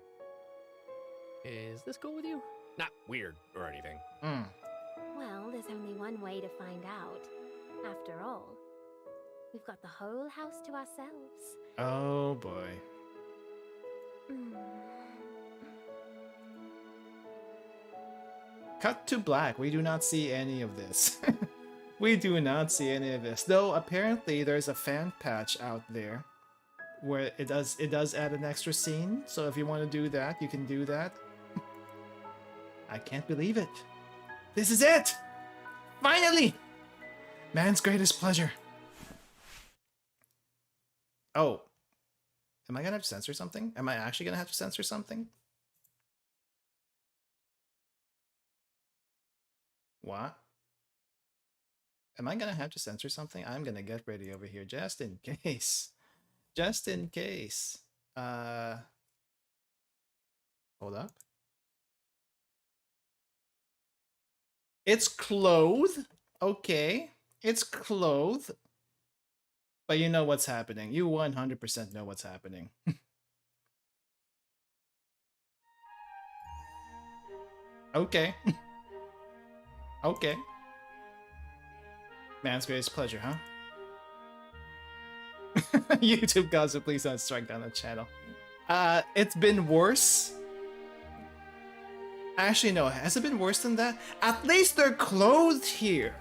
Speaker 6: Is this cool with you? Not weird or anything.
Speaker 13: Well, there's only one way to find out. After all, we've got the whole house to ourselves.
Speaker 1: Oh boy. Cut to black. We do not see any of this. We do not see any of this, though. Apparently, there's a fan patch out there where it does add an extra scene. So if you want to do that, you can do that. I can't believe it. This is it! Finally! Man's greatest pleasure. Oh. Am I gonna have to censor something? Am I actually gonna have to censor something? What? Am I gonna have to censor something? I'm gonna get ready over here just in case. Just in case. Hold up. It's clothed. Okay. It's clothed. But you know what's happening. You 100% know what's happening. Okay. Okay. Man's greatest pleasure, huh? YouTube gossip, please don't strike down the channel. It's been worse. Actually, no, has it been worse than that? At least they're clothed here.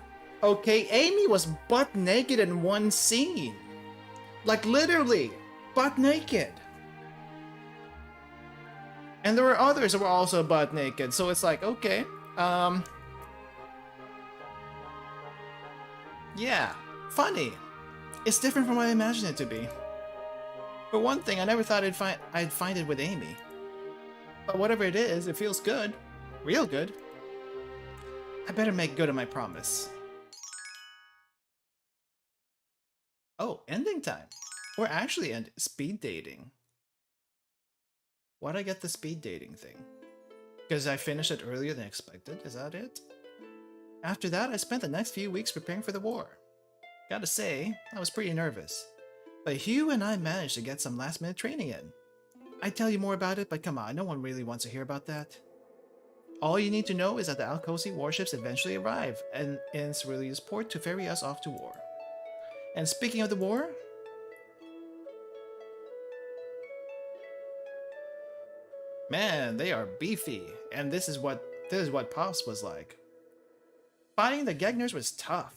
Speaker 1: Okay, Amy was butt naked in one scene. Like literally, butt naked. And there were others that were also butt naked, so it's like, okay, yeah, funny. It's different from what I imagined it to be. For one thing, I never thought I'd find it with Amy. But whatever it is, it feels good. Real good. I better make good on my promise. Oh, ending time. We're actually speed dating. Why'd I get the speed dating thing? Because I finished it earlier than expected, is that it? After that, I spent the next few weeks preparing for the war. Gotta say, I was pretty nervous. But Hugh and I managed to get some last-minute training in. I'd tell you more about it, but come on, no one really wants to hear about that. All you need to know is that the Alcosi warships eventually arrive in Cerullia's port to ferry us off to war. And speaking of the war... Man, they are beefy, and this is what Pops was like. Fighting the Gegners was tough.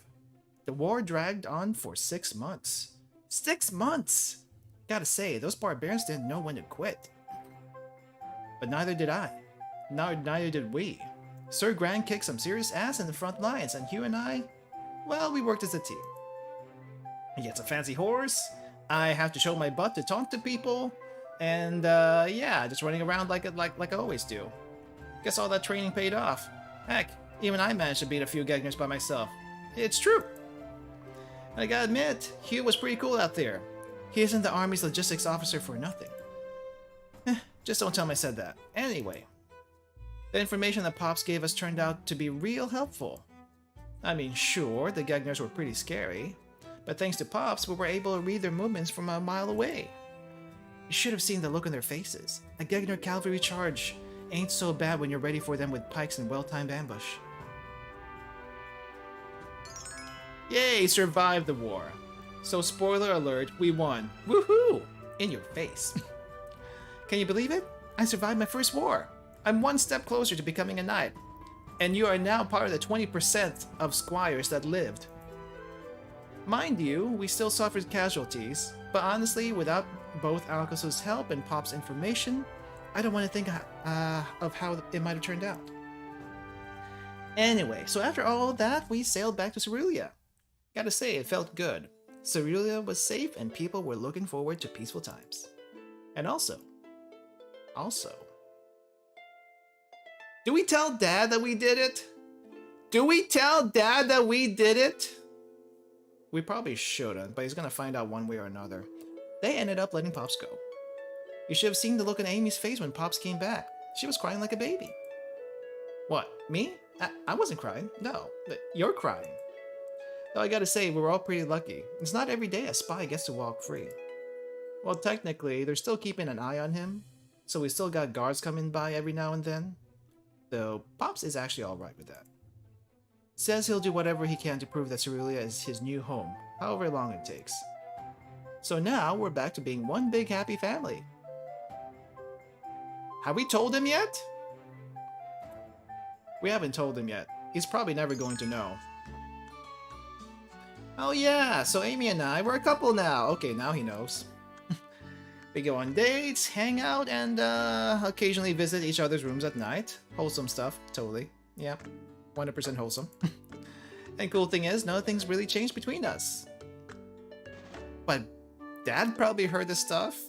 Speaker 1: The war dragged on for 6 months. 6 months! Gotta say, those barbarians didn't know when to quit. But neither did I. Neither did we. Sir Gran kicked some serious ass in the front lines, and Hugh and I, well, we worked as a team. He gets a fancy horse, I have to show my butt to talk to people, and yeah, just running around like I always do. Guess all that training paid off. Heck, even I managed to beat a few Gegners by myself. It's true. And I gotta admit, Hugh was pretty cool out there. He isn't the Army's logistics officer for nothing. Just don't tell him I said that. Anyway, the information that Pops gave us turned out to be real helpful. I mean, sure, the Gegners were pretty scary, but thanks to Pops, we were able to read their movements from a mile away. You should have seen the look on their faces. A Gegner cavalry charge ain't so bad when you're ready for them with pikes and well-timed ambush. Yay, survived the war. So spoiler alert, we won. Woohoo! In your face. Can you believe it? I survived my first war. I'm one step closer to becoming a knight. And you are now part of the 20% of squires that lived. Mind you, we still suffered casualties, but honestly, without both Alcos's help and Pop's information, I don't want to think of how it might have turned out. Anyway, so after all that, we sailed back to Cerullia. Gotta say, it felt good. Cerullia was safe and people were looking forward to peaceful times. And also, do we tell Dad that we did it? Do we tell Dad that we did it? We probably shouldn't, but he's gonna find out one way or another. They ended up letting Pops go. You should have seen the look on Amy's face when Pops came back. She was crying like a baby. What, me? I wasn't crying. No, you're crying. Though I gotta say, we were all pretty lucky. It's not every day a spy gets to walk free. Well, technically, they're still keeping an eye on him, so we still got guards coming by every now and then. Though, Pops is actually alright with that. Says he'll do whatever he can to prove that Cerullia is his new home, however long it takes. So now, we're back to being one big happy family. Have we told him yet? We haven't told him yet. He's probably never going to know. Oh yeah, so Amy and I, we're a couple now. Okay, now he knows. We go on dates, hang out, and occasionally visit each other's rooms at night. Wholesome stuff, totally. Yep, 100% wholesome. And cool thing is, nothing's really changed between us. But Dad probably heard this stuff.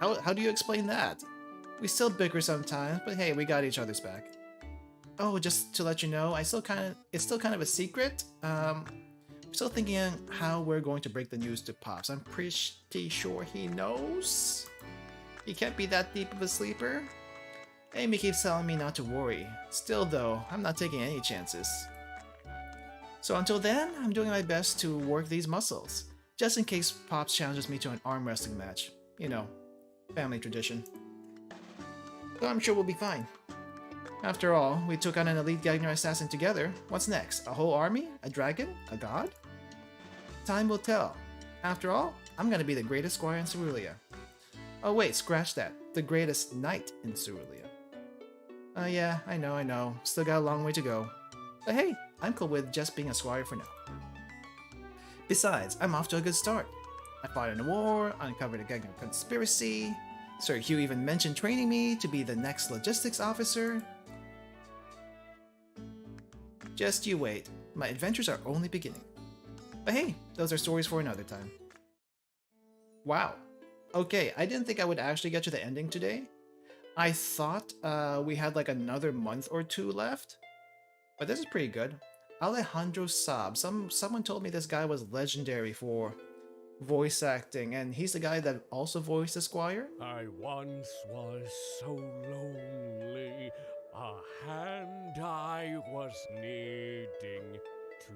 Speaker 1: How do you explain that? We still bicker sometimes, but hey, we got each other's back. Oh, just to let you know, it's still kind of a secret. I'm still thinking how we're going to break the news to Pops. I'm pretty sure he knows. He can't be that deep of a sleeper. Amy keeps telling me not to worry. Still though, I'm not taking any chances. So until then, I'm doing my best to work these muscles, just in case Pops challenges me to an arm wrestling match. You know, family tradition. So I'm sure we'll be fine. After all, we took on an elite Gagner assassin together. What's next? A whole army? A dragon? A god? Time will tell. After all, I'm gonna be the greatest squire in Cerulean. Oh wait, scratch that. The greatest knight in Cerulean. Yeah, I know. Still got a long way to go. But hey, I'm cool with just being a squire for now. Besides, I'm off to a good start. I fought in a war, uncovered a Gagner conspiracy. Sir Hugh even mentioned training me to be the next logistics officer. Just you wait. My adventures are only beginning. But hey, those are stories for another time. Wow. Okay, I didn't think I would actually get to the ending today. I thought we had like another month or two left. But this is pretty good. Alejandro Saab. Someone told me this guy was legendary for voice acting, and he's the guy that also voiced the Squire.
Speaker 16: I once was so lonely, a hand I was needing to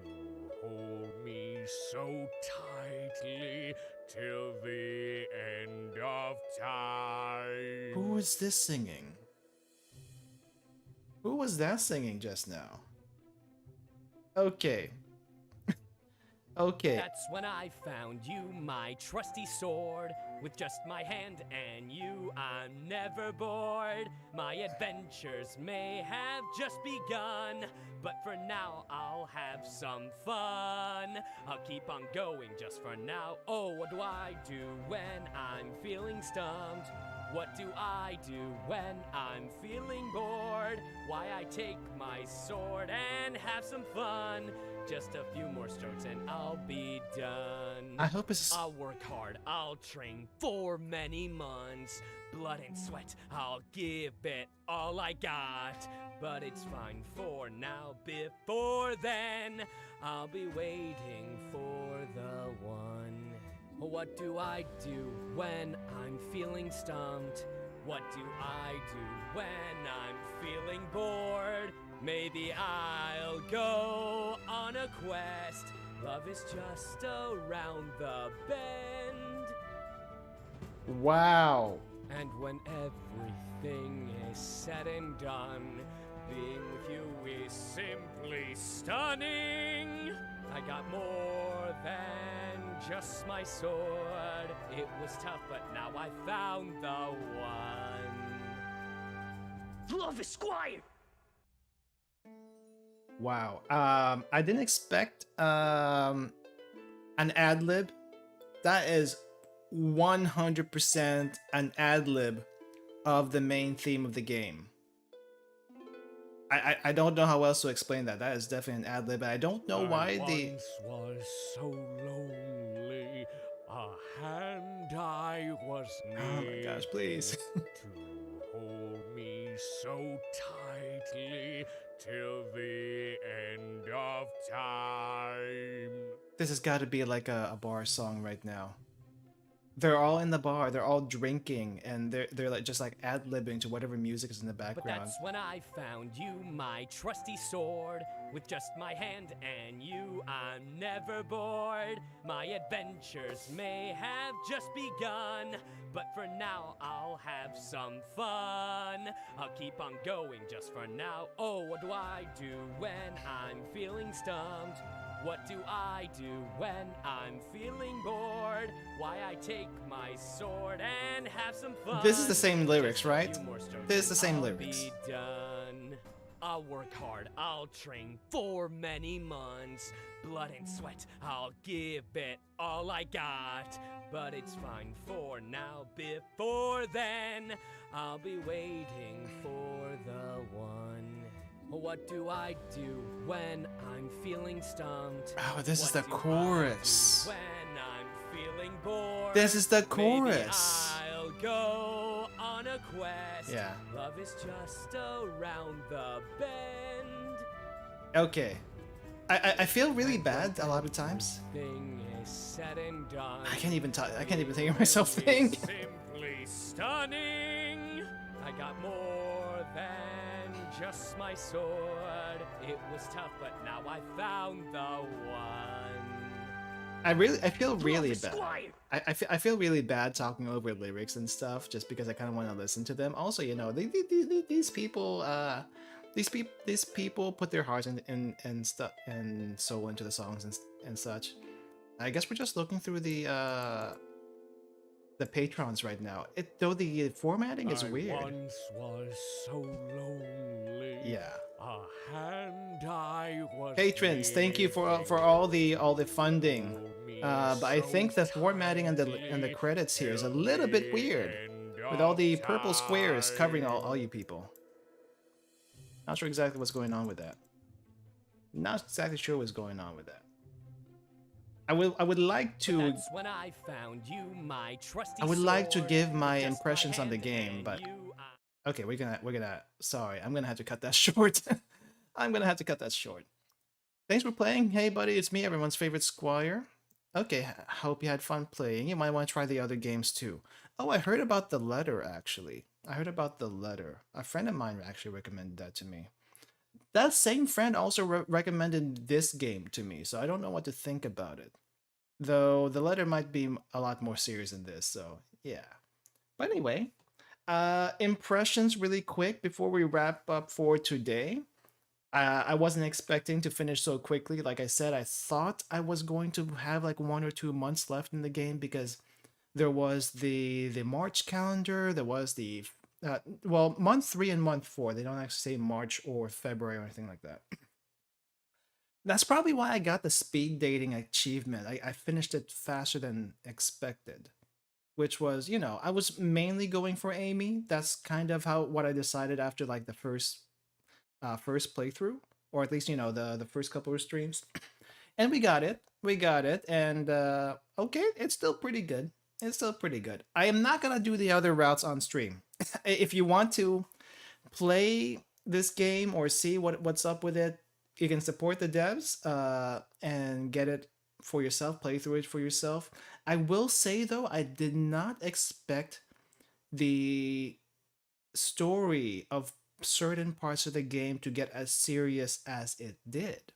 Speaker 16: hold me so tightly till the end of time.
Speaker 1: Who was this singing? Who was that singing just now? Okay. Okay.
Speaker 6: That's when I found you, my trusty sword. With just my hand and you, I'm never bored. My adventures may have just begun, but for now I'll have some fun. I'll keep on going just for now. Oh, what do I do when I'm feeling stumped? What do I do when I'm feeling bored? Why, I take my sword and have some fun. Just a few more strokes and I'll be done.
Speaker 1: I hope it's...
Speaker 6: I'll work hard, I'll train for many months. Blood and sweat, I'll give it all I got. But it's fine for now, before then I'll be waiting for the one. What do I do when I'm feeling stumped? What do I do when I'm feeling bored? Maybe I'll go on a quest. Love is just around the bend.
Speaker 1: Wow.
Speaker 6: And when everything is said and done, being with you is simply stunning. I got more than just my sword. It was tough, but now I found the one.
Speaker 18: Love Esquire!
Speaker 1: Wow. I didn't expect an ad-lib. That is 100% an ad-lib of the main theme of the game. I don't know how else to explain that. That is definitely an ad-lib. I don't know why the...
Speaker 16: once was so lonely, a hand I was needing.
Speaker 1: Oh my gosh, please.
Speaker 16: To hold me so tightly till the end of time.
Speaker 1: This has got to be like a bar song right now. They're all in the bar, they're all drinking, and they're like just like ad-libbing to whatever music is in the
Speaker 6: But
Speaker 1: background.
Speaker 6: that's when I found you, my trusty sword. With just my hand and you, I'm never bored. My adventures may have just begun, but for now I'll have some fun. I'll keep on going just for now. Oh, what do I do when I'm feeling stumped? What do I do when I'm feeling bored? Why, I take my sword and have some fun.
Speaker 1: This is the same lyrics, right? This is the same
Speaker 6: I'll
Speaker 1: lyrics.
Speaker 6: be done. I'll work hard, I'll train for many months. Blood and sweat, I'll give it all I got. But it's fine for now, before then, I'll be waiting for the one. What do I do when I'm feeling stumped?
Speaker 1: Oh, this is the
Speaker 6: What do I
Speaker 1: chorus.
Speaker 6: do when I'm feeling bored?
Speaker 1: This is the
Speaker 6: Maybe
Speaker 1: chorus.
Speaker 6: I'll go on a quest.
Speaker 1: Yeah.
Speaker 6: Love is just around the bend.
Speaker 1: Okay. I feel really bad a lot of times.
Speaker 6: Thing is said and done.
Speaker 1: I can't even talk. I can't even hear myself think.
Speaker 6: Simply stunning. I got more than just my sword. It was tough, but now I found the one.
Speaker 1: I feel really bad. I feel really bad talking over lyrics and stuff just because I kind of want to listen to them. Also, you know, these people these people put their hearts and stuff and soul into the songs and such. I guess we're just looking through the patrons right now. Though the formatting is weird.
Speaker 16: Once was so lonely.
Speaker 1: Yeah.
Speaker 16: And I was
Speaker 1: Patrons, thank you for all the funding. But I think the formatting and the credits here is a little bit weird, with all the purple squares covering all you people. Not sure exactly what's going on with that. Not exactly sure what's going on with that. I would like to.
Speaker 6: That's when I found you, my trusty
Speaker 1: I would like to
Speaker 6: sword.
Speaker 1: give my
Speaker 6: Just
Speaker 1: impressions on the
Speaker 6: hand
Speaker 1: game,
Speaker 6: in
Speaker 1: but
Speaker 6: you,
Speaker 1: okay, we're gonna. Sorry, I'm gonna have to cut that short. I'm gonna have to cut that short. Thanks for playing. Hey, buddy, it's me, everyone's favorite Squire. Okay, hope you had fun playing. You might want to try the other games too. Oh, I heard about the letter, actually. I heard about the letter. A friend of mine actually recommended that to me. That same friend also recommended this game to me, so I don't know what to think about it. Though the letter might be a lot more serious than this, so yeah. But anyway, impressions really quick before we wrap up for today. I wasn't expecting to finish so quickly. Like I said, I thought I was going to have like 1 or 2 months left in the game because there was the March calendar. There was the well, month 3 and month 4. They don't actually say March or February or anything like that. That's probably why I got the speed dating achievement. I finished it faster than expected, which was, you know, I was mainly going for Amy. That's kind of what I decided after like the first playthrough, or at least, you know, the first couple of streams. And we got it. And okay, it's still pretty good. I am not gonna do the other routes on stream. If you want to play this game or see what's up with it, you can support the devs and get it for yourself, play through it for yourself. I will say though, I did not expect the story of certain parts of the game to get as serious as it did.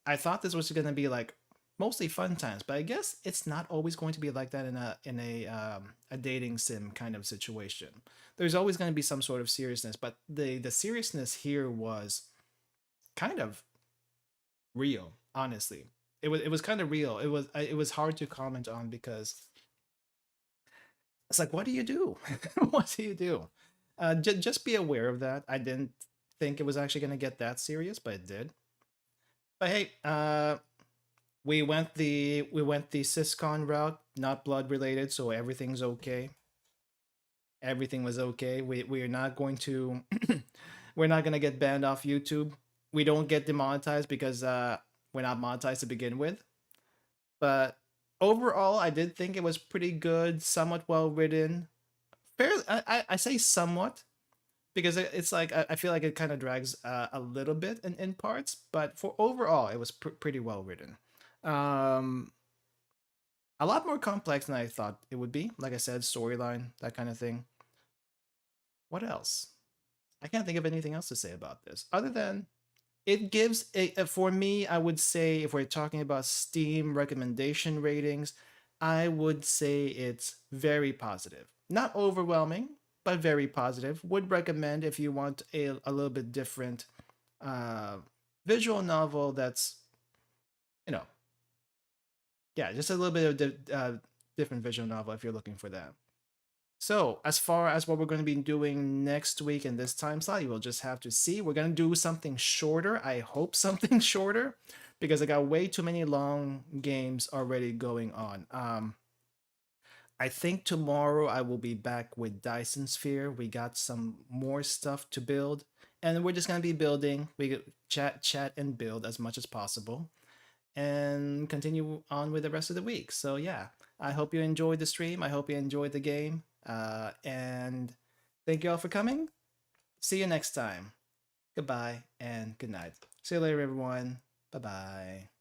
Speaker 1: I thought this was going to be like mostly fun times, but I guess it's not always going to be like that in a dating sim kind of situation. There's always going to be some sort of seriousness, but the seriousness here was kind of real, honestly. It was kind of real. It was hard to comment on because it's like, what do you do? What do you do? Just be aware of that. I didn't think it was actually going to get that serious, but it did. But hey, we went the Syscon route, not blood related, so everything's okay. Everything was okay. We're not going to we're not gonna get banned off YouTube. We don't get demonetized because we're not monetized to begin with. But overall, I did think it was pretty good, somewhat well written. Fairly, I say somewhat because it's like I feel like it kind of drags a little bit in parts, but for overall, it was pretty well written. A lot more complex than I thought it would be. Like I said, storyline, that kind of thing. What else? I can't think of anything else to say about this other than it gives for me, I would say, if we're talking about Steam recommendation ratings, I would say it's very positive. Not overwhelming, but very positive. Would recommend if you want a little bit different visual novel that's, you know, yeah, just a little bit of different visual novel if you're looking for that. So as far as what we're going to be doing next week in this time slot, you will just have to see. We're going to do something shorter. I hope something shorter, because I got way too many long games already going on. I think tomorrow I will be back with Dyson Sphere. We got some more stuff to build, and we're just going to be building. We chat, and build as much as possible, and continue on with the rest of the week. So yeah, I hope you enjoyed the stream. I hope you enjoyed the game. And thank you all for coming. See you next time. Goodbye and good night. See you later, everyone. Bye-bye.